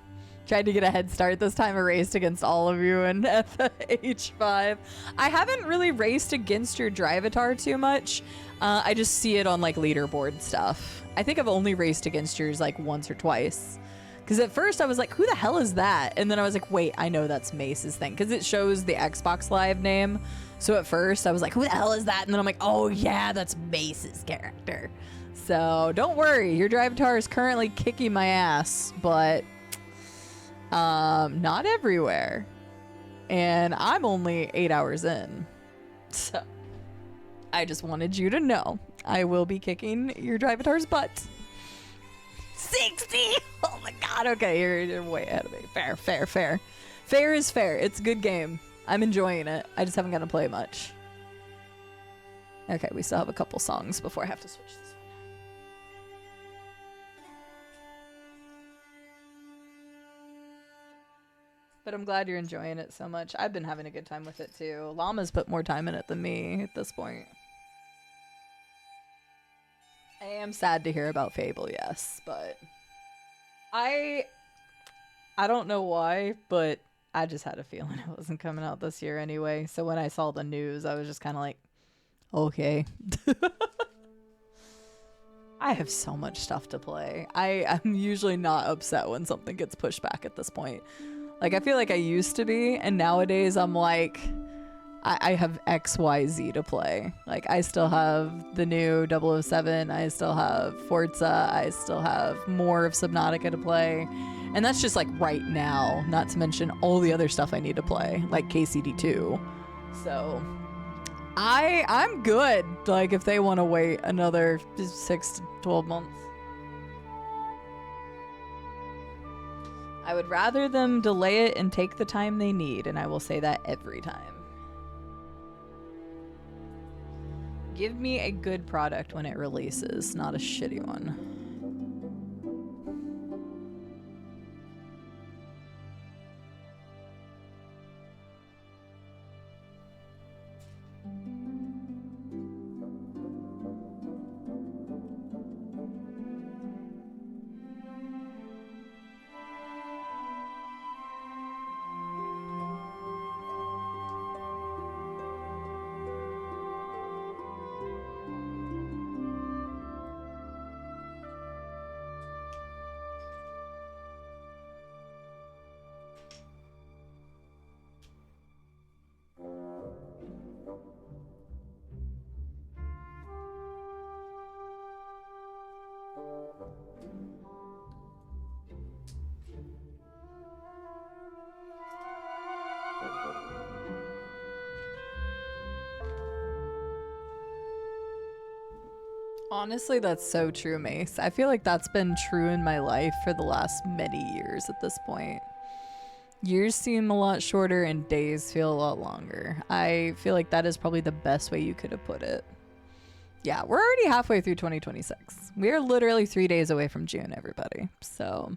Tried to get a head start this time. I raced against all of you in H5. I haven't really raced against your Drivatar too much. I just see it on like leaderboard stuff. I think I've only raced against yours like once or twice. Because at first I was like, who the hell is that? And then I was like, wait, I know that's Mace's thing. Because it shows the Xbox Live name. So at first I was like, who the hell is that? And then I'm like, oh yeah, that's Mace's character. So don't worry, your Drivatar is currently kicking my ass, but not everywhere. And I'm only 8 hours in. So I just wanted you to know I will be kicking your Drivatar's butt. 60! Oh my god, okay, you're way ahead of me. Fair. Fair is fair. It's a good game. I'm enjoying it. I just haven't gotten to play much. Okay, we still have a couple songs before I have to switch this one. But I'm glad you're enjoying it so much. I've been having a good time with it too. Llama's put more time in it than me at this point. I am sad to hear about Fable, yes, but I don't know why, but I just had a feeling it wasn't coming out this year anyway. So when I saw the news, I was just kind of like, okay. I have so much stuff to play. I'm usually not upset when something gets pushed back at this point. Like, I feel like I used to be, and nowadays I'm like, I have XYZ to play. Like, I still have the new 007, I still have Forza, I still have more of Subnautica to play. And that's just like right now, not to mention all the other stuff I need to play, like KCD2. So I'm good. Like, if they want to wait another 6 to 12 months. I would rather them delay it and take the time they need, and I will say that every time. Give me a good product when it releases, not a shitty one. Honestly, that's so true, Mace. I feel like that's been true in my life for the last many years at this point. Years seem a lot shorter and days feel a lot longer. I feel like that is probably the best way you could have put it. Yeah, we're already halfway through 2026. We are literally 3 days away from June, everybody. So...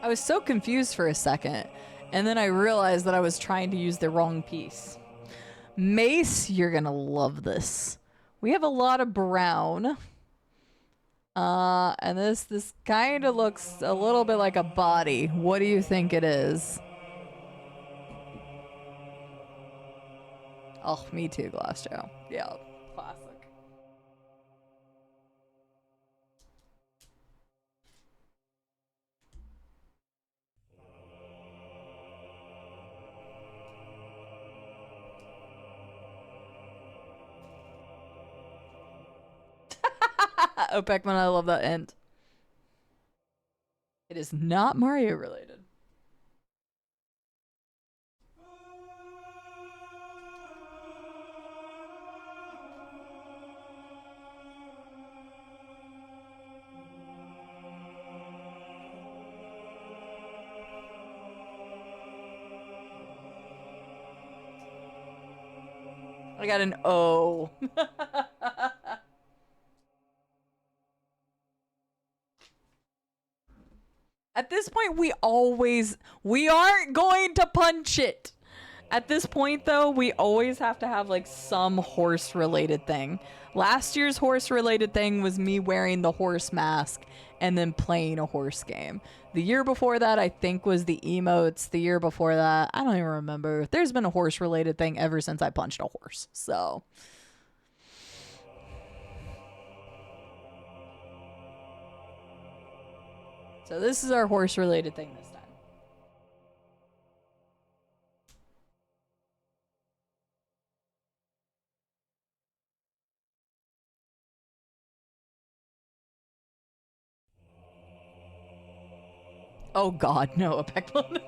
I was so confused for a second, and then I realized that I was trying to use the wrong piece. Mace, you're gonna love this. We have a lot of brown. And this kind of looks a little bit like a body. What do you think it is? Oh, me too, Glass Joe. Yeah, classic. Oh, Beckman, I love that end. It is not Mario related. I got an O. At this point, we aren't going to punch it. At this point, though, we always have to have, like, some horse-related thing. Last year's horse-related thing was me wearing the horse mask and then playing a horse game. The year before that, I think, was the emotes. The year before that, I don't even remember. There's been a horse-related thing ever since I punched a horse, so... So this is our horse-related thing this time. Oh god, no, a Peckman.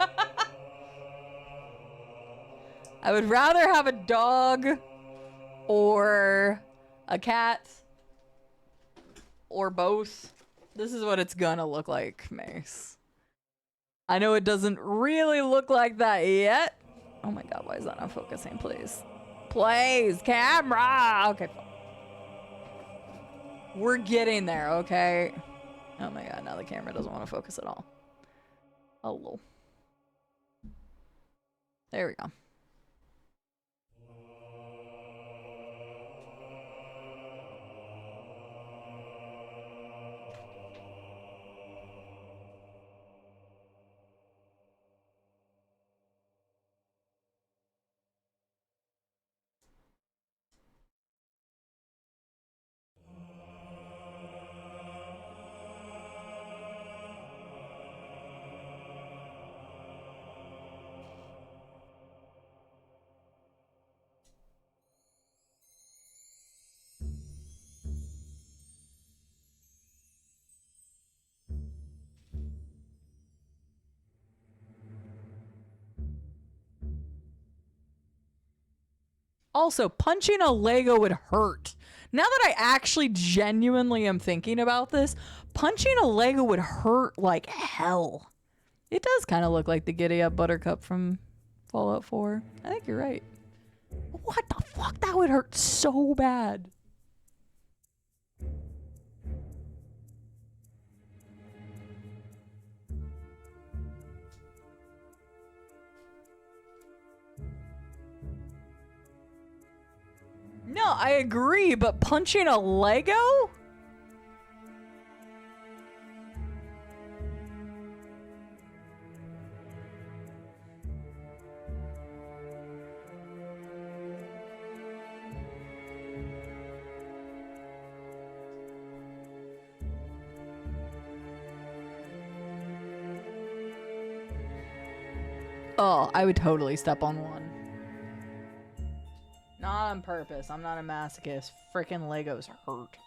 I would rather have a dog or a cat or both. This is what it's gonna look like, Mace. I know it doesn't really look like that yet. Oh my god, why is that not focusing, please? Please, camera! Okay, fine. We're getting there, okay? Oh my god, now the camera doesn't want to focus at all. Hello. There we go. Also, punching a Lego would hurt. Now that I actually genuinely am thinking about this, punching a Lego would hurt like hell. It does kind of look like the Giddy Up Buttercup from Fallout 4. I think you're right. What the fuck? That would hurt so bad. No, I agree, but punching a Lego? Oh, I would totally step on one. Not on purpose. I'm not a masochist. Frickin' Legos hurt.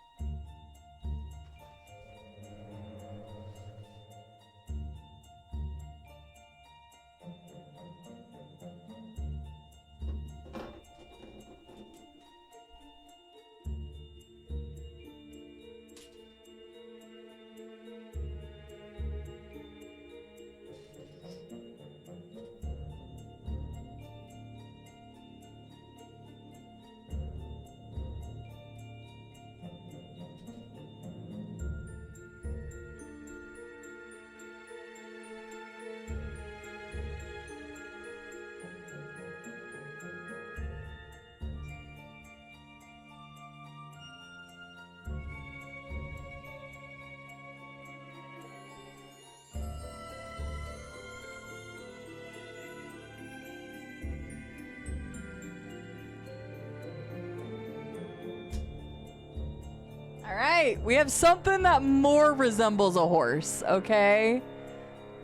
right, we have something that more resembles a horse, okay?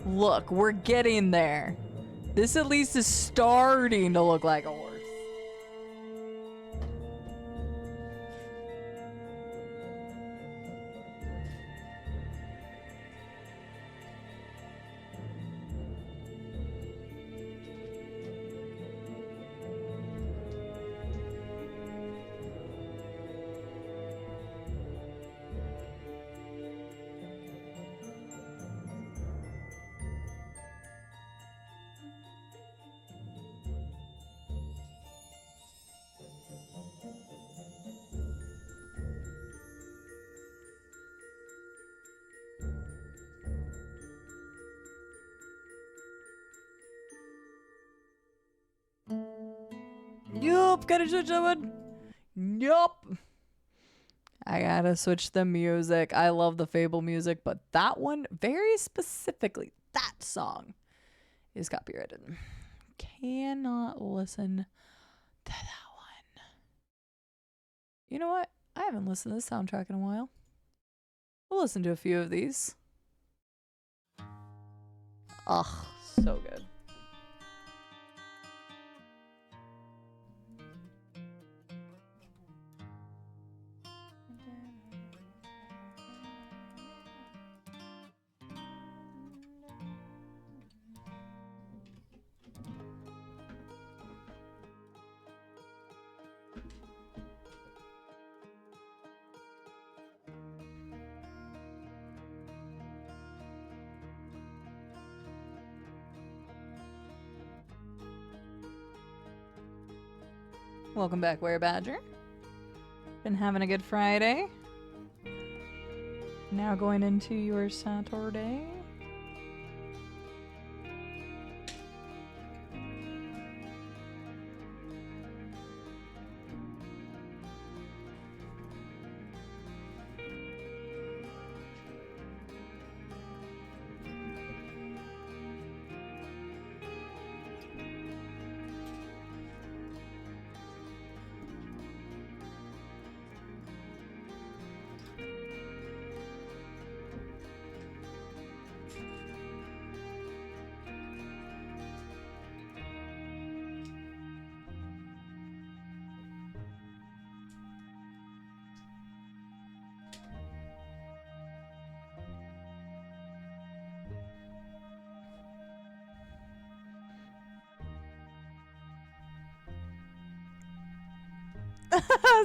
Look, we're getting there. This at least is starting to look like a horse. Yup, gotta switch that one. Yup. I gotta switch the music. I love the Fable music, but that one, very specifically, that song is copyrighted. Cannot listen to that one. You know what? I haven't listened to this soundtrack in a while. We'll listen to a few of these. Ugh, so good. Welcome back, Were Badger. Been having a good Friday. Now going into your Saturday.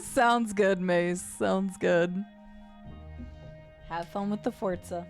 Sounds good, Mace. Sounds good. Have fun with the Forza.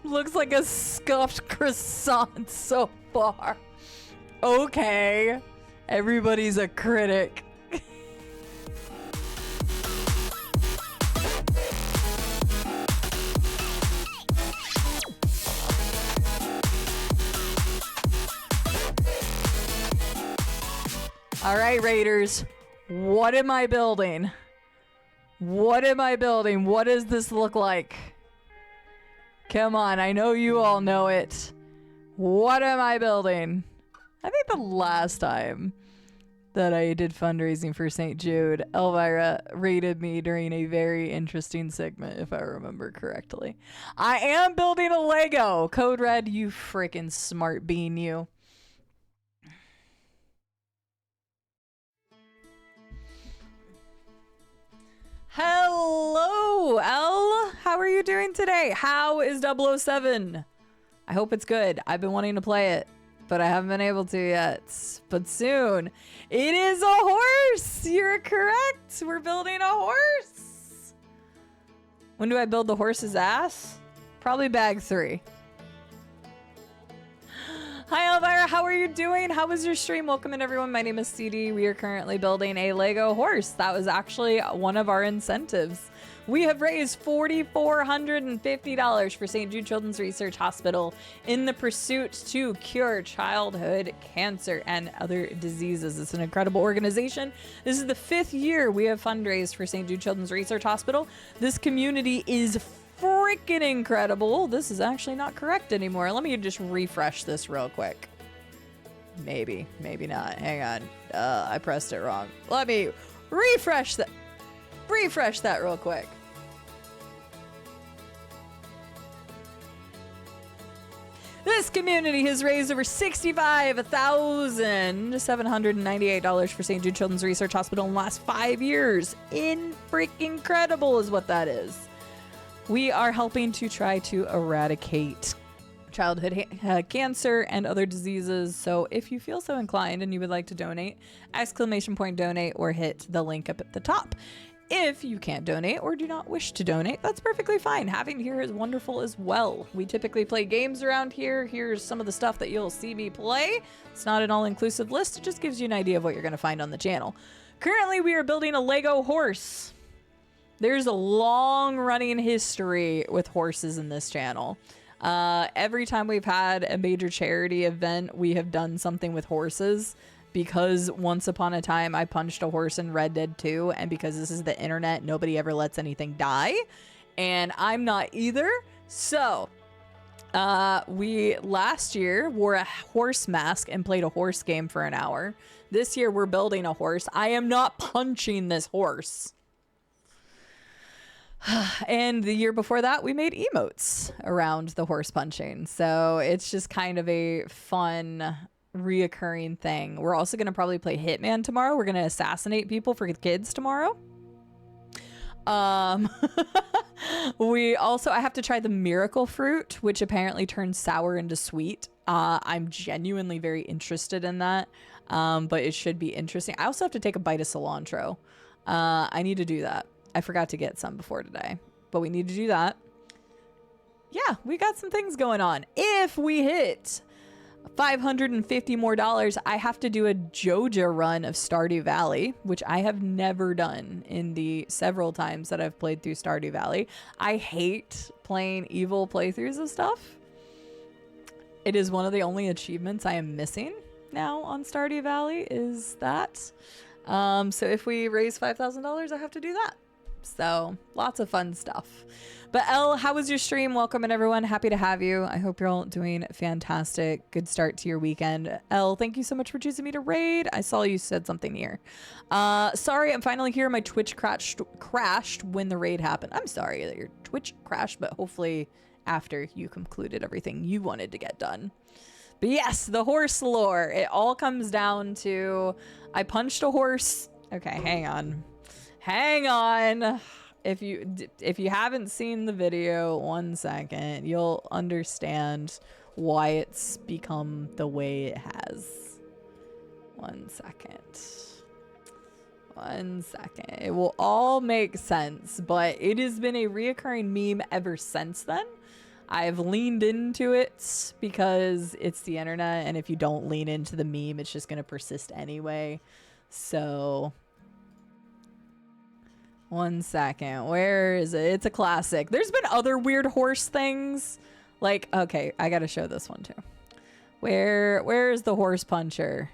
Looks like a scuffed croissant so far. Okay. Everybody's a critic. All right, Raiders. What am I building? What am I building? What does this look like? Come on, I know you all know it. What am I building? I think the last time that I did fundraising for St. Jude, Elvira rated me during a very interesting segment, if I remember correctly. I am building a Lego. Code Red, you freaking smart bean, you. Hello, Elle. How are you doing today? How is 007? I hope it's good. I've been wanting to play it. but I haven't been able to yet. But soon. It is a horse! You're correct! We're building a horse! When do I build the horse's ass? Probably bag 3. Hi Elvira, how are you doing? How was your stream? Welcome in everyone. My name is Cide. We are currently building a Lego horse. That was actually one of our incentives. We have raised $4,450 for St. Jude Children's Research Hospital in the pursuit to cure childhood cancer and other diseases. It's an incredible organization. This is the 5th year we have fundraised for St. Jude Children's Research Hospital. This community is freaking incredible. This is actually not correct anymore. Let me just refresh this real quick. Maybe not. Hang on. I pressed it wrong. Let me refresh that. Refresh that real quick. This community has raised over $65,798 for St. Jude Children's Research Hospital in the last 5 years. Freaking credible is what that is. We are helping to try to eradicate childhood cancer and other diseases. So if you feel so inclined and you would like to donate, ! Donate or hit the link up at the top. If you can't donate or do not wish to donate, that's perfectly fine. Having here is wonderful as well. We typically play games around here. Here's some of the stuff that you'll see me play. It's not an all-inclusive list. It just gives you an idea of what you're going to find on the channel. Currently, we are building a Lego horse. There's a long-running history with horses in this channel. Every time we've had a major charity event, we have done something with horses. Because once upon a time I punched a horse in Red Dead 2, and because this is the internet, nobody ever lets anything die, and I'm not either. So we last year wore a horse mask and played a horse game for an hour. This year we're building a horse. I am not punching this horse. And the year before that, we made emotes around the horse punching. So it's just kind of a fun reoccurring thing. We're also going to probably play Hitman tomorrow. We're going to assassinate people for kids tomorrow. We also, I have to try the miracle fruit, which apparently turns sour into sweet. I'm genuinely very interested in that. But it should be interesting. I also have to take a bite of cilantro. I need to do that. I forgot to get some before today, but we need to do that. Yeah, we got some things going on. If we hit $550 more, I have to do a Joja run of Stardew Valley, which I have never done in the several times that I've played through Stardew Valley. I hate playing evil playthroughs of stuff. It is one of the only achievements I am missing now on Stardew Valley is that. So if we raise $5,000, I have to do that. So lots of fun stuff. But Elle, how was your stream? Welcome in everyone. Happy to have you. I hope you're all doing fantastic. Good start to your weekend. Elle, thank you so much for choosing me to raid. I saw you said something here. Sorry, I'm finally here. My Twitch crashed when the raid happened. I'm sorry that your Twitch crashed, but hopefully after you concluded everything you wanted to get done. But yes, the horse lore. It all comes down to I punched a horse. Okay, hang on. Hang on. If you haven't seen the video, 1 second, you'll understand why it's become the way it has. 1 second. 1 second. It will all make sense, but it has been a reoccurring meme ever since then. I've leaned into it because it's the internet, and if you don't lean into the meme, it's just going to persist anyway. So 1 second. Where is it? It's a classic. There's been other weird horse things. Like, okay, I gotta show this one too. Where is the horse puncher?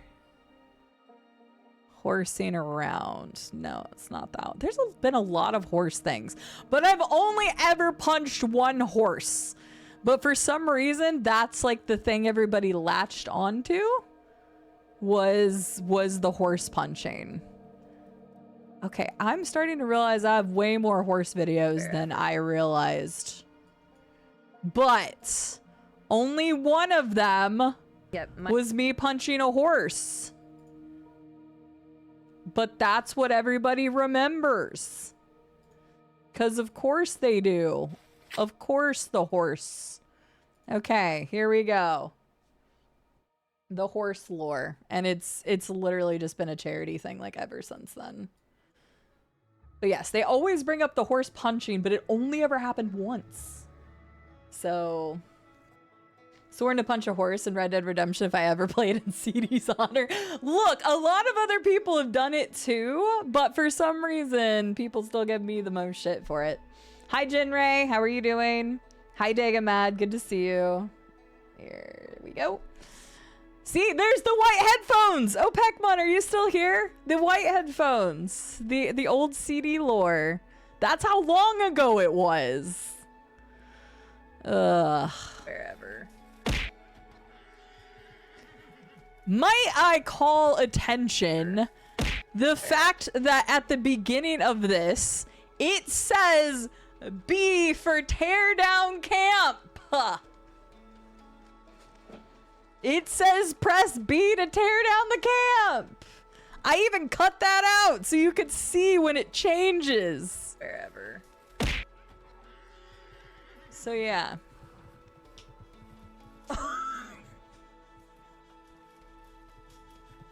Horsing around. No, it's not that one. There's been a lot of horse things, but I've only ever punched one horse. But for some reason, that's like the thing everybody latched onto was the horse punching. Okay, I'm starting to realize I have way more horse videos than I realized. But only one of them was me punching a horse. But that's what everybody remembers. Because of course they do. Of course the horse. Okay, here we go. The horse lore. And it's literally just been a charity thing like ever since then. But yes, they always bring up the horse punching, but it only ever happened once. So, sworn to punch a horse in Red Dead Redemption if I ever played in Cide's honor. Look, a lot of other people have done it too, but for some reason, people still give me the most shit for it. Hi, Jinray. How are you doing? Hi, Dagamad. Good to see you. Here we go. See, there's the white headphones. Oh, Peckmon, are you still here? The white headphones. The old CD lore. That's how long ago it was. Ugh. Wherever. Might I call attention the fact that at the beginning of this, it says B for tear down camp. It says press B to tear down the camp. I even cut that out so you could see when it changes. Wherever. So yeah.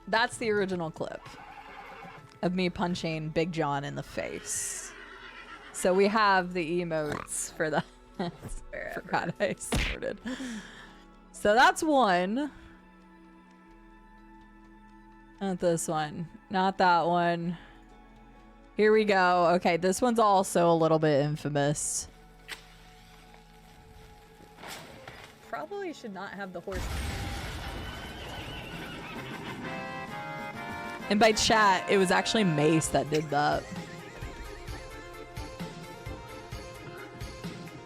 That's the original clip of me punching Big John in the face. So we have the emotes for the forgot I sorted. So that's one. Not this one. Not that one. Here we go. Okay, this one's also a little bit infamous. Probably should not have the horse. And by chat, it was actually Mace that did that.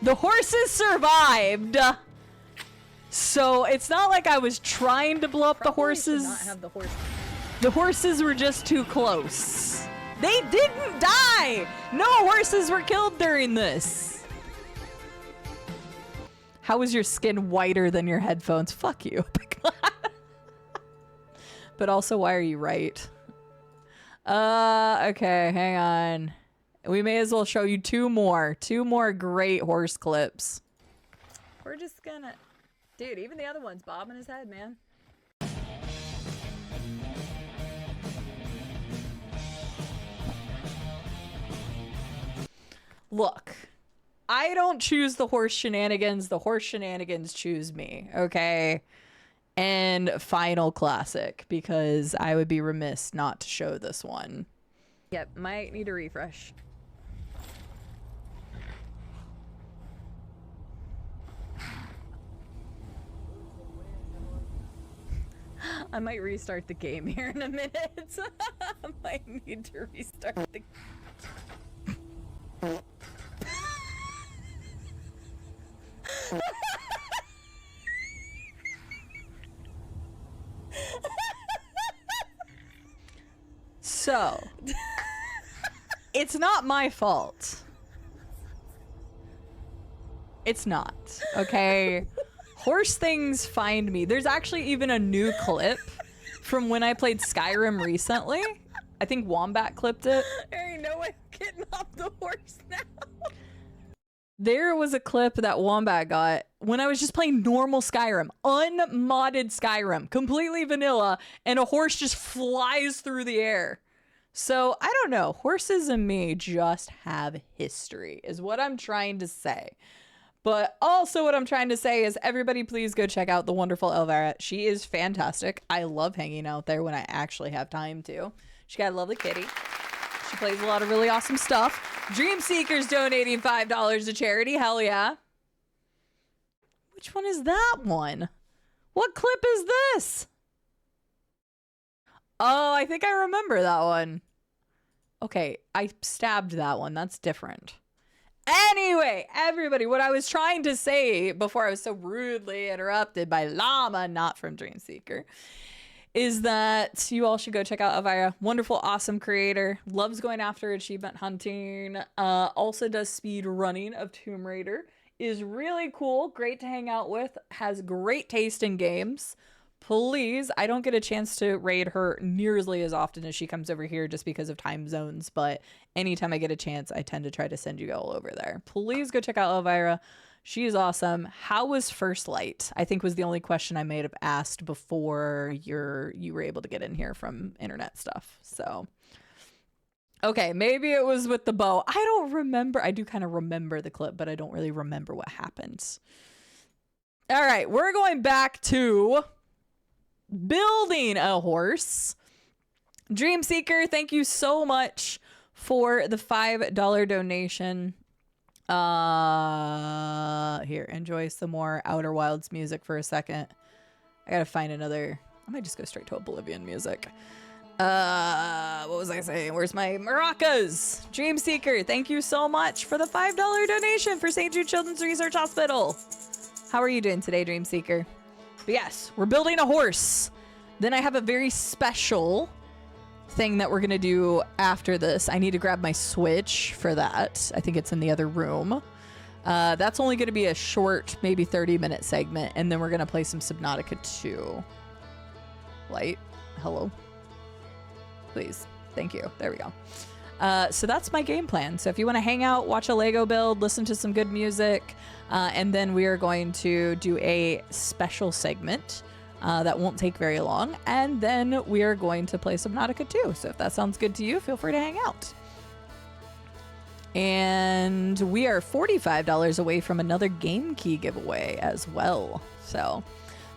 The horses survived. So it's not like I was trying to blow up the horses. Not have the horses. The horses were just too close. They didn't die. No horses were killed during this. How is your skin whiter than your headphones? Fuck you. But also, why are you right? Okay, hang on. We may as well show you two more great horse clips. We're just gonna... Dude, even the other one's bobbing his head, man. Look, I don't choose the horse shenanigans. The horse shenanigans choose me, okay? And final classic, because I would be remiss not to show this one. Yep, might need a refresh. I might restart the game here in a minute. I might need to restart the... So, it's not my fault. It's not, okay? Horse things find me. There's actually even a new clip from when I played Skyrim recently. I think Wombat clipped it. There ain't no way I'm getting off the horse now. There was a clip that Wombat got when I was just playing normal Skyrim, unmodded Skyrim, completely vanilla, and a horse just flies through the air. So, I don't know. Horses and me just have history, is what I'm trying to say. But also what I'm trying to say is everybody please go check out the wonderful Elvira. She is fantastic. I love hanging out there when I actually have time to. She got a lovely kitty. She plays a lot of really awesome stuff. Dream Seekers donating $5 to charity. Hell yeah. Which one is that one? What clip is this? Oh, I think I remember that one. Okay, I stabbed that one. That's different. Anyway, everybody, what I was trying to say before I was so rudely interrupted by Llama, not from Dreamseeker, is that you all should go check out Elvira. Wonderful, awesome creator. Loves going after achievement hunting. Also does speed running of Tomb Raider. Is really cool. Great to hang out with. Has great taste in games. Please, I don't get a chance to raid her nearly as often as she comes over here just because of time zones, but anytime I get a chance, I tend to try to send you all over there. Please go check out Elvira. She is awesome. How was First Light? I think was the only question I may have asked before you were able to get in here from internet stuff. So, okay, maybe it was with the bow. I don't remember. I do kind of remember the clip, but I don't really remember what happened. All right, we're going back to building a horse. Dreamseeker, thank you so much for the $5 donation. Here, enjoy some more Outer Wilds music for a second. I gotta find another. I might just go straight to Oblivion music. What was I saying? Where's my maracas? Dreamseeker, thank you so much for the $5 donation for St. Jude Children's Research Hospital. How are you doing today, Dreamseeker? But yes, we're building a horse. Then I have a very special thing that we're gonna do after this. I need to grab my Switch for that. I think it's in the other room. That's only gonna be a short, maybe 30-minute segment, and then we're gonna play some Subnautica 2. Light, hello. Please, thank you. There we go. So that's my game plan. So if you want to hang out, watch a Lego build, listen to some good music, and then we are going to do a special segment that won't take very long, and then we are going to play Subnautica 2. So if that sounds good to you, feel free to hang out. And we are $45 away from another game key giveaway as well. So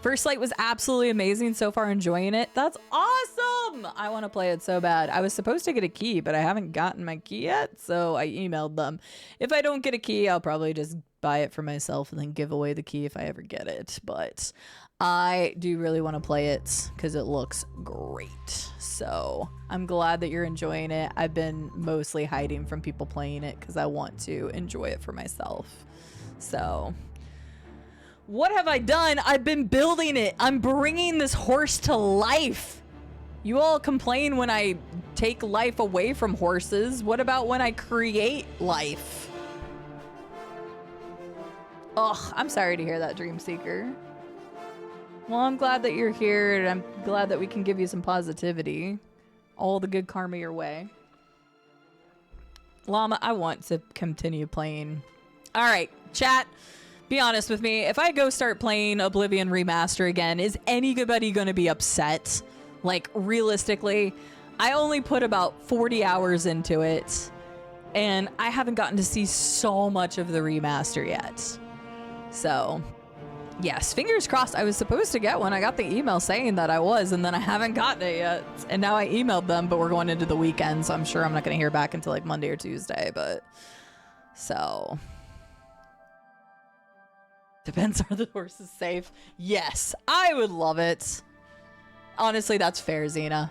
First Light was absolutely amazing so far, enjoying it. That's awesome! I want to play it so bad. I was supposed to get a key, but I haven't gotten my key yet, so I emailed them. If I don't get a key, I'll probably just buy it for myself and then give away the key if I ever get it. But I do really want to play it because it looks great. So I'm glad that you're enjoying it. I've been mostly hiding from people playing it because I want to enjoy it for myself. So what have I done? I've been building it. I'm bringing this horse to life. You all complain when I take life away from horses. What about when I create life? Ugh, I'm sorry to hear that, Dreamseeker. Well, I'm glad that you're here, and I'm glad that we can give you some positivity. All the good karma your way. Llama, I want to continue playing. All right, chat. Be honest with me. If I go start playing Oblivion Remaster again, is anybody going to be upset? Like, realistically, I only put about 40 hours into it, and I haven't gotten to see so much of the remaster yet. So, yes, fingers crossed. I was supposed to get one. I got the email saying that I was, and then I haven't gotten it yet. And now I emailed them, but we're going into the weekend, so I'm sure I'm not going to hear back until like Monday or Tuesday, but so depends, are the horses safe? Yes, I would love it. Honestly, that's fair, Xena.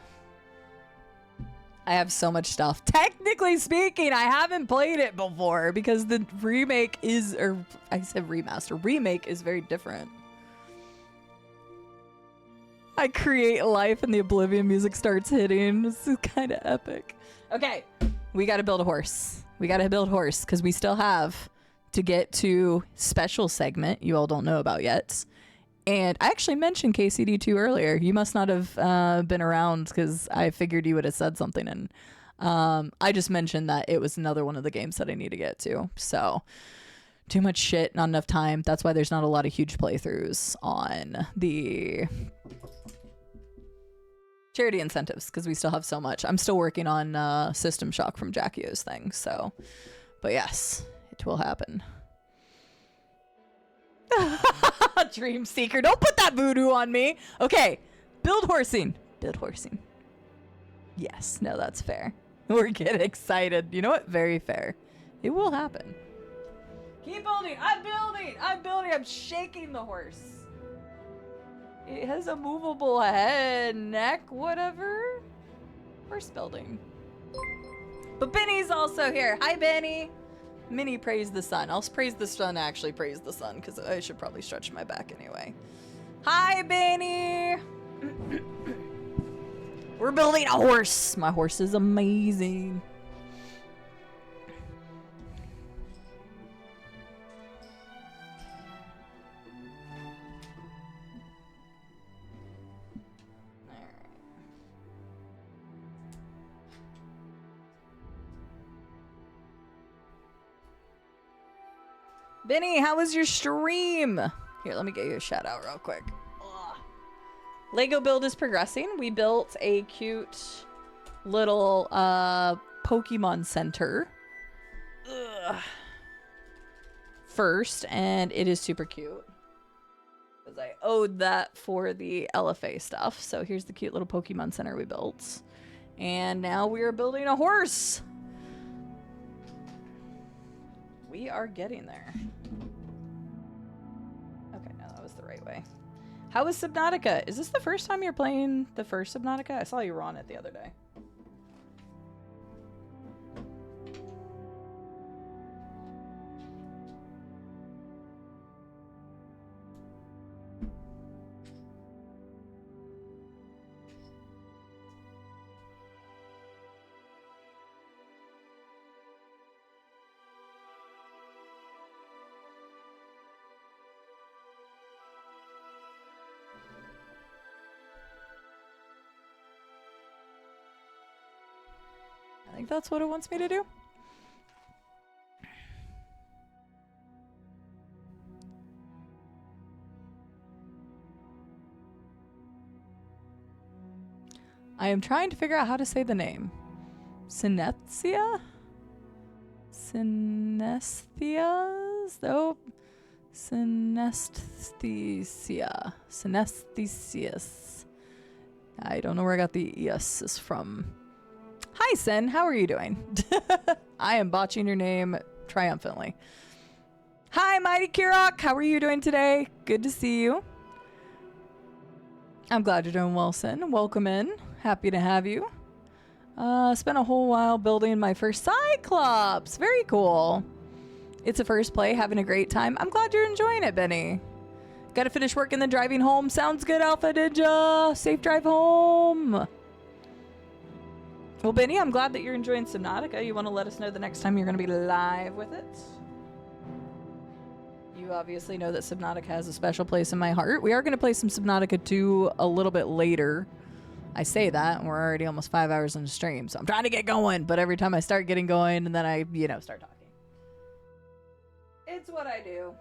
I have so much stuff. Technically speaking, I haven't played it before because the remake is, or I said remaster, remake is very different. I create life and the Oblivion music starts hitting. This is kind of epic. Okay, we got to build a horse. We got to build a horse because we still have to get to special segment you all don't know about yet. And I actually mentioned KCD2 earlier. You must not have been around because I figured you would have said something. And I just mentioned that it was another one of the games that I need to get to. So too much shit, not enough time. That's why there's not a lot of huge playthroughs on the charity incentives because we still have so much. I'm still working on System Shock from Jackio's thing. So, but yes, it will happen. Dreamseeker, don't put that voodoo on me. Okay, build horsing. Build horsing. Yes, no, that's fair. We're getting excited. You know what? Very fair. It will happen. Keep building. I'm building. I'm building. I'm shaking the horse. It has a movable head, neck, whatever. Horse building. But Benny's also here. Hi, Benny. Minnie praised the sun. I'll praise the sun, actually praise the sun, because I should probably stretch my back anyway. Hi, Benny! We're building a horse. My horse is amazing. Benny, how was your stream? Here, let me get you a shout out real quick. Ugh. Lego build is progressing. We built a cute little Pokemon Center first, and it is super cute. Because I owed that for the LFA stuff. So here's the cute little Pokemon Center we built. And now we are building a horse. We are getting there. Okay, no, that was the right way. How is Subnautica? Is this the first time you're playing the first Subnautica? I saw you were on it the other day. I think that's what it wants me to do. I am trying to figure out how to say the name. Synesthesia? Synesthesia? Nope. Synesthesia. Synesthesius. I don't know where I got the ES from. Hi, Sin. How are you doing? I am botching your name triumphantly. Hi, Mighty Kirok. How are you doing today? Good to see you. I'm glad you're doing well, Sin. Welcome in. Happy to have you. Spent a whole while building my first Cyclops. Very cool. It's a first play. Having a great time. I'm glad you're enjoying it, Benny. Got to finish work and then driving home. Sounds good, Alpha Ninja. Safe drive home. Well, Benny, I'm glad that you're enjoying Subnautica. You want to let us know the next time you're going to be live with it? You obviously know that Subnautica has a special place in my heart. We are going to play some Subnautica 2 a little bit later. I say that, and we're already almost 5 hours into stream, so I'm trying to get going, but every time I start getting going, and then I, start talking. It's what I do.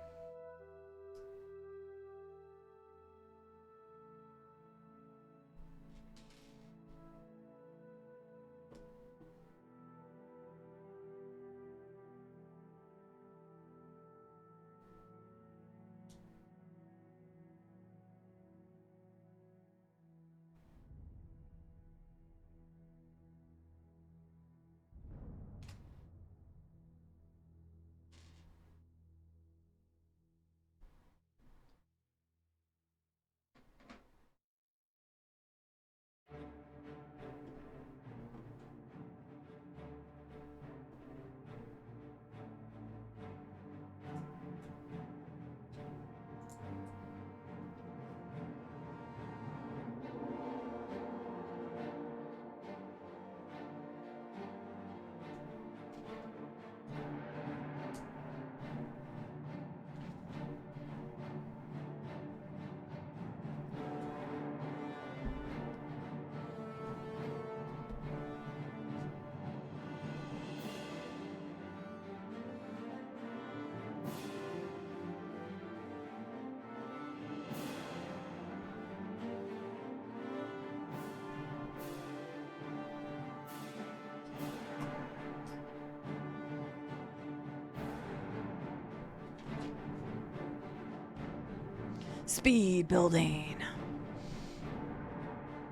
Speed building.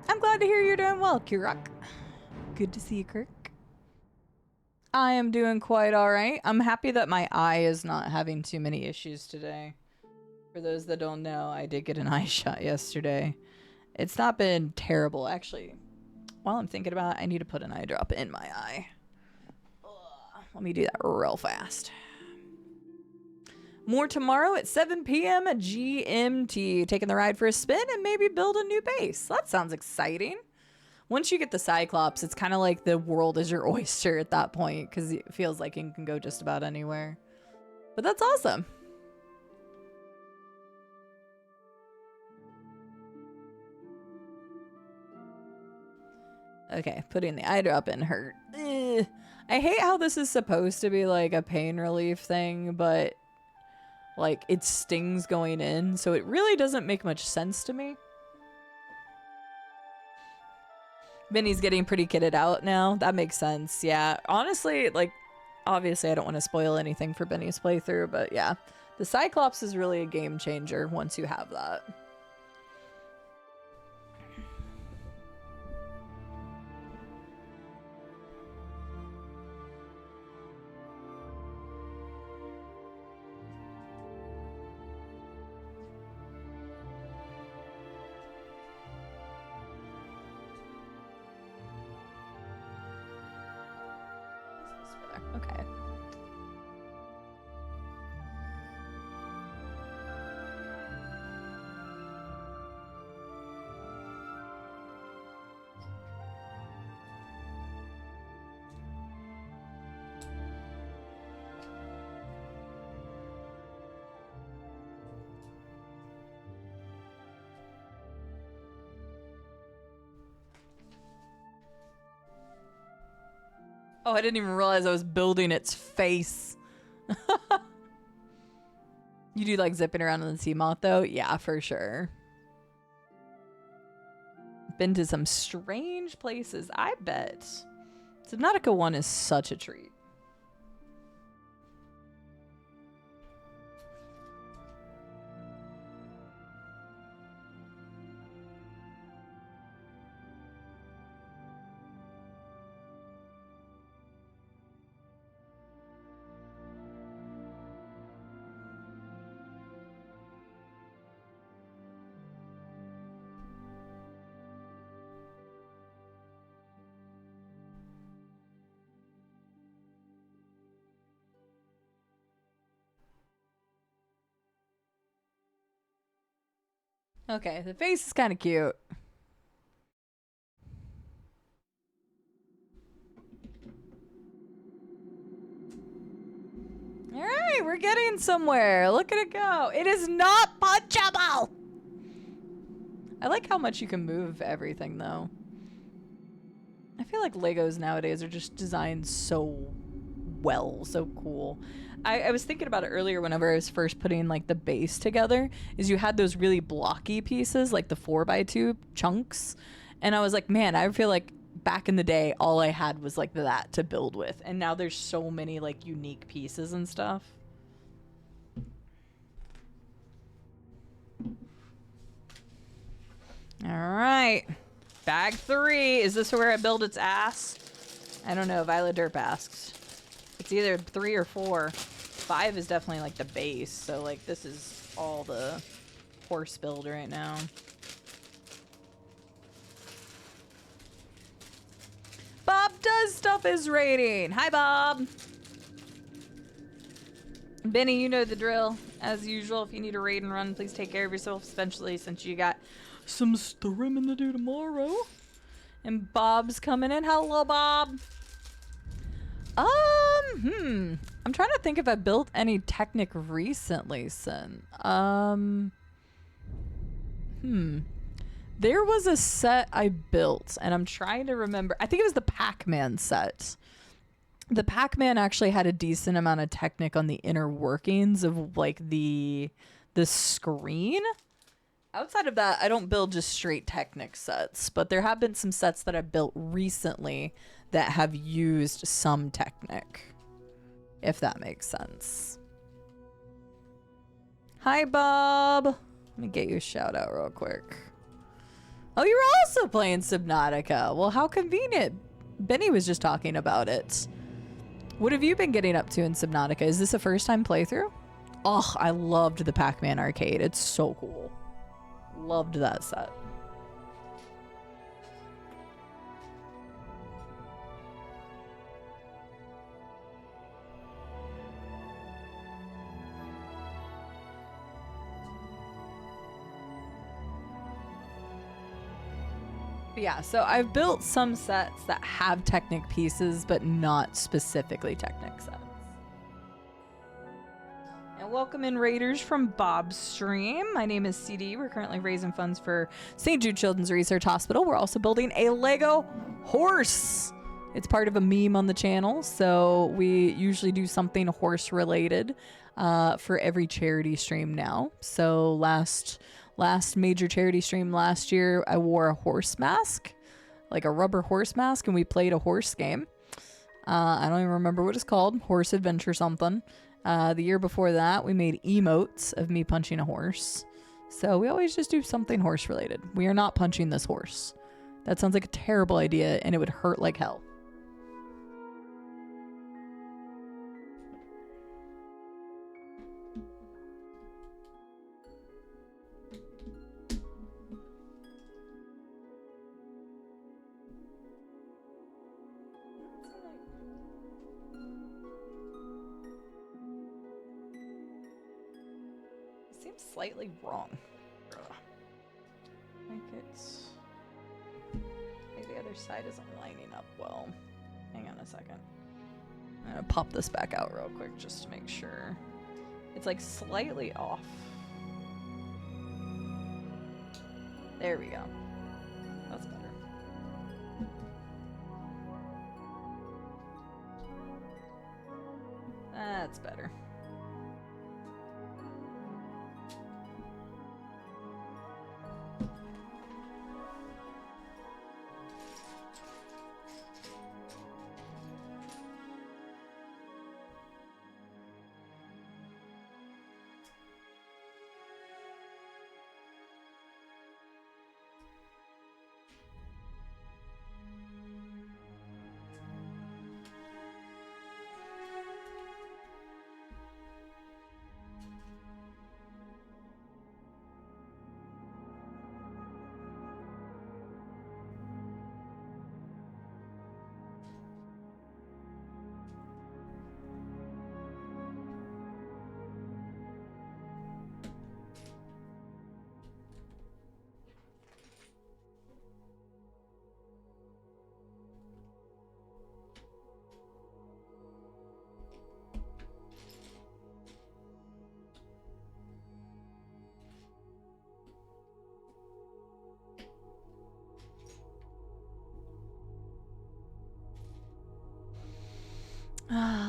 I'm glad to hear you're doing well, Kirok. Good to see you, Kirk. I am doing quite all right. I'm happy that my eye is not having too many issues today. For those that don't know, I did get an eye shot yesterday. It's not been terrible, actually. While I'm thinking about it, I need to put an eye drop in my eye. Let me do that real fast. More tomorrow at 7 p.m. GMT. Taking the ride for a spin and maybe build a new base. That sounds exciting. Once you get the Cyclops, it's kind of like the world is your oyster at that point because it feels like you can go just about anywhere. But that's awesome. Okay, putting the eye drop in hurt. I hate how this is supposed to be like a pain relief thing, but Like, it stings going in, so it really doesn't make much sense to me. Benny's getting pretty kitted out now. That makes sense. Yeah. Honestly, like, obviously I don't want to spoil anything for Benny's playthrough, but yeah. The Cyclops is really a game changer once you have that. Okay. Oh, I didn't even realize I was building its face. You do like zipping around on the Seamoth though? Yeah, for sure. Been to some strange places, I bet. Subnautica 1 is such a treat. Okay, the face is kind of cute. All right, we're getting somewhere. Look at it go. It is not punchable. I like how much you can move everything, though. I feel like Legos nowadays are just designed so well, so cool. I was thinking about it earlier whenever I was first putting like the base together, is you had those really blocky pieces, like the 4x2 chunks. And I was like, man, I feel like back in the day, all I had was like that to build with. And now there's so many like unique pieces and stuff. All right. Bag 3. Is this where I build its ass? I don't know. Violet Derp asks. It's either 3 or 4. 5 is definitely like the base. So like this is all the horse build right now. Bob Does Stuff is raiding. Hi, Bob. Benny, you know the drill. As usual, if you need a raid and run, please take care of yourself, especially since you got some streaming to do tomorrow. And Bob's coming in. Hello, Bob. I'm trying to think if I built any Technic recently, Sin. There was a set I built, and I'm trying to remember. I think it was the Pac-Man set. The Pac-Man actually had a decent amount of Technic on the inner workings of like the screen. Outside of that, I don't build just straight Technic sets, but there have been some sets that I built recently that have used some Technic, if that makes sense. Hi, Bob. Let me get you a shout out real quick. Oh, you're also playing Subnautica. Well, how convenient. Benny was just talking about it. What have you been getting up to in Subnautica? Is this a first time playthrough? Oh, I loved the Pac-Man arcade. It's so cool. Loved that set. But yeah, so I've built some sets that have Technic pieces, but not specifically Technic sets. And welcome in Raiders from Bob's stream. My name is Cide. We're currently raising funds for St. Jude Children's Research Hospital. We're also building a Lego horse. It's part of a meme on the channel, so we usually do something horse related for every charity stream now. So last major charity stream last year, I wore a horse mask, like a rubber horse mask, and we played a horse game. I don't even remember what it's called, Horse Adventure something. The year before that, we made emotes of me punching a horse. So we always just do something horse related. We are not punching this horse. That sounds like a terrible idea, and it would hurt like hell. Seems slightly wrong. Like it's... maybe the other side isn't lining up well. Hang on a second. I'm gonna pop this back out real quick just to make sure. It's like slightly off. There we go. That's better. That's better.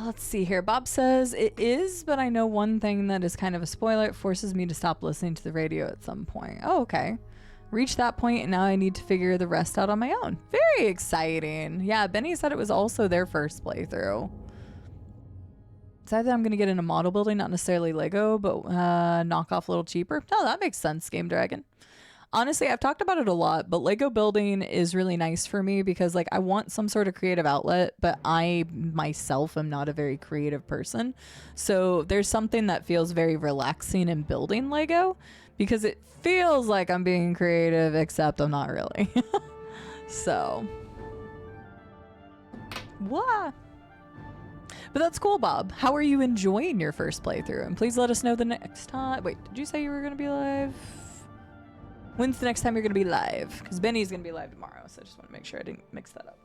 Let's see here. Bob says it is, but I know one thing that is kind of a spoiler. It forces me to stop listening to the radio at some point. Oh, okay. Reached that point, and now I need to figure the rest out on my own. Very exciting. Yeah, Benny said it was also their first playthrough. It's either I'm going to get into model building, not necessarily Lego, but knock off a little cheaper. No, that makes sense, Game Dragon. Honestly, I've talked about it a lot, but Lego building is really nice for me because like I want some sort of creative outlet, but I myself am not a very creative person. So there's something that feels very relaxing in building Lego because it feels like I'm being creative, except I'm not really. So. What? But that's cool, Bob. How are you enjoying your first playthrough? And please let us know the next time. Wait, did you say you were going to be live? When's the next time you're going to be live? Because Benny's going to be live tomorrow, so I just want to make sure I didn't mix that up.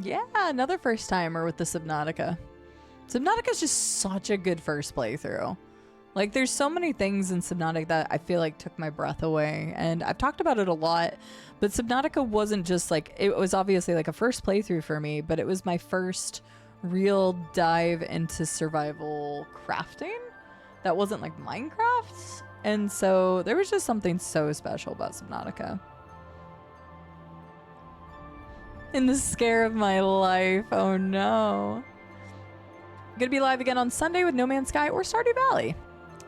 Yeah, another first timer with the Subnautica. Subnautica's just such a good first playthrough. Like, there's so many things in Subnautica that I feel like took my breath away, and I've talked about it a lot, but Subnautica wasn't just like, it was obviously like a first playthrough for me, but it was my first real dive into survival crafting that wasn't like Minecraft, and so there was just something so special about Subnautica. In the scare of my life, oh no. Gonna be live again on Sunday with No Man's Sky or Stardew Valley.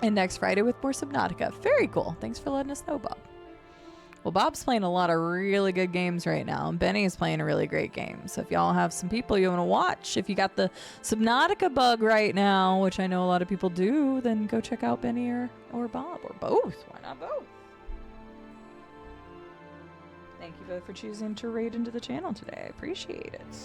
And next Friday with more Subnautica. Very cool. Thanks for letting us know, Bob. Well, Bob's playing a lot of really good games right now, and Benny is playing a really great game. So if y'all have some people you want to watch, if you got the Subnautica bug right now, which I know a lot of people do, then go check out Benny or Bob, or both. Why not both? Thank you both for choosing to raid into the channel today. I appreciate it.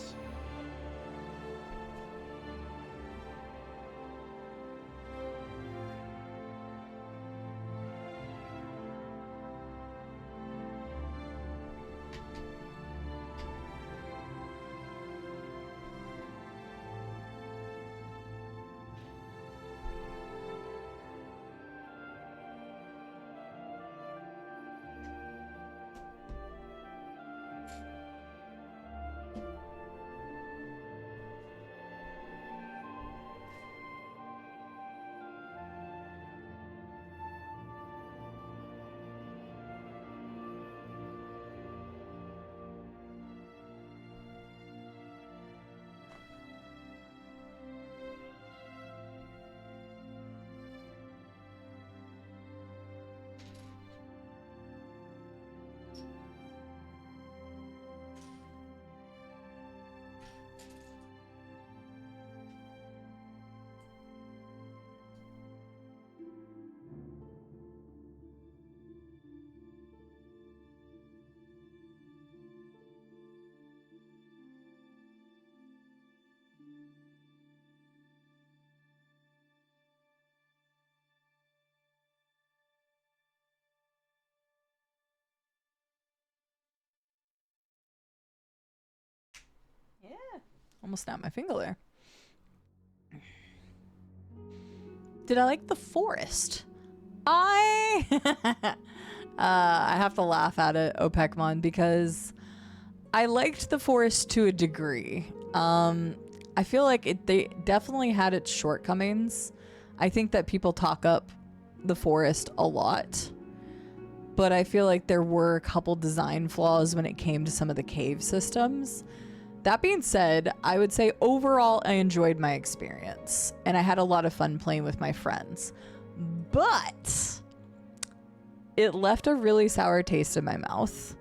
Yeah. Almost snapped my finger there. Did I like the forest? I have to laugh at it, Opekmon, because I liked the forest to a degree. I feel like they definitely had its shortcomings. I think that people talk up the forest a lot, but I feel like there were a couple design flaws when it came to some of the cave systems. That being said, I would say overall I enjoyed my experience and I had a lot of fun playing with my friends, but it left a really sour taste in my mouth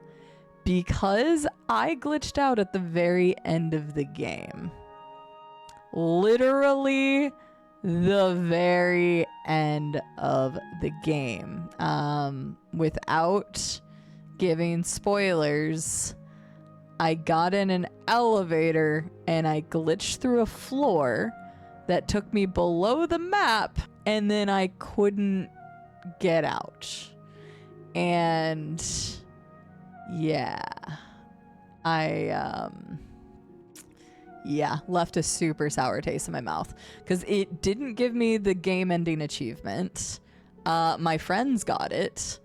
because I glitched out at the very end of the game. Literally the very end of the game. Without giving spoilers, I got in an elevator and I glitched through a floor that took me below the map, and then I couldn't get out. And yeah, I left a super sour taste in my mouth because it didn't give me the game ending achievement. My friends got it.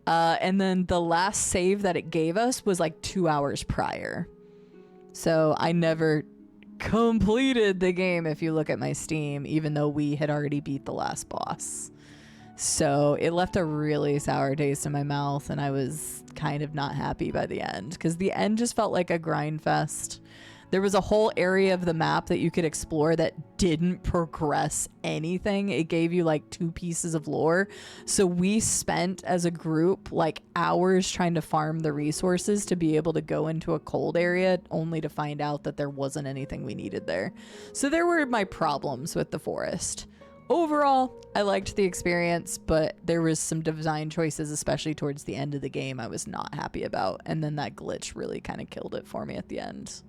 And then the last save that it gave us was like 2 hours prior. So I never completed the game if you look at my Steam, even though we had already beat the last boss. So it left a really sour taste in my mouth, and I was kind of not happy by the end because the end just felt like a grind fest. There was a whole area of the map that you could explore that didn't progress anything. It gave you like 2 pieces of lore. So we spent as a group like hours trying to farm the resources to be able to go into a cold area, only to find out that there wasn't anything we needed there. So there were my problems with the forest. Overall, I liked the experience, but there was some design choices, especially towards the end of the game, I was not happy about. And then that glitch really kind of killed it for me at the end.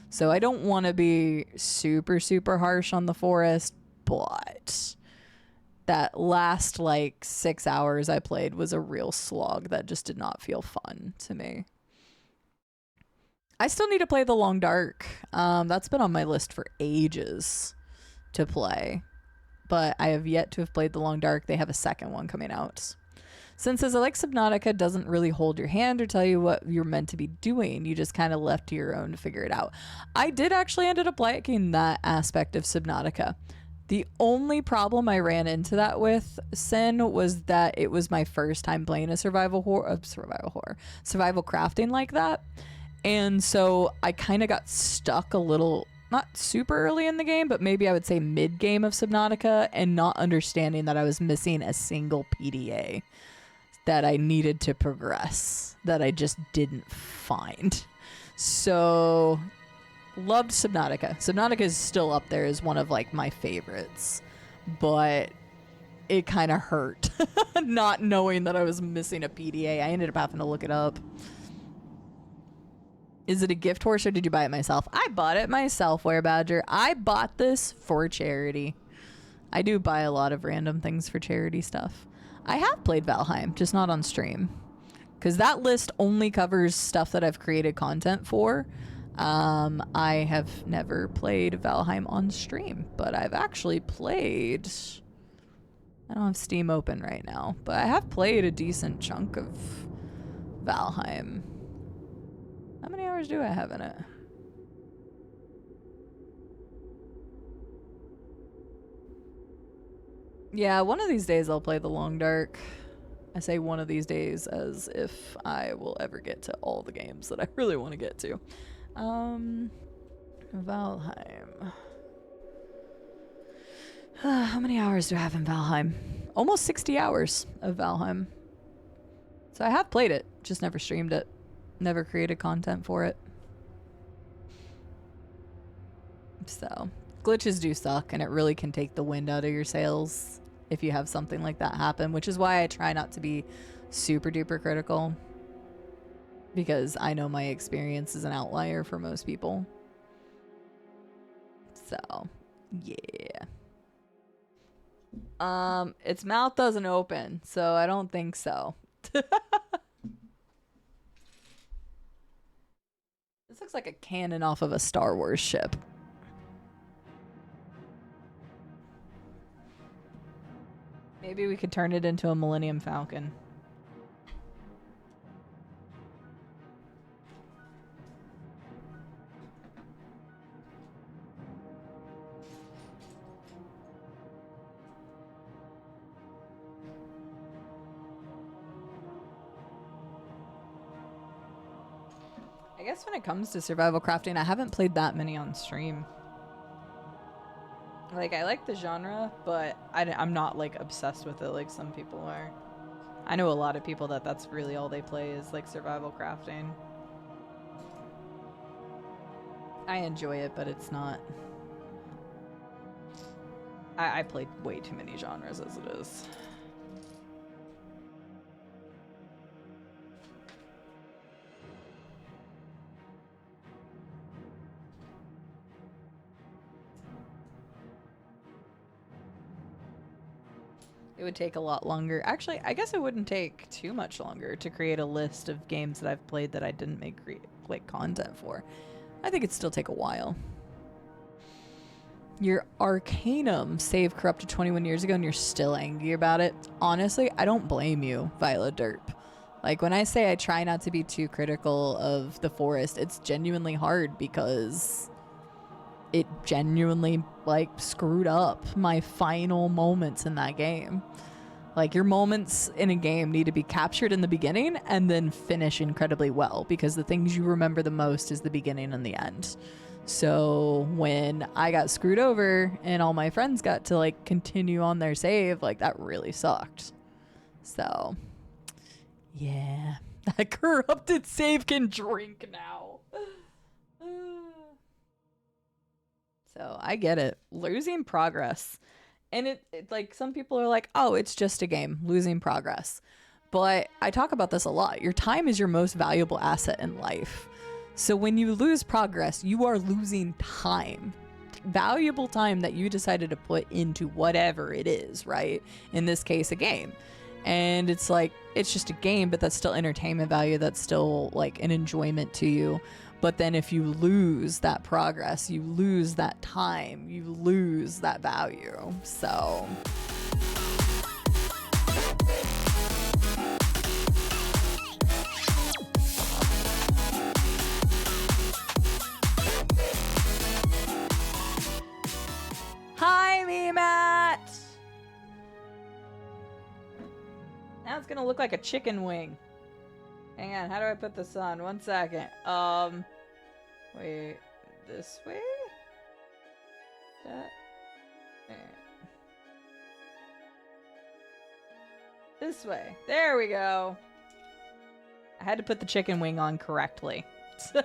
So I don't want to be super, super harsh on the forest, but that last like 6 hours I played was a real slog that just did not feel fun to me. I still need to play The Long Dark. That's been on my list for ages to play, but I have yet to have played The Long Dark. They have a second one coming out. Since as I like Subnautica doesn't really hold your hand or tell you what you're meant to be doing, you just kind of left to your own to figure it out. I did actually ended up liking that aspect of Subnautica. The only problem I ran into that with, Sin, was that it was my first time playing a survival crafting like that. And so I kind of got stuck a little, not super early in the game, but maybe I would say mid-game of Subnautica, and not understanding that I was missing a single PDA that I needed to progress, that I just didn't find. So loved Subnautica. Subnautica is still up there as one of like my favorites, but it kind of hurt not knowing that I was missing a PDA. I ended up having to look it up. Is it a gift horse or did you buy it myself? I bought it myself, Were Badger. I bought this for charity. I do buy a lot of random things for charity stuff. I have played Valheim, just not on stream, because that list only covers stuff that I've created content for. I have never played Valheim on stream, but I've actually played... I don't have Steam open right now, but I have played a decent chunk of Valheim. How many hours do I have in it? Yeah, one of these days I'll play The Long Dark. I say one of these days as if I will ever get to all the games that I really want to get to. Valheim. How many hours do I have in Valheim? Almost 60 hours of Valheim. So I have played it, just never streamed it. Never created content for it. So, glitches do suck, and it really can take the wind out of your sails if you have something like that happen, which is why I try not to be super duper critical, because I know my experience is an outlier for most people. So, yeah. Its mouth doesn't open, so I don't think so. This looks like a cannon off of a Star Wars ship. Maybe we could turn it into a Millennium Falcon. I guess when it comes to survival crafting, I haven't played that many on stream. Like, I like the genre, but I'm not, like, obsessed with it like some people are. I know a lot of people that's really all they play is, like, survival crafting. I enjoy it, but it's not... I played way too many genres as it is. It would take a lot longer. Actually, I guess it wouldn't take too much longer to create a list of games that I've played that I didn't make like content for. I think it'd still take a while. Your Arcanum save corrupted 21 years ago and you're still angry about it. Honestly, I don't blame you, Violet Derp. Like, when I say I try not to be too critical of the forest, it's genuinely hard because it genuinely, like, screwed up my final moments in that game. Like, your moments in a game need to be captured in the beginning and then finish incredibly well, because the things you remember the most is the beginning and the end. So when I got screwed over and all my friends got to, like, continue on their save, like, that really sucked. So, yeah. That corrupted save can drink now. So I get it. Losing progress. And it like, some people are like, oh, it's just a game, losing progress. But I talk about this a lot. Your time is your most valuable asset in life. So when you lose progress, you are losing time. Valuable time that you decided to put into whatever it is, right? In this case, a game. And it's like, it's just a game, but that's still entertainment value. That's still like an enjoyment to you. But then if you lose that progress, you lose that time, you lose that value. So hi, me, Matt. Now it's gonna look like a chicken wing. Hang on, how do I put this on? 1 second. Wait, this way? That? This way. There we go. I had to put the chicken wing on correctly. I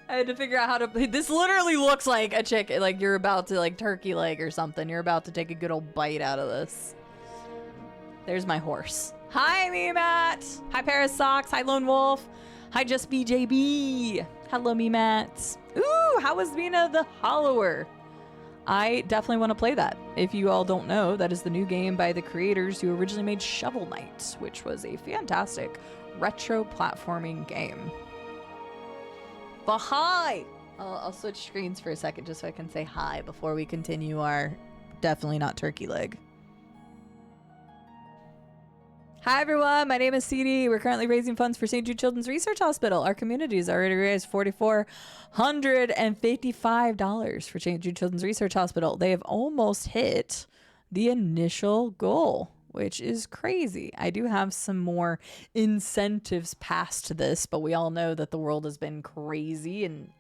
had to figure out how to... This literally looks like a chicken. Like you're about to, like, turkey leg or something. You're about to take a good old bite out of this. There's my horse. Hi, me, Matt. Hi, Paris Socks. Hi, Lone Wolf. Hi, Just BJB. Hello, me, Matt. Ooh, how was Mina the Hollower? I definitely want to play that. If you all don't know, that is the new game by the creators who originally made Shovel Knight, which was a fantastic retro platforming game. But hi! I'll switch screens for a second just so I can say hi before we continue our definitely not turkey leg. Hi everyone, my name is Cide. We're currently raising funds for St. Jude Children's Research Hospital. Our community has already raised $4,455 for St. Jude Children's Research Hospital. They have almost hit the initial goal, which is crazy. I do have some more incentives past this, but we all know that the world has been crazy and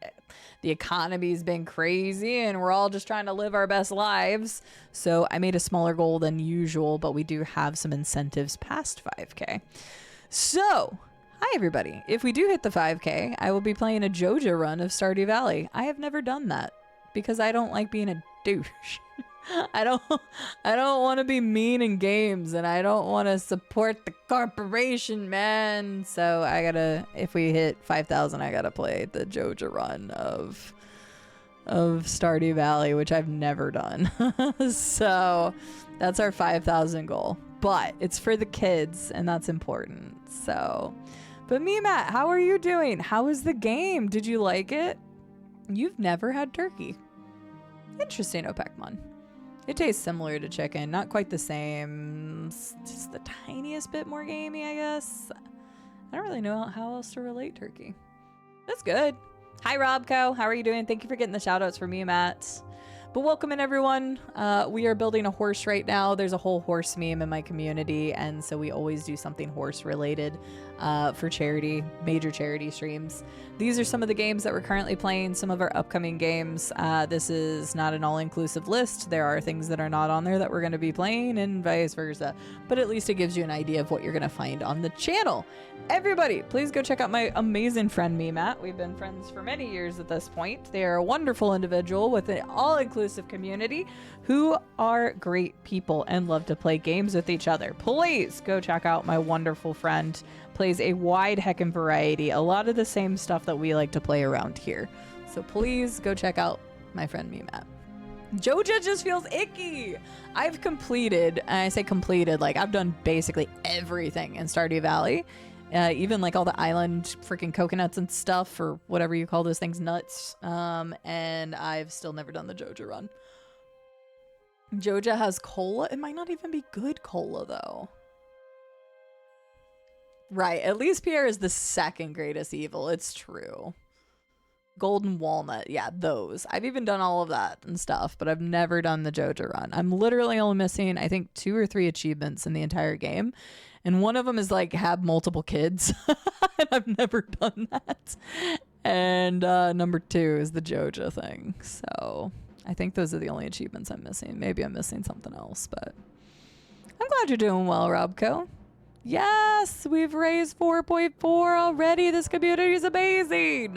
the economy's been crazy and we're all just trying to live our best lives. So I made a smaller goal than usual, but we do have some incentives past 5K. So, hi everybody. If we do hit the 5K, I will be playing a JoJo run of Stardew Valley. I have never done that because I don't like being a douche. I don't want to be mean in games and I don't want to support the corporation, man. So I gotta, if we hit 5,000, I gotta play the JoJo run of Stardew Valley, which I've never done. So that's our 5,000 goal, but it's for the kids and that's important. So, but me, Matt, how are you doing? How is the game? Did you like it? You've never had turkey. Interesting, Opekmon. It tastes similar to chicken, not quite the same, just the tiniest bit more gamey, I guess. I don't really know how else to relate turkey. That's good. Hi, Robco. How are you doing? Thank you for getting the shout outs for me, Matt. But welcome in, everyone. We are building a horse right now. There's a whole horse meme in my community, and so we always do something horse related for charity, major charity streams. These are some of the games that we're currently playing, some of our upcoming games. This is not an all-inclusive list. There are things that are not on there that we're going to be playing and vice versa, but at least it gives you an idea of what you're going to find on the channel. Everybody, please go check out my amazing friend, me, Matt. We've been friends for many years at this point. They are a wonderful individual with an all-inclusive community who are great people and love to play games with each other. Please go check out my wonderful friend. Plays a wide heckin' variety, a lot of the same stuff that we like to play around here. So please go check out my friend, me, Matt. Joja just feels icky. I've completed, and I say completed, like I've done basically everything in Stardew Valley. Even like all the island freaking coconuts and stuff, or whatever you call those things, nuts. And I've still never done the Joja run. Joja has cola. It might not even be good cola though. Right, at least Pierre is the second greatest evil. It's true. Golden walnut, yeah, those. I've even done all of that and stuff, but I've never done the Joja run. I'm literally only missing, I think, 2 or 3 achievements in the entire game. And one of them is like have multiple kids. And I've never done that. And number 2 is the Joja thing. So I think those are the only achievements I'm missing. Maybe I'm missing something else, but I'm glad you're doing well, Robco. Yes, we've raised 4.4 already. This community is amazing.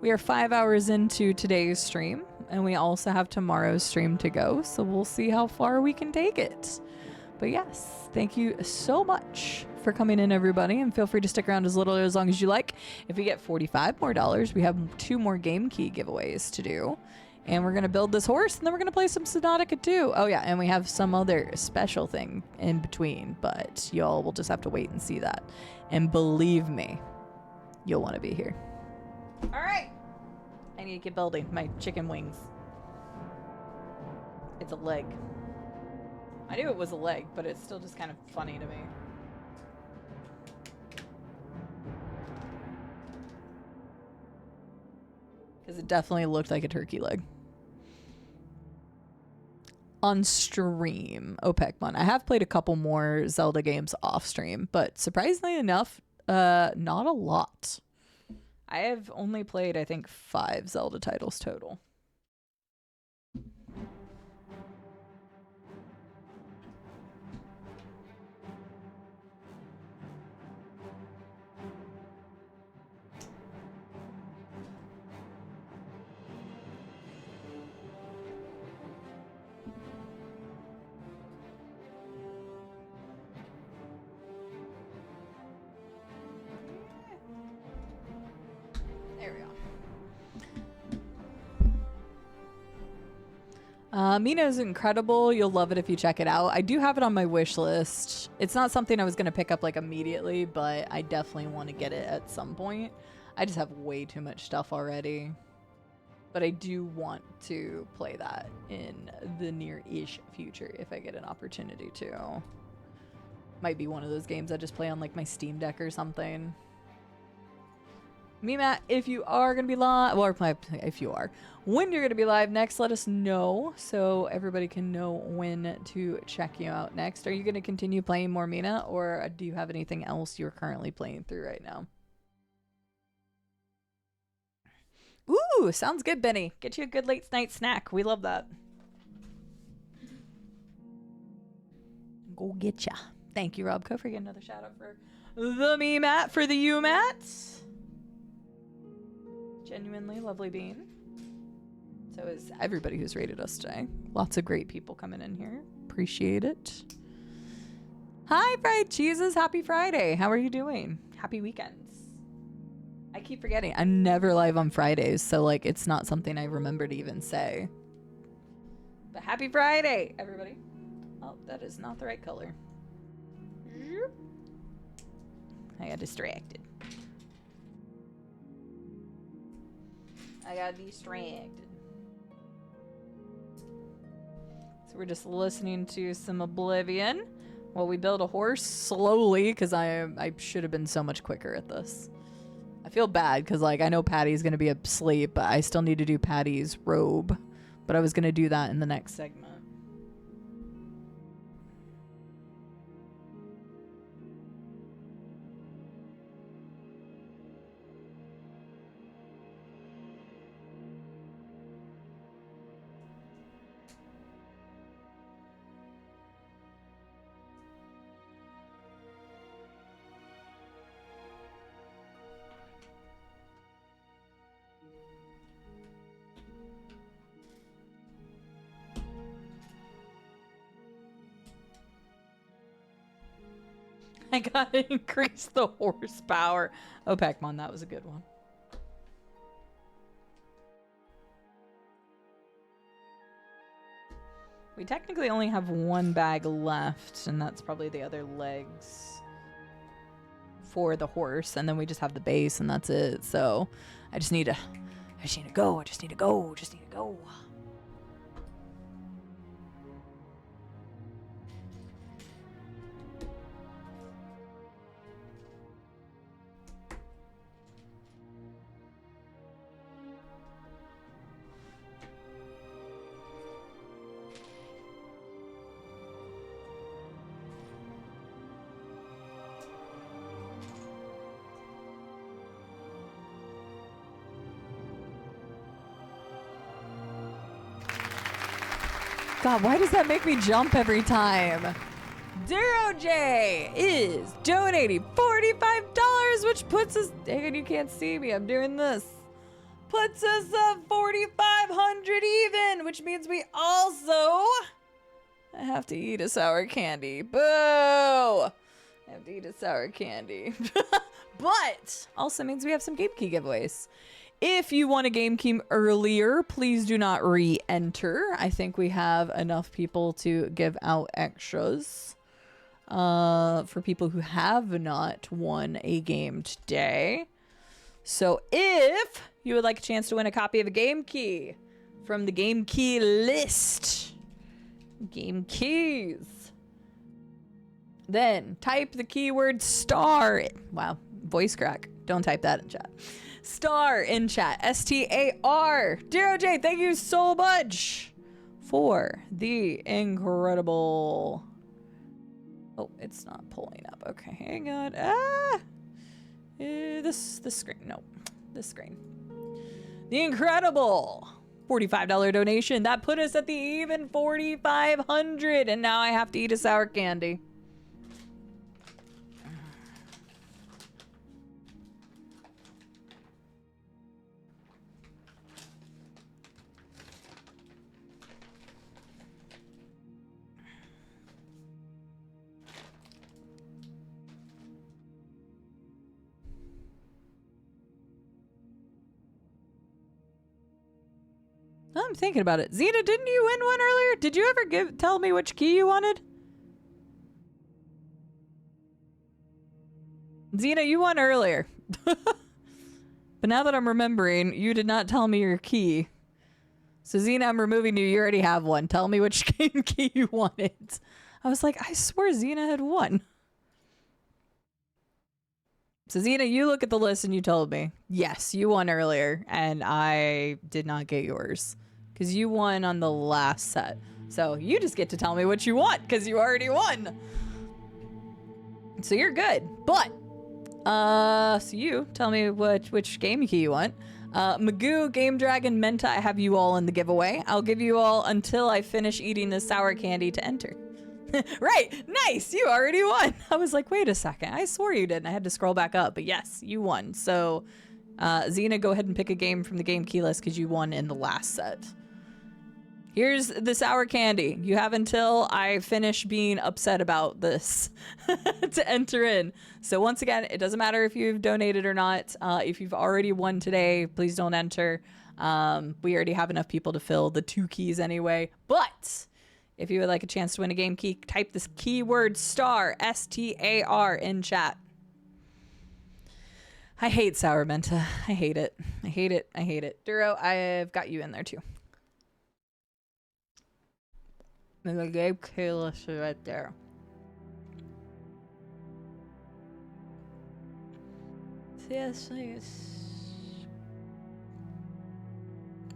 We are 5 hours into today's stream, and we also have tomorrow's stream to go, so we'll see how far we can take it. But yes, thank you so much for coming in, everybody, and feel free to stick around as little or as long as you like. If we get $45 more, we have 2 more game key giveaways to do. And we're going to build this horse, and then we're going to play some Subnautica too. Oh yeah, and we have some other special thing in between, but y'all will just have to wait and see that. And believe me, you'll want to be here. All right. I need to get building my chicken wings. It's a leg. I knew it was a leg, but it's still just kind of funny to me. Because it definitely looked like a turkey leg. On stream, Opecmon. I have played a couple more Zelda games off stream, but surprisingly enough, not a lot. I have only played, I think, 5 Zelda titles total. There we go. Mina is incredible. You'll love it if you check it out. I do have it on my wish list. It's not something I was going to pick up like immediately, but I definitely want to get it at some point. I just have way too much stuff already. But I do want to play that in the near-ish future if I get an opportunity to. Might be one of those games I just play on like my Steam Deck or something. Me, Matt, if you are going to be live, or if you are, when you're going to be live next, let us know so everybody can know when to check you out next. Are you going to continue playing more Mina, or do you have anything else you're currently playing through right now? Ooh, sounds good, Benny. Get you a good late night snack. We love that. Go get ya. Thank you, Rob Co, for getting another shout out for the me, Matt, for the you, Matt. Genuinely lovely bean. So is everybody who's rated us today. Lots of great people coming in here. Appreciate it. Hi, Fried Cheeses. Happy Friday. How are you doing? Happy weekends. I keep forgetting. I'm never live on Fridays, so like it's not something I remember to even say. But happy Friday, everybody. Oh, that is not the right color. I got distracted. So we're just listening to some Oblivion while we build a horse slowly, because I should have been so much quicker at this. I feel bad because like I know Patty's gonna be asleep, but I still need to do Patty's robe. But I was gonna do that in the next segment. I gotta increase the horsepower. Oh, Pac-Man, that was a good one. We technically only have one bag left, and that's probably the other legs for the horse, and then we just have the base, and that's it. So I just need to go. God, why does that make me jump every time? Duro J is donating $45, which puts us, dang it, you can't see me, I'm doing this. Puts us at 4,500 even, which means we also have to eat a sour candy. Boo! I have to eat a sour candy. But also means we have some game key giveaways. If you want a game key earlier, please do not re-enter. I think we have enough people to give out extras for people who have not won a game today. So if you would like a chance to win a copy of a game key from the game key list. Game keys. Then type the keyword star. Wow, voice crack. Don't type that in chat. Star in chat. S-T-A-R. Dear OJ, thank you so much for the incredible. Oh, it's not pulling up. Okay, hang on. This screen. No, this screen. The incredible $45 donation. That put us at the even 4,500, and now I have to eat a sour candy. I'm thinking about it. Zena, didn't you win one earlier? Did you ever tell me which key you wanted? Zena, you won earlier. But now that I'm remembering, you did not tell me your key. So Zena, I'm removing you. You already have one. Tell me which game key you wanted. I was like, I swear Zena had won. So Zena, you look at the list and you told me, yes, you won earlier, and I did not get yours because you won on the last set. So you just get to tell me what you want because you already won. So you're good. But so you tell me which game key you want. Magoo, Game Dragon, Menta, I have you all in the giveaway. I'll give you all until I finish eating the sour candy to enter. Right, nice, you already won. I was like, wait a second, I swore you didn't. I had to scroll back up, but yes, you won. So Xena, go ahead and pick a game from the game key list because you won in the last set. Here's the sour candy. You have until I finish being upset about this to enter in. So once again, it doesn't matter if you've donated or not. If you've already won today, please don't enter. We already have enough people to fill the 2 keys anyway. But if you would like a chance to win a game key, type this keyword star, S-T-A-R, in chat. I hate sour Menta. I hate it. I hate it. I hate it. Duro, I've got you in there too. And the game key list is right there. Seriously,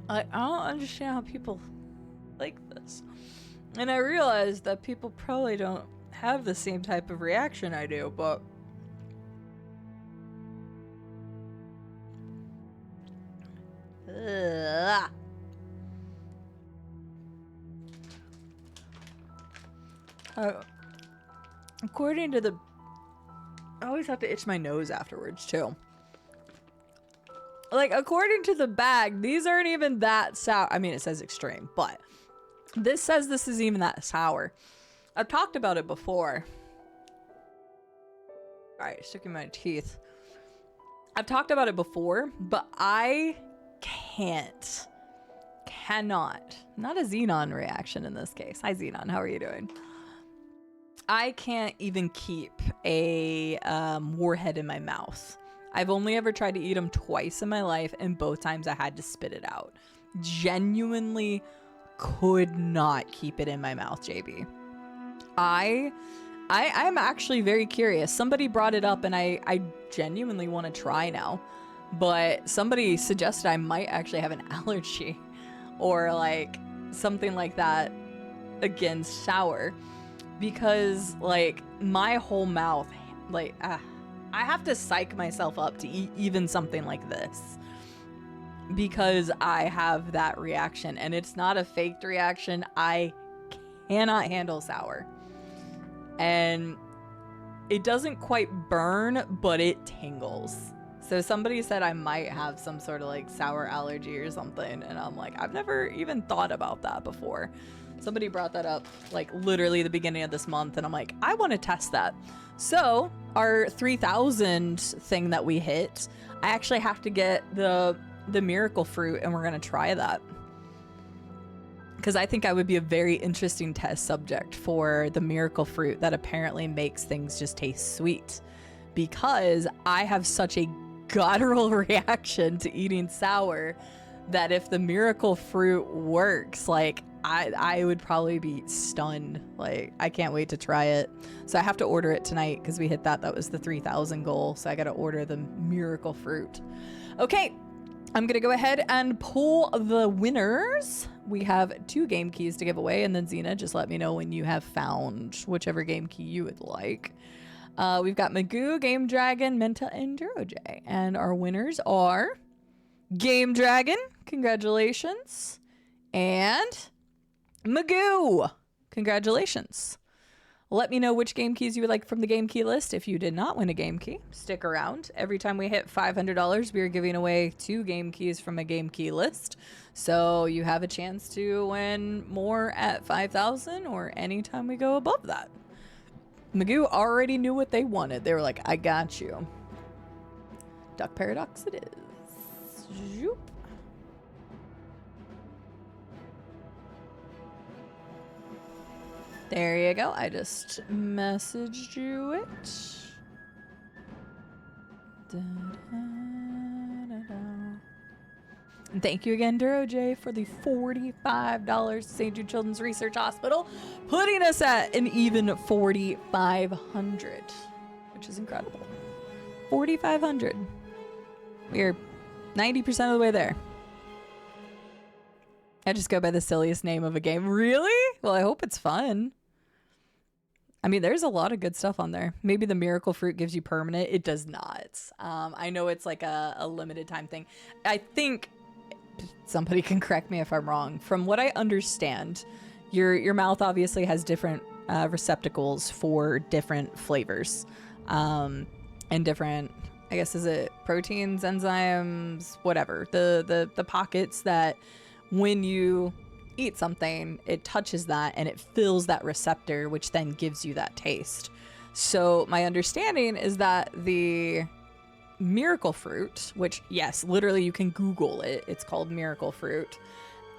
I don't understand how people like this. And I realize that people probably don't have the same type of reaction I do, but according to the, I always have to itch my nose afterwards too. Like, according to the bag, these aren't even that sour. I mean, it says extreme, but this says this is even that sour. I've talked about it before. All right, sticking my teeth. I've talked about it before, but I cannot, not a Xenon reaction in this case. Hi, Xenon, how are you doing? I can't even keep a warhead in my mouth. I've only ever tried to eat them twice in my life, and both times I had to spit it out. Genuinely could not keep it in my mouth, JB. I'm actually very curious. Somebody brought it up, and I genuinely want to try now. But somebody suggested I might actually have an allergy or like something like that against sour, because like my whole mouth, like I have to psych myself up to eat even something like this because I have that reaction, and it's not a faked reaction. I cannot handle sour, and it doesn't quite burn, but it tingles. So somebody said I might have some sort of like sour allergy or something, and I'm like, I've never even thought about that before. Somebody brought that up like literally the beginning of this month, and I'm like, I want to test that. So our 3,000 thing that we hit, I actually have to get the miracle fruit, and we're gonna try that because I think I would be a very interesting test subject for the miracle fruit that apparently makes things just taste sweet, because I have such a guttural reaction to eating sour that if the miracle fruit works, like I would probably be stunned. Like, I can't wait to try it. So I have to order it tonight because we hit that. That was the 3,000 goal. So I got to order the miracle fruit. Okay, I'm going to go ahead and pull the winners. We have 2 game keys to give away. And then Xena, just let me know when you have found whichever game key you would like. We've got Magoo, Game Dragon, Menta, and DuroJ. And our winners are Game Dragon. Congratulations. And Magoo. Congratulations. Let me know which game keys you would like from the game key list. If you did not win a game key, stick around. Every time we hit $500, we are giving away 2 game keys from a game key list. So you have a chance to win more at 5,000 or anytime we go above that. Magoo already knew what they wanted. They were like, I got you. Duck Paradox it is. Zoop. There you go. I just messaged you it. Da, da, da, da. And thank you again, DuroJ, for the $45 St. Jude Children's Research Hospital, putting us at an even $4,500, which is incredible. $4,500. We are 90% of the way there. I just go by the silliest name of a game. Really? Well, I hope it's fun. I mean, there's a lot of good stuff on there. Maybe the miracle fruit gives you permanent. It does not. I know it's like a limited time thing. I think somebody can correct me if I'm wrong. From what I understand, your mouth obviously has different receptacles for different flavors, and different, I guess, is it proteins, enzymes, whatever. The pockets that when you eat something, it touches that and it fills that receptor, which then gives you that taste. So my understanding is that the miracle fruit, which, yes, literally you can Google it, it's called miracle fruit,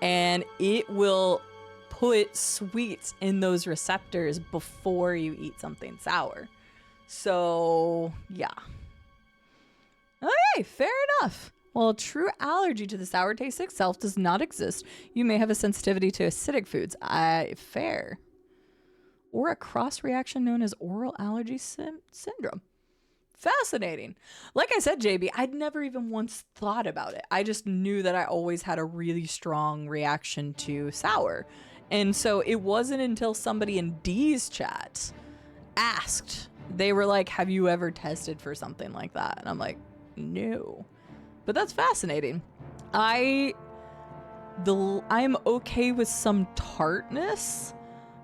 and it will put sweets in those receptors before you eat something sour. So yeah. Okay, fair enough. While a true allergy to the sour taste itself does not exist, you may have a sensitivity to acidic foods. Fair. Or a cross reaction known as oral allergy syndrome. Fascinating. Like I said, JB, I'd never even once thought about it. I just knew that I always had a really strong reaction to sour. And so it wasn't until somebody in Dee's chat asked, they were like, have you ever tested for something like that? And I'm like, no. But that's fascinating. I'm okay with some tartness,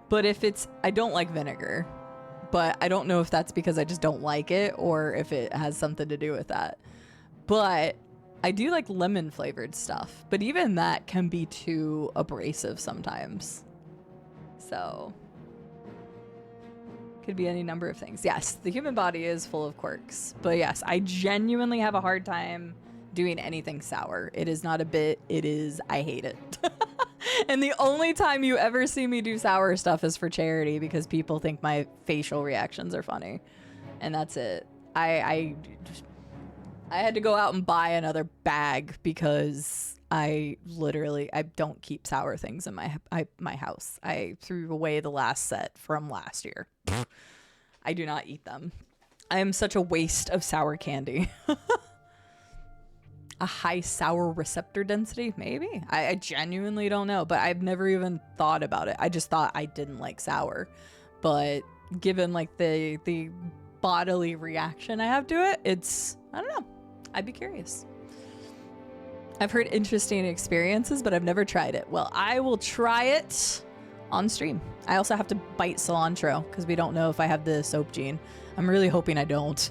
but if it's, I don't like vinegar, but I don't know if that's because I just don't like it or if it has something to do with that. But I do like lemon flavored stuff, but even that can be too abrasive sometimes. So could be any number of things. Yes, the human body is full of quirks, but yes, I genuinely have a hard time doing anything sour. It is not a bit, it is, I hate it. And the only time you ever see me do sour stuff is for charity because people think my facial reactions are funny. And that's it. I had to go out and buy another bag because I don't keep sour things in my house. I threw away the last set from last year. I do not eat them. I am such a waste of sour candy. A high sour receptor density, maybe. I genuinely don't know, but I've never even thought about it. I just thought I didn't like sour, but given like the bodily reaction I have to it, it's, I don't know. I'd be curious. I've heard interesting experiences, but I've never tried it. Well, I will try it on stream. I also have to bite cilantro because we don't know if I have the soap gene. I'm really hoping I don't.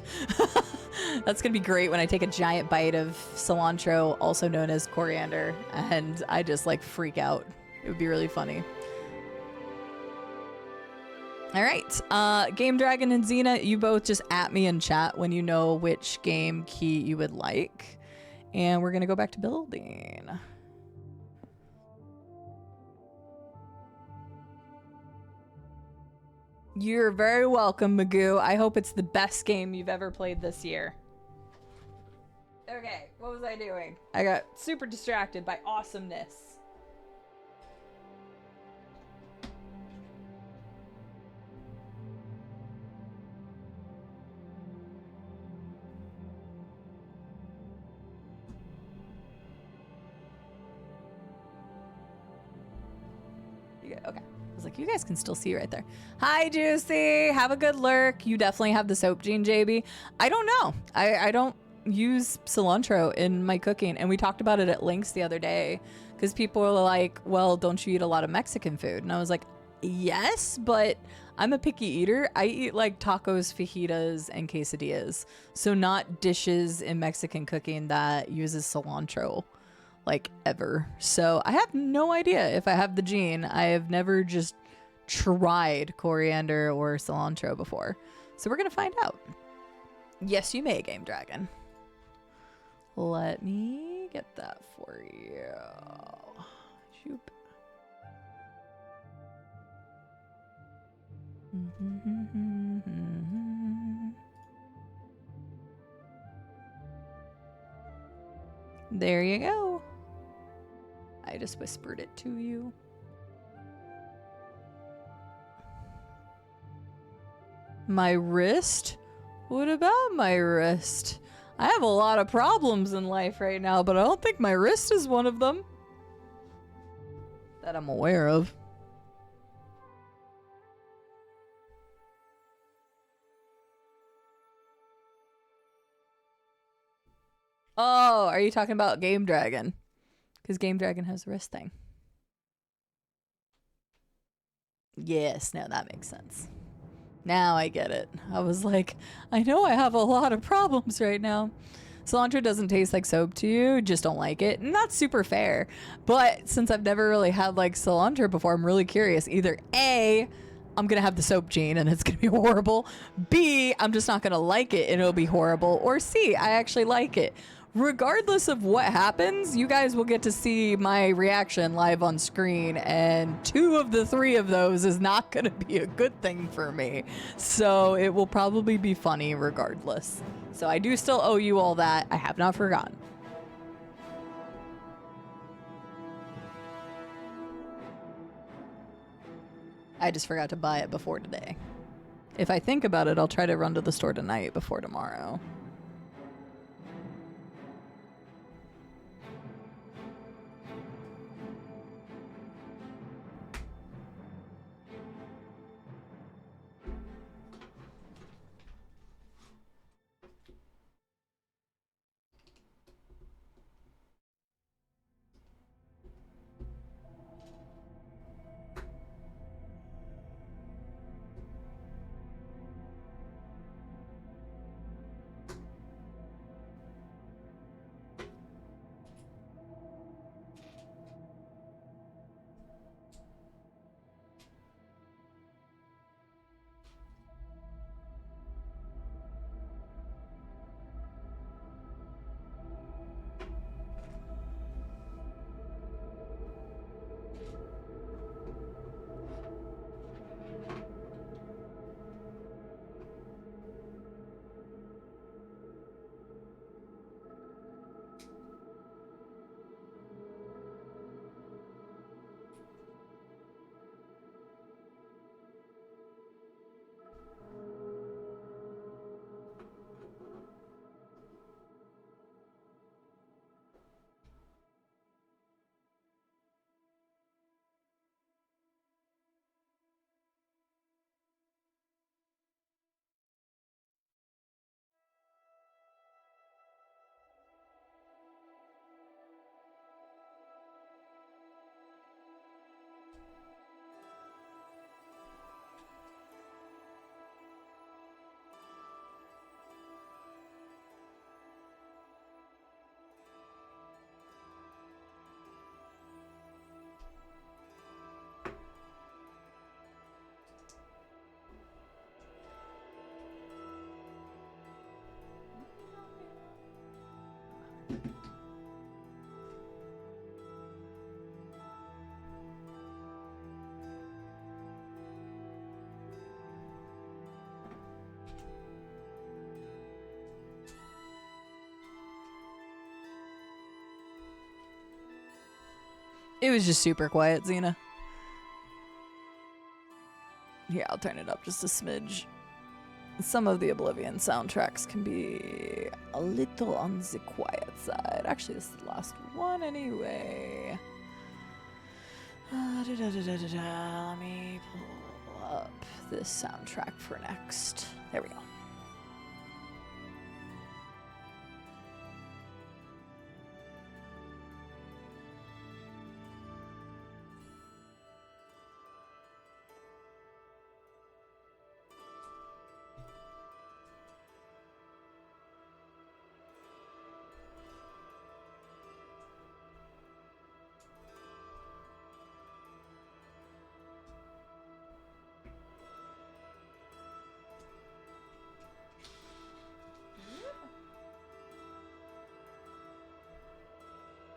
That's going to be great when I take a giant bite of cilantro, also known as coriander, and I just like freak out. It would be really funny. All right. Game Dragon and Xena, you both just at me in chat when you know which game key you would like. And we're going to go back to building. You're very welcome, Magoo. I hope it's the best game you've ever played this year. Okay, what was I doing? I got super distracted by awesomeness. Okay. I was like, you guys can still see right there. Hi, Juicy. Have a good lurk. You definitely have the soap gene, JB. I don't know. I don't use cilantro in my cooking. And we talked about it at length the other day because people were like, well, don't you eat a lot of Mexican food? And I was like, yes, but I'm a picky eater. I eat like tacos, fajitas, and quesadillas. So not dishes in Mexican cooking that uses cilantro. Like ever. So I have no idea if I have the gene. I have never just tried coriander or cilantro before. So we're going to find out. Yes, you may, Game Dragon. Let me get that for you. Shoop. There you go. I just whispered it to you. My wrist? What about my wrist? I have a lot of problems in life right now, but I don't think my wrist is one of them. That I'm aware of. Oh, are you talking about Game Dragon? Because Game Dragon has a wrist thing. Yes, no, that makes sense. Now I get it. I was like, I know I have a lot of problems right now. Cilantro doesn't taste like soap to you, just don't like it. And that's super fair. But since I've never really had like cilantro before, I'm really curious. Either A, I'm going to have the soap gene and it's going to be horrible. B, I'm just not going to like it and it'll be horrible. Or C, I actually like it. Regardless of what happens, you guys will get to see my reaction live on screen, and 2 of the 3 of those is not going to be a good thing for me. So it will probably be funny regardless. So I do still owe you all that. I have not forgotten. I just forgot to buy it before today. If I think about it, I'll try to run to the store tonight before tomorrow. It was just super quiet, Xena. Here, I'll turn it up just a smidge. Some of the Oblivion soundtracks can be a little on the quiet side. Actually, this is the last one anyway. Let me pull up this soundtrack for next. There we go.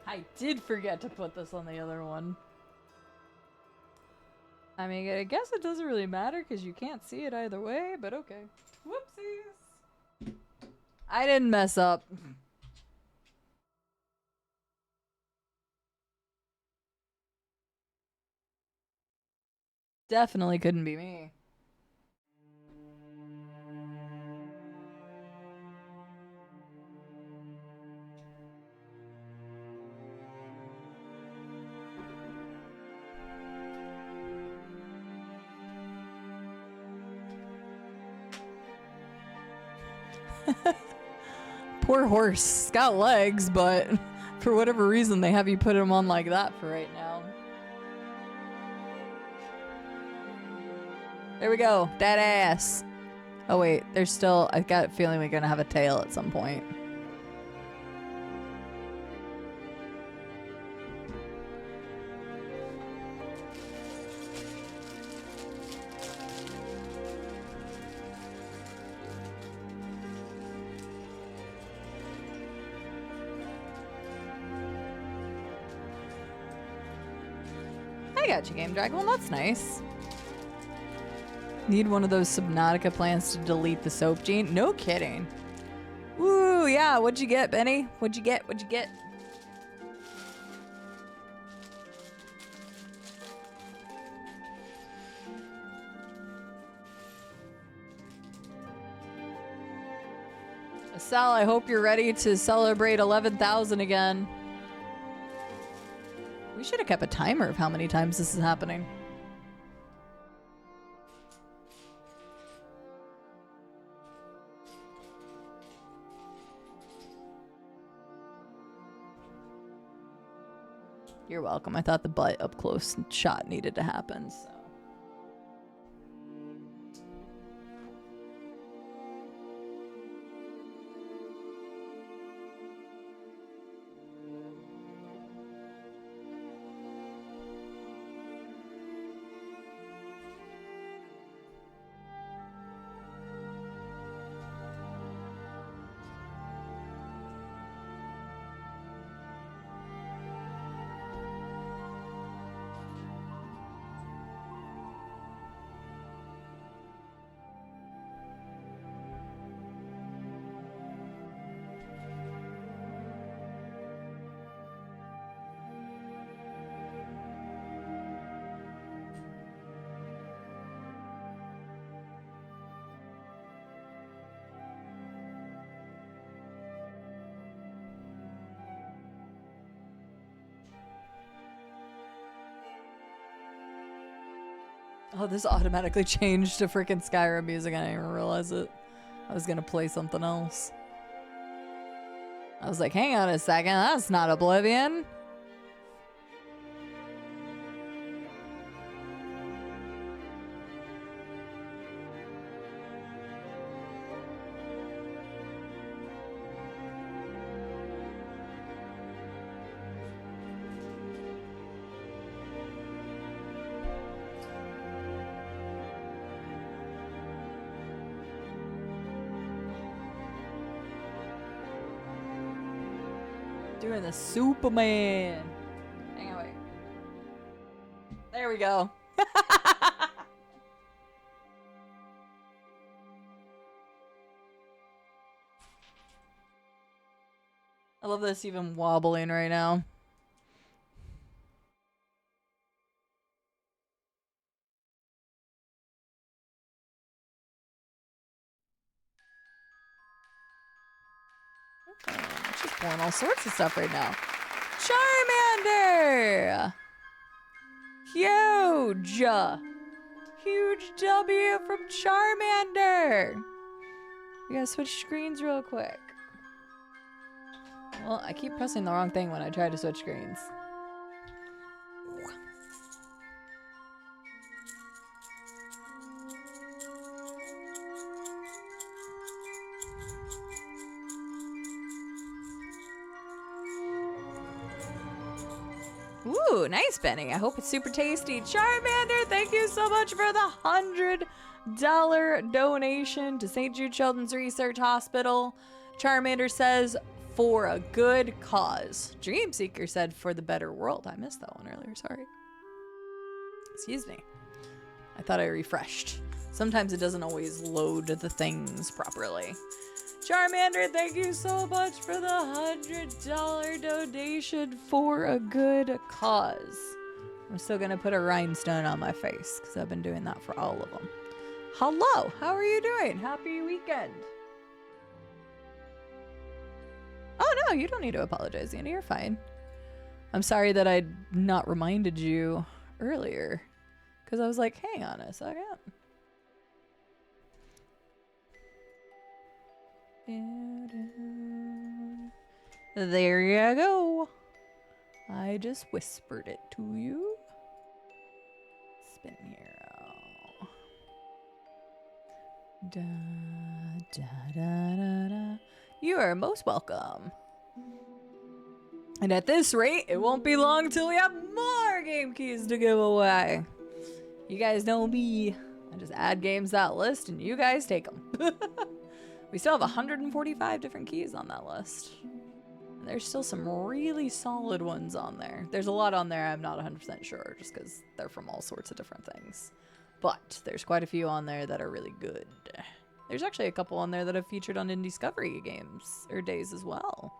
I did forget to put this on the other one. I mean, I guess it doesn't really matter because you can't see it either way, but okay. Whoopsies. I didn't mess up. Definitely couldn't be me. Poor horse. It's got legs, but for whatever reason, they have you put him on like that for right now. There we go. That ass. Oh wait, there's still... I got a feeling we're gonna have a tail at some point. I got you, Game Dragon. Well, that's nice. Need one of those Subnautica plants to delete the soap gene? No kidding. Woo, yeah. What'd you get, Benny? What'd you get? What'd you get? Sal, I hope you're ready to celebrate 11,000 again. We should have kept a timer of how many times this is happening. You're welcome. I thought the butt up close shot needed to happen, so. Oh, this automatically changed to freaking Skyrim music. I didn't even realize it. I was gonna play something else. I was like, hang on a second, that's not Oblivion. Doing the Superman. Hang on, wait. There we go. I love this even wobbling right now. She's pulling all sorts of stuff right now. Charmander! Huge! Huge W from Charmander! We gotta switch screens real quick. Well, I keep pressing the wrong thing when I try to switch screens. Ooh, nice, Benny. I hope it's super tasty. Charmander, thank you so much for the $100 donation to St. Jude Children's Research Hospital. Charmander says, for a good cause. Dreamseeker said, for the better world. I missed that one earlier, sorry. Excuse me. I thought I refreshed. Sometimes it doesn't always load the things properly. Charmander, thank you so much for the $100 donation for a good cause. I'm still gonna put a rhinestone on my face because I've been doing that for all of them. Hello, how are you doing? Happy weekend. Oh no, you don't need to apologize, Andy. You're fine. I'm sorry that I'd not reminded you earlier because I was like, hang on a second. There you go. I just whispered it to you. Spin hero. Da, da, da, da, da. You are most welcome. And at this rate, it won't be long till we have more game keys to give away. You guys know me. I just add games to that list and you guys take them. We still have 145 different keys on that list. And there's still some really solid ones on there. There's a lot on there I'm not 100% sure just because they're from all sorts of different things. But there's quite a few on there that are really good. There's actually a couple on there that have featured on Indiscovery games or days as well.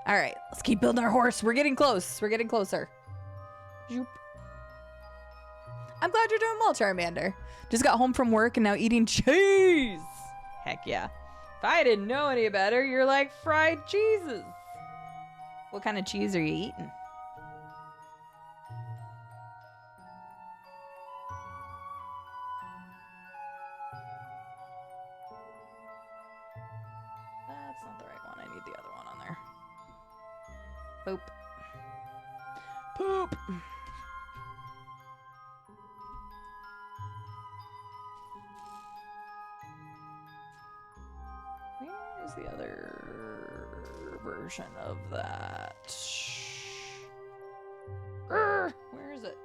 All right, let's keep building our horse. We're getting close. We're getting closer. Zoop. I'm glad you're doing well, Charmander. Just got home from work and now eating cheese. Heck yeah. If I didn't know any better, you're like fried cheeses. What kind of cheese are you eating? That's not the right one. I need the other one on there. Boop. Poop. Where's the other version of that? Where is it?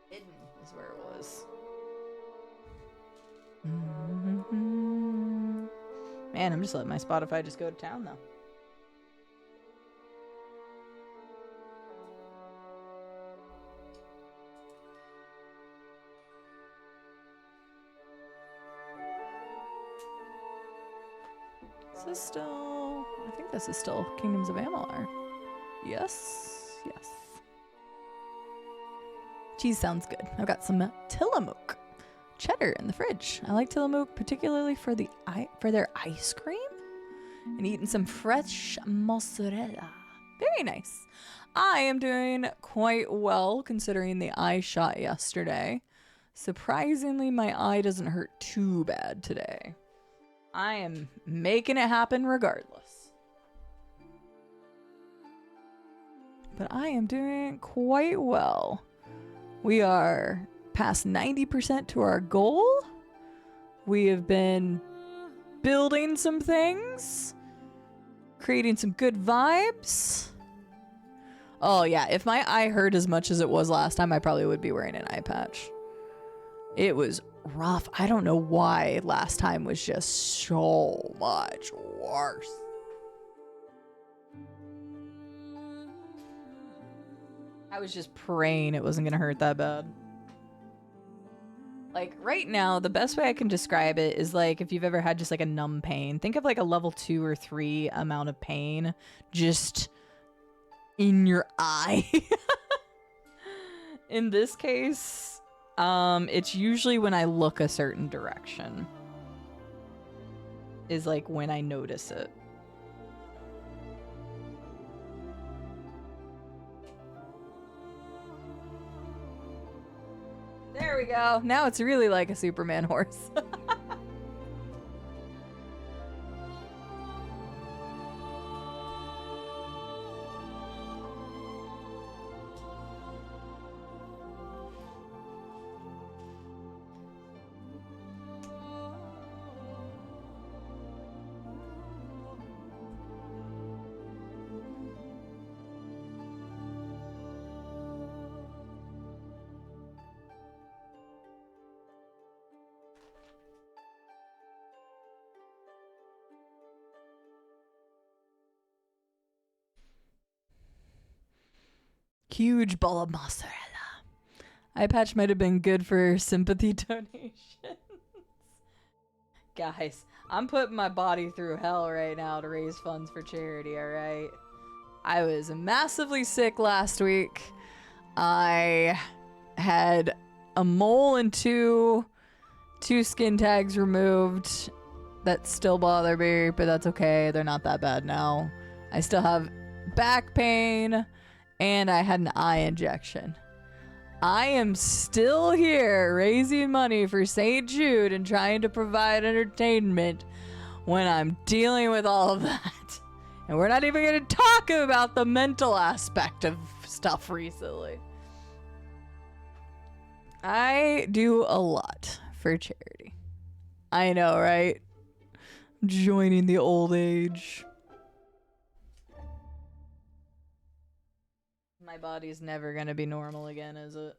Hidden is where it was. Man, I'm just letting my Spotify just go to town though. This is still, I think this is still Kingdoms of Amalur. Yes, yes. Cheese sounds good. I've got some Tillamook cheddar in the fridge. I like Tillamook particularly for their ice cream and eating some fresh mozzarella. Very nice. I am doing quite well considering the eye shot yesterday. Surprisingly, my eye doesn't hurt too bad today. I am making it happen regardless. But I am doing quite well. We are past 90% to our goal. We have been building some things, creating some good vibes. Oh yeah, if my eye hurt as much as it was last time, I probably would be wearing an eye patch. It was rough. I don't know why last time was just so much worse. I was just praying it wasn't gonna hurt that bad. Like right now, the best way I can describe it is like if you've ever had just like a numb pain. Think of like a level 2 or 3 amount of pain just in your eye. In this case, it's usually when I look a certain direction. Is like when I notice it. There we go. Now it's really like a Superman horse. Huge ball of mozzarella. Eye patch might have been good for sympathy donations. Guys, I'm putting my body through hell right now to raise funds for charity, alright? I was massively sick last week. I had a mole and two skin tags removed that still bother me, but that's okay. They're not that bad now. I still have back pain. And I had an eye injection. I am still here raising money for St. Jude and trying to provide entertainment when I'm dealing with all of that. And we're not even going to talk about the mental aspect of stuff recently. I do a lot for charity. I know, right? Joining the old age. My body's never gonna be normal again, is it?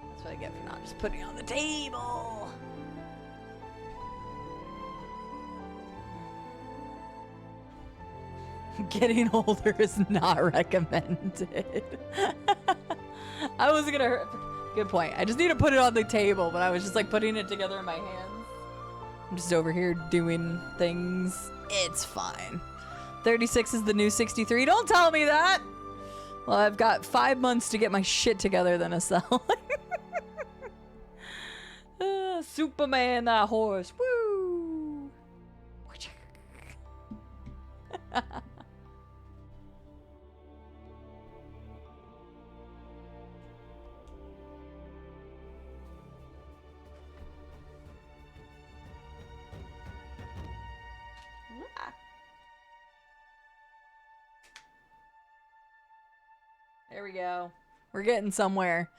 That's what I get for not just putting it on the table. Getting older is not recommended. I was gonna hurt. Good point. I just need to put it on the table, but I was just like putting it together in my hands. I'm just over here doing things. It's fine. 36 is the new 63. Don't tell me that. Well, I've got 5 months to get my shit together then, Estelle. Superman, that horse. Woo! There we go. We're getting somewhere.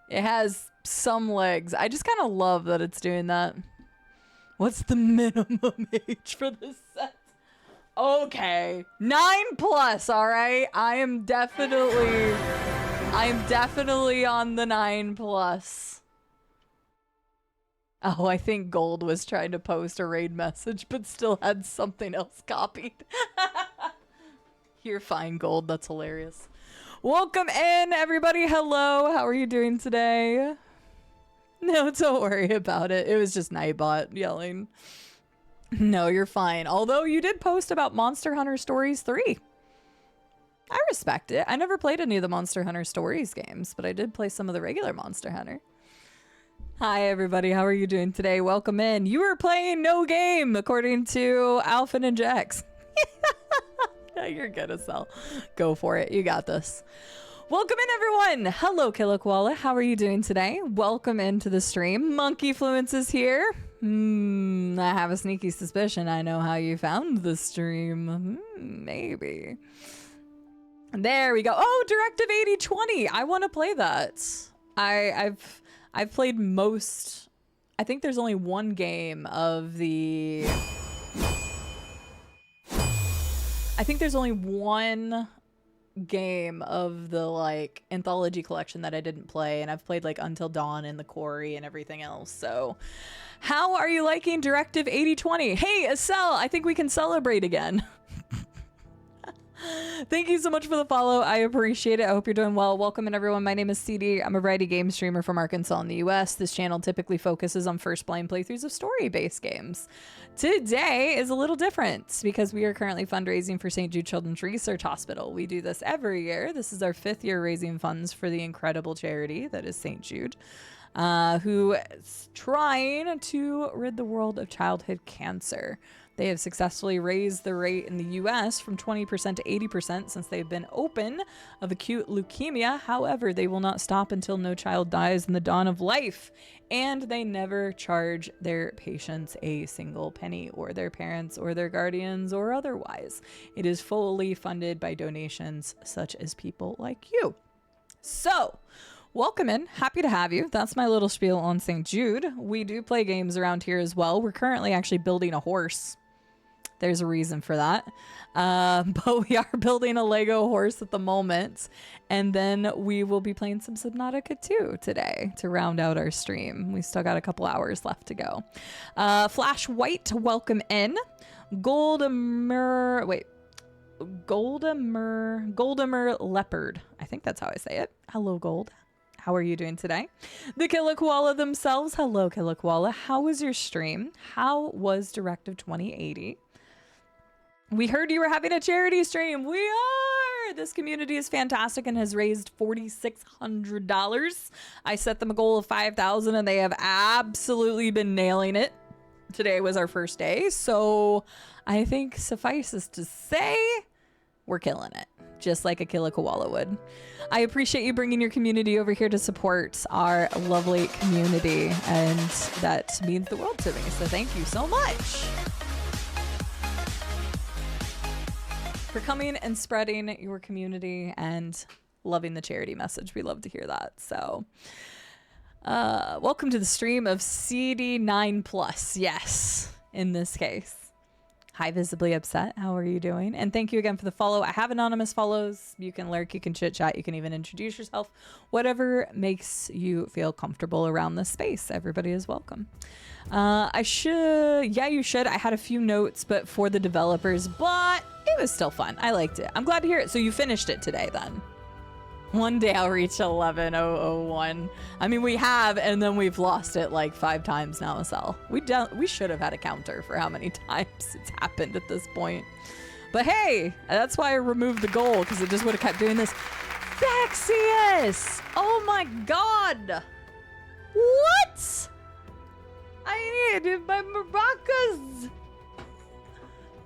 It has some legs. I just kind of love that it's doing that. What's the minimum age for this set? Okay. 9+, all right? I am definitely on the 9+. Oh, I think Gold was trying to post a raid message, but still had something else copied. You're fine, Gold. That's hilarious. Welcome in, everybody. Hello. How are you doing today? No, don't worry about it. It was just Nightbot yelling. No, you're fine. Although you did post about Monster Hunter Stories 3. I respect it. I never played any of the Monster Hunter Stories games, but I did play some of the regular Monster Hunter. Hi, everybody. How are you doing today? Welcome in. You are playing No Game, according to Alpha and Jax. Yeah, you're good as hell. Go for it. You got this. Welcome in, everyone. Hello, Killa Koala. How are you doing today? Welcome into the stream. Monkey Fluence is here. I have a sneaky suspicion I know how you found the stream. Maybe. There we go. Oh, Directive 8020. I want to play that. I've played most. I think there's only one game of the. I think there's only one game of the like anthology collection that I didn't play, and I've played like Until Dawn and The Quarry and everything else. So, how are you liking Directive 8020? Hey, Estelle, I think we can celebrate again. Thank you so much for the follow. I appreciate it. I hope you're doing well. Welcome in, everyone. My name is Cide. I'm a variety game streamer from Arkansas in the US. This channel typically focuses on first blind playthroughs of story-based games. Today is a little different because we are currently fundraising for St. Jude Children's Research Hospital. We do this every year. This is our 5th year raising funds for the incredible charity that is St. Jude, who is trying to rid the world of childhood cancer. They have successfully raised the rate in the US from 20% to 80% since they've been open of acute leukemia. However, they will not stop until no child dies in the dawn of life. And they never charge their patients a single penny, or their parents or their guardians or otherwise. It is fully funded by donations such as people like you. So, welcome in. Happy to have you. That's my little spiel on St. Jude. We do play games around here as well. We're currently actually building a horse. There's a reason for that. But we are building a Lego horse at the moment. And then we will be playing some Subnautica 2 today to round out our stream. We still got a couple hours left to go. Flash White, welcome in. Goldamer Leopard. I think that's how I say it. Hello, Gold. How are you doing today? The Killa Koala themselves. Hello, Killa Koala. How was your stream? How was Directive 2080? We heard you were having a charity stream. We are. This community is fantastic and has raised $4,600. I set them a goal of $5,000 and they have absolutely been nailing it. Today was our first day, so I think suffices to say we're killing it, just like a Killa Koala would. I appreciate you bringing your community over here to support our lovely community, and that means the world to me, so thank you so much for coming and spreading your community and loving the charity message. We love to hear that. So welcome to the stream of CD9+. Yes, in this case. Hi, Visibly Upset. How are you doing? And thank you again for the follow. I have anonymous follows. You can lurk, you can chit chat, you can even introduce yourself. Whatever makes you feel comfortable around this space. Everybody is welcome. You should. I had a few notes, but for the developers, but it was still fun. I liked it. I'm glad to hear it. So you finished it today then. One day I'll reach 11,001. I mean, we have, and then we've lost it like 5 times now, Sal. We should have had a counter for how many times it's happened at this point. But hey, that's why I removed the goal, because it just would have kept doing this. Thexius! Oh my god! What? I need my maracas!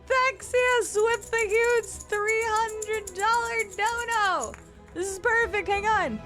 Thexius with the huge $300 dono! This is perfect, hang on.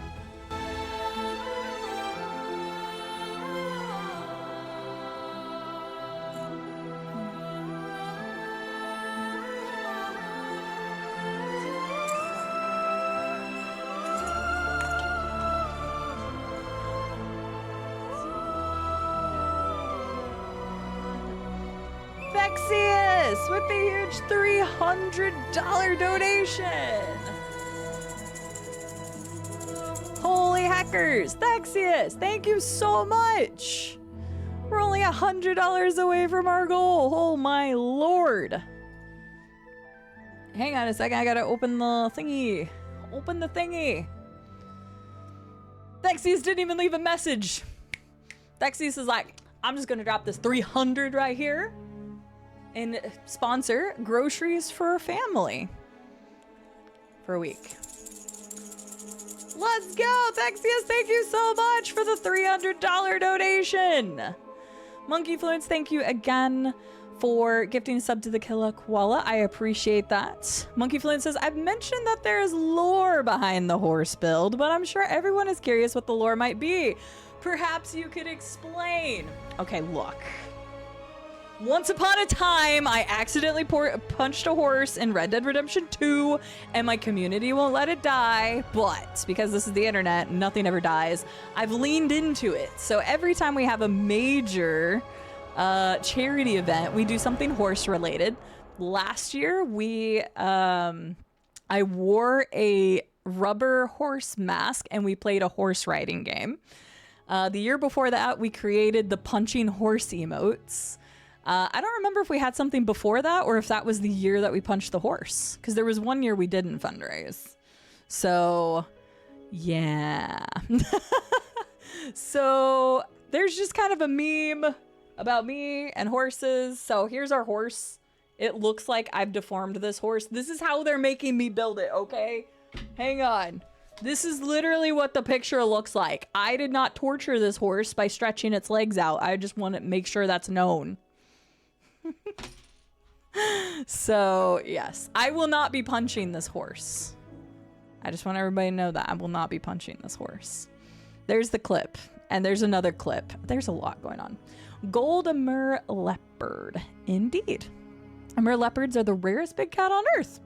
Thexius with the huge $300 donation. Holy hackers, Thexius, thank you so much. We're only $100 away from our goal. Oh my lord. Hang on a second, I gotta open the thingy. Open the thingy. Thexius didn't even leave a message. Thexius is like, I'm just gonna drop this 300 right here and sponsor groceries for a family for a week. Let's go. Thexius, thank you so much for the $300 donation. Monkey Fluence, thank you again for gifting a sub to the Killa Koala. I appreciate that. Monkey Fluence says, I've mentioned that there is lore behind the horse build, but I'm sure everyone is curious what the lore might be. Perhaps you could explain. Okay, look. Once upon a time, I accidentally punched a horse in Red Dead Redemption 2, and my community won't let it die, but because this is the internet, nothing ever dies. I've leaned into it. So every time we have a major charity event, we do something horse related. Last year, I wore a rubber horse mask and we played a horse riding game. The year before that, we created the punching horse emotes. I don't remember if we had something before that or if that was the year that we punched the horse, because there was one year we didn't fundraise. So yeah. So there's just kind of a meme about me and horses. So here's our horse. It looks like I've deformed this horse. This is how they're making me build it, okay? Hang on. This is literally what the picture looks like. I did not torture this horse by stretching its legs out. I just want to make sure that's known. So, yes. I will not be punching this horse. I just want everybody to know that I will not be punching this horse. There's the clip. And there's another clip. There's a lot going on. Gold Amur leopard. Indeed. Amur leopards are the rarest big cat on Earth.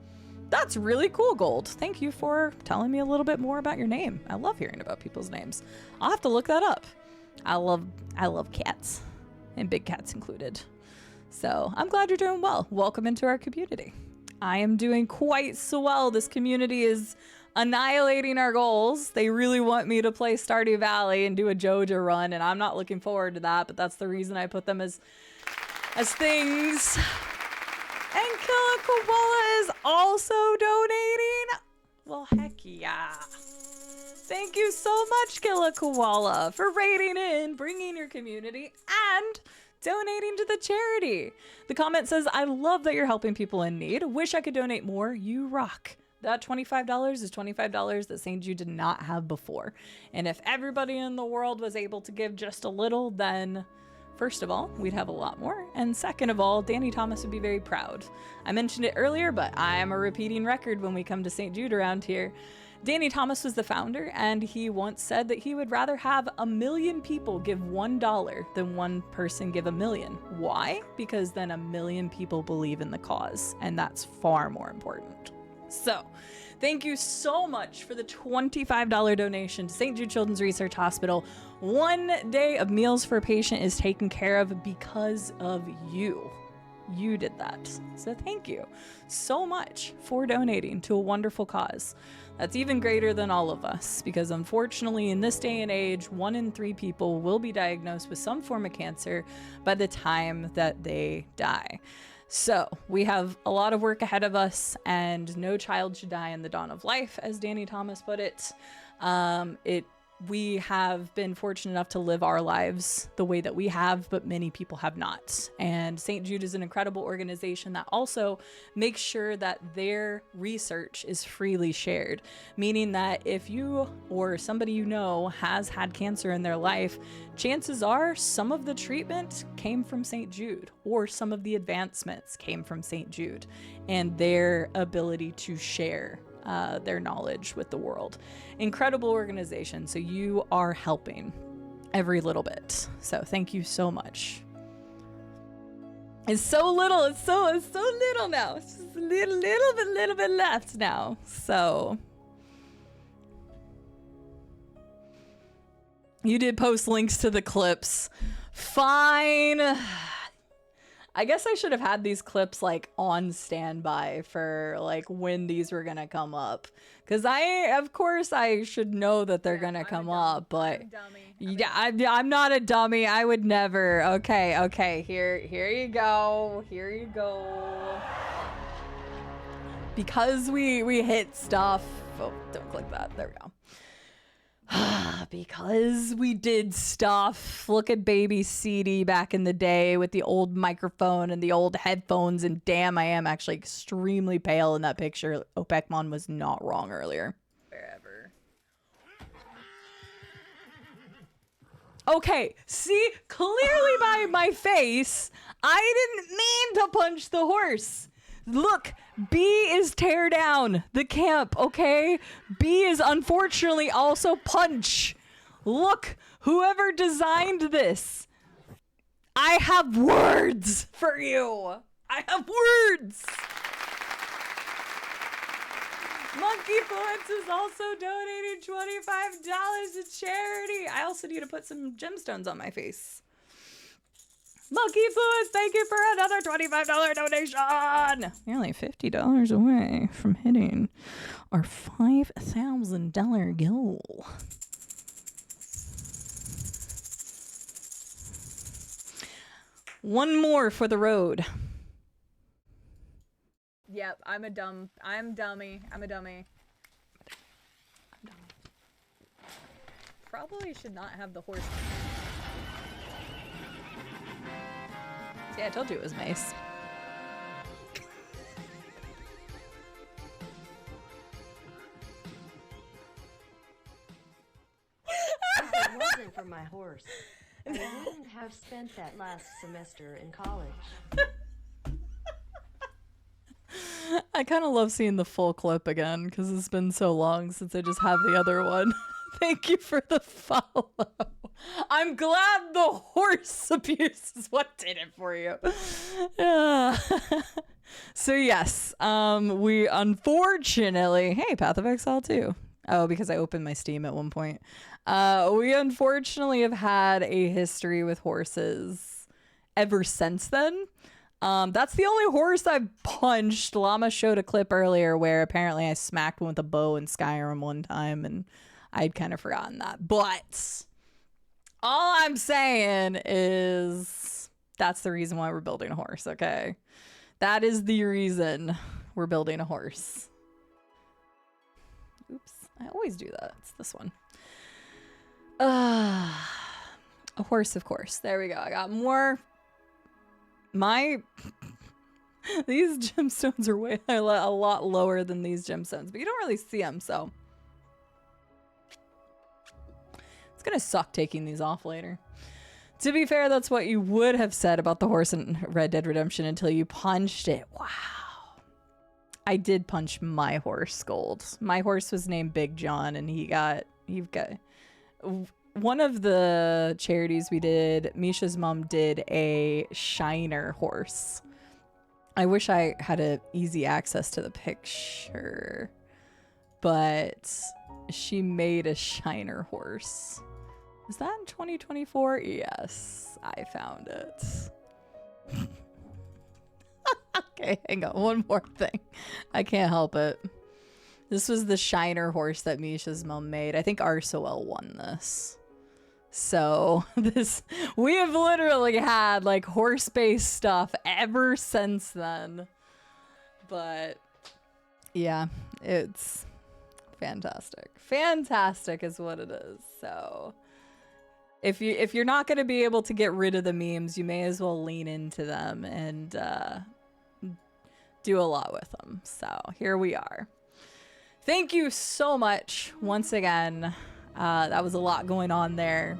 That's really cool, Gold. Thank you for telling me a little bit more about your name. I love hearing about people's names. I'll have to look that up. I love cats, and big cats included. So I'm glad you're doing well. Welcome into our community. I am doing quite so well. This community is annihilating our goals. They really want me to play Stardew Valley and do a JoJo run, and I'm not looking forward to that, but that's the reason I put them as things. And Killa Koala is also donating. Well, heck yeah. Thank you so much, Killa Koala, for raiding in, bringing your community, and donating to the charity. The comment says, I love that you're helping people in need. Wish I could donate more. You rock. That $25 is $25 that St. Jude did not have before. And if everybody in the world was able to give just a little, then first of all, we'd have a lot more. And second of all, Danny Thomas would be very proud. I mentioned it earlier, but I am a repeating record when we come to St. Jude around here. Danny Thomas was the founder, and he once said that he would rather have 1 million people give $1 than one person give 1 million. Why? Because then 1 million people believe in the cause, and that's far more important. So, thank you so much for the $25 donation to St. Jude Children's Research Hospital. 1 day of meals for a patient is taken care of because of you. You did that. So thank you so much for donating to a wonderful cause. That's even greater than all of us, because unfortunately in this day and age, 1 in 3 people will be diagnosed with some form of cancer by the time that they die. So we have a lot of work ahead of us, and no child should die in the dawn of life, as Danny Thomas put it. We have been fortunate enough to live our lives the way that we have, but many people have not. And St. Jude is an incredible organization that also makes sure that their research is freely shared, meaning that if you or somebody you know has had cancer in their life, chances are some of the treatment came from St. Jude, or some of the advancements came from St. Jude, and their ability to share their knowledge with the world. Incredible organization. So you are helping every little bit. So thank you so much. It's so little. It's so little now. It's just a little bit left now. So you did post links to the clips. Fine. I guess I should have had these clips like on standby for like when these were gonna come up, because of course I should know that they're gonna come up, but I'm not a dummy. I would never. Okay. Here you go. Because we hit stuff. Oh, don't click that. There we go. Because we did stuff. Look at baby Cide back in the day with the old microphone and the old headphones, and damn, I am actually extremely pale in that picture. Opekmon was not wrong earlier. Okay, see, clearly by my face, I didn't mean to punch the horse. Look, B is tear down the camp, okay? B is unfortunately also punch. Look, whoever designed this, I have words for you. I have words. Monkey Fluence is also donating $25 to charity. I also need to put some gemstones on my face. Monkey Fluence, thank you for another $25 donation. You're only $50 away from hitting our $5,000 goal. One more for the road. Yep, I'm a dummy. I'm a dummy. Probably should not have the horse. See, I told you it was mace. If it wasn't for my horse, I wouldn't have spent that last semester in college. I kind of love seeing the full clip again because it's been so long since I just have the other one. Thank you for the follow. I'm glad the horse abuse is what did it for you. So yes, we unfortunately, hey, Path of Exile too. Oh, because I opened my Steam at one point. We unfortunately have had a history with horses ever since then. That's the only horse I've punched. Llama showed a clip earlier where apparently I smacked one with a bow in Skyrim one time, and I'd kind of forgotten that. But all I'm saying is that's the reason why we're building a horse, okay? That is the reason we're building a horse. Oops, I always do that. It's this one. A horse, of course. There we go. I got more. These gemstones are way a lot lower than these gemstones, but you don't really see them, so it's gonna suck taking these off later. To be fair, that's what you would have said about the horse in Red Dead Redemption until you punched it. Wow. I did punch my horse, Gold. My horse was named Big John, and he got one of the charities we did, Misha's mom did a shiner horse. I wish I had a easy access to the picture, but she made a shiner horse. Is that in 2024? Yes, I found it. Okay, hang on, one more thing. I can't help it. This was the shiner horse that Misha's mom made. I think Arsoel won this. So we have literally had like horse-based stuff ever since then. But yeah, it's fantastic. Fantastic is what it is. So if you're not going to be able to get rid of the memes, you may as well lean into them and do a lot with them. So here we are. Thank you so much once again. That was a lot going on there.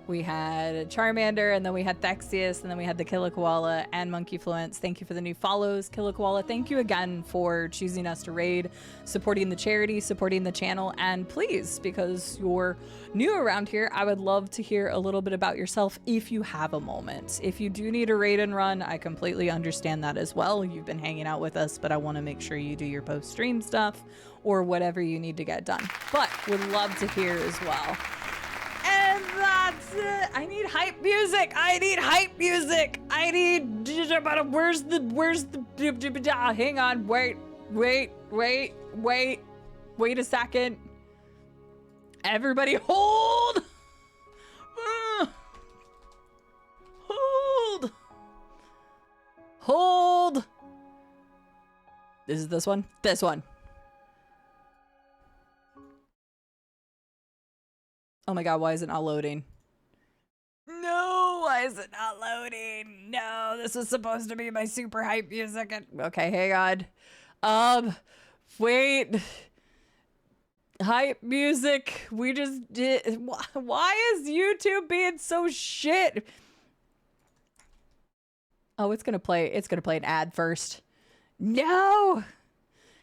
We had Charmander, and then we had Thexius, and then we had the Killer Koala and Monkey Fluence. Thank you for the new follows, Killer Koala. Thank you again for choosing us to raid, supporting the charity, supporting the channel, and please, because you're new around here, I would love to hear a little bit about yourself if you have a moment. If you do need a raid and run, I completely understand that as well. You've been hanging out with us, but I want to make sure you do your post-stream stuff or whatever you need to get done. But would love to hear as well. And that's it. I need hype music. I need hype music. I need. Where's the? Hang on. Wait a second. Everybody, hold. Hold. This one. This one. Oh my god, why is it not loading? No, why is it not loading? No, this was supposed to be my super hype music. Okay, hang on. Wait. Hype music. We just did. Why is YouTube being so shit? Oh, it's gonna play an ad first. No!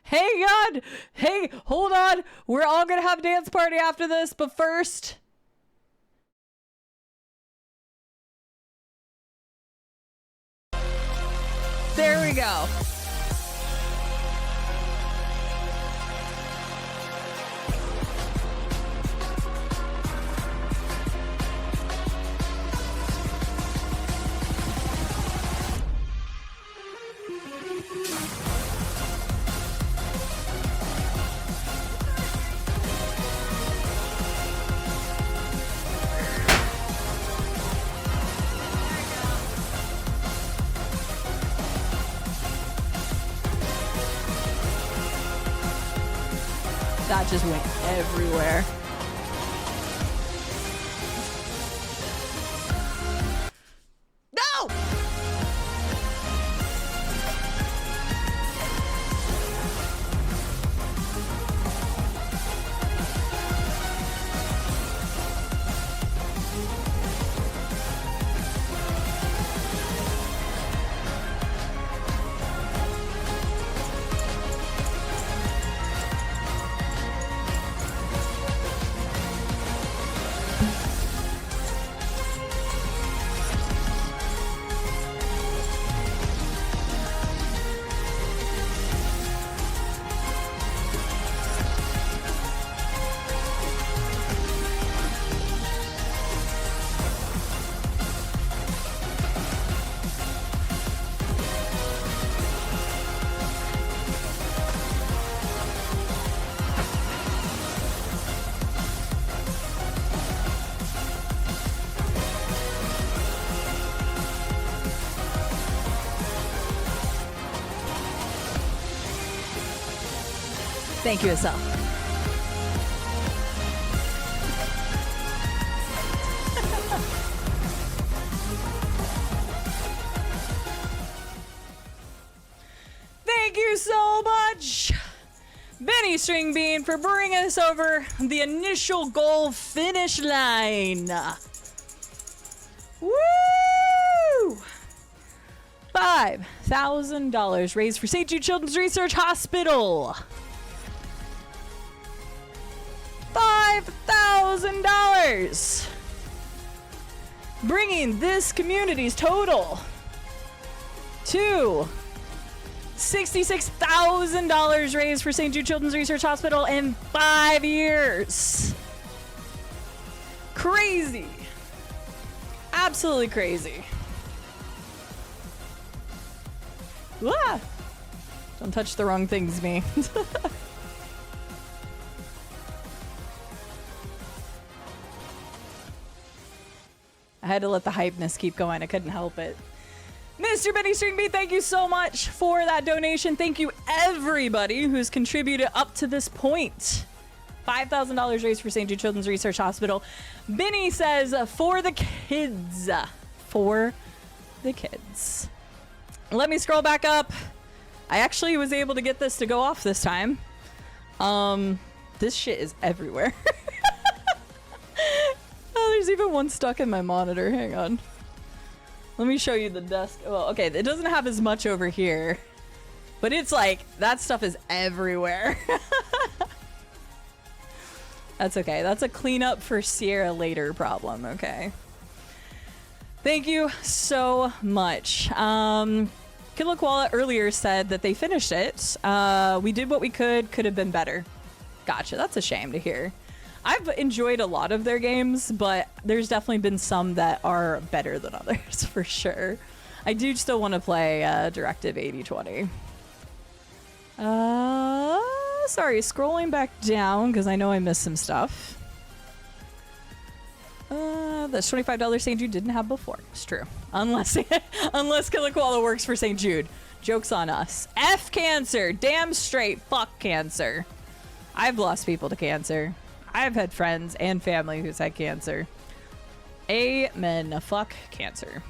Hang on! Hey, hold on! We're all gonna have a dance party after this, but first... There we go. That just went everywhere. No! Thank you, Asel. Thank you so much, Benny String Bean, for bringing us over the initial goal finish line. Woo! $5,000 raised for St. Jude Children's Research Hospital. $5,000, bringing this community's total to $66,000 raised for St. Jude Children's Research Hospital in 5 years. Crazy. Absolutely crazy. Ah! Don't touch the wrong things, me. I had to let the hypeness keep going. I couldn't help it. Mr. Benny Stringbeat, thank you so much for that donation. Thank you, everybody who's contributed up to this point. $5,000 raised for St. Jude Children's Research Hospital. Benny says, for the kids. For the kids. Let me scroll back up. I actually was able to get this to go off this time. This shit is everywhere. Oh, there's even one stuck in my monitor. Hang on. Let me show you the desk. Well, okay, it doesn't have as much over here, but it's like, that stuff is everywhere. That's okay. That's a cleanup for Sierra later problem, okay? Thank you so much. Killa Koala earlier said that they finished it. We did what we could have been better. Gotcha, that's a shame to hear. I've enjoyed a lot of their games, but there's definitely been some that are better than others, for sure. I do still want to play Directive 8020. Sorry, scrolling back down, because I know I missed some stuff. That's $25 St. Jude didn't have before. It's true. Unless Killa Koala works for St. Jude. Joke's on us. F cancer. Damn straight. Fuck cancer. I've lost people to cancer. I've had friends and family who's had cancer. Amen. Fuck cancer.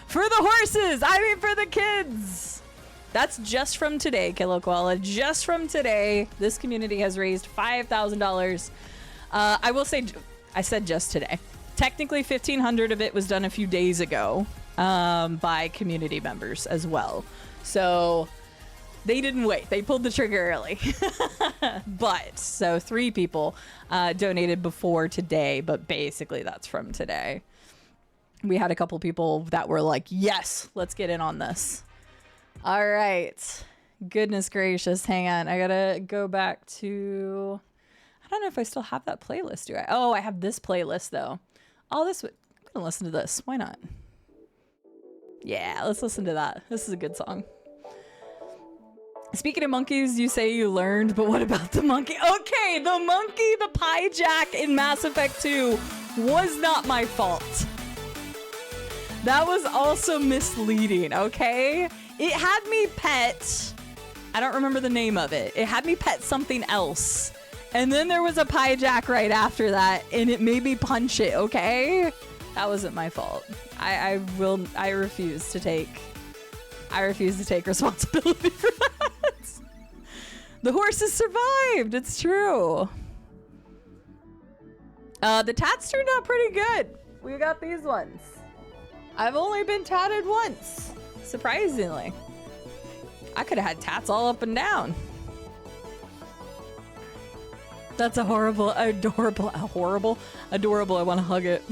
For the horses. I mean for the kids. That's just from today, Kilo Koala. Just from today, this community has raised $5,000. I will say, I said just today. Technically, 1,500 of it was done a few days ago by community members as well. So they didn't wait. They pulled the trigger early. But, so 3 people donated before today, but basically that's from today. We had a couple people that were like, yes, let's get in on this. All right. Goodness gracious. Hang on. I gotta go back to... I don't know if I still have that playlist, do I? Oh, I have this playlist, though. I'm gonna listen to this. Why not? Yeah, let's listen to that. This is a good song. Speaking of monkeys, you say you learned, but what about the monkey? Okay, the monkey, the pie jack in Mass Effect 2 was not my fault. That was also misleading, okay? It had me pet, I don't remember the name of it. It had me pet something else. And then there was a pie jack right after that, and it made me punch it, okay? That wasn't my fault. I refuse to take responsibility for that. The horses survived, it's true. The tats turned out pretty good. We got these ones. I've only been tatted once, surprisingly. I could have had tats all up and down. That's adorable. I want to hug it.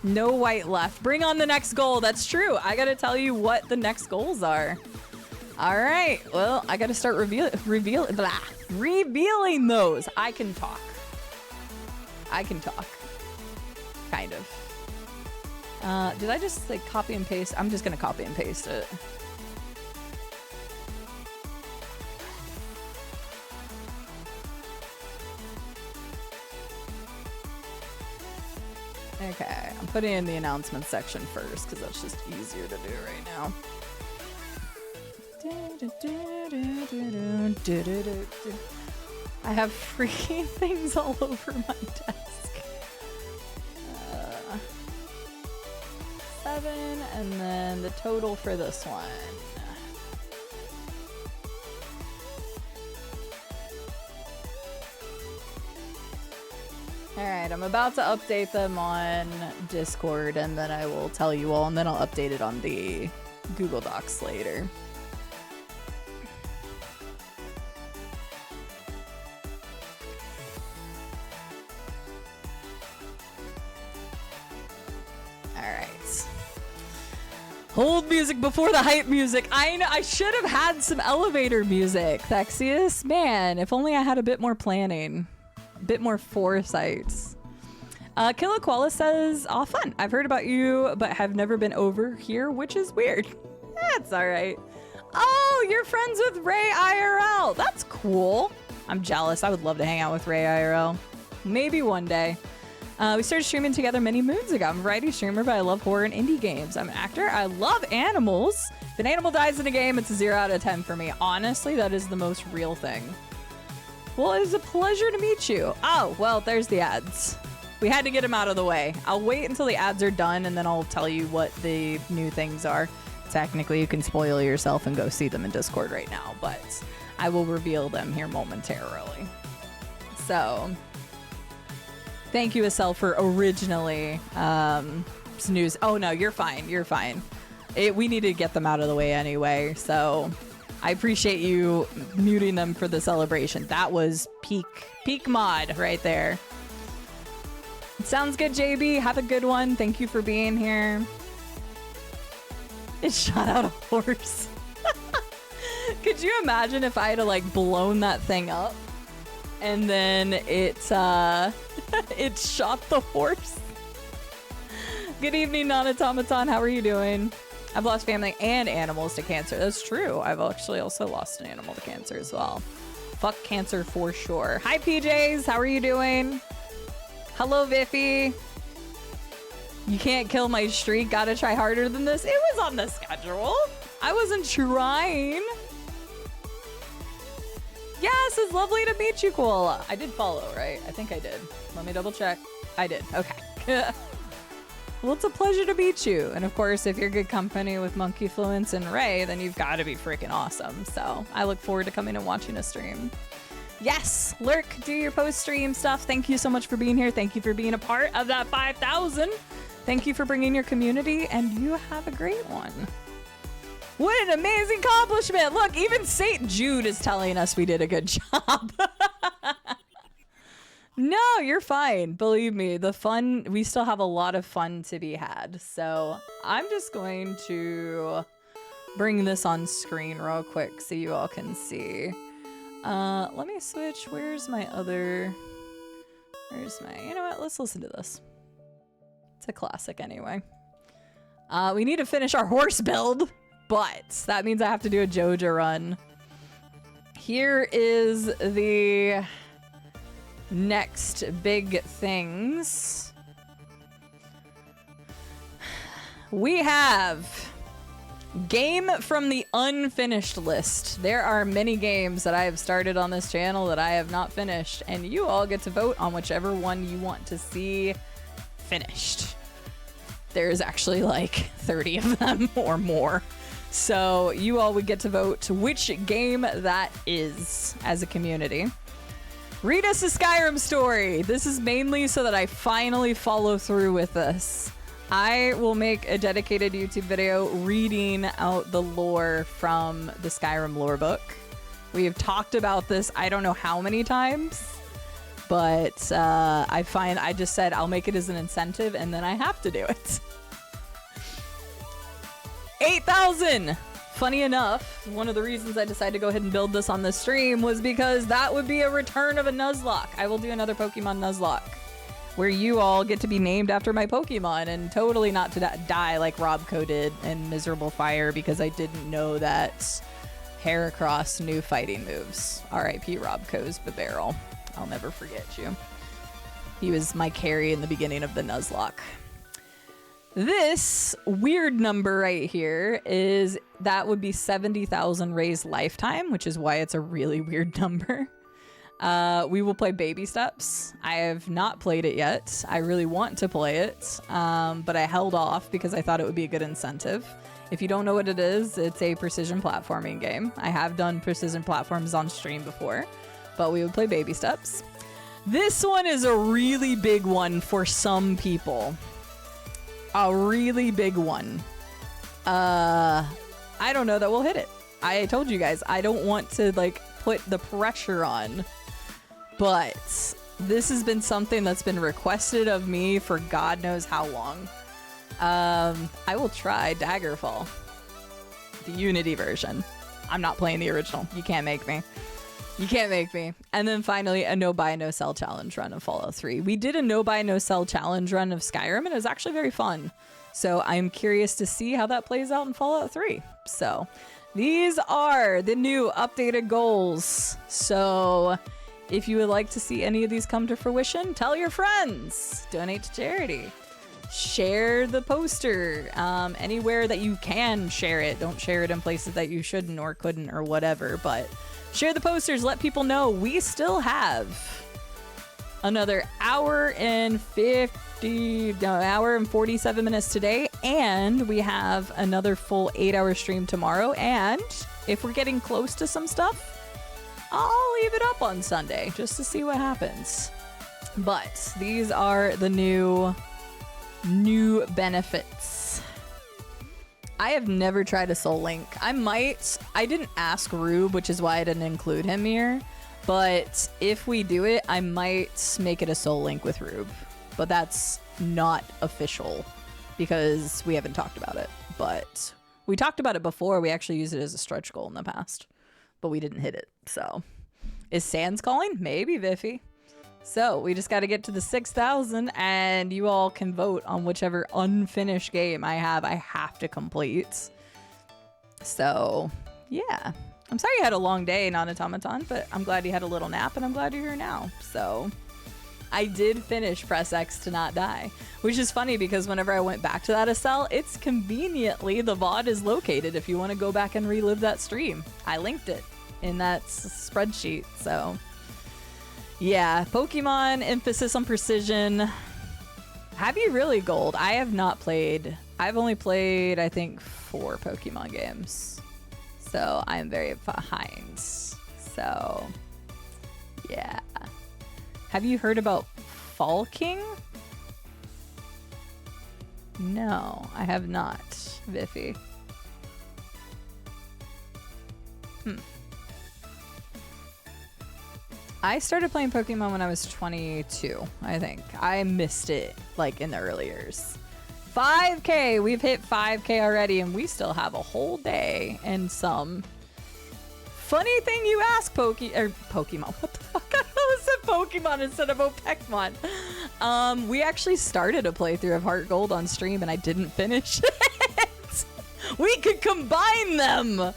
No white left. Bring on the next goal. That's true. I got to tell you what the next goals are. All right. Well, I got to start revealing those. I can talk. Kind of. Did I just like copy and paste? I'm just going to copy and paste it. Okay, I'm putting in the announcement section first because that's just easier to do right now. I have freaking things all over my desk. 7, and then the total for this one. Alright, I'm about to update them on Discord, and then I will tell you all, and then I'll update it on the Google Docs later. Alright. Hold music before the hype music. I know, I should have had some elevator music, Thexius. Man, if only I had a bit more planning. Bit more foresight. Killa Koala says, "Aw, fun. I've heard about you, but have never been over here, which is weird." That's all right. Oh, you're friends with Ray IRL. That's cool. I'm jealous. I would love to hang out with Ray IRL. Maybe one day. We started streaming together many moons ago. I'm a variety streamer, but I love horror and indie games. I'm an actor. I love animals. If an animal dies in a game, it's a 0 out of 10 for me. Honestly, that is the most real thing. Well, it was a pleasure to meet you. Oh, well, there's the ads. We had to get them out of the way. I'll wait until the ads are done, and then I'll tell you what the new things are. Technically, you can spoil yourself and go see them in Discord right now, but I will reveal them here momentarily. So, thank you, Estelle, for originally snooze. Oh, no, you're fine. You're fine. We need to get them out of the way anyway, so... I appreciate you muting them for the celebration. That was peak mod right there. Sounds good, JB. Have a good one. Thank you for being here. It shot out a horse. Could you imagine if I had like blown that thing up and then it shot the horse? Good evening, non-automaton. How are you doing? I've lost family and animals to cancer. That's true. I've actually also lost an animal to cancer as well. Fuck cancer for sure. Hi, PJs. How are you doing? Hello, Viffy. You can't kill my streak. Gotta try harder than this. It was on the schedule. I wasn't trying. Yes, it's lovely to meet you, Koala. I did follow, right? I think I did. Let me double check. I did. Okay. Well, it's a pleasure to meet you. And of course, if you're good company with Monkey Fluence and Ray, then you've got to be freaking awesome. So I look forward to coming and watching a stream. Yes, Lurk, do your post-stream stuff. Thank you so much for being here. Thank you for being a part of that 5,000. Thank you for bringing your community, and you have a great one. What an amazing accomplishment. Look, even Saint Jude is telling us we did a good job. No, you're fine. Believe me, the fun, we still have a lot of fun to be had. So I'm just going to bring this on screen real quick so you all can see. Let me switch. Where's my, you know what? Let's listen to this. It's a classic anyway. We need to finish our horse build, but that means I have to do a Joja run. Here is the next big things. We have game from the unfinished list. There are many games that I have started on this channel that I have not finished, and you all get to vote on whichever one you want to see finished. There's actually like 30 of them or more. So you all would get to vote which game that is as a community. Read us a Skyrim story. This is mainly so that I finally follow through with this. I will make a dedicated YouTube video reading out the lore from the Skyrim lore book. We have talked about this I don't know how many times, but I just said I'll make it as an incentive, and then I have to do it. 8,000! Funny enough, one of the reasons I decided to go ahead and build this on the stream was because that would be a return of a Nuzlocke. I will do another Pokemon Nuzlocke where you all get to be named after my Pokemon, and totally not to die like Robco did in Miserable Fire because I didn't know that Heracross knew fighting moves. R.I.P. Robco's Barrel. I'll never forget you. He was my carry in the beginning of the Nuzlocke. This weird number right here that would be 70,000 Ray's lifetime, which is why it's a really weird number. We will play Baby Steps. I have not played it yet. I really want to play it, but I held off because I thought it would be a good incentive. If you don't know what it is, it's a precision platforming game. I have done precision platforms on stream before, but we would play Baby Steps. This one is a really big one for some people. A really big one. I don't know that we'll hit it. I told you guys, I don't want to like put the pressure on, but this has been something that's been requested of me for God knows how long. I will try Daggerfall, the Unity version. I'm not playing the original. You can't make me. You can't make me. And then finally, a no buy, no sell challenge run of Fallout 3. We did a no buy, no sell challenge run of Skyrim, and it was actually very fun. So I'm curious to see how that plays out in Fallout 3. So these are the new updated goals. So if you would like to see any of these come to fruition, tell your friends, donate to charity, share the poster anywhere that you can share it. Don't share it in places that you shouldn't or couldn't or whatever, but share the posters. Let people know we still have another hour and 47 minutes today, and we have another full 8-hour stream tomorrow. And if we're getting close to some stuff, I'll leave it up on Sunday just to see what happens. But these are the new benefits. I have never tried a Soul Link. I didn't ask Rube, which is why I didn't include him here. But if we do it, I might make it a Soul Link with Rube. But that's not official because we haven't talked about it. But we talked about it before. We actually used it as a stretch goal in the past, but we didn't hit it. So is Sans calling? Maybe, Viffy. So we just got to get to the 6,000, and you all can vote on whichever unfinished game I have to complete. So yeah, I'm sorry you had a long day, non-automaton, but I'm glad you had a little nap, and I'm glad you're here now. So I did finish Press X to not die, which is funny because whenever I went back to that Estelle, it's conveniently the VOD is located if you want to go back and relive that stream. I linked it in that spreadsheet. So yeah, Pokemon, emphasis on precision. Have you really, Gold? I have not played. I've only played, I think, 4 Pokemon games. So I am very behind. So, yeah. Have you heard about Falcon? No, I have not, Viffy. I started playing Pokemon when I was 22, I think. I missed it, like, in the early years. 5K! We've hit 5K already, and we still have a whole day and some. Funny thing you ask, Pokemon. What the fuck? I almost said Pokemon instead of Opekmon. We actually started a playthrough of Heart Gold on stream, and I didn't finish it. We could combine them!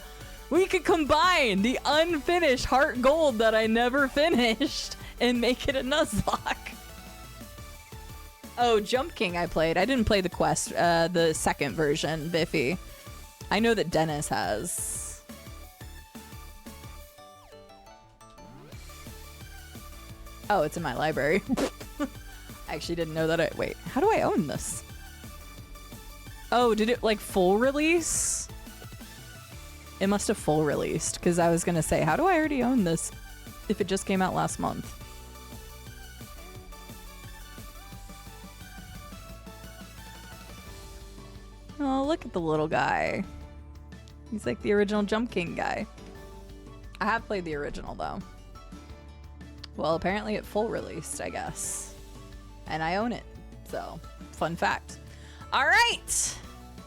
We could combine the unfinished Heart Gold that I never finished and make it a Nuzlocke. Oh, Jump King I played. I didn't play the quest, the second version, Biffy. I know that Dennis has. Oh, it's in my library. I actually didn't know that wait, how do I own this? Oh, did it like full release? It must have full released, because I was going to say, how do I already own this if it just came out last month? Oh, look at the little guy. He's like the original Jump King guy. I have played the original, though. Well, apparently it full released, I guess. And I own it. So, fun fact. All right.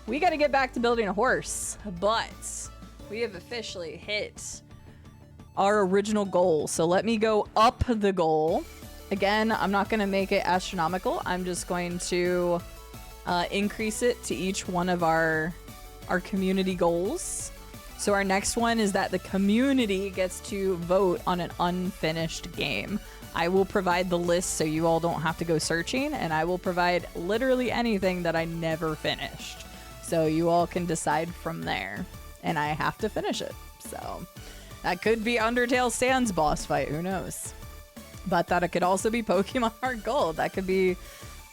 We got to get back to building a horse, but we have officially hit our original goal. So let me go up the goal. Again, I'm not going to make it astronomical. I'm just going to increase it to each one of our community goals. So our next one is that the community gets to vote on an unfinished game. I will provide the list so you all don't have to go searching, and I will provide literally anything that I never finished. So you all can decide from there. And I have to finish it. So that could be Undertale Sans boss fight. Who knows? But that it could also be Pokemon Heart Gold. That could be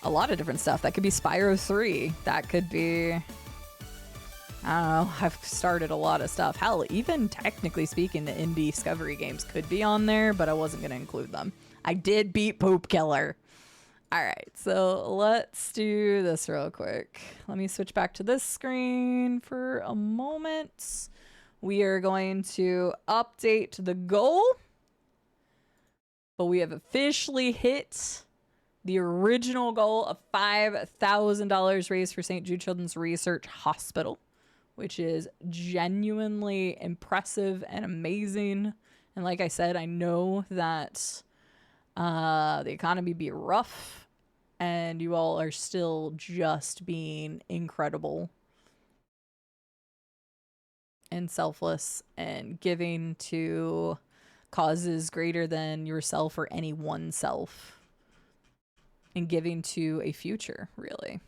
a lot of different stuff. That could be Spyro 3. That could be... I don't know. I've started a lot of stuff. Hell, even technically speaking, the indie Discovery games could be on there, but I wasn't going to include them. I did beat Poop Killer. All right, so let's do this real quick. Let me switch back to this screen for a moment. We are going to update the goal, but we have officially hit the original goal of $5,000 raised for St. Jude Children's Research Hospital, which is genuinely impressive and amazing. And like I said, I know that the economy be rough, and you all are still just being incredible and selfless and giving to causes greater than yourself or any one self, and giving to a future, really.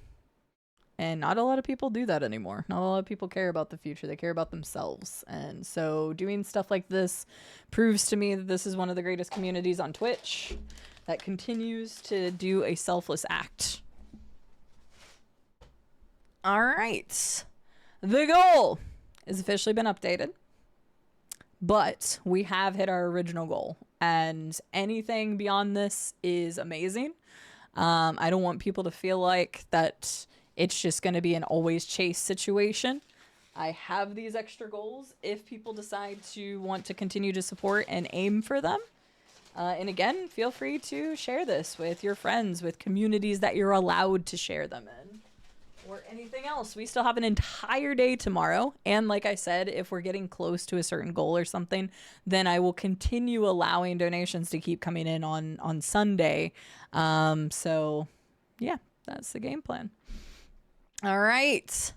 And not a lot of people do that anymore. Not a lot of people care about the future. They care about themselves. And so doing stuff like this proves to me that this is one of the greatest communities on Twitch that continues to do a selfless act. All right. The goal has officially been updated, but we have hit our original goal, and anything beyond this is amazing. I don't want people to feel like that it's just going to be an always chase situation. I have these extra goals if people decide to want to continue to support and aim for them. And again, feel free to share this with your friends, with communities that you're allowed to share them in, or anything else. We still have an entire day tomorrow. And like I said, if we're getting close to a certain goal or something, then I will continue allowing donations to keep coming in on Sunday. So yeah, that's the game plan. All right,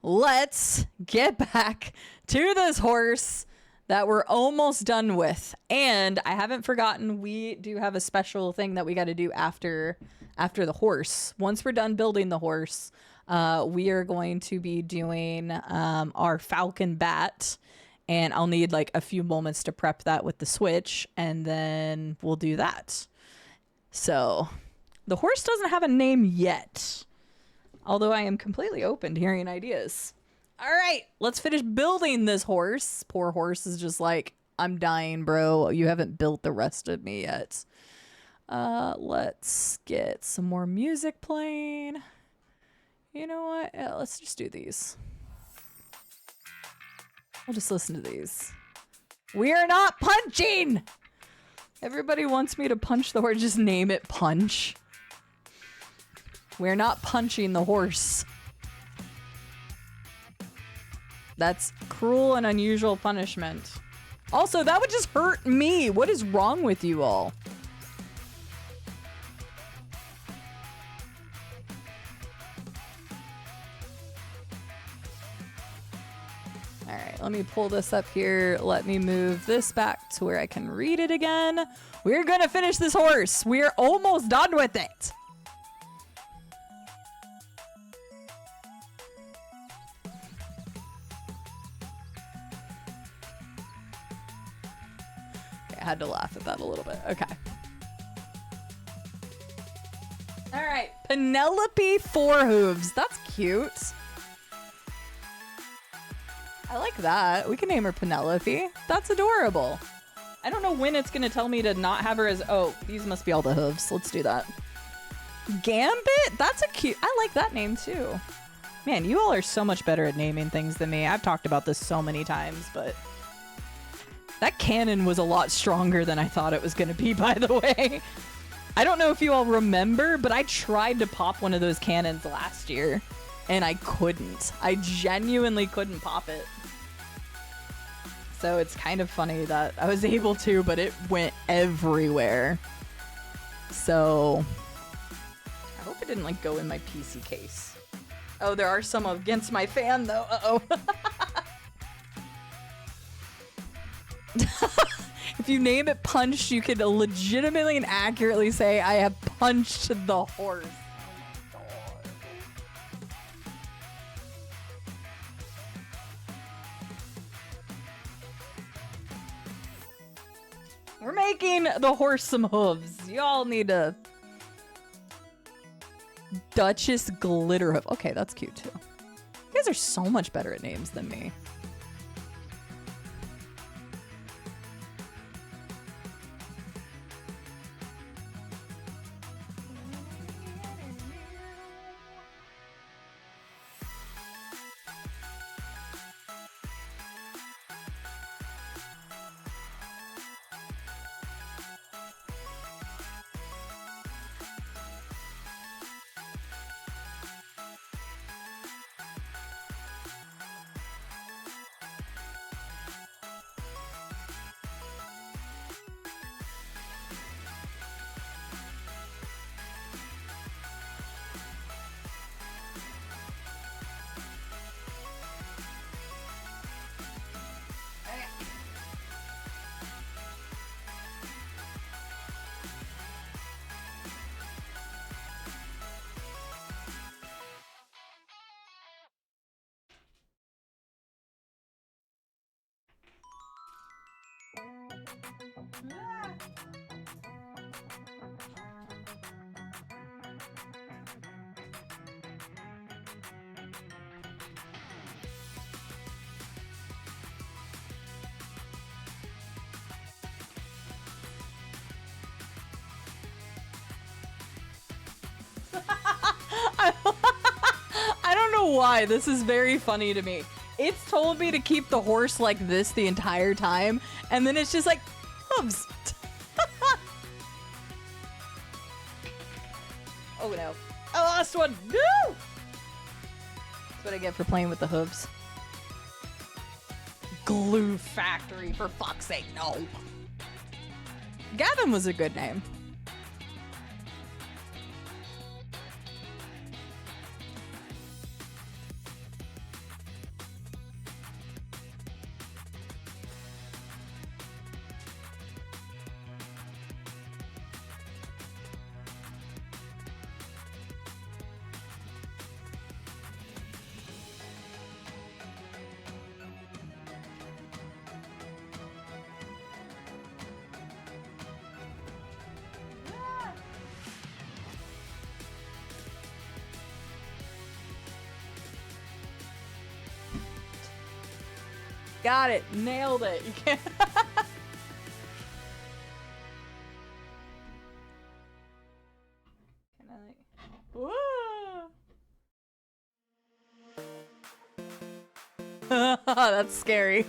let's get back to this horse that we're almost done with. And I haven't forgotten, we do have a special thing that we got to do after the horse. Once we're done building the horse, we are going to be doing our Falcon Bat, and I'll need like a few moments to prep that with the Switch, and then we'll do that. So The horse doesn't have a name yet. Although I am completely open to hearing ideas. All right, let's finish building this horse. Poor horse is just like, I'm dying, bro. You haven't built the rest of me yet. Let's get some more music playing. You know what? Yeah, let's just do these. We'll just listen to these. We're not punching! Everybody wants me to punch the horse. Just name it Punch. We're not punching the horse. That's cruel and unusual punishment. Also, that would just hurt me. What is wrong with you all? All right, let me pull this up here. Let me move this back to where I can read it again. We're gonna finish this horse. We're almost done with it. I had to laugh at that a little bit. Okay. All right, Penelope Four Hooves. That's cute. I like that. We can name her Penelope. That's adorable. I don't know when it's going to tell me to not have her as... Oh, these must be all the hooves. Let's do that. Gambit? That's a cute... I like that name too. Man, you all are so much better at naming things than me. I've talked about this so many times, but... That cannon was a lot stronger than I thought it was going to be, by the way. I don't know if you all remember, but I tried to pop one of those cannons last year, and I couldn't. I genuinely couldn't pop it. So it's kind of funny that I was able to, but it went everywhere. So I hope it didn't like go in my PC case. Oh, there are some against my fan though. Uh-oh. If you name it Punch, you could legitimately and accurately say, I have punched the horse. Oh my god. We're making the horse some hooves. Y'all need a Duchess Glitter Hoof. Okay, that's cute too. You guys are so much better at names than me. I don't know why. This is very funny to me. It's told me to keep the horse like this the entire time, and then it's just like, hooves. Oh no. I lost one. No! That's what I get for playing with the hooves. Glue Factory, for fuck's sake, no. Gavin was a good name. Got it. Nailed it. You can't. Can I? Woo! That's scary.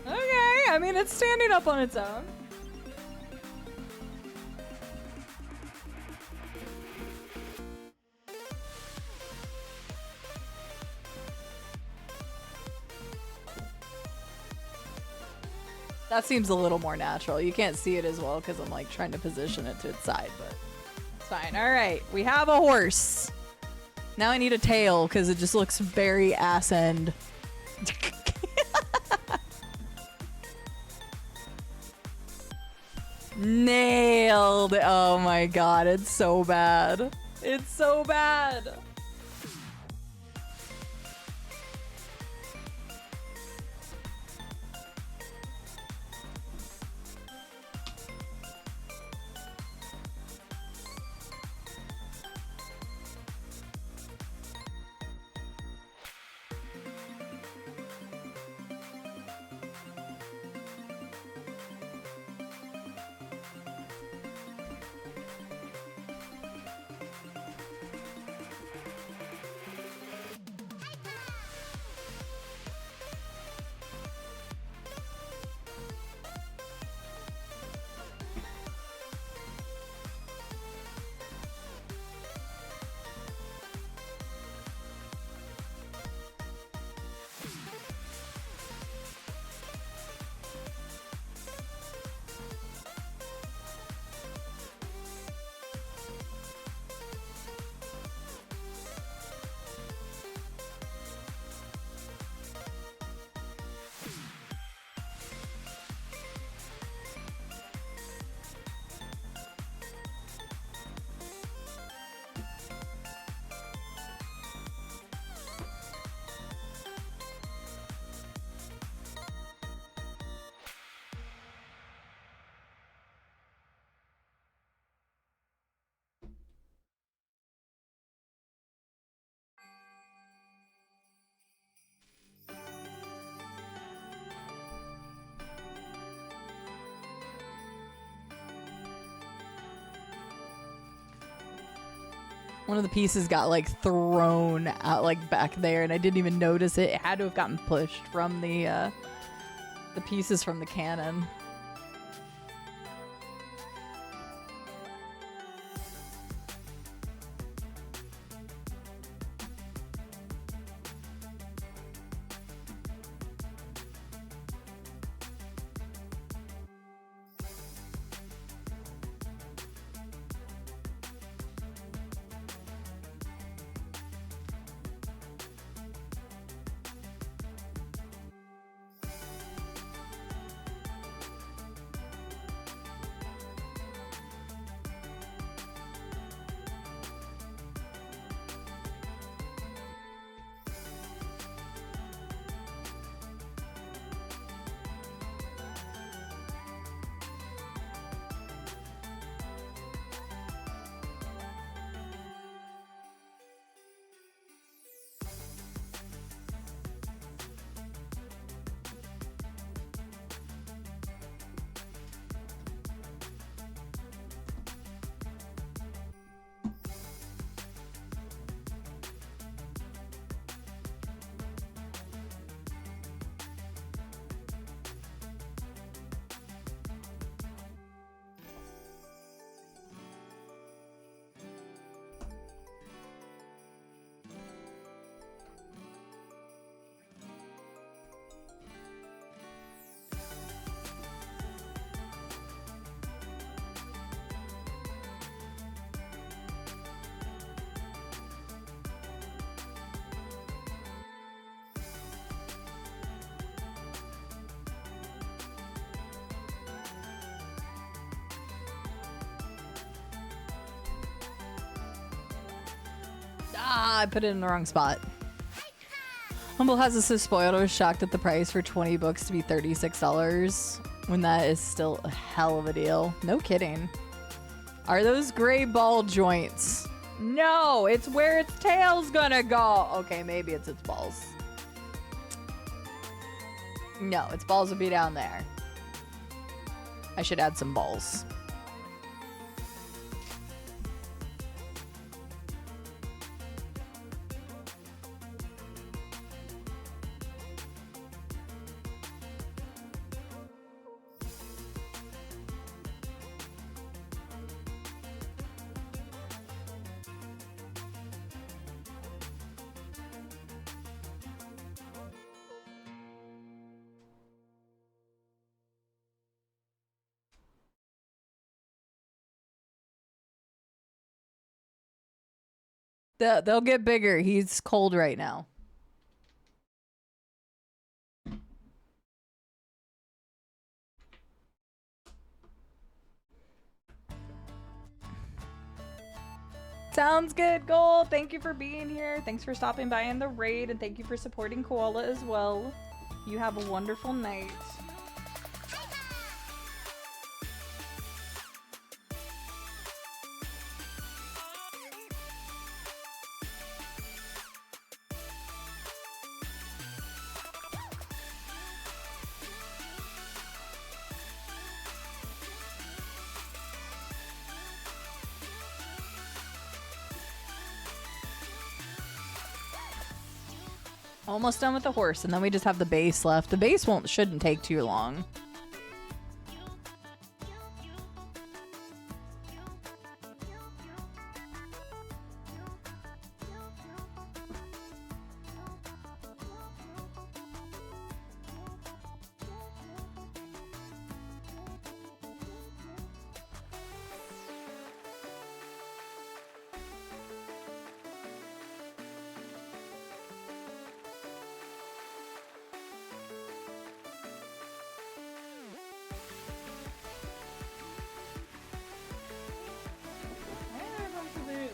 Okay, I mean, it's standing up on its own. That seems a little more natural. You can't see it as well because I'm like trying to position it to its side, but it's fine. All right, we have a horse. Now I need a tail because it just looks very ass end. Nailed. Oh my god, it's so bad. It's so bad. One of the pieces got like thrown out like back there and I didn't even notice it. It had to have gotten pushed from the pieces from the cannon. Ah, I put it in the wrong spot. Humble has us so spoiled. I was shocked at the price for 20 books to be $36 when that is still a hell of a deal. No kidding. Are those gray ball joints No, it's where its tail's gonna go. Okay, maybe it's its balls. No, its balls would be down there. I should add some balls. They'll get bigger. He's cold right now. Sounds good, Gold. Thank you for being here. Thanks for stopping by in the raid, and thank you for supporting Koala as well. You have a wonderful night. Almost done with the horse, and then we just have the base left. The base shouldn't take too long.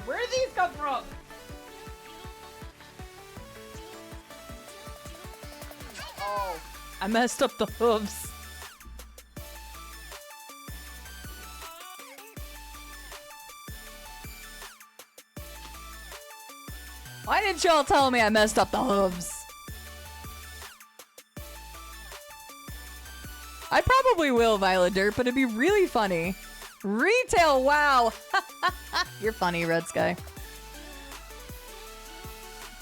Where did these come from? Oh, I messed up the hooves. Why didn't y'all tell me I messed up the hooves? I probably will, Violet Dirt, but it'd be really funny. Retail, wow. You're funny, Red Sky.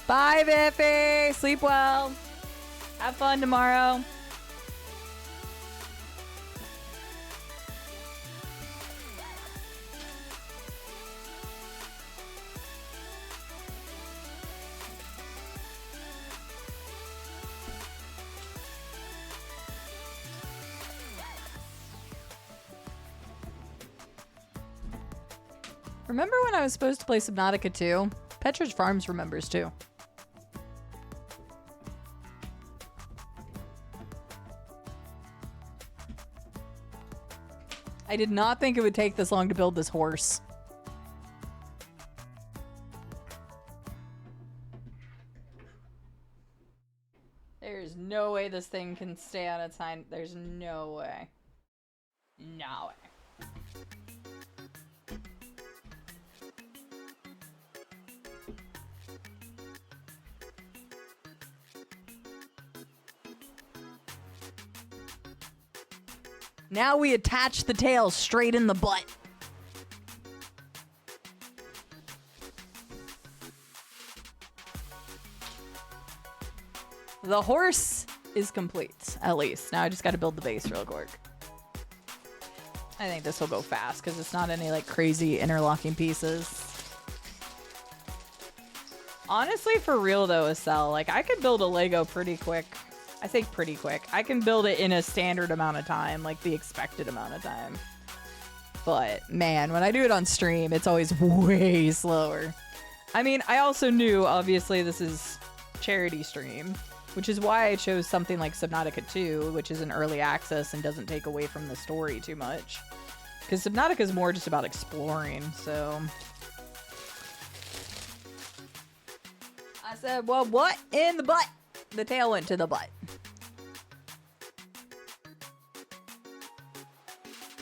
Bye, Biffy. Sleep well. Have fun tomorrow. Remember when I was supposed to play Subnautica 2? Petridge Farms remembers too. I did not think it would take this long to build this horse. There's no way this thing can stay on its hind. There's no way. No way. Now we attach the tail straight in the butt. The horse is complete, at least. Now I just got to build the base real quick. I think this will go fast because it's not any like crazy interlocking pieces. Honestly, for real though, Estelle, like I could build a Lego pretty quick. I think pretty quick. I can build it in a standard amount of time, like the expected amount of time. But man, when I do it on stream, it's always way slower. I mean, I also knew, obviously, this is charity stream, which is why I chose something like Subnautica 2, which is an early access and doesn't take away from the story too much. Because Subnautica is more just about exploring, so... I said, well, what in the butt? The tail went to the butt.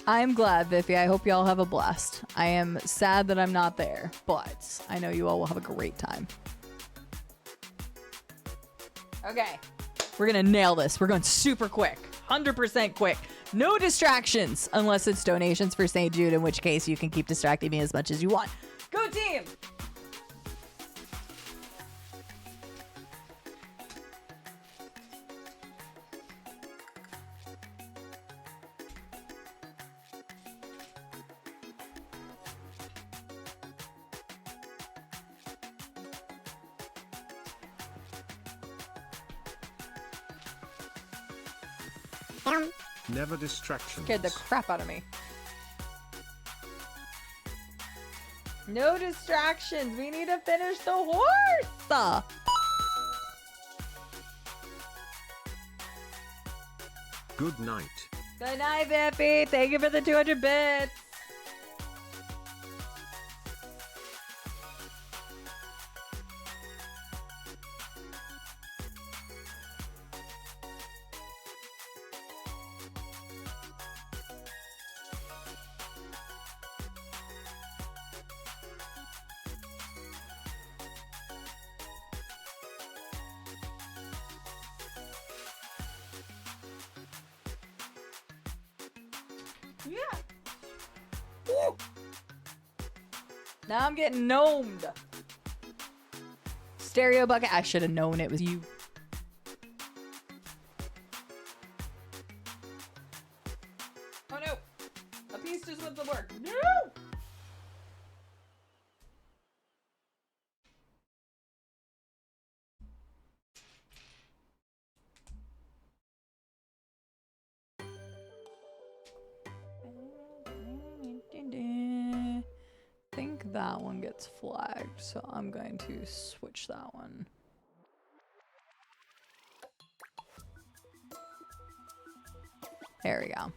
I'm glad, Viffy. I hope y'all have a blast. I am sad that I'm not there, but I know you all will have a great time. Okay. We're going to nail this. We're going super quick. 100% quick. No distractions unless it's donations for St. Jude, in which case you can keep distracting me as much as you want. Go team! Never distractions. Scared the crap out of me. No distractions. We need to finish the horse. Good night. Good night, Bippy. Thank you for the 200 bits. Yeah. Woo. Now I'm getting gnomed. Stereo bucket. I should have known it was you. Oh no. A piece just went to work. No. I think that one gets flagged, so I'm going to switch that one. There we go.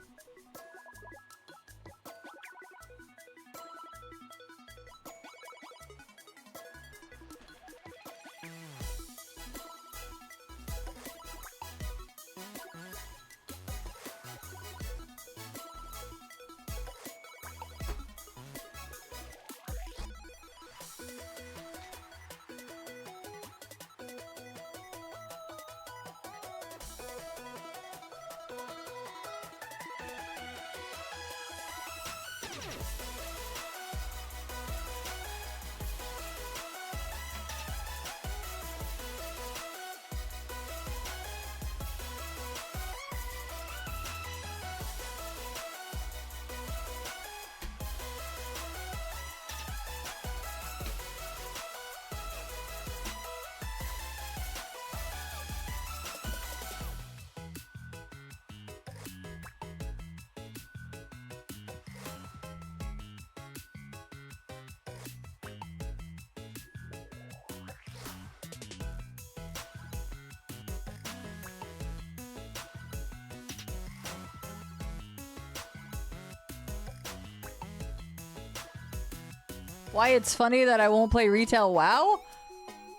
Why it's funny that I won't play retail WoW?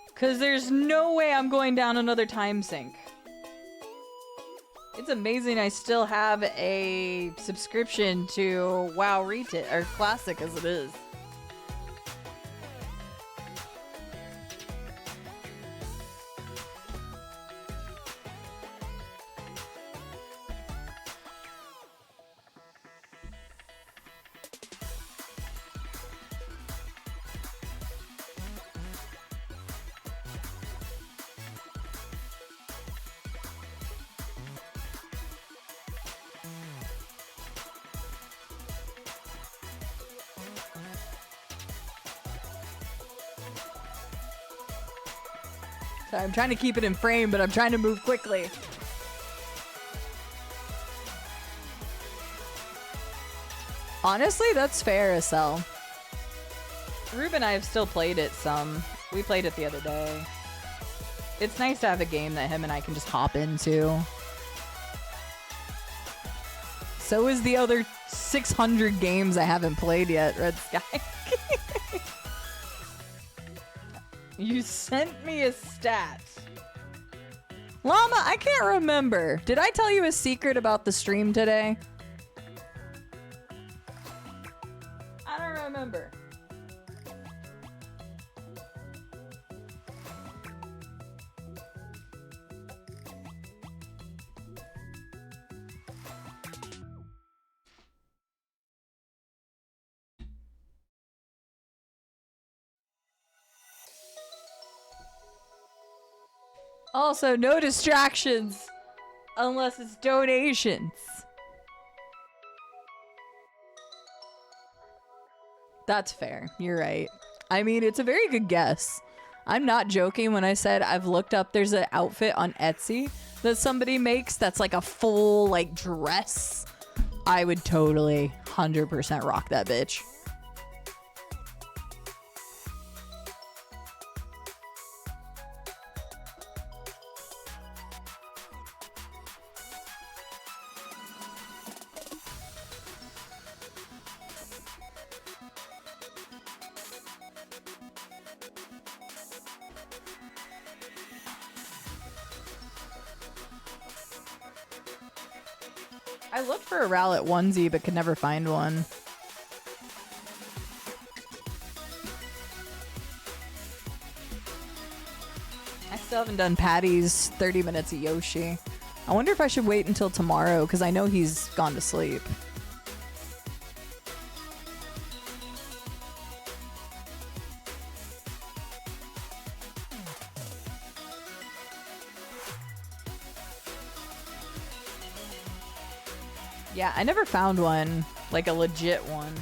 Because there's no way I'm going down another time sink. It's amazing I still have a subscription to WoW Retail, or Classic as it is. Sorry, I'm trying to keep it in frame, but I'm trying to move quickly. Honestly, that's fair, Estelle. Rube and I have still played it some. We played it the other day. It's nice to have a game that him and I can just hop into. So is the other 600 games I haven't played yet, Red Sky. You sent me a stat. Llama, I can't remember. Did I tell you a secret about the stream today? I don't remember. Also, no distractions unless it's donations. That's fair. You're right. I mean, it's a very good guess. I'm not joking when I said I've looked up, there's an outfit on Etsy that somebody makes that's like a full like dress. I would totally 100% rock that bitch. I looked for a Rowlet onesie but could never find one. I still haven't done Patty's 30 minutes of Yoshi. I wonder if I should wait until tomorrow because I know he's gone to sleep. Yeah, I never found one, like a legit one.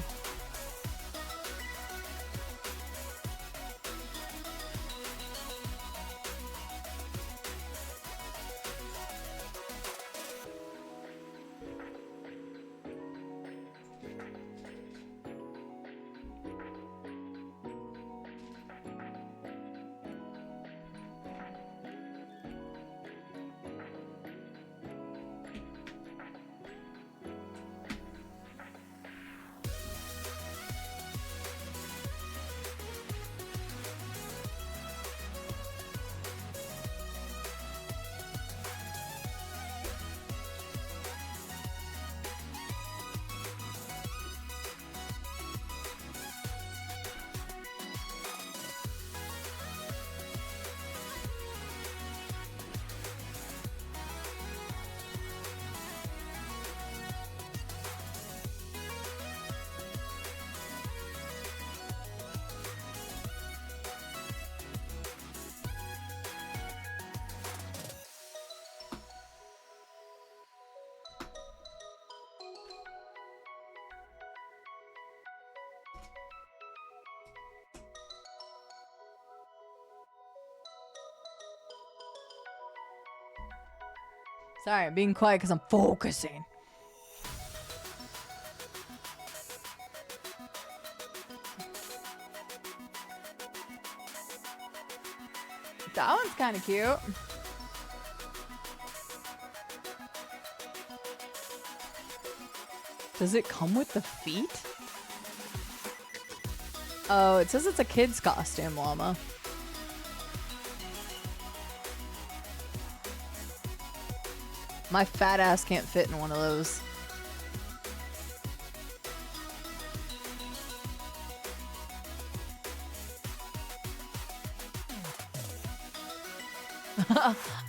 Sorry, I'm being quiet because I'm focusing. That one's kind of cute. Does it come with the feet? Oh, it says it's a kid's costume, llama. My fat ass can't fit in one of those.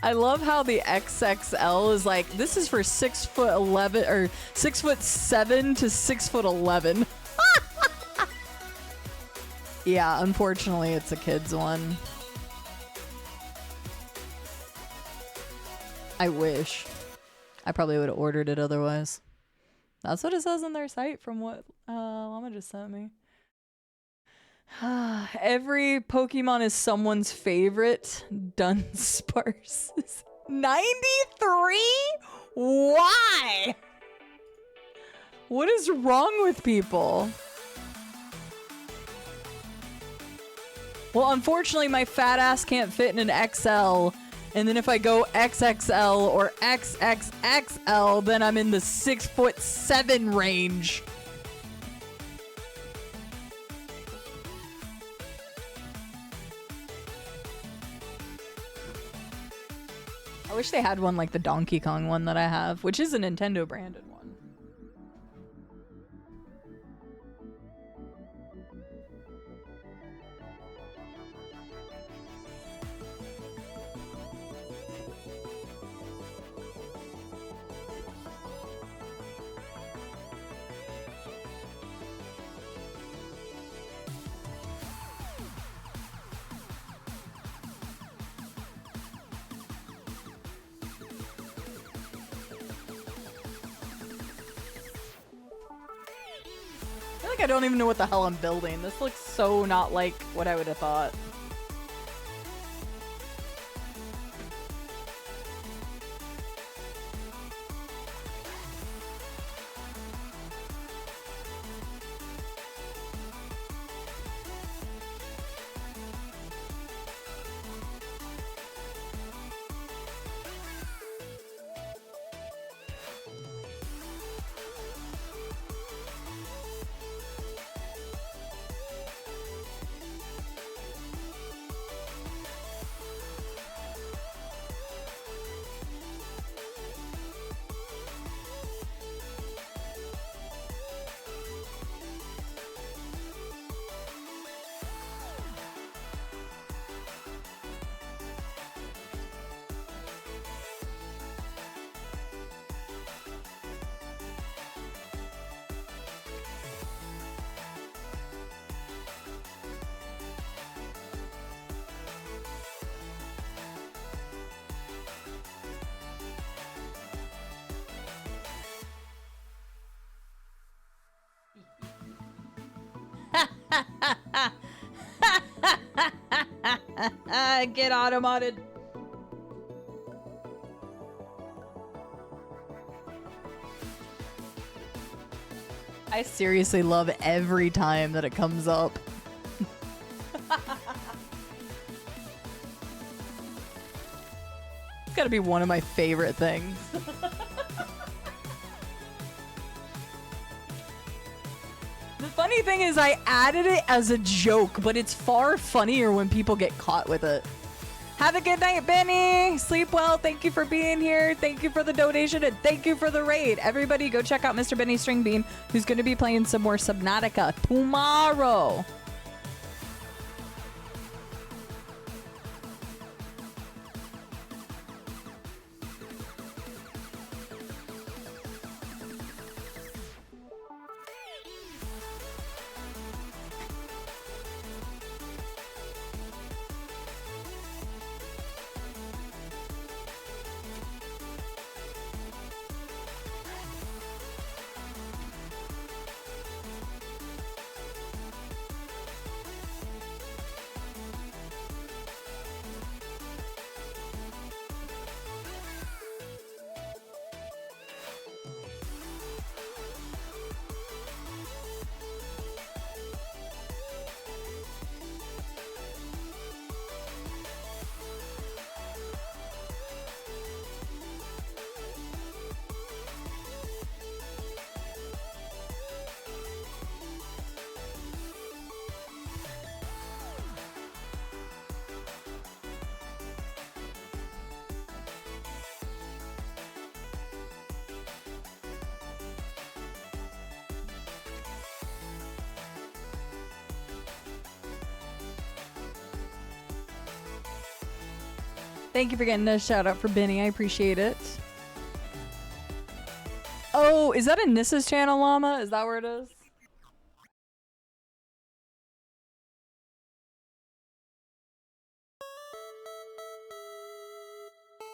I love how the XXL is like, this is for 6'11" or 6'7" to 6'11". Yeah, unfortunately, it's a kid's one. I wish. I probably would have ordered it otherwise. That's what it says on their site from what Llama just sent me. Every Pokemon is someone's favorite. Dunsparce. 93? Why? What is wrong with people? Well, unfortunately, my fat ass can't fit in an XL. And then if I go XXL or XXXL, then I'm in the 6'7" range. I wish they had one like the Donkey Kong one that I have, which is a Nintendo branded one. like I don't even know what the hell I'm building. This looks so not like what I would have thought. Get automated. I seriously love every time that it comes up. It's gotta be one of my favorite things. The funny thing is I added it as a joke, but it's far funnier when people get caught with it. Have a good night, Benny. Sleep well. Thank you for being here. Thank you for the donation, and thank you for the raid. Everybody go check out Mr. Benny Stringbean, who's going to be playing some more Subnautica tomorrow. Thank you for getting a shout out for Benny. I appreciate it. Oh, is that a Nissa's channel, Llama? Is that where it is?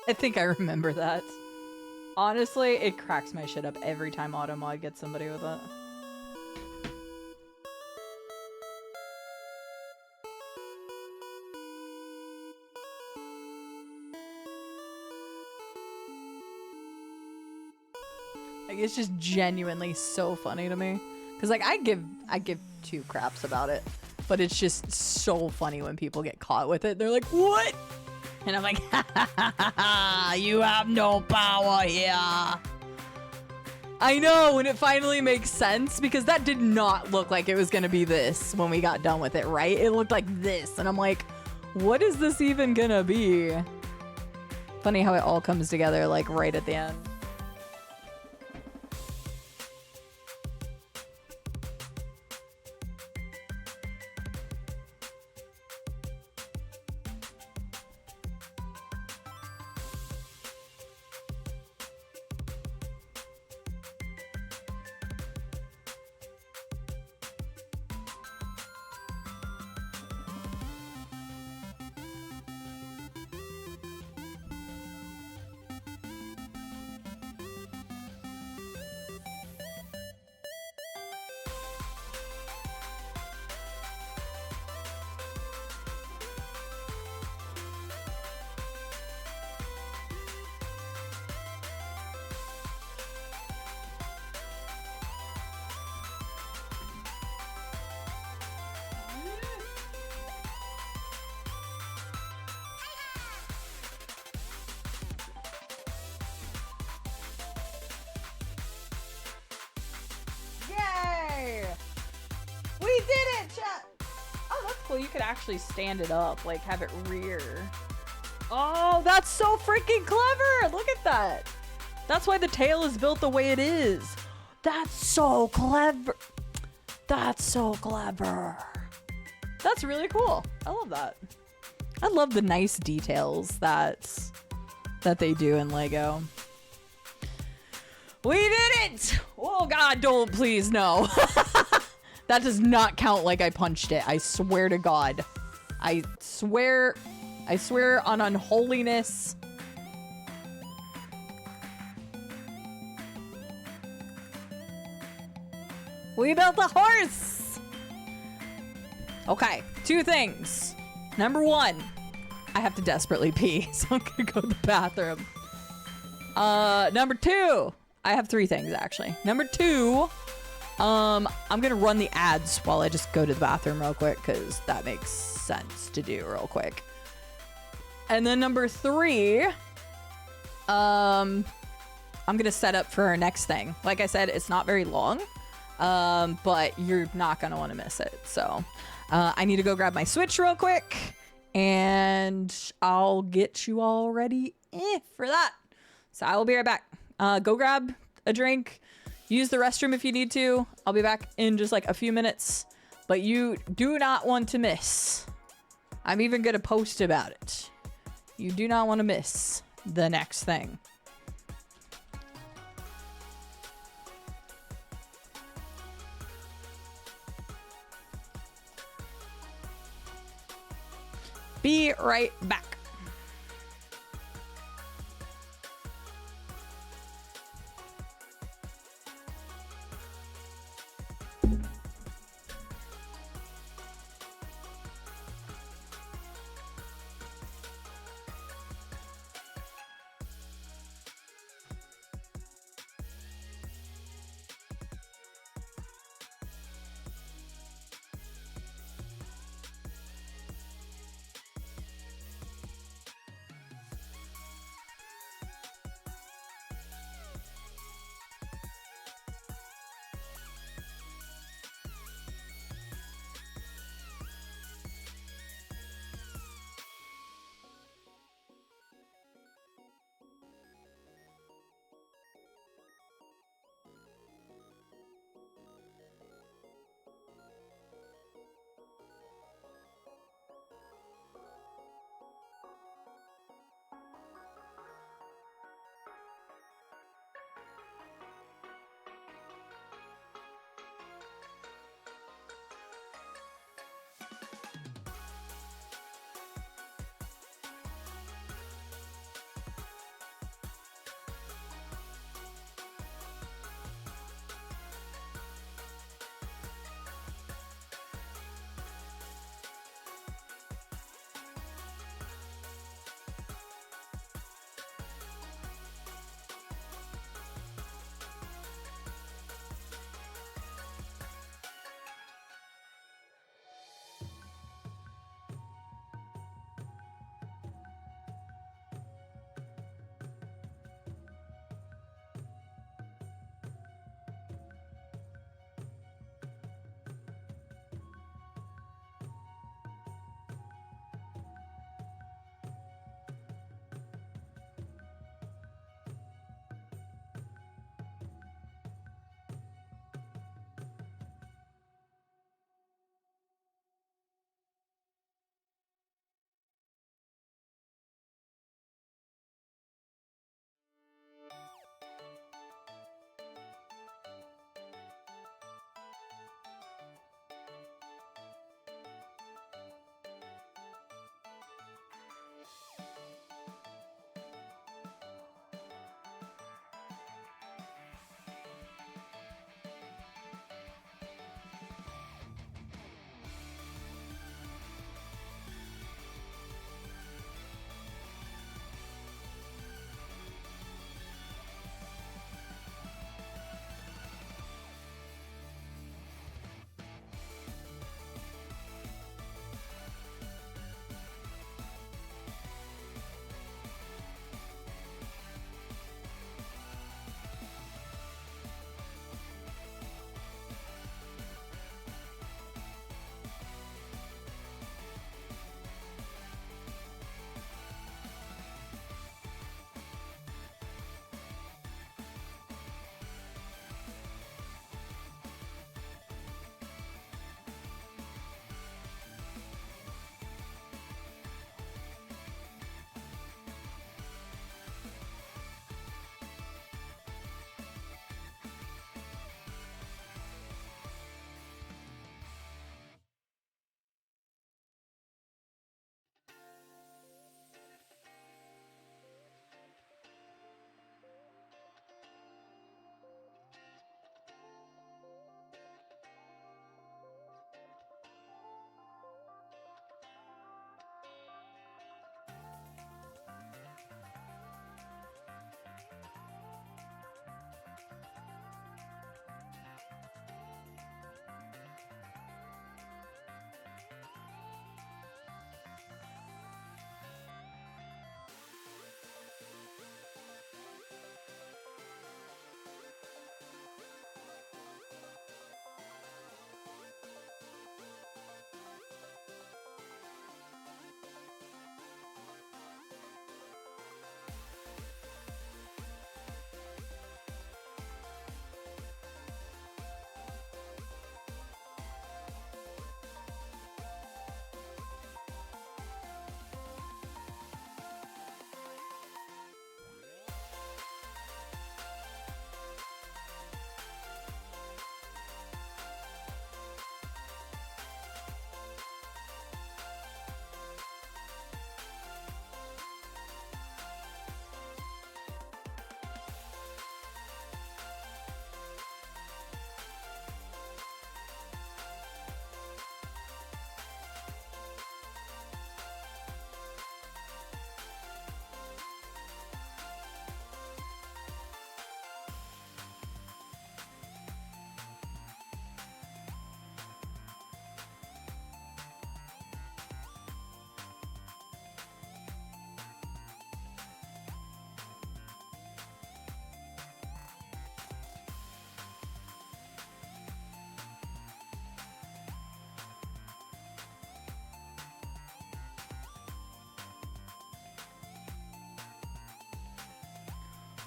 I think I remember that. Honestly, it cracks my shit up every time Automod gets somebody with it. Like, it's just genuinely so funny to me. Cause like I give two craps about it, but it's just so funny when people get caught with it. They're like, what? And I'm like, ha ha ha ha ha, you have no power here. I know, when it finally makes sense, because that did not look like it was gonna be this when we got done with it, right? It looked like this, and I'm like, what is this even gonna be? Funny how it all comes together like right at the end. cool. You could actually stand it up, like have it rear. Oh, that's so freaking clever. Look at that. That's why the tail is built the way it is. That's so clever. That's so clever. That's really cool. I love that. I love the nice details that they do in Lego. We did it! Oh God, don't please no. That does not count like I punched it. I swear to God. I swear on unholiness. We built a horse! Okay, 2 things. Number 1, I have to desperately pee, so I'm gonna go to the bathroom. Number 2, I have 3 things actually. Number 2, I'm gonna run the ads while I just go to the bathroom real quick, because that makes sense to do real quick. And then number 3, I'm gonna set up for our next thing. Like I said, it's not very long, but you're not gonna want to miss it. So I need to go grab my Switch real quick, and I'll get you all ready for that. So I will be right back. Go grab a drink, use the restroom if you need to. I'll be back in just like a few minutes, but you do not want to miss. I'm even gonna post about it. You do not want to miss the next thing. Be right back.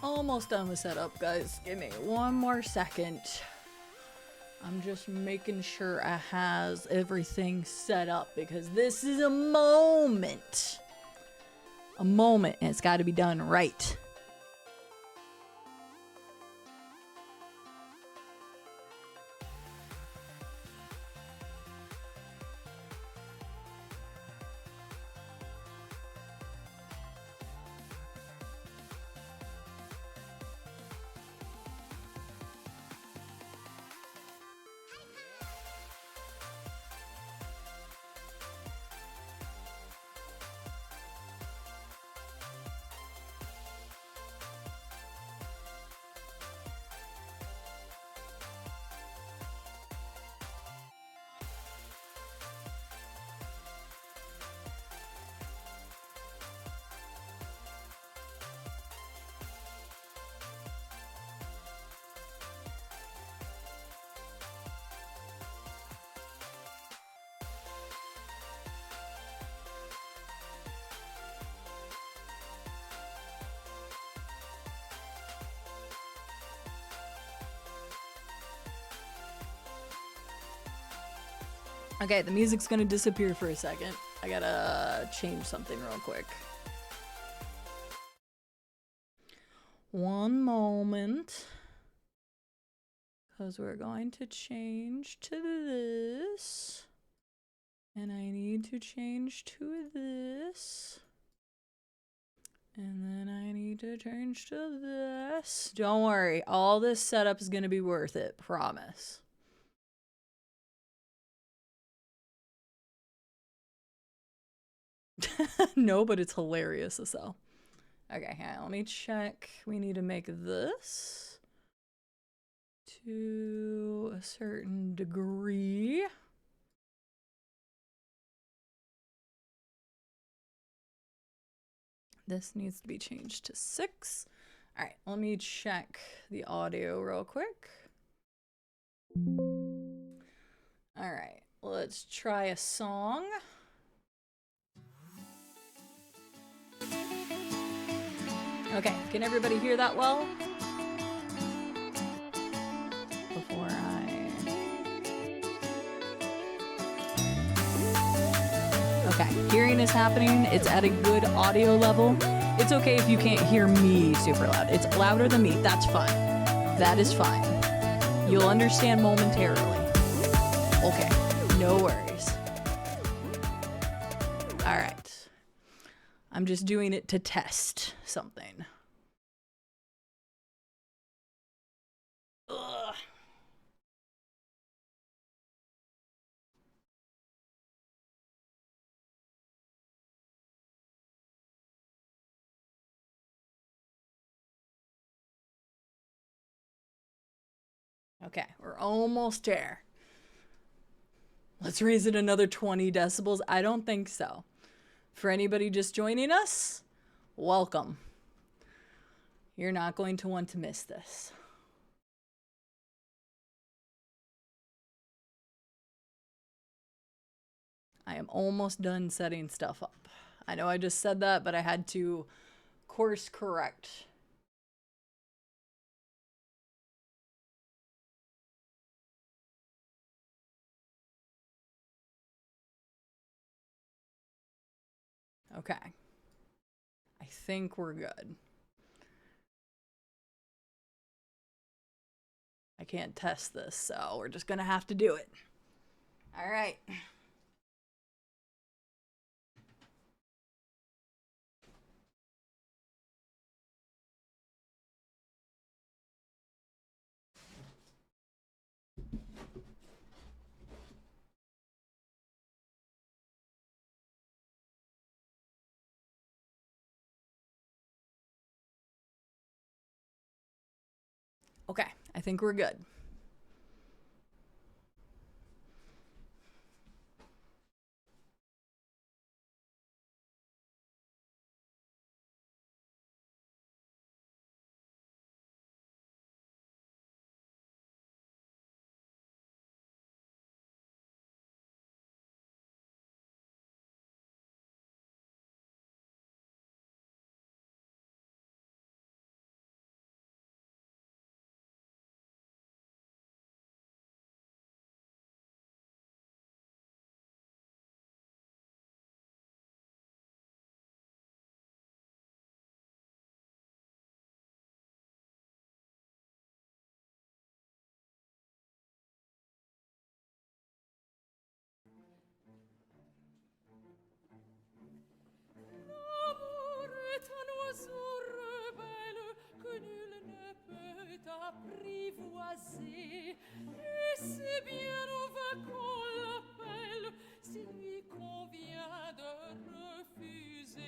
Almost done with setup, guys. Give me one more second. I'm just making sure I has everything set up because this is a moment. A moment, and it's got to be done right. Okay, the music's gonna disappear for a second. I gotta change something real quick. One moment. Because we're going to change to this. And I need to change to this. And then I need to change to this. Don't worry, all this setup is gonna be worth it, promise. No, but it's hilarious as hell. Okay, hang on, let me check. We need to make this to a certain degree. This needs to be changed to 6. All right, let me check the audio real quick. All right, let's try a song. Okay, can everybody hear that well? Before Okay, hearing is happening. It's at a good audio level. It's okay if you can't hear me super loud. It's louder than me. That's fine. That is fine. You'll understand momentarily. Okay, no worries. All right. I'm just doing it to test something. Ugh. Okay, we're almost there. Let's raise it another 20 decibels. I don't think so. For anybody just joining us, welcome. You're not going to want to miss this. I am almost done setting stuff up. I know I just said that, but I had to course correct. Okay. I think we're good. I can't test this, so we're just gonna have to do it. All right. Okay, I think we're good. apprivoiser. Et c'est bien, on va qu'on l'appelle, s'il lui convient de refuser.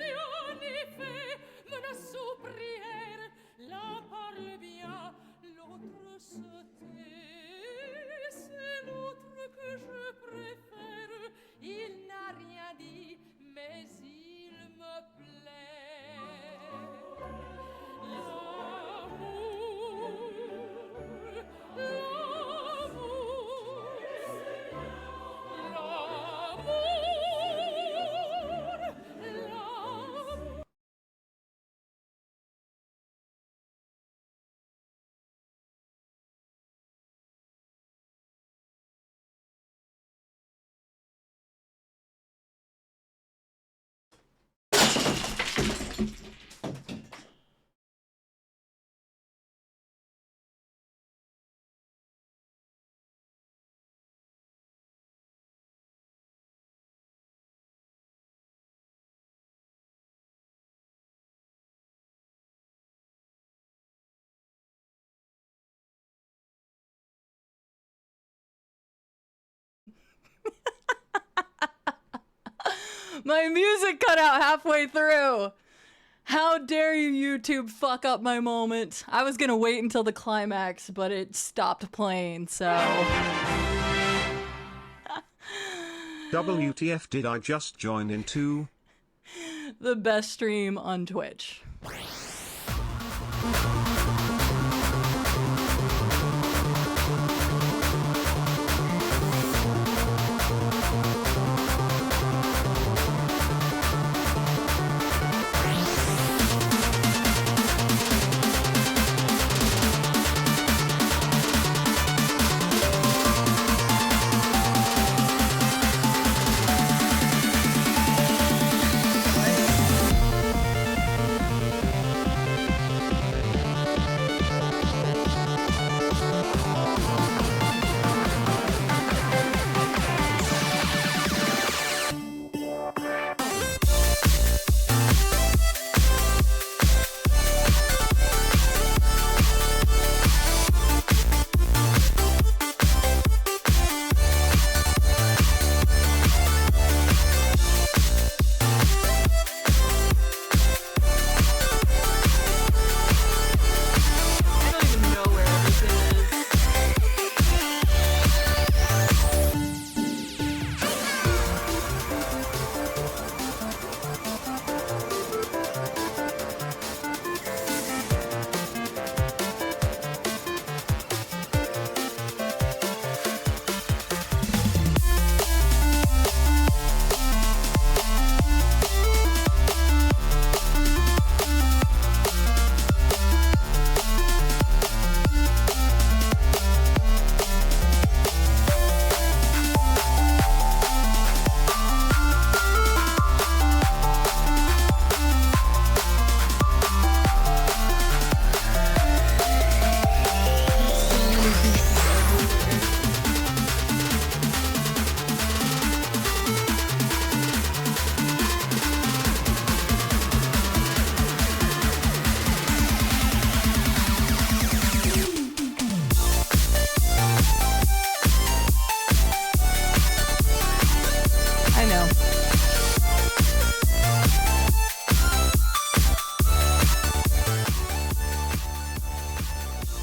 Et en effet, menace aux prières, l'un parle bien, l'autre se tait. C'est l'autre que je préfère, il n'a rien dit, mais il me plaît. My music cut out halfway through. How dare you, YouTube, fuck up my moment. I was gonna wait until the climax, but it stopped playing, so... WTF did I just join into? The best stream on Twitch.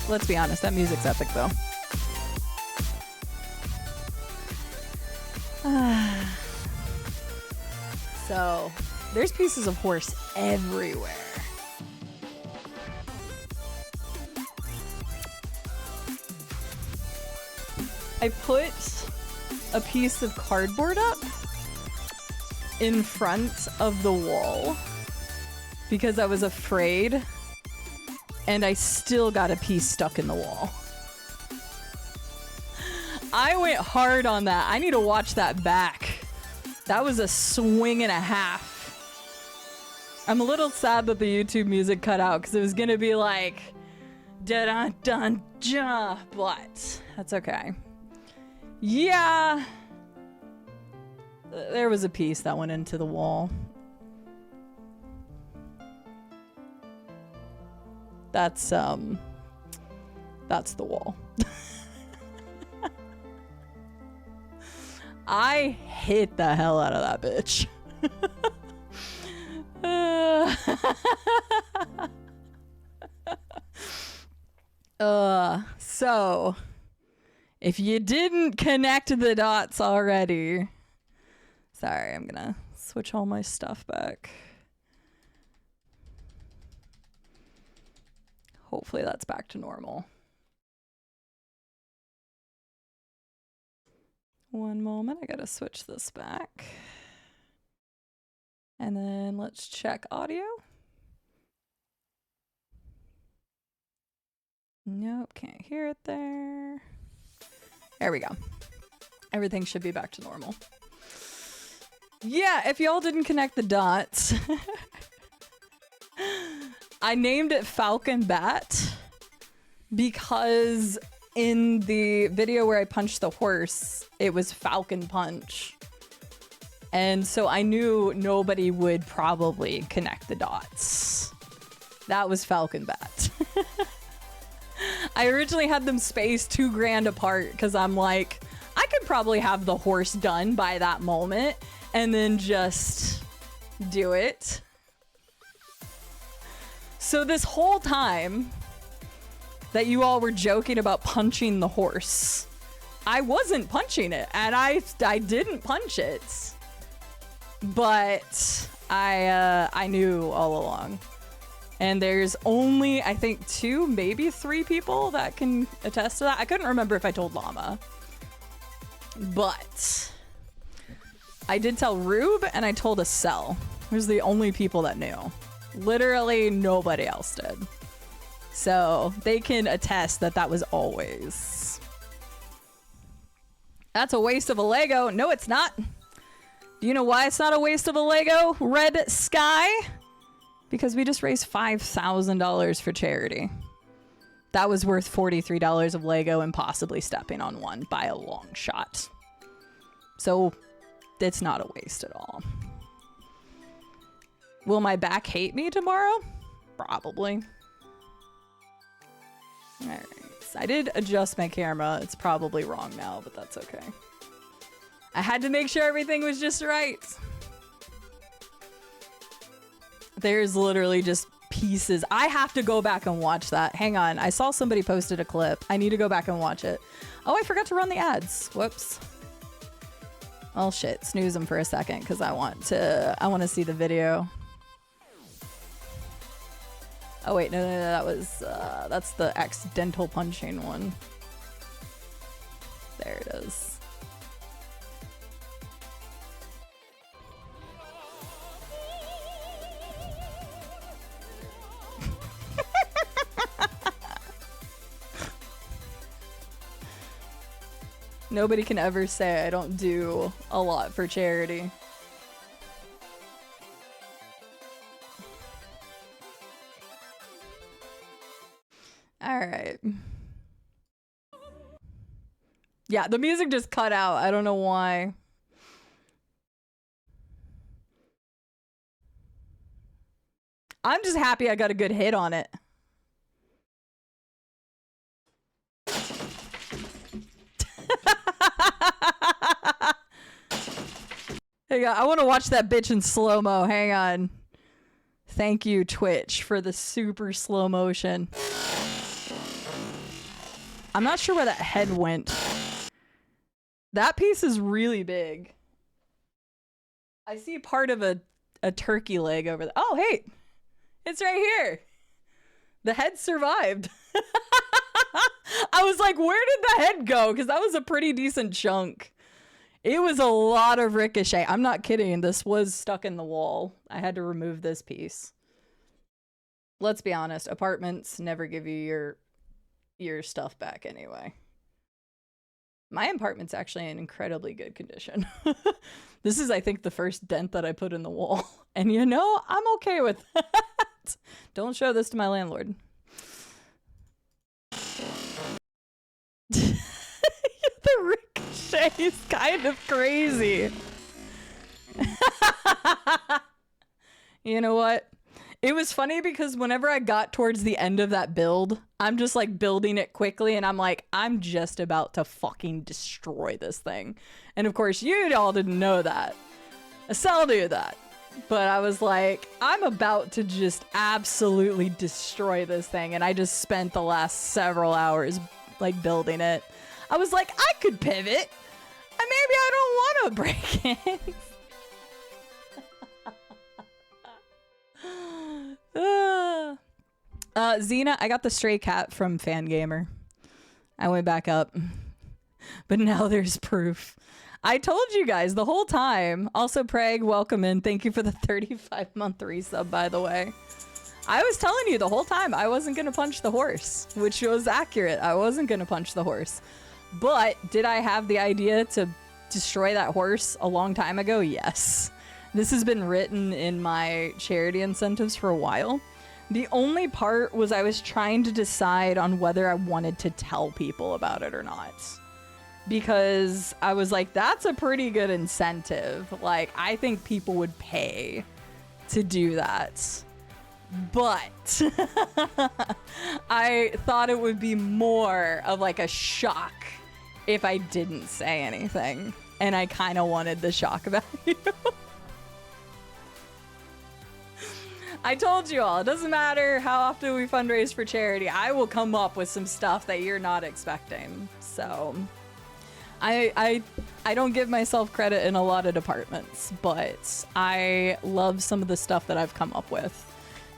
Let's be honest, that music's epic though. So, there's pieces of horse everywhere. I put a piece of cardboard up in front of the wall because I was afraid, and I still got a piece stuck in the wall. I went hard on that. I need to watch that back. That was a swing and a half. I'm a little sad that the YouTube music cut out because it was gonna be like dun dun dun, but that's okay. Yeah, there was a piece that went into the wall. That's That's the wall. I hit the hell out of that bitch. So if you didn't connect the dots already, sorry, I'm gonna switch all my stuff back. Hopefully that's back to normal. One moment, I gotta switch this back. And then let's check audio. Nope, can't hear it there. There we go. Everything should be back to normal. Yeah, if y'all didn't connect the dots, I named it Falcon Bat because in the video where I punched the horse, it was Falcon Punch. And so I knew nobody would probably connect the dots. That was Falcon Bat. I originally had them spaced $2,000 apart because I'm like, I could probably have the horse done by that moment and then just do it. So this whole time that you all were joking about punching the horse, I wasn't punching it, and I didn't punch it, but I knew all along. And there's only, I think, 2, maybe 3 people that can attest to that. I couldn't remember if I told Llama, but I did tell Rube and I told Acel. Those are the only people that knew. Literally nobody else did. So they can attest that that was always. That's a waste of a Lego. No, it's not. Do you know why it's not a waste of a Lego, Red Sky? Because we just raised $5,000 for charity. That was worth $43 of Lego and possibly stepping on one by a long shot. So it's not a waste at all. Will my back hate me tomorrow? Probably. All right, so I did adjust my camera. It's probably wrong now, but that's okay. I had to make sure everything was just right. There's literally just pieces. I have to go back and watch that. Hang on. I saw somebody posted a clip. I need to go back and watch it. Oh, I forgot to run the ads. Whoops. Oh shit. Snooze them for a second because I want to see the video. Oh wait, no, that was that's the accidental punching one. There it is. Nobody can ever say I don't do a lot for charity. All right. Yeah, the music just cut out. I don't know why. I'm just happy I got a good hit on it. Hang on, I want to watch that bitch in slow-mo. Hang on. Thank you, Twitch, for the super slow motion. I'm not sure where that head went. That piece is really big. I see part of a turkey leg over there. Oh, hey, it's right here. The head survived. I was like, where did the head go? Because that was a pretty decent chunk. It was a lot of ricochet. I'm not kidding. This was stuck in the wall. I had to remove this piece. Let's be honest. Apartments never give you your stuff back anyway. My apartment's actually in incredibly good condition. This is, I think, the first dent that I put in the wall. And you know, I'm okay with that. Don't show this to my landlord. The ricochet is kind of crazy. You know what? It was funny because whenever I got towards the end of that build, I'm just like building it quickly and I'm like, I'm just about to fucking destroy this thing. And of course, you all didn't know that. Estelle knew that. But I was like, I'm about to just absolutely destroy this thing. And I just spent the last several hours like building it. I was like, I could pivot. And maybe I don't want to break it. Xena, I got the stray cat from Fangamer. I went back up. But now there's proof. I told you guys the whole time. Also, Preg, welcome in. Thank you for the 35-month resub, by the way. I was telling you the whole time I wasn't going to punch the horse, which was accurate. I wasn't going to punch the horse. But did I have the idea to destroy that horse a long time ago? Yes. This has been written in my charity incentives for a while. The only part was I was trying to decide on whether I wanted to tell people about it or not. Because I was like, that's a pretty good incentive. Like, I think people would pay to do that. But I thought it would be more of like a shock if I didn't say anything. And I kind of wanted the shock value. I told you all, it doesn't matter how often we fundraise for charity. I will come up with some stuff that you're not expecting. So I don't give myself credit in a lot of departments, but I love some of the stuff that I've come up with,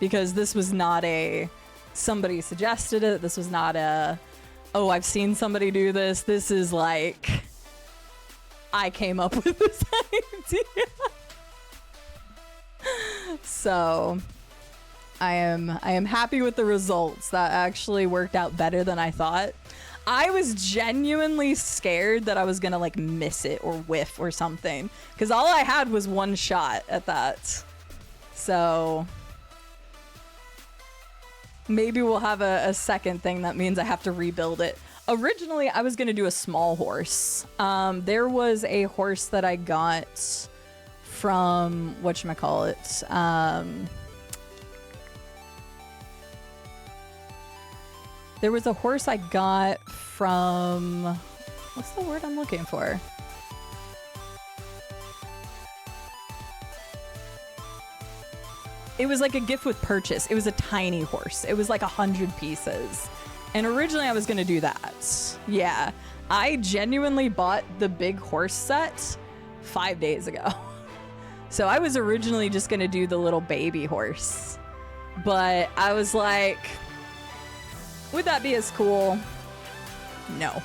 because this was not a somebody suggested it. This was not a, oh, I've seen somebody do this. This is like, I came up with this idea. So I am happy with the results. That actually worked out better than I thought. I was genuinely scared that I was gonna like miss it or whiff or something, because all I had was one shot at that. So maybe we'll have a second thing that means I have to rebuild it. Originally, I was gonna do a small horse. There was a horse that I got from whatchamacallit. There was a horse I got from, what's the word I'm looking for? It was like a gift with purchase. It was a tiny horse. It was like 100 pieces. And originally I was gonna do that. Yeah, I genuinely bought the big horse set 5 days ago. So I was originally just gonna do the little baby horse. But I was like, would that be as cool? No.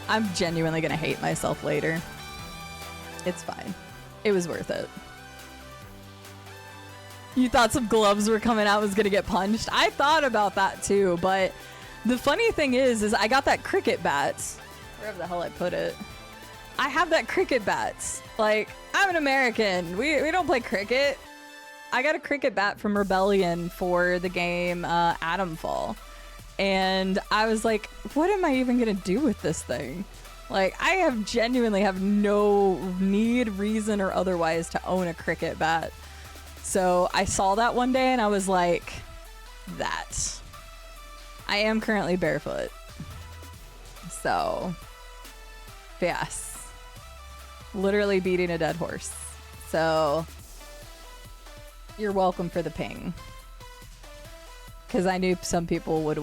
I'm genuinely gonna hate myself later. It's fine. It was worth it. You thought some gloves were coming out, was gonna get punched? I thought about that too, but the funny thing is I got that cricket bat. Wherever the hell I put it. I have that cricket bat. Like, I'm an American. We don't play cricket. I got a cricket bat from Rebellion for the game Atomfall. And I was like, what am I even gonna do with this thing? Like, I genuinely have no need, reason, or otherwise to own a cricket bat. So I saw that one day and I was like, that. I am currently barefoot. So, yes. Literally beating a dead horse. So, you're welcome for the ping. Because I knew some people would,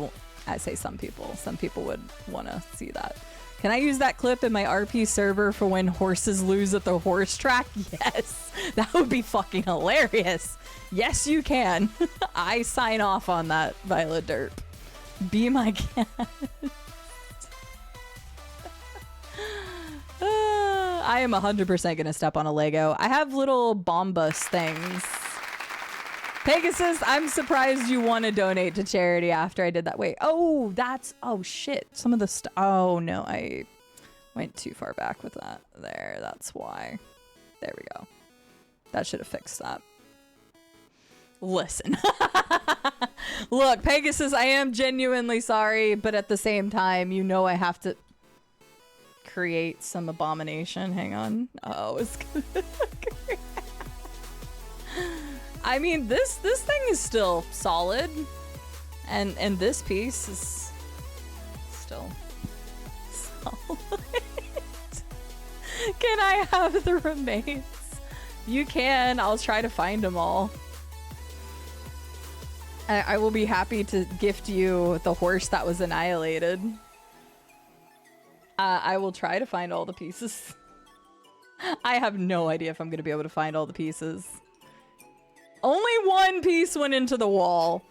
I say some people would want to see that. Can I use that clip in my RP server for when horses lose at the horse track? Yes, that would be fucking hilarious. Yes, you can. I sign off on that, Violet Derp. Be my guest. I am 100% gonna step on a Lego. I have little Bombus things. Pegasus, I'm surprised you want to donate to charity after I did that. Wait, oh, shit. Some of the oh no, I went too far back with that. There, that's why. There we go. That should have fixed that. Listen. Look, Pegasus, I am genuinely sorry, but at the same time, you know I have to create some abomination. Hang on. Oh, it's good. I mean, this thing is still solid, and this piece is still solid. Can I have the remains? You can. I'll try to find them all. I will be happy to gift you the horse that was annihilated. I will try to find all the pieces. I have no idea if I'm going to be able to find all the pieces. Only one piece went into the wall.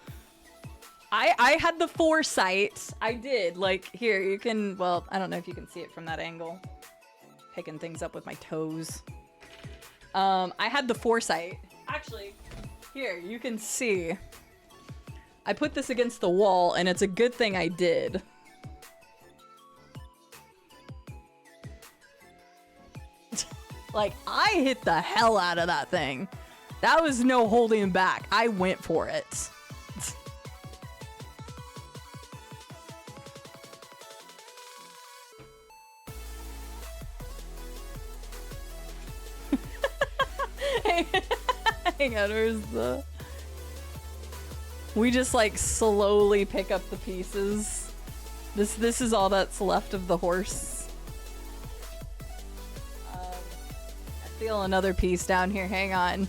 I had the foresight. I did. Like, here, you can... Well, I don't know if you can see it from that angle. Picking things up with my toes. I had the foresight. Actually, here, you can see. I put this against the wall, and it's a good thing I did. Like, I hit the hell out of that thing. That was no holding back. I went for it. Hang on, where's the... We just like slowly pick up the pieces. This is all that's left of the horse. I feel another piece down here. Hang on.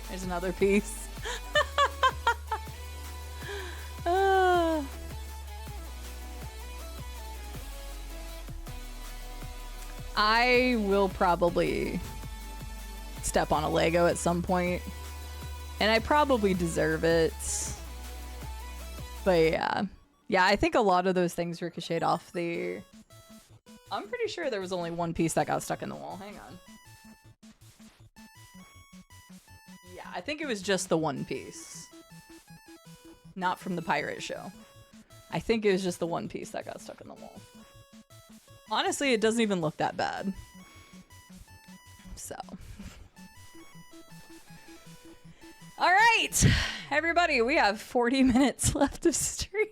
There's another piece. I will probably step on a Lego at some point, and I probably deserve it. But yeah, I think a lot of those things ricocheted off the... I'm pretty sure there was only one piece that got stuck in the wall. Hang on. Yeah, I think it was just the one piece. Not from the pirate show. I think it was just the one piece that got stuck in the wall. Honestly, it doesn't even look that bad. So. All right, everybody, we have 40 minutes left of stream.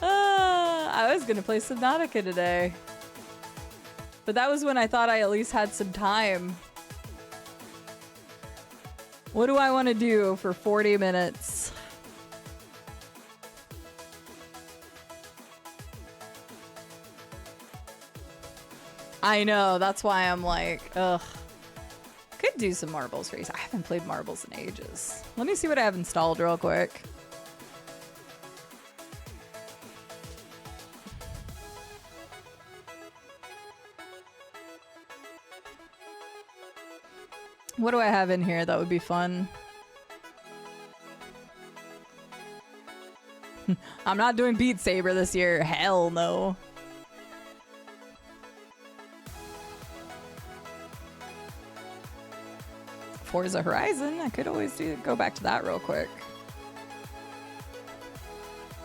I was gonna play Subnautica today, but that was when I thought I at least had some time. What do I want to do for 40 minutes? I know, that's why I'm like, ugh. Could do some Marbles race. I haven't played Marbles in ages. Let me see what I have installed real quick. What do I have in here that would be fun? I'm not doing Beat Saber this year. Hell no. Forza Horizon. I could always go back to that real quick.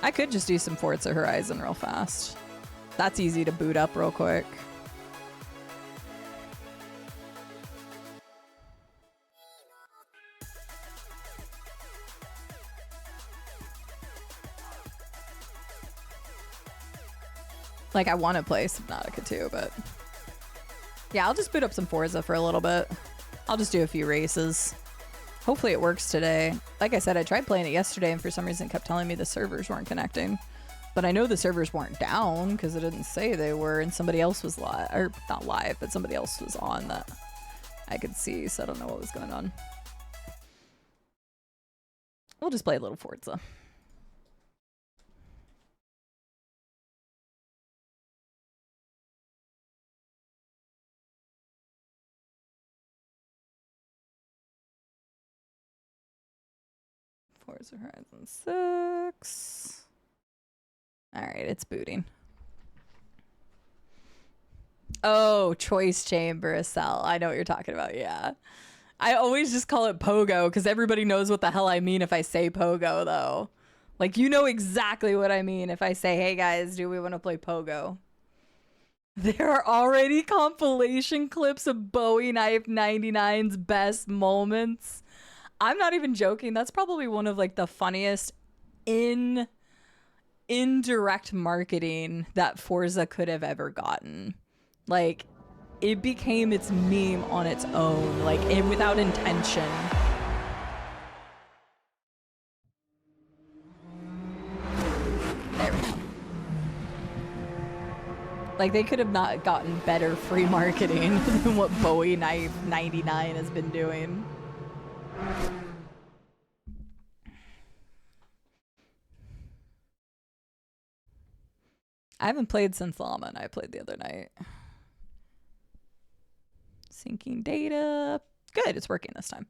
I could just do some Forza Horizon real fast. That's easy to boot up real quick. Like, I want to play Subnautica too, but yeah, I'll just boot up some Forza for a little bit. I'll just do a few races. Hopefully it works today. Like I said, I tried playing it yesterday and for some reason it kept telling me the servers weren't connecting. But I know the servers weren't down because it didn't say they were, and somebody else was live, or not live, but somebody else was on that I could see, so I don't know what was going on. We'll just play a little Forza. Forza Horizon 6. Alright, it's booting. Oh, Choice Chamber Cell. I know what you're talking about, yeah. I always just call it Pogo because everybody knows what the hell I mean if I say Pogo, though. Like, you know exactly what I mean if I say, hey guys, do we want to play Pogo? There are already compilation clips of Bowie Knife 99's best moments. I'm not even joking. That's probably one of like the funniest indirect marketing that Forza could have ever gotten. Like, it became its meme on its own, like, without intention. There we go. Like, they could have not gotten better free marketing than what Bowie 99 has been doing. I haven't played since Llama and I played the other night. Syncing data. Good, it's working this time.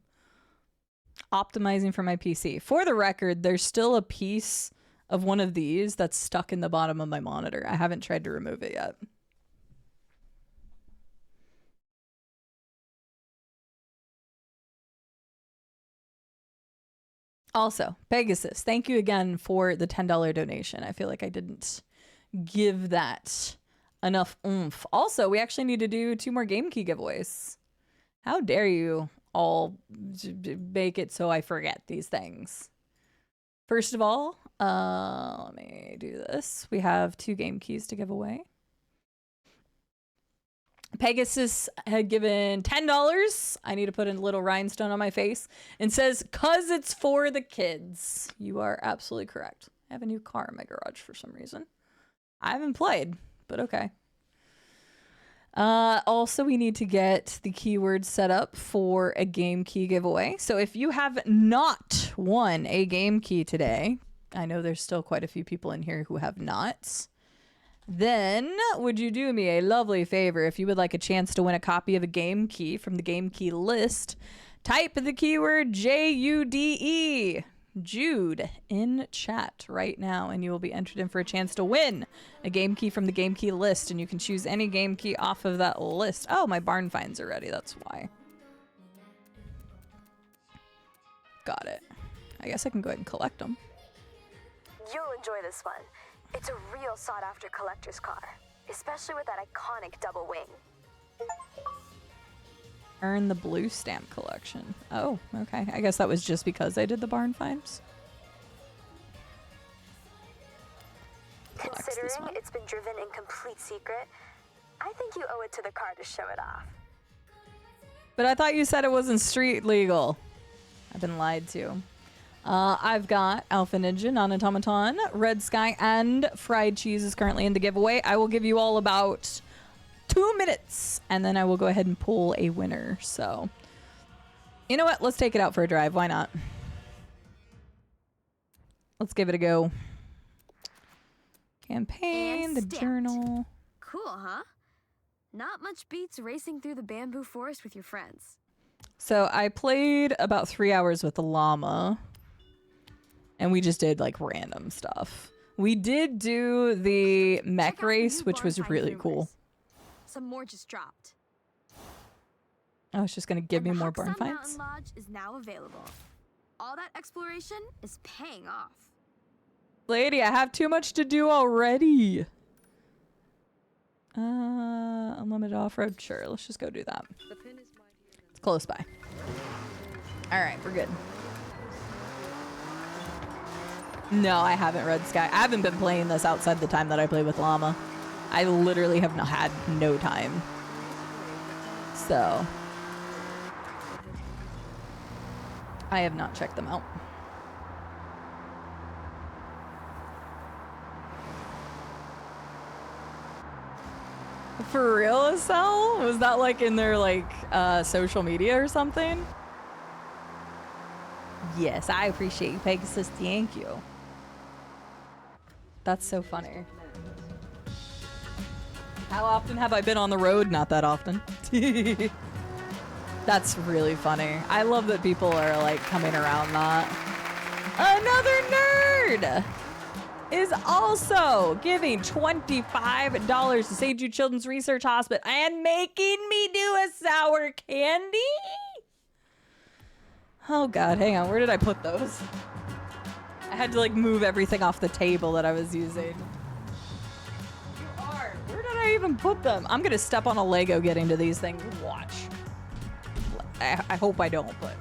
Optimizing for my PC. For the record, there's still a piece of one of these that's stuck in the bottom of my monitor. I haven't tried to remove it yet. Also, Pegasus, thank you again for the $10 donation. I feel like I didn't give that enough oomph. Also, we actually need to do 2 more game key giveaways. How dare you all make it so I forget these things. First of all, let me do this. We have 2 game keys to give away. Pegasus had given $10. I need to put a little rhinestone on my face and says, "'Cause it's for the kids." You are absolutely correct. I have a new car in my garage for some reason. I haven't played, but okay. Also, we need to get the keywords set up for a game key giveaway. So if you have not won a game key today, I know there's still quite a few people in here who have not, then would you do me a lovely favor? If you would like a chance to win a copy of a game key from the game key list, type the keyword JUDE, Jude, in chat right now, and you will be entered in for a chance to win a game key from the game key list, and you can choose any game key off of that list. Oh, my barn finds are ready. That's why. Got it. I guess I can go ahead and collect them. You'll enjoy this one. It's a real sought-after collector's car, especially with that iconic double wing. Earn the blue stamp collection. Oh, okay. I guess that was just because I did the barn finds. Considering it's been driven in complete secret, I think you owe it to the car to show it off. But I thought you said it wasn't street legal. I've been lied to. I've got Alpha Ninja, Non-Automaton, Red Sky, and Fried Cheese is currently in the giveaway. I will give you all about 2 minutes, and then I will go ahead and pull a winner. So, you know what? Let's take it out for a drive. Why not? Let's give it a go. Campaign, the journal. Cool, huh? Not much beats racing through the bamboo forest with your friends. So I played about 3 hours with the llama, and we just did like random stuff. We did do the mech race, which was really cool. Some more just dropped. Oh, it's just gonna give me more barn Mountain finds. Lodge is now available. All that exploration is paying off. Lady, I have too much to do already. Unlimited off-road, sure. Let's just go do that. It's close by. All right, we're good. No, I haven't Red Sky. I haven't been playing this outside the time that I played with Llama. I literally have had no time. So I have not checked them out. For real, Estelle? Was that like in their like social media or something? Yes, I appreciate you, Pegasus. Thank you. That's so funny. How often have I been on the road? Not that often. That's really funny. I love that people are like coming around that. Another nerd is also giving $25 to St. Jude Children's Research Hospital and making me do a sour candy. Oh God, hang on. Where did I put those? I had to like move everything off the table that I was using. Where did I even put them? I'm gonna step on a Lego getting to these things. Watch. I hope I don't, but.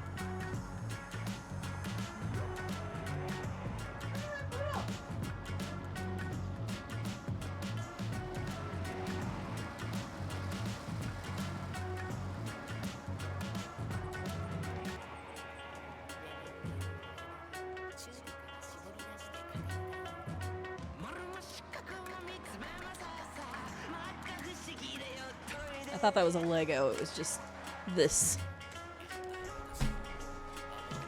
I thought that was a Lego. It was just this.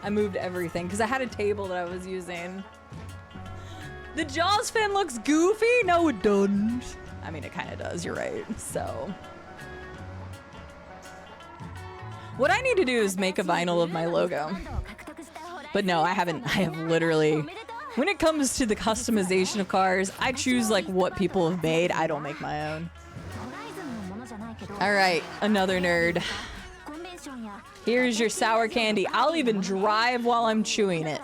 I moved everything because I had a table that I was using. The Jaws fin looks goofy? No, it doesn't. I mean, it kind of does. You're right. So. What I need to do is make a vinyl of my logo. But no, I haven't. I have literally... When it comes to the customization of cars, I choose like what people have made. I don't make my own. All right, another nerd. Here's your sour candy. I'll even drive while I'm chewing it.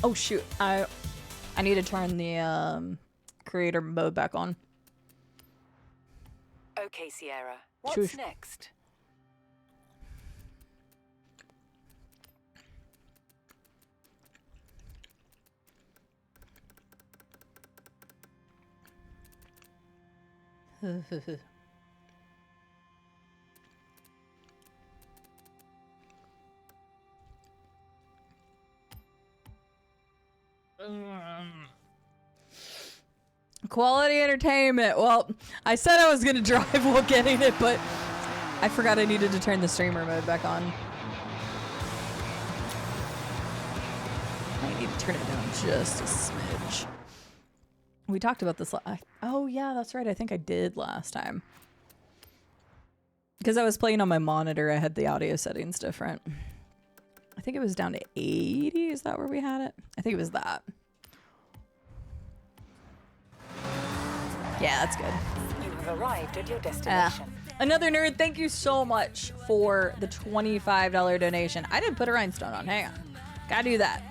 Oh shoot, I need to turn the creator mode back on. Okay, Sierra. What's next? Quality entertainment. Well, I said I was gonna drive while getting it, but I forgot I needed to turn the streamer mode back on. I need to turn it down just a smidge. We talked about this. Oh yeah, that's right. I think I did last time. Because I was playing on my monitor, I had the audio settings different. I think it was down to 80. Is that where we had it? I think it was that. Yeah, that's good. You have arrived at your destination. Another nerd, thank you so much for the $25 donation. I didn't put a rhinestone on. Hang on. Gotta do that.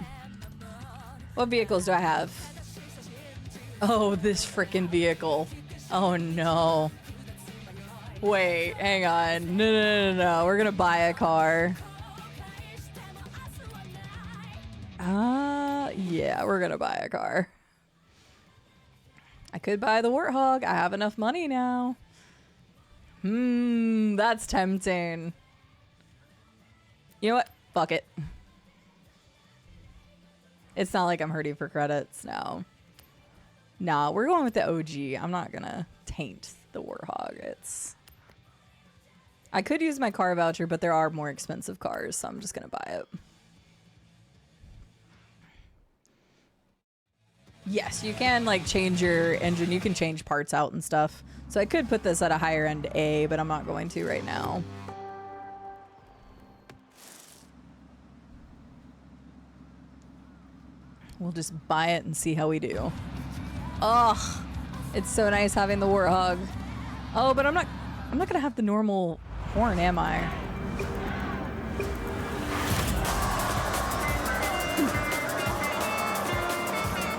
What vehicles do I have? Oh, this freaking vehicle. Oh, no. Wait, hang on. No. We're gonna buy a car. Yeah, we're gonna buy a car. I could buy the Warthog. I have enough money now. That's tempting. You know what? Fuck it. It's not like I'm hurting for credits. No. Nah, we're going with the OG. I'm not gonna taint the Warthog. I could use my car voucher, but there are more expensive cars, so I'm just gonna buy it. Yes, you can like change your engine. You can change parts out and stuff. So I could put this at a higher end A, but I'm not going to right now. We'll just buy it and see how we do. Ugh, it's so nice having the Warthog. Oh, but I'm not gonna have the normal horn, am I?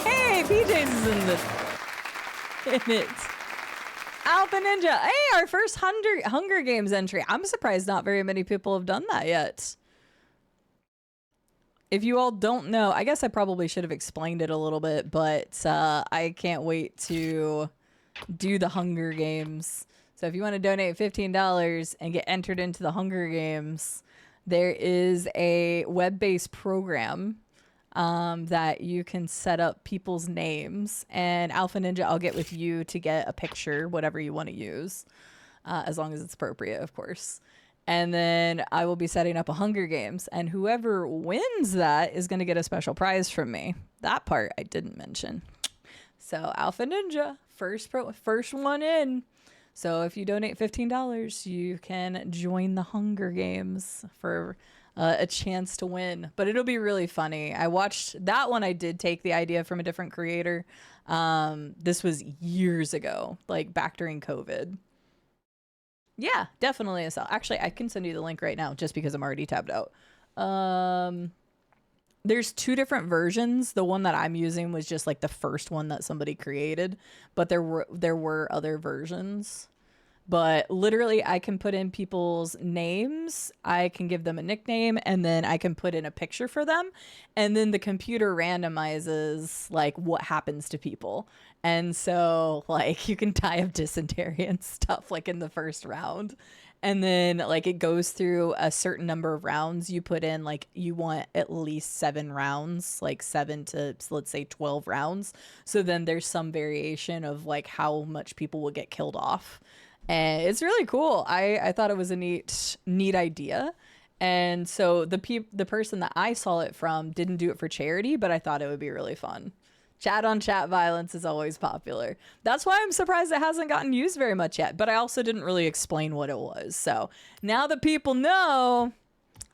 Hey, PJ's is in it. Alpha Ninja. Hey, our first Hunger Games entry. I'm surprised not very many people have done that yet. If you all don't know, I guess I probably should have explained it a little bit, but I can't wait to do the Hunger Games. So if you want to donate $15 and get entered into the Hunger Games, there is a web-based program that you can set up people's names. And Alpha Ninja, I'll get with you to get a picture, whatever you want to use, as long as it's appropriate, of course. And then I will be setting up a Hunger Games, and whoever wins that is going to get a special prize from me. That part I didn't mention. So Alpha Ninja, first one in. So if you donate $15, you can join the Hunger Games for a chance to win. But it'll be really funny. I watched that one. I did take the idea from a different creator. This was years ago, like back during COVID. Yeah, definitely a sell. Actually, I can send you the link right now just because I'm already tabbed out. There's two different versions. The one that I'm using was just like the first one that somebody created, but there were other versions. But literally, I can put in people's names, I can give them a nickname, and then I can put in a picture for them. And then the computer randomizes like what happens to people. And so, like, you can die of dysentery and stuff, like, in the first round. And then, like, it goes through a certain number of rounds. You put in, like, you want at least 7 rounds, like 7 to, let's say, 12 rounds. So then there's some variation of, like, how much people will get killed off. And it's really cool. I thought it was a neat idea. And so the person that I saw it from didn't do it for charity, but I thought it would be really fun. Chat on chat violence is always popular. That's why I'm surprised it hasn't gotten used very much yet. But I also didn't really explain what it was. So now that people know,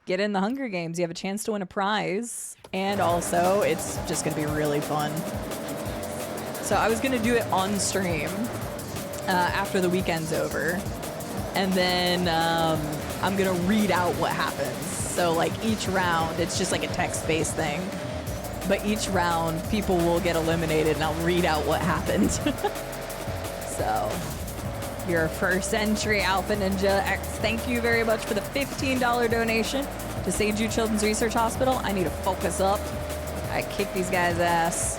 get in the Hunger Games. You have a chance to win a prize. And also, it's just going to be really fun. So I was going to do it on stream after the weekend's over. And then I'm going to read out what happens. So like each round, it's just like a text-based thing. But each round, people will get eliminated, and I'll read out what happened. So, your first entry, Alpha Ninja X, thank you very much for the $15 donation to St. Jude Children's Research Hospital. I need to focus up. I kick these guys' ass.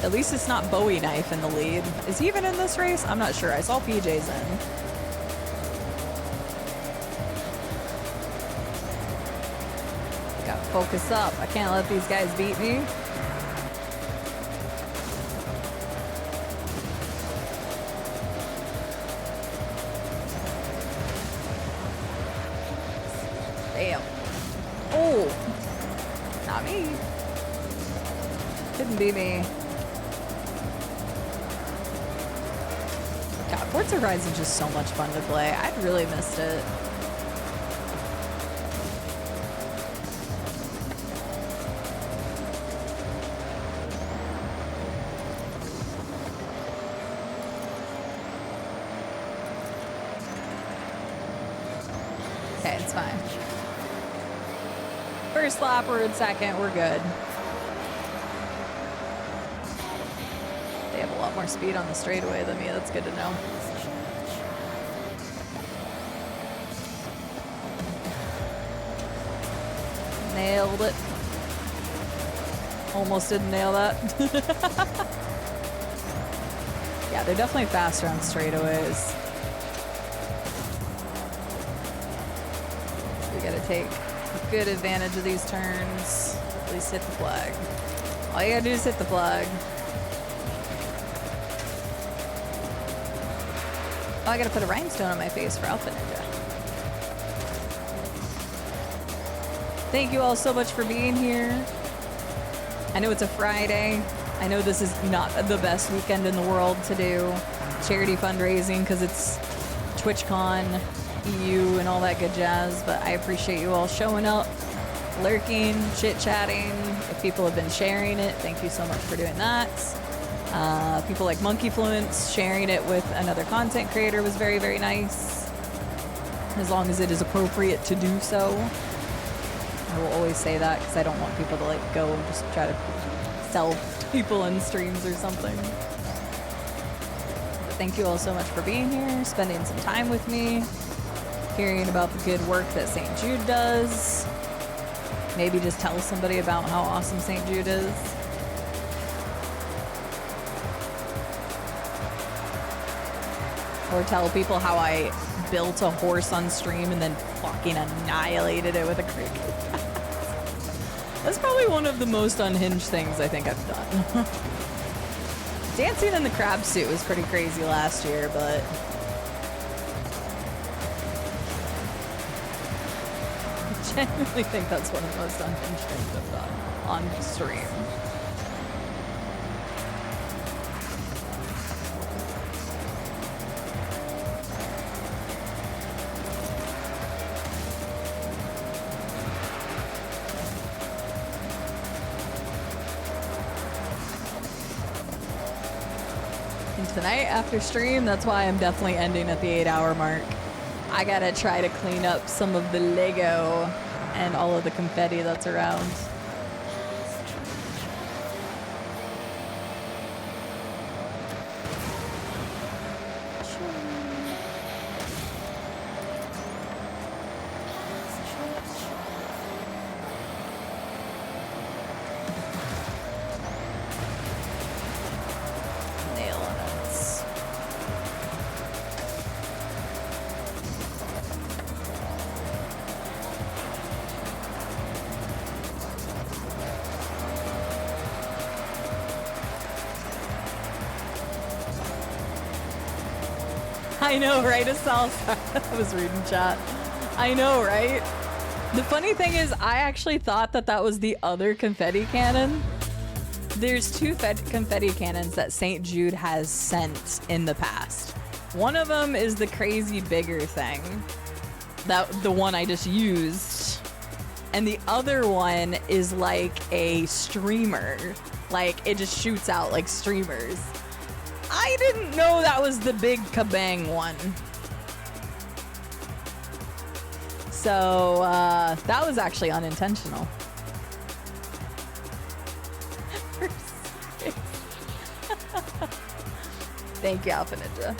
At least it's not Bowie Knife in the lead. Is he even in this race? I'm not sure. I saw PJ's in. Gotta focus up. I can't let these guys beat me. Damn. Oh! Not me. Couldn't be me. God, Forza Horizon is just so much fun to play. I'd really missed it. Okay, it's fine. First lap, we're in second, we're good. They have a lot more speed on the straightaway than me, that's good to know. Nailed it. Almost didn't nail that. Yeah, they're definitely faster on straightaways. We gotta take good advantage of these turns. At least hit the flag. All you gotta do is hit the flag. Oh, I gotta put a rhinestone on my face for Alpha Ninja. Thank you all so much for being here. I know it's a Friday. I know this is not the best weekend in the world to do charity fundraising because it's TwitchCon, EU, and all that good jazz, but I appreciate you all showing up, lurking, chit-chatting. If people have been sharing it, thank you so much for doing that. People like Monkeyfluence sharing it with another content creator was very, very nice. As long as it is appropriate to do so. I will always say that because I don't want people to like go and just try to sell people in streams or something. But thank you all so much for being here, spending some time with me, hearing about the good work that St. Jude does. Maybe just tell somebody about how awesome St. Jude is. Or tell people how I built a horse on stream and then fucking annihilated it with a cricket. That's probably one of the most unhinged things I think I've done. Dancing in the crab suit was pretty crazy last year, but I genuinely think that's one of the most unhinged things I've done on stream. Tonight after stream, that's why I'm definitely ending at the 8-hour mark. I gotta try to clean up some of the Lego and all of the confetti that's around. I know, right, Asal? I was reading chat. I know, right? The funny thing is, I actually thought that that was the other confetti cannon. There's two confetti cannons that St. Jude has sent in the past. One of them is the crazy bigger thing, the one I just used. And the other one is like a streamer. Like, it just shoots out like streamers. I didn't know that was the big kabang one. So, that was actually unintentional. Thank you, Alpha Ninja.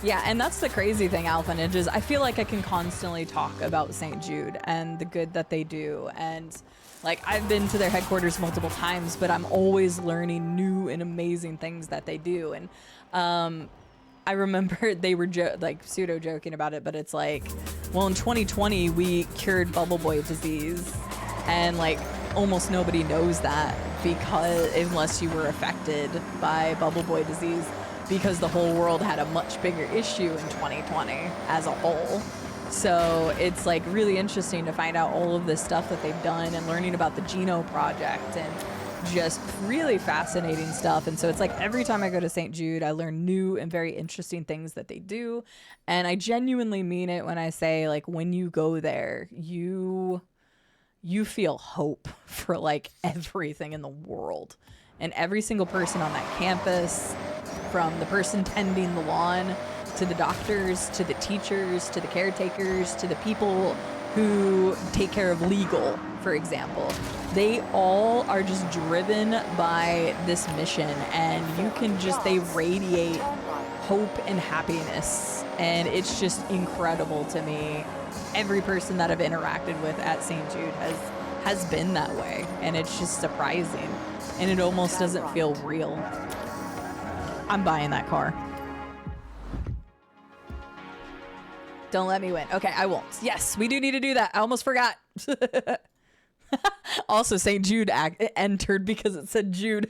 Yeah, and that's the crazy thing, Alpha Ninjas. I feel like I can constantly talk about St. Jude and the good that they do. And like, I've been to their headquarters multiple times, but I'm always learning new and amazing things that they do. And I remember they were like pseudo joking about it, but it's like, well, in 2020 we cured bubble boy disease, and like almost nobody knows that, because unless you were affected by bubble boy disease, because the whole world had a much bigger issue in 2020 as a whole. So it's like really interesting to find out all of this stuff that they've done and learning about the Geno Project and just really fascinating stuff. And so it's like every time I go to St. Jude, I learn new and very interesting things that they do. And I genuinely mean it when I say, like, when you go there, you feel hope for like everything in the world. And every single person on that campus, from the person tending the lawn to the doctors, to the teachers, to the caretakers, to the people who take care of legal, for example, they all are just driven by this mission, and you can just, they radiate hope and happiness, and it's just incredible to me. Every person that I've interacted with at St. Jude has been that way, and it's just surprising, and it almost doesn't feel real. I'm buying that car. Don't let me win. Okay, I won't. Yes, we do need to do that. I almost forgot. Also, St. Jude entered because it said Jude.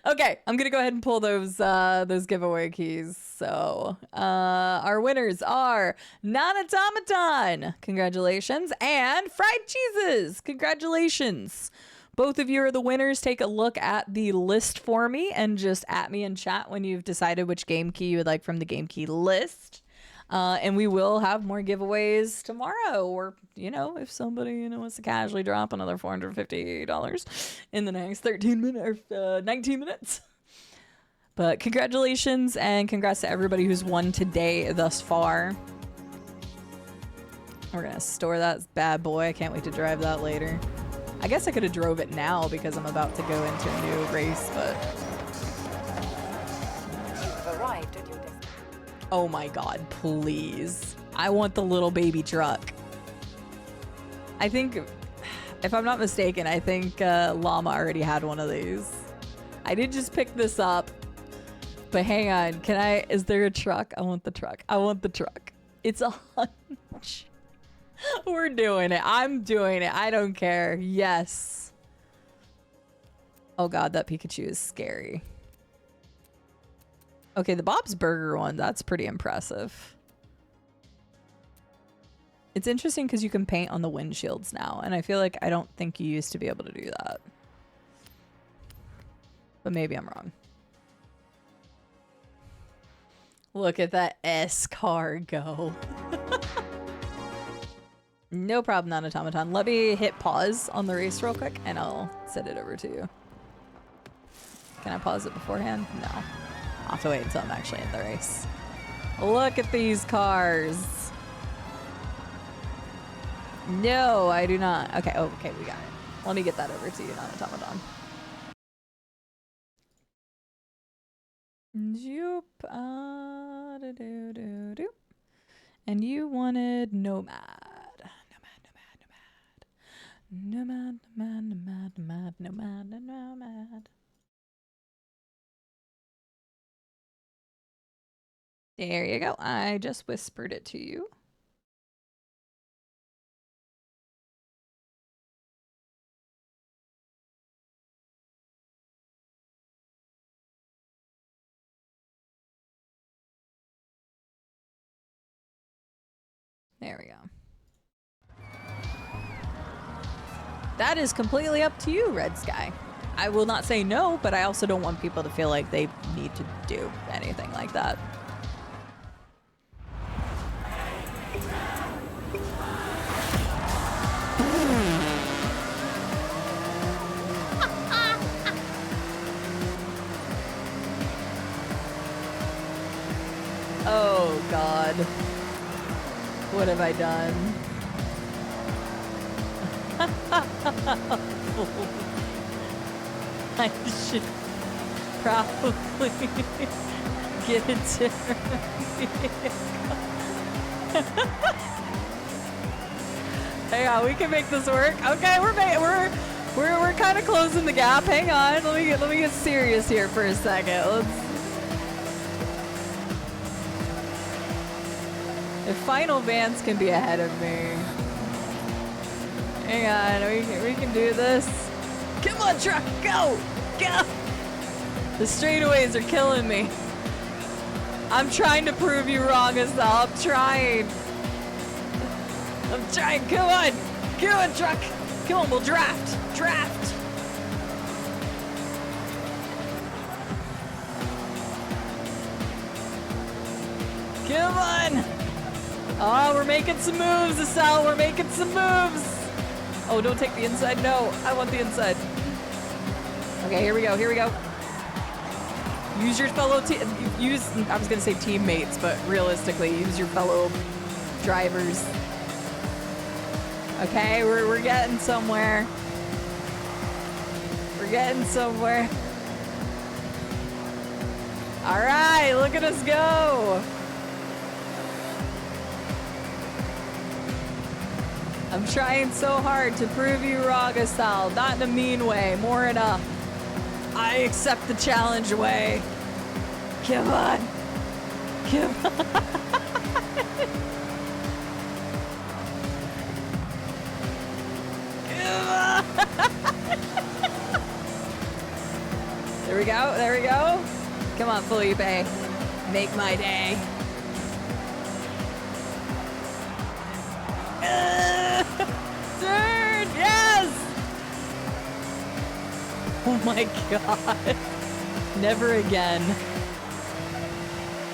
Okay, I'm gonna go ahead and pull those giveaway keys. So our winners are Non-Automaton, congratulations, and Fried Cheeses, congratulations. Both of you are the winners. Take a look at the list for me and just at me in chat when you've decided which game key you would like from the game key list. And we will have more giveaways tomorrow, or, you know, if somebody, you know, wants to casually drop another $450 in the next 19 minutes. But congratulations, and congrats to everybody who's won today thus far. We're going to store that bad boy. I can't wait to drive that later. I guess I could have drove it now because I'm about to go into a new race, but... You've arrived at your destination. Oh my god, please. I want the little baby truck. I think, if I'm not mistaken, I think Llama already had one of these. I did just pick this up, but hang on. Is there a truck? I want the truck. I want the truck. It's a hunch. We're doing it. I'm doing it. I don't care. Yes. Oh god, that Pikachu is scary. Okay, the Bob's Burger one, that's pretty impressive. It's interesting because you can paint on the windshields now, and I feel like I don't think you used to be able to do that. But maybe I'm wrong. Look at that S car go. No problem, Non-Automaton. Let me hit pause on the race real quick, and I'll send it over to you. Can I pause it beforehand? No. I'll have to wait until I'm actually in the race. Look at these cars. No, I do not. Okay, oh, okay, we got it. Let me get that over to you, Non-Automaton. Zoop. And you wanted Nomad. Nomad. There you go. I just whispered it to you. There we go. That is completely up to you, Red Sky. I will not say no, but I also don't want people to feel like they need to do anything like that. Oh, God. What have I done? I should probably get a different Hang on, we can make this work. Okay, we're kind of closing the gap. Hang on, let me get serious here for a second. If Final Vance can be ahead of me. Hang on, we can do this. Come on, truck, go! Go! The straightaways are killing me. I'm trying to prove you wrong, Estelle. I'm trying. Come on! Come on, truck! Come on, we'll draft! Draft! Come on! Oh, we're making some moves, Estelle. We're making some moves. Oh, don't take the inside. No, I want the inside. Okay, here we go. Here we go. Use your fellow I was going to say teammates, but realistically, use your fellow drivers. Okay, we're getting somewhere. We're getting somewhere. All right, look at us go. I'm trying so hard to prove you wrong, Estelle. Not in a mean way, more in a I accept the challenge way. Come on. Come on. Come on. There we go. There we go. Come on, Felipe. Make my day. Dude, yes! Oh my god. Never again.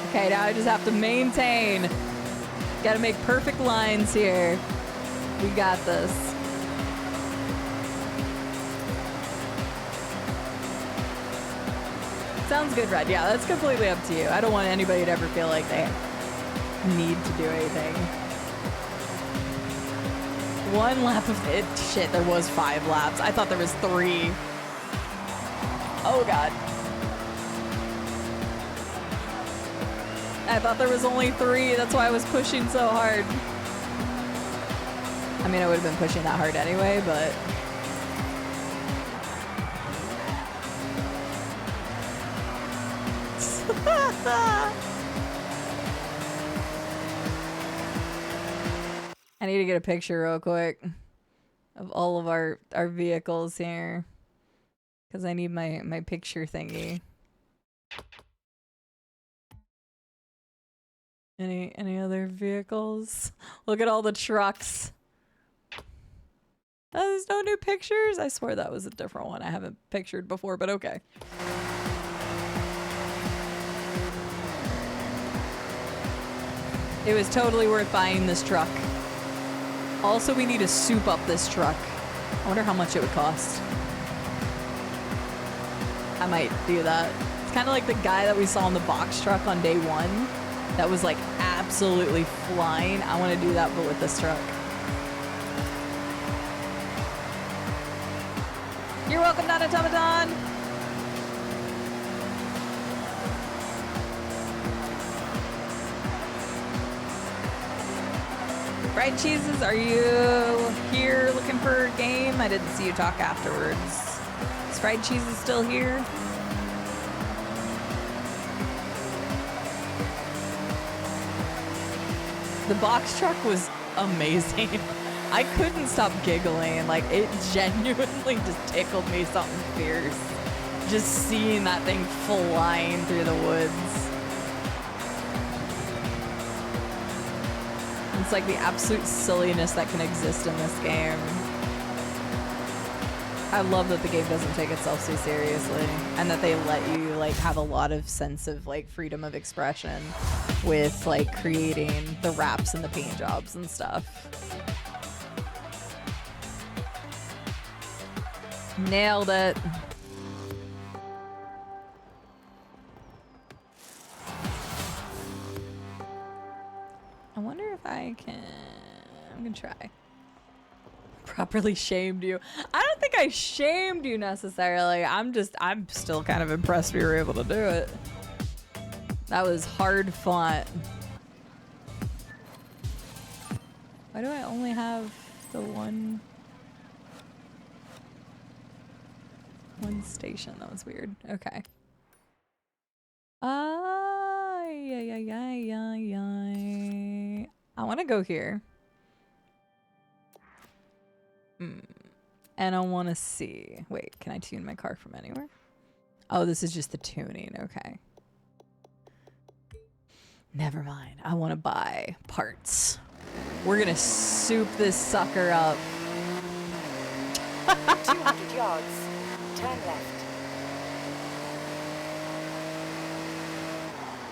Okay, now I just have to maintain. Gotta make perfect lines here. We got this. Sounds good, Red. Yeah, that's completely up to you. I don't want anybody to ever feel like they need to do anything. One lap of it. Shit, there was 5 laps. I thought there was 3. Oh god. I thought there was only 3. That's why I was pushing so hard. I mean, I would have been pushing that hard anyway, but... I need to get a picture real quick of all of our vehicles here, because I need my picture thingy. Any other vehicles? Look at all the trucks. There's no new pictures? I swear that was a different one I haven't pictured before, but okay. It was totally worth buying this truck. Also, we need to soup up this truck. I wonder how much it would cost. I might do that. It's kind of like the guy that we saw in the box truck on day 1. That was like absolutely flying. I want to do that, but with this truck. You're welcome, Donatomaton. Fried Cheeses, are you here looking for a game? I didn't see you talk afterwards. Is Fried Cheeses still here? The box truck was amazing. I couldn't stop giggling. Like, it genuinely just tickled me something fierce. Just seeing that thing flying through the woods. just like the absolute silliness that can exist in this game. I love that the game doesn't take itself so seriously and that they let you like have a lot of sense of like freedom of expression with like creating the wraps and the paint jobs and stuff. Nailed it. I wonder if I can... I'm gonna try. Properly shamed you. I don't think I shamed you necessarily. I'm still kind of impressed we were able to do it. That was hard fought. Why do I only have the one station? That was weird. Okay. I want to go here. And I want to see. Wait, can I tune my car from anywhere? Oh, this is just the tuning. Okay. Never mind. I want to buy parts. We're going to soup this sucker up. 200 yards. Turn left.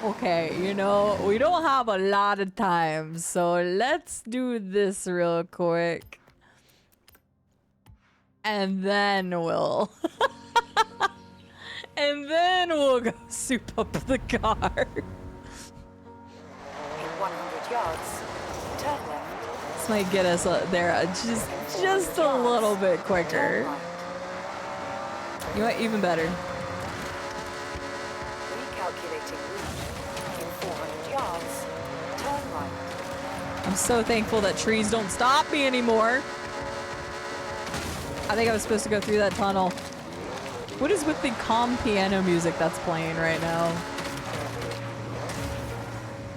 Okay, you know, we don't have a lot of time, so let's do this real quick. And then we'll... and then we'll go soup up the car. In 100 yards. Turn left. This might get us there just a little bit quicker. You know what? Even better. Recalculating route. In 400 yards. Turn right. I'm so thankful that trees don't stop me anymore. I think I was supposed to go through that tunnel. What is with the calm piano music that's playing right now?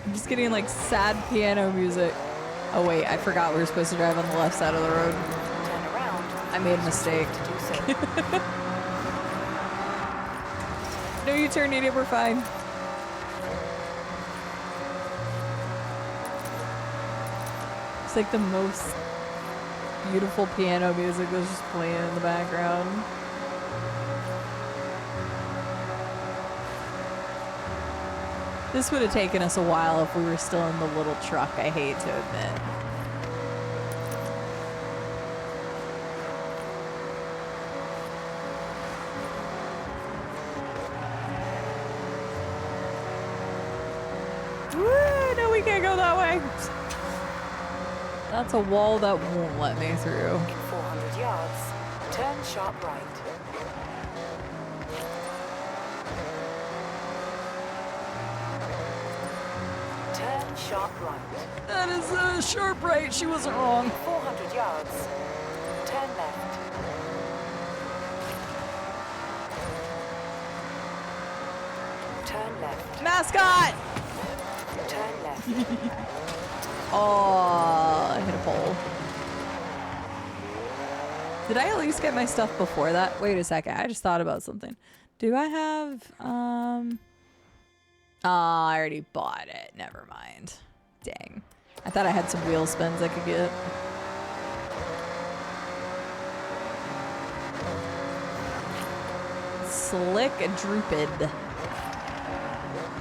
I'm just getting like sad piano music. Oh wait, I forgot we were supposed to drive on the left side of the road. Turn around. I made a mistake. No U-turn needed, we're fine. It's like the most beautiful piano music was just playing in the background. This would have taken us a while if we were still in the little truck, I hate to admit. Woo, no, we can't go that way. That's a wall that won't let me through. In 400 yards, turn sharp right. Turn sharp right. That is a sharp right. She wasn't wrong. 400 yards, turn left. Turn left. Mascot! Turn left. Oh, I hit a pole. Did I at least get my stuff before that? Wait a second. I just thought about something. Do I have, oh, I already bought it. Never mind. Dang. I thought I had some wheel spins I could get. Slick Droopid.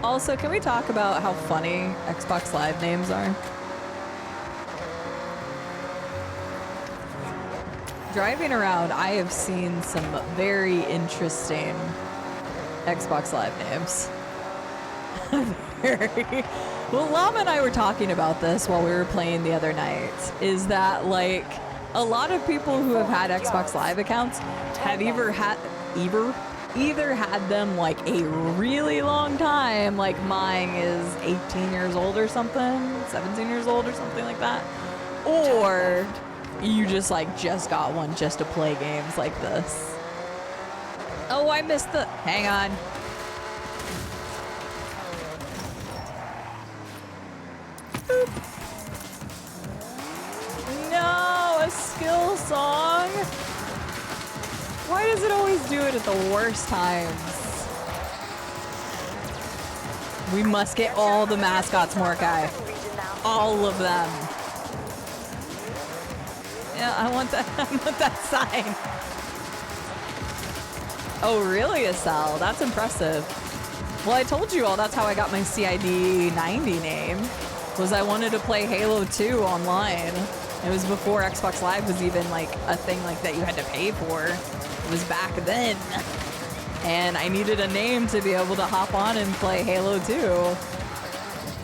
Also, can we talk about how funny Xbox Live names are? Driving around, I have seen some very interesting Xbox Live names. Well, Llama and I were talking about this while we were playing the other night, is that like a lot of people who have had Xbox Live accounts have either had them like a really long time, like mine is 18 years old or something, 17 years old or something like that, or you just got one just to play games like this. Oh, I missed the... Hang on. Boop. No, a skill song? Why does it always do it at the worst times? We must get all the mascots, Mordecai. All of them. Yeah, I want that. I want that sign. Oh, really, Estelle? That's impressive. Well, I told you all that's how I got my CID 90 name. Was I wanted to play Halo 2 online. It was before Xbox Live was even like a thing like that you had to pay for. It was back then. And I needed a name to be able to hop on and play Halo 2.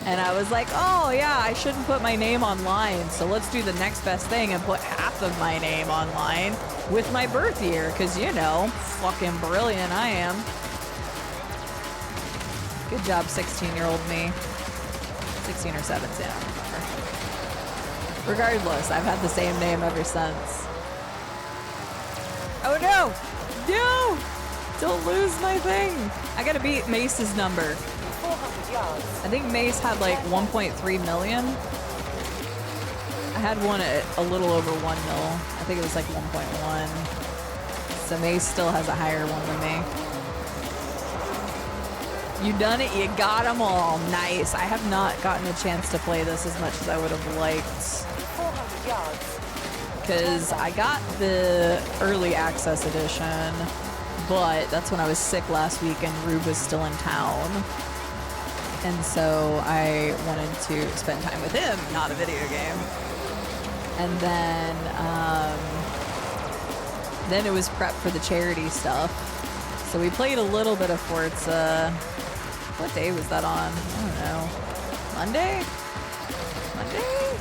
And I was like, oh yeah, I shouldn't put my name online. So let's do the next best thing and put half of my name online with my birth year. Cause you know, fucking brilliant I am. Good job, 16-year-old me. 16 or 17, I don't remember. Regardless, I've had the same name ever since. Oh no! No! Don't lose my thing! I gotta beat Mace's number. 400 yards. I think Mace had like 1.3 million. I had one at a little over 1 mil. I think it was like 1.1. So Mace still has a higher one than me. You done it, you got them all. Nice. I have not gotten a chance to play this as much as I would have liked. 400 yards. Because I got the early access edition, but that's when I was sick last week and Rube was still in town. And so I wanted to spend time with him, not a video game. And then it was prep for the charity stuff. So we played a little bit of Forza. What day was that on? I don't know. Monday?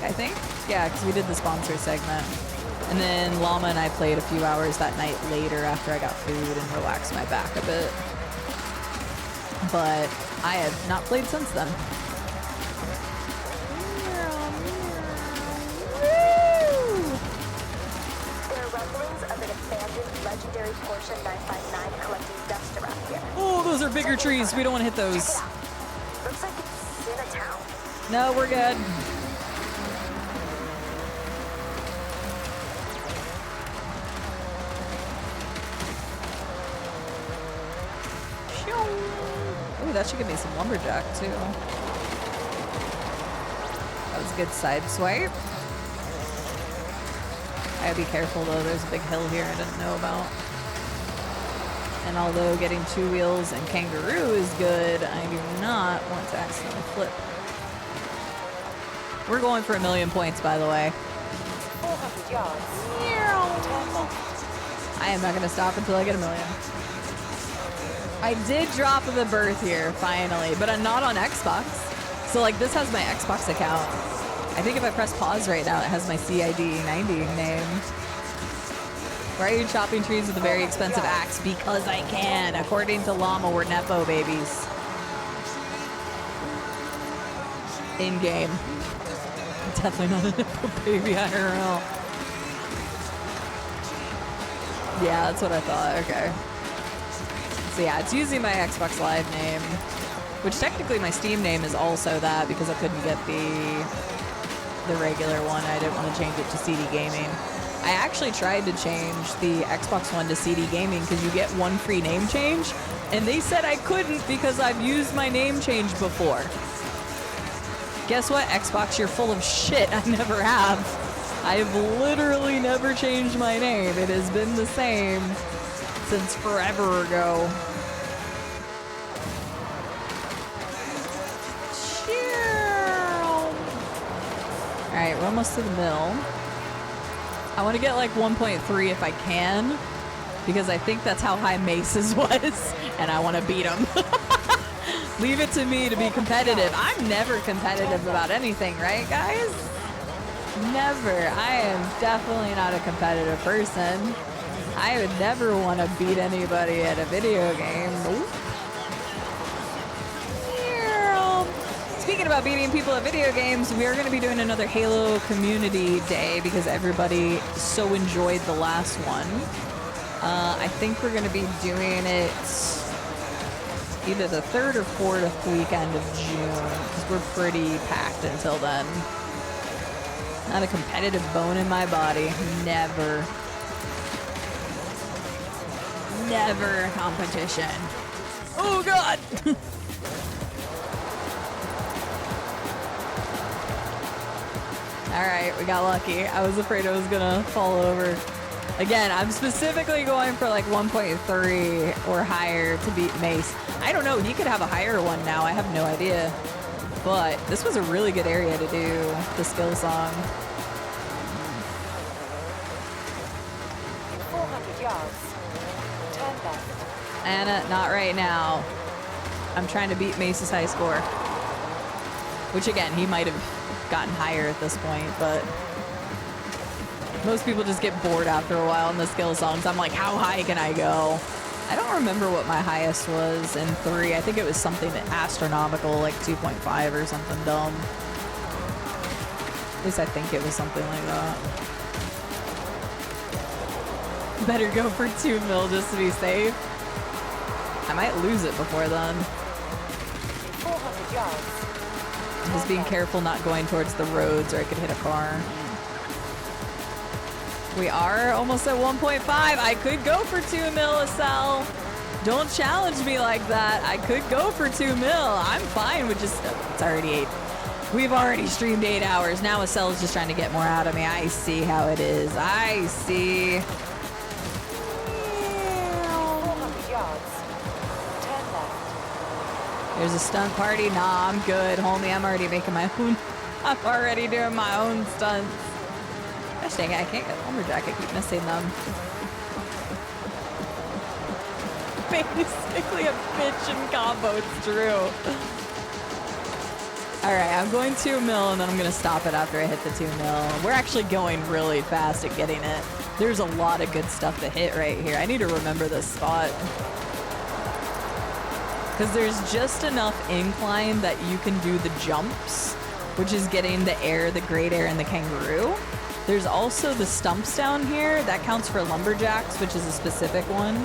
I think? Yeah, because we did the sponsor segment. And then Llama and I played a few hours that night later after I got food and relaxed my back a bit. But I have not played since then. There are rumblings of an abandoned legendary Porsche 959 collecting dust around here. Oh, those are bigger trees. We don't want to hit those. Looks like it's in a town. No, we're good. Ooh, that should give me some lumberjack too. That was a good side swipe. I gotta be careful though, there's a big hill here I didn't know about. And although getting 2 wheels and kangaroo is good, I do not want to accidentally flip. We're going for 1,000,000 points, by the way. 400 yards. I am not gonna stop until I get 1,000,000. I did drop the birth here, finally, but I'm not on Xbox. So like this has my Xbox account. I think if I press pause right now, it has my CID 90 name. Why are you chopping trees with a very expensive axe? Because I can. According to Llama, we're Nepo babies. In-game. Definitely not a Nepo baby IRL. Yeah, that's what I thought. Okay. So yeah, it's using my Xbox Live name, which technically my Steam name is also that because I couldn't get the regular one. I didn't want to change it to CD Gaming. I actually tried to change the Xbox One to CD Gaming because you get 1 free name change, and they said I couldn't because I've used my name change before. Guess what, Xbox? You're full of shit. I never have. I've literally never changed my name. It has been the same since forever ago. Alright, we're almost to the mill. I want to get like 1.3 if I can, because I think that's how high Mace's was, and I want to beat him. Leave it to me to be competitive. I'm never competitive about anything, right, guys? Never. I am definitely not a competitive person. I would never want to beat anybody at a video game. Nope. Speaking about beating people at video games, we are going to be doing another Halo Community Day because everybody so enjoyed the last one. I think we're going to be doing it either the 3rd or 4th weekend of June because we're pretty packed until then. Not a competitive bone in my body. Never. Never competition. Oh, God! Alright, we got lucky. I was afraid I was gonna fall over. Again, I'm specifically going for like 1.3 or higher to beat Mace. I don't know, he could have a higher one now, I have no idea. But this was a really good area to do the skill song. 400 yards. Turn left. Anna, not right now. I'm trying to beat Mace's high score. Which again, he might have gotten higher at this point, but most people just get bored after a while in the skill songs. I'm like, how high can I go? I don't remember what my highest was in 3. I think it was something astronomical, like 2.5 or something dumb. At least I think it was something like that. Better go for 2 mil just to be safe. I might lose it before then. 400 yards. Just being careful not going towards the roads or I could hit a car. We are almost at 1.5. I could go for 2 mil, Acel. Don't challenge me like that. I could go for 2 mil. I'm fine with just... It's already 8. We've already streamed 8 hours. Now Acel's just trying to get more out of me. I see how it is. I see. 400 yards. Turn left. There's a stunt party. Nah, I'm good, homie. I'm already making my own. I'm already doing my own stunts. Gosh dang it, I can't get lumberjack. I keep missing them. Basically a bitch in combo. It's true. Alright, I'm going 2 mil and then I'm going to stop it after I hit the 2 mil. We're actually going really fast at getting it. There's a lot of good stuff to hit right here. I need to remember this spot. Because there's just enough incline that you can do the jumps, which is getting the air, the great air, and the kangaroo. There's also the stumps down here. That counts for lumberjacks, which is a specific one.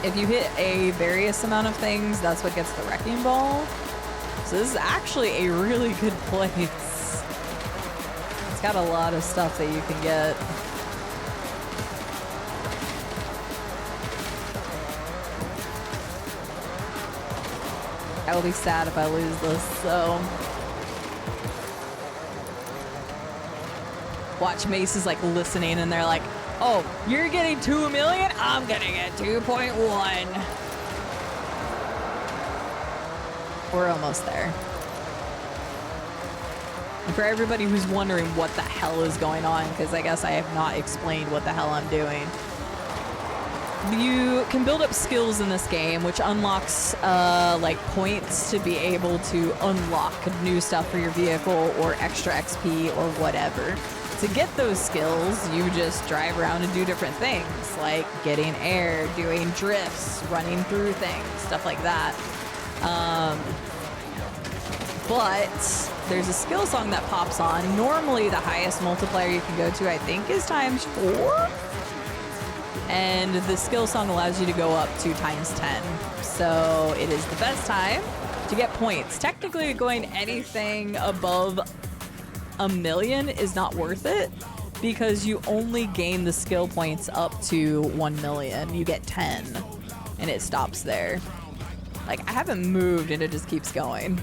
If you hit a various amount of things, that's what gets the wrecking ball. So this is actually a really good place. It's got a lot of stuff that you can get. I will be sad if I lose this, so... Watch Mace is like listening and they're like, oh, you're getting 2 million? I'm gonna get 2.1. We're almost there. And for everybody who's wondering what the hell is going on, because I guess I have not explained what the hell I'm doing. You can build up skills in this game, which unlocks like points to be able to unlock new stuff for your vehicle or extra XP or whatever. To get those skills, you just drive around and do different things, like getting air, doing drifts, running through things, stuff like that. But there's a skill song that pops on. Normally, the highest multiplier you can go to, I think, is ×4. And the skill song allows you to go up to ×10. So it is the best time to get points. Technically, going anything above 1 million is not worth it because you only gain the skill points up to 1 million. You get 10 and it stops there. Like, I haven't moved and it just keeps going.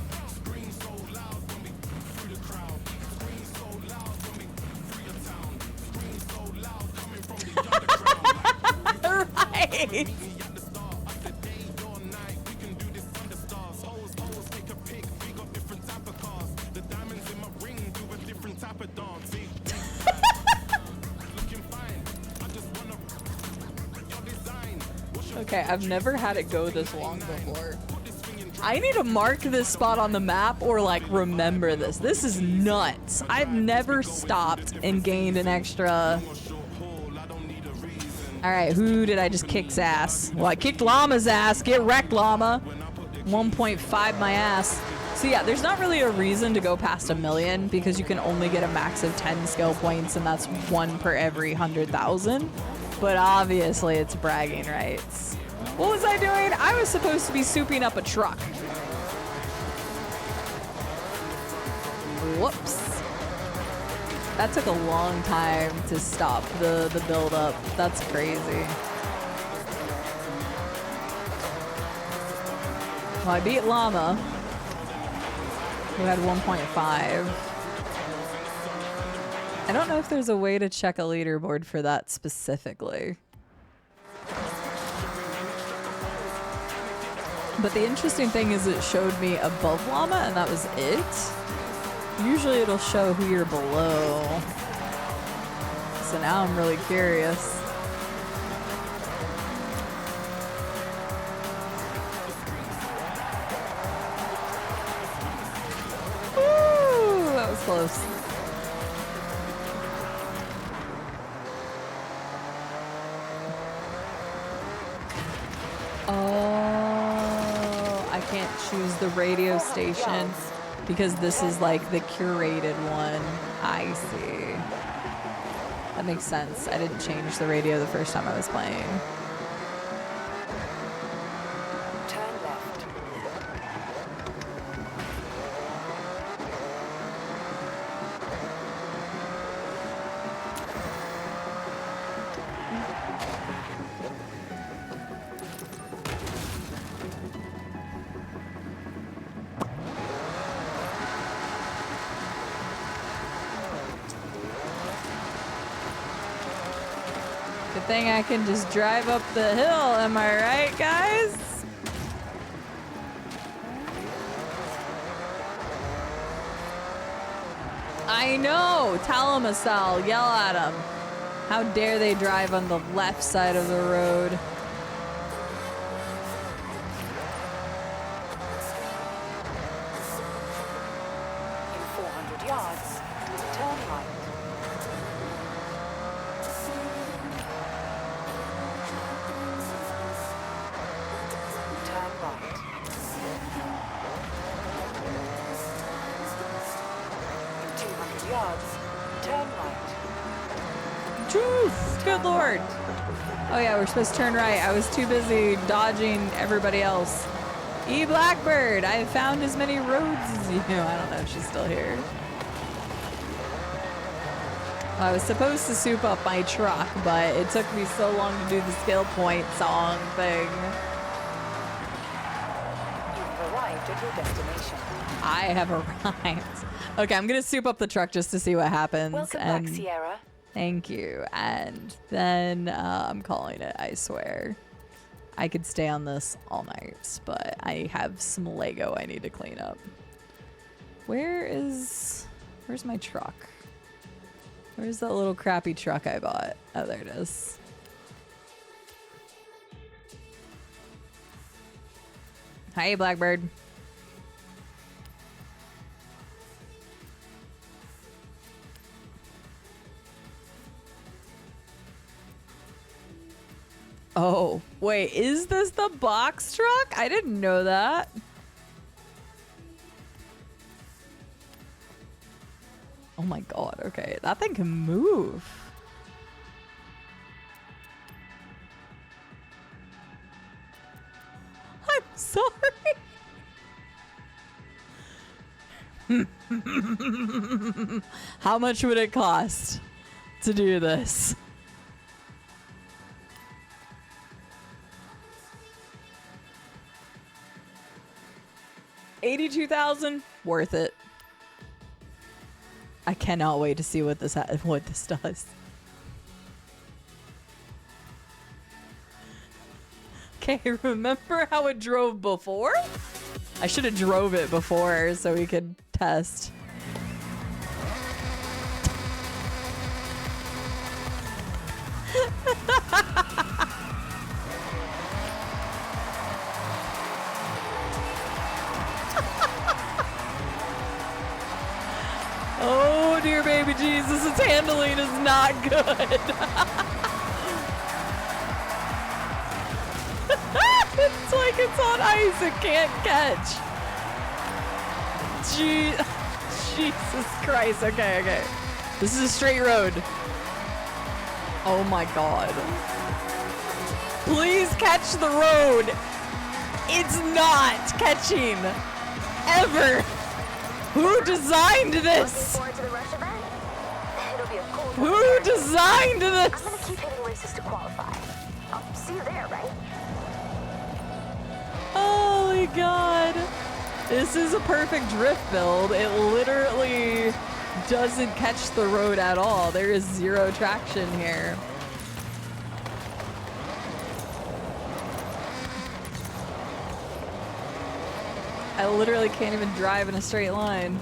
Right. Okay, I've never had it go this long before. I need to mark this spot on the map or like remember this. This is nuts. I've never stopped and gained an extra. All right, who did I just kick's ass? Well, I kicked Llama's ass. Get wrecked, Llama. 1.5 my ass. So yeah, there's not really a reason to go past 1 million because you can only get a max of 10 skill points and that's 1 per every 100,000. But obviously it's bragging rights. What was I doing? I was supposed to be souping up a truck. Whoops. That took a long time to stop the build up. That's crazy. Well, I beat Llama, who had 1.5. I don't know if there's a way to check a leaderboard for that specifically. But the interesting thing is it showed me above llama and that was it. Usually it'll show who you're below. So now I'm really curious. Woo! That was close. Oh, I can't choose the radio station because this is like the curated one. I see. That makes sense. I didn't change the radio the first time I was playing. Turn left. Good thing I can just drive up the hill, am I right, guys? I know! Talamasal, yell at them. How dare they drive on the left side of the road? In 400 yards, turn right. Turn right. In 200 yards, turn right. Juice! Good lord! Oh yeah, we're supposed to turn right. I was too busy dodging everybody else. E Blackbird, I have found as many roads as you. I don't know if she's still here. I was supposed to soup up my truck, but it took me so long to do the skill point song thing. You've arrived at your destination. I have arrived. Okay, I'm gonna soup up the truck just to see what happens. Welcome and back, Sierra. thank you. And then I'm calling it, I swear. I could stay on this all night, but I have some Lego I need to clean up. Where's my truck? Where's that little crappy truck I bought? Oh, there it is. Hi, Blackbird. Oh, wait, is this the box truck? I didn't know that. Oh my god, okay. That thing can move. I'm sorry. How much would it cost to do this? $82,000, worth it. I cannot wait to see what this does. Okay, remember how it drove before? I should have drove it before so we could test. Oh dear baby Jesus, its handling is not good. It's like it's on ice, it can't catch. Jesus Christ, okay. This is a straight road. Oh my god. Please catch the road. It's not catching. Ever. Who designed this? Who designed this? I'm gonna keep hitting races to qualify. I'll see you there, right? Holy god. This is a perfect drift build. It literally doesn't catch the road at all. There is zero traction here. I literally can't even drive in a straight line.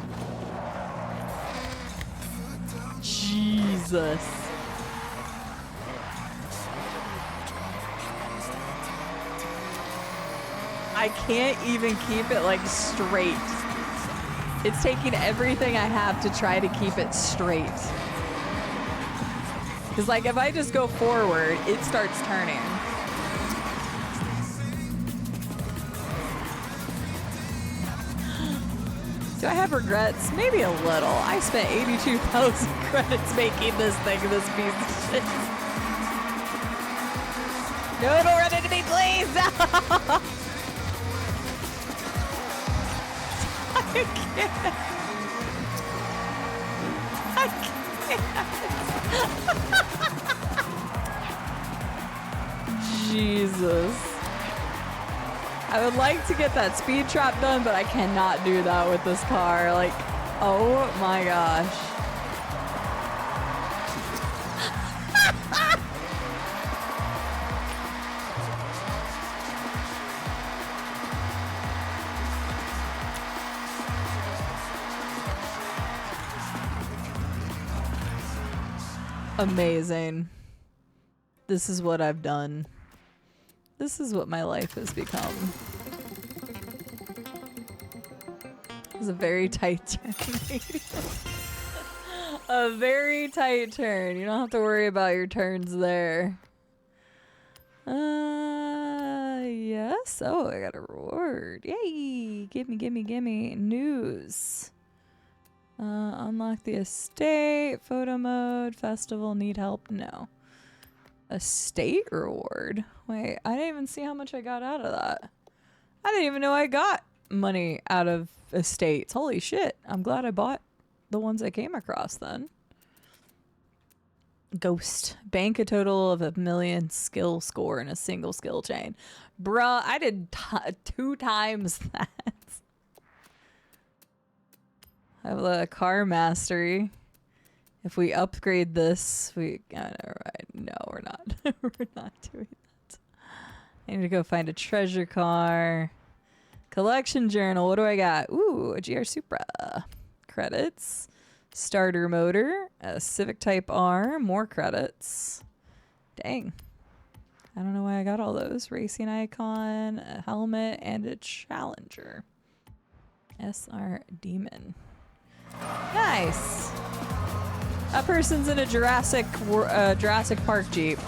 Jesus. I can't even keep it like straight. It's taking everything I have to try to keep it straight. Because like if I just go forward, it starts turning. Do I have regrets? Maybe a little. I spent 82,000 credits making this thing, this piece of shit. No, don't run into me, please! I can't. I can't. Jesus. I would like to get that speed trap done, but I cannot do that with this car. Like, oh my gosh. Amazing. This is what I've done. This is what my life has become. It's a very tight turn. A very tight turn. You don't have to worry about your turns there. Yes. Oh, I got a reward. Yay! Gimme. News. Unlock the estate. Photo mode. Festival. Need help? No. Estate reward? Wait, I didn't even see how much I got out of that. I didn't even know I got money out of estates. Holy shit. I'm glad I bought the ones I came across then. Ghost. Bank a total of 1 million skill score in a single skill chain. Bruh, I did 2 times that. I have the car mastery. If we upgrade this, we... Oh, never mind. No, we're not. We're not doing that. I need to go find a treasure car. Collection journal. What do I got? Ooh, a GR Supra. Credits. Starter motor. A Civic Type R. More credits. Dang. I don't know why I got all those. Racing icon, a helmet, and a Challenger. SR Demon. Nice. That person's in a Jurassic Park Jeep.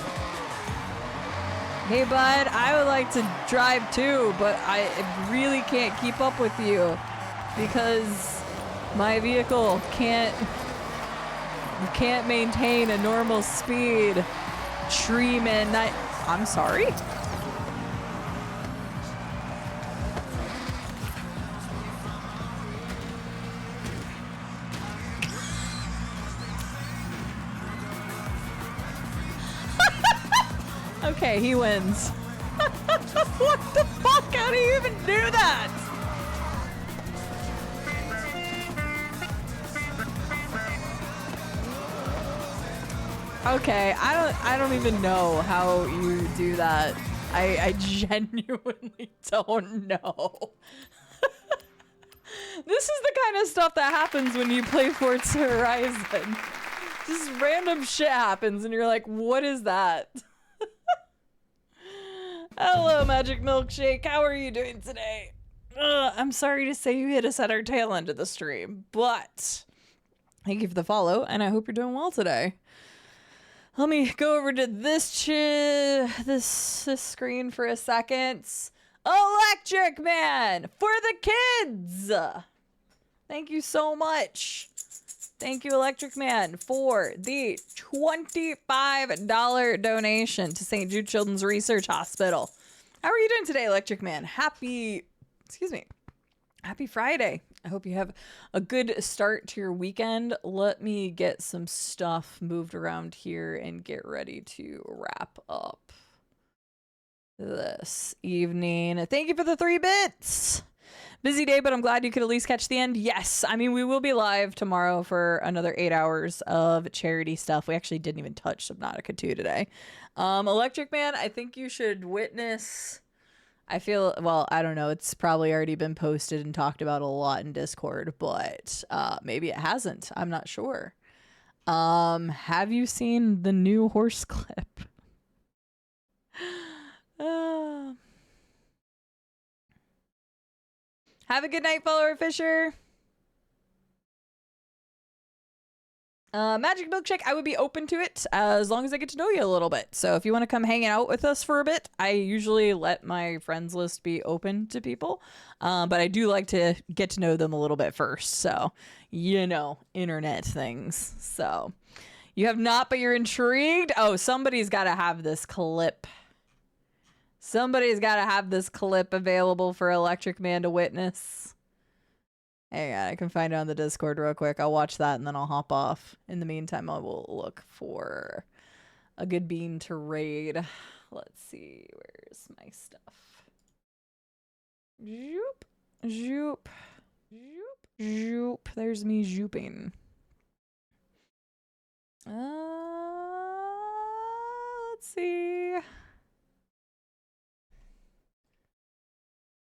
Hey, bud, I would like to drive too, but I really can't keep up with you because my vehicle can't maintain a normal speed. Treeman, I'm sorry. Okay, he wins. What the fuck? How do you even do that? Okay, I don't even know how you do that. I genuinely don't know. This is the kind of stuff that happens when you play Forza Horizon. Just random shit happens and you're like, what is that? Hello, Magic Milkshake. How are you doing today? I'm sorry to say you hit us at our tail end of the stream, but thank you for the follow, and I hope you're doing well today. Let me go over to this screen for a second. Electric Man for the kids. Thank you so much. Thank you, Electric Man, for the $25 donation to St. Jude Children's Research Hospital. How are you doing today, Electric Man? Happy Friday. I hope you have a good start to your weekend. Let me get some stuff moved around here and get ready to wrap up this evening. Thank you for the 3 bits. Busy day, but I'm glad you could at least catch the end. Yes, I mean, we will be live tomorrow for another 8 hours of charity stuff. We actually didn't even touch Subnautica 2 today. Electric Man, I think you should witness... I feel, well, I don't know. It's probably already been posted and talked about a lot in Discord, but maybe it hasn't. I'm not sure. Have you seen the new horse clip? Have a good night, follower Fisher. Magic Milkshake, I would be open to it as long as I get to know you a little bit. So if you want to come hang out with us for a bit, I usually let my friends list be open to people. But I do like to get to know them a little bit first. So, you know, internet things. So you have not, but you're intrigued. Oh, somebody's got to have this clip. Somebody's got to have this clip available for Electric Man to witness. Hang on, I can find it on the Discord real quick. I'll watch that and then I'll hop off. In the meantime, I will look for a good bean to raid. Let's see, where's my stuff? Zoop, zoop, zoop, zoop. There's me zooping. Let's see.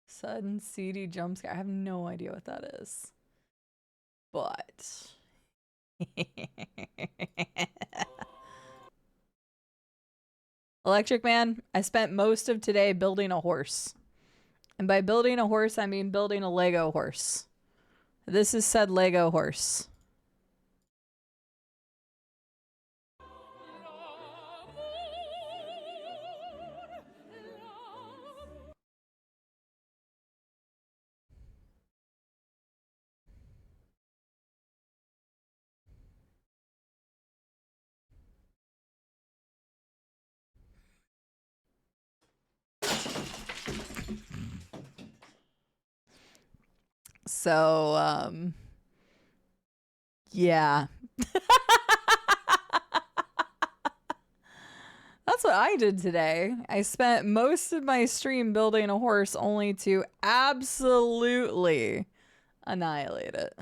Sudden seedy jump scare. I have no idea what that is. But Electric Man, I spent most of today building a horse. And by building a horse, I mean building a Lego horse. This is said Lego horse. So, yeah. That's what I did today. I spent most of my stream building a horse only to absolutely annihilate it.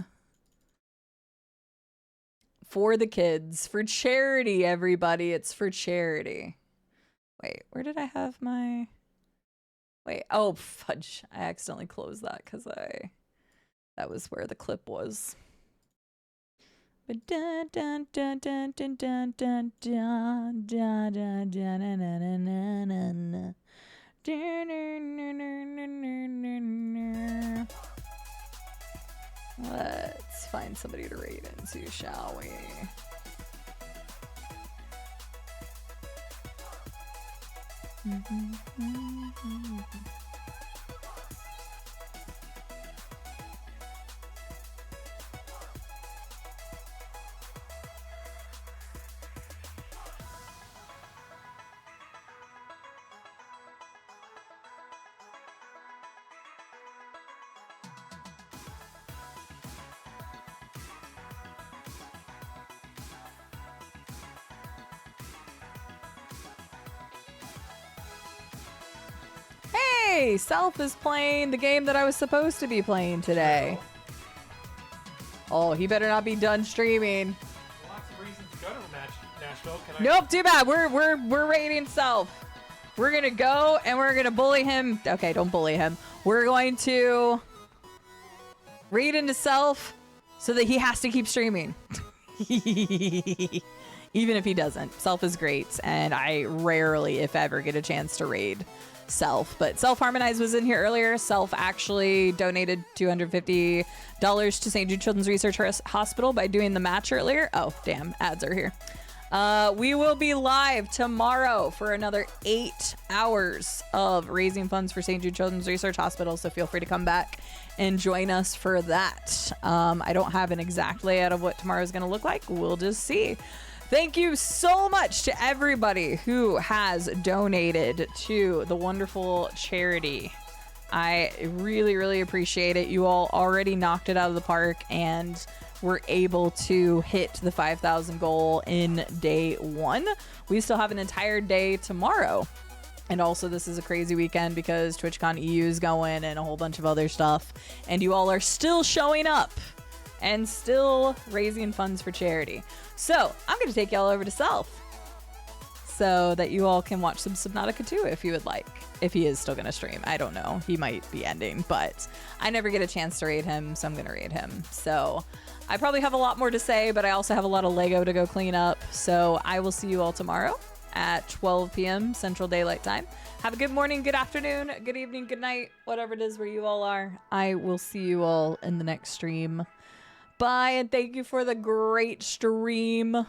For the kids. For charity, everybody. It's for charity. Wait, where did I have my... Wait, oh, fudge. I accidentally closed that because that was where the clip was. But dun dun dun dun dun dun dun dun dun dun dun. Let's find somebody to raid into, shall we? Hey, Self is playing the game that I was supposed to be playing today. Oh, he better not be done streaming. Lots of reasons to go to Nashville. Nope, too bad. We're raiding Self. We're gonna go and we're gonna bully him. Okay, don't bully him. We're going to raid into Self so that he has to keep streaming. Even if he doesn't. Self is great, and I rarely, if ever, get a chance to raid Self. But Self Harmonize was in here earlier. Self actually donated $250 to St. Jude Children's Research Hospital by doing the match earlier. Oh, damn. Ads are here. We will be live tomorrow for another 8 hours of raising funds for St. Jude Children's Research Hospital, so feel free to come back and join us for that. I don't have an exact layout of what tomorrow is going to look like. We'll just see. Thank you so much to everybody who has donated to the wonderful charity. I really, really appreciate it. You all already knocked it out of the park and were able to hit the 5,000 goal in day one. We still have an entire day tomorrow And also, this is a crazy weekend because TwitchCon EU is going and a whole bunch of other stuff. And you all are still showing up and still raising funds for charity. So I'm going to take y'all over to Self so that you all can watch some Subnautica 2 if you would like. If he is still going to stream. I don't know. He might be ending, but I never get a chance to raid him, so I'm going to raid him. So I probably have a lot more to say, but I also have a lot of Lego to go clean up. So I will see you all tomorrow at 12 p.m. Central Daylight Time. Have a good morning, good afternoon, good evening, good night, whatever it is where you all are. I will see you all in the next stream. Bye, and thank you for the great stream.